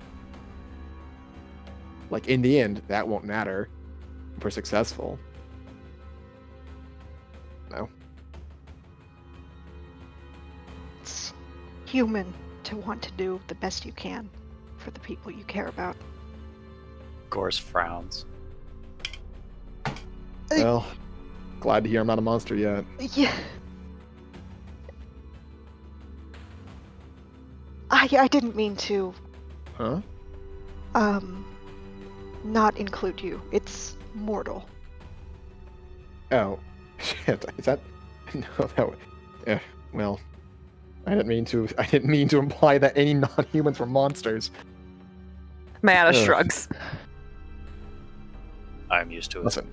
Like, in the end, that won't matter if we're successful. No. It's human to want to do the best you can for the people you care about. Gorse frowns. Well, glad to hear I'm not a monster yet. Yeah. I didn't mean to, Huh? not include you. It's mortal. Oh, shit. Is that? No, that. Yeah. Well, I didn't mean to imply that any non-humans were monsters. Mayana Ugh. shrugs. I'm used to it. Listen,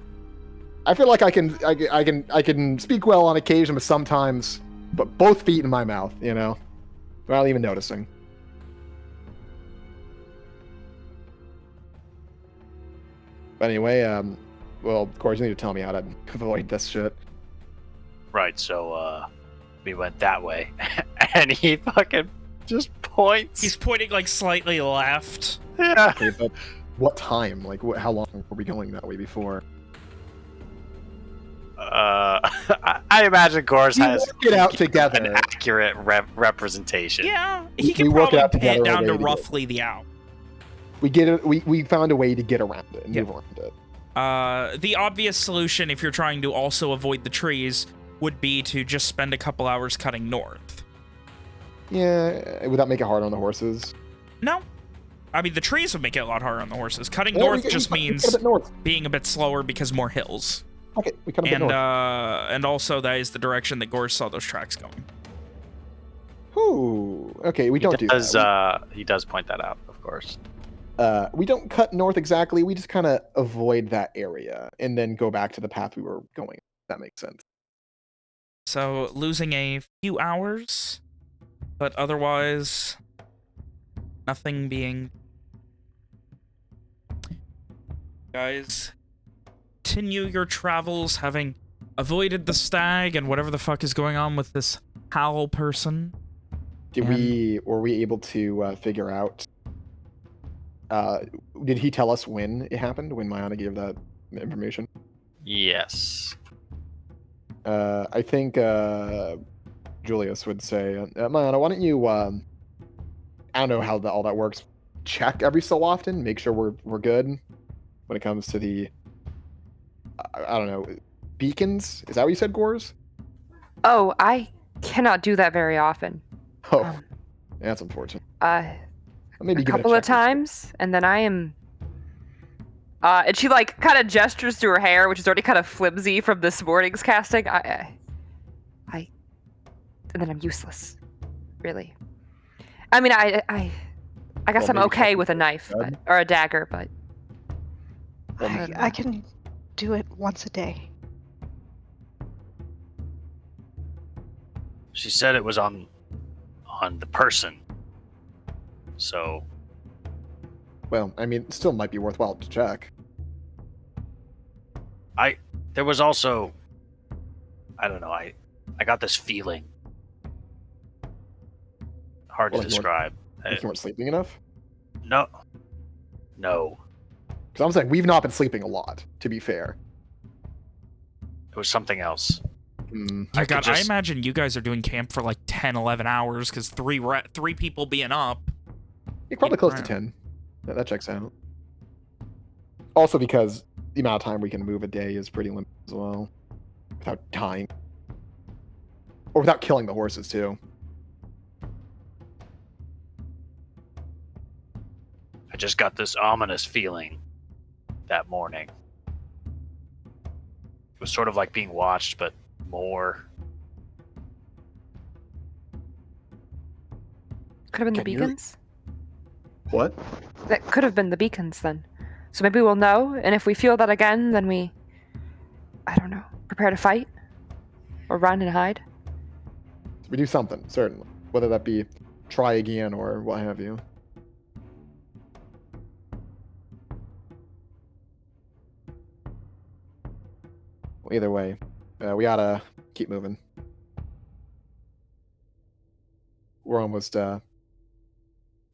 I feel like I can speak well on occasion, but sometimes, but both feet in my mouth, you know, without even noticing. But anyway, well, of course, you need to tell me how to avoid this shit. Right, so we went that way, and he fucking just points. He's pointing like slightly left. Yeah. Okay, but what time? Like, how long were we going that way before? I imagine Gorse You has work it out together. an accurate representation. Yeah, he We can work it probably out pin it together down to already. roughly the hour. we found a way to get around it and move around it. The obvious solution, if you're trying to also avoid the trees, would be to just spend a couple hours cutting north. Yeah, would that make it hard on the horses? No. I mean, the trees would make it a lot harder on the horses. Cutting Well, north just means being a bit slower because more hills. Okay, we cut a bit north. And also that is the direction that Gore saw those tracks going. Ooh, okay, we don't do that. He does point that out, of course. We don't cut north exactly. We just kind of avoid that area and then go back to the path we were going. If that makes sense. So losing a few hours, but otherwise nothing being... Guys, continue your travels, having avoided the stag and whatever the fuck is going on with this Howl person. Were we able to figure out? Did he tell us when it happened? When Mayana gave that information? Yes. I think Julius would say, Mayana, why don't you? I don't know how all that works. Check every so often, make sure we're good when it comes to the. I don't know, beacons. Is that what you said, Gores? Oh, I cannot do that very often. Oh, that's unfortunate. A Maybe give it couple of check. times, and then I am. And she like kind of gestures to her hair, which is already kind of flimsy from this morning's casting. And then I'm useless, really. I mean, I guess Well, I'm maybe okay check with a your knife head. or a dagger, but I can do it once a day. She said it was on the person. So. Well, I mean, it still might be worthwhile to check. There was also, I don't know, I got this feeling. Hard to Well, like describe. You weren't sleeping enough. No. Because I'm saying we've not been sleeping a lot. To be fair. It was something else. My God, I imagine you guys are doing camp for like 10, 11 hours because three people being up. You're probably close to 10. Yeah, that checks out. Also because the amount of time we can move a day is pretty limited as well. Without dying. Or without killing the horses, too. I just got this ominous feeling that morning. It was sort of like being watched, but more. could have been the Can you- beacons. What? That could have been the beacons then. So maybe we'll know, and if we feel that again, then we, I don't know, prepare to fight? Or run and hide? We do something, certainly. Whether that be try again or what have you. Well, either way, we oughta keep moving. We're almost to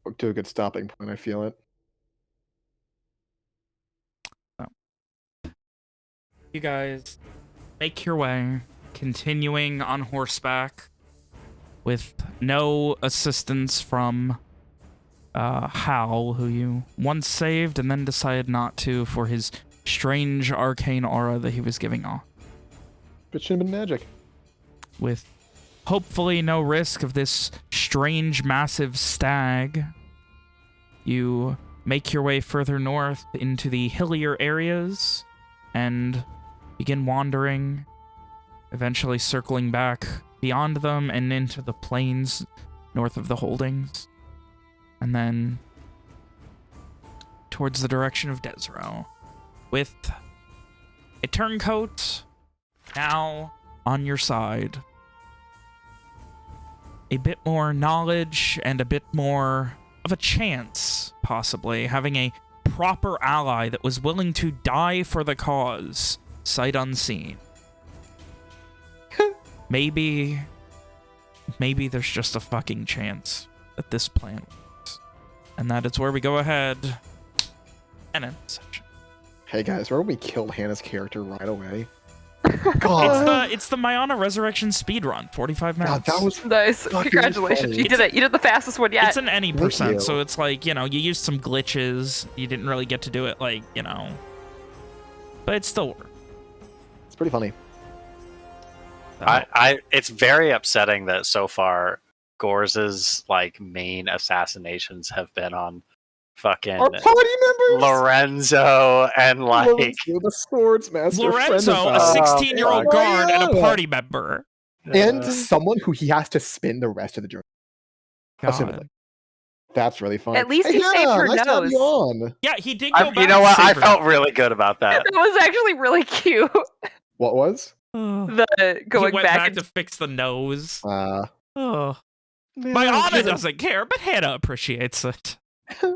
a good stopping point, I feel it. You guys make your way, continuing on horseback with no assistance from Hal, who you once saved and then decided not to for his strange arcane aura that he was giving off. But should have been magic. With hopefully no risk of this strange, massive stag, you make your way further north into the hillier areas and begin wandering, eventually circling back beyond them and into the plains north of the holdings, and then towards the direction of Desro, with a turncoat now on your side. A bit more knowledge and a bit more of a chance, possibly, having a proper ally that was willing to die for the cause, sight unseen. Maybe there's just a fucking chance that this plan works. And that is where we go ahead and end the session. Hey guys, remember we killed Hannah's character right away? God, It's the Mayana Resurrection speed run, 45 minutes. God, that was Nice. fucking Congratulations. funny. You did it. You did the fastest one yet. It's an any Thank percent, you. so it's like, you know, you used some glitches. You didn't really get to do it, like, you know. But it still worked. It's pretty funny. It's very upsetting that so far Gorze's like main assassinations have been on fucking Our party members. Lorenzo and like Lorenzo, the swords master. Lorenzo, a friend of ours. 16-year-old Oh, guard and a yeah. party member. And someone who he has to spin the rest of the journey. Assumedly. God. That's really funny. At least hey, he saved Hannah, her nice to have nose. you on. Yeah, he did go back you know and what? I save her. felt really good about that. That was actually really cute. What was? The He going went back, back and to fix the nose. Uh, Oh. Man, My Anna Hannah- doesn't care, but Hannah appreciates it. I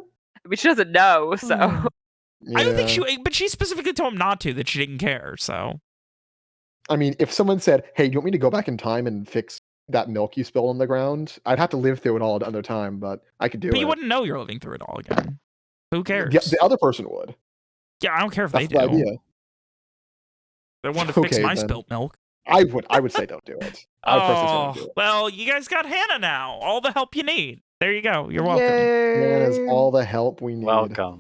mean, she doesn't know, so I don't think yeah. but she specifically told him not to, that she didn't care, so. I mean, if someone said, hey, do you want me to go back in time and fix that milk you spilled on the ground? I'd have to live through it all another time, but I could do But it. you wouldn't know you're living through it all again. Who cares? Yeah, the other person would. Yeah, I don't care if That's they the do. idea. They want to fix Okay, my then. spilt milk. I would say don't do it. I would personally say don't do it. Well, you guys got Hannah now. All the help you need. There you go. You're welcome. Yay. Man, is all the help we need. Welcome.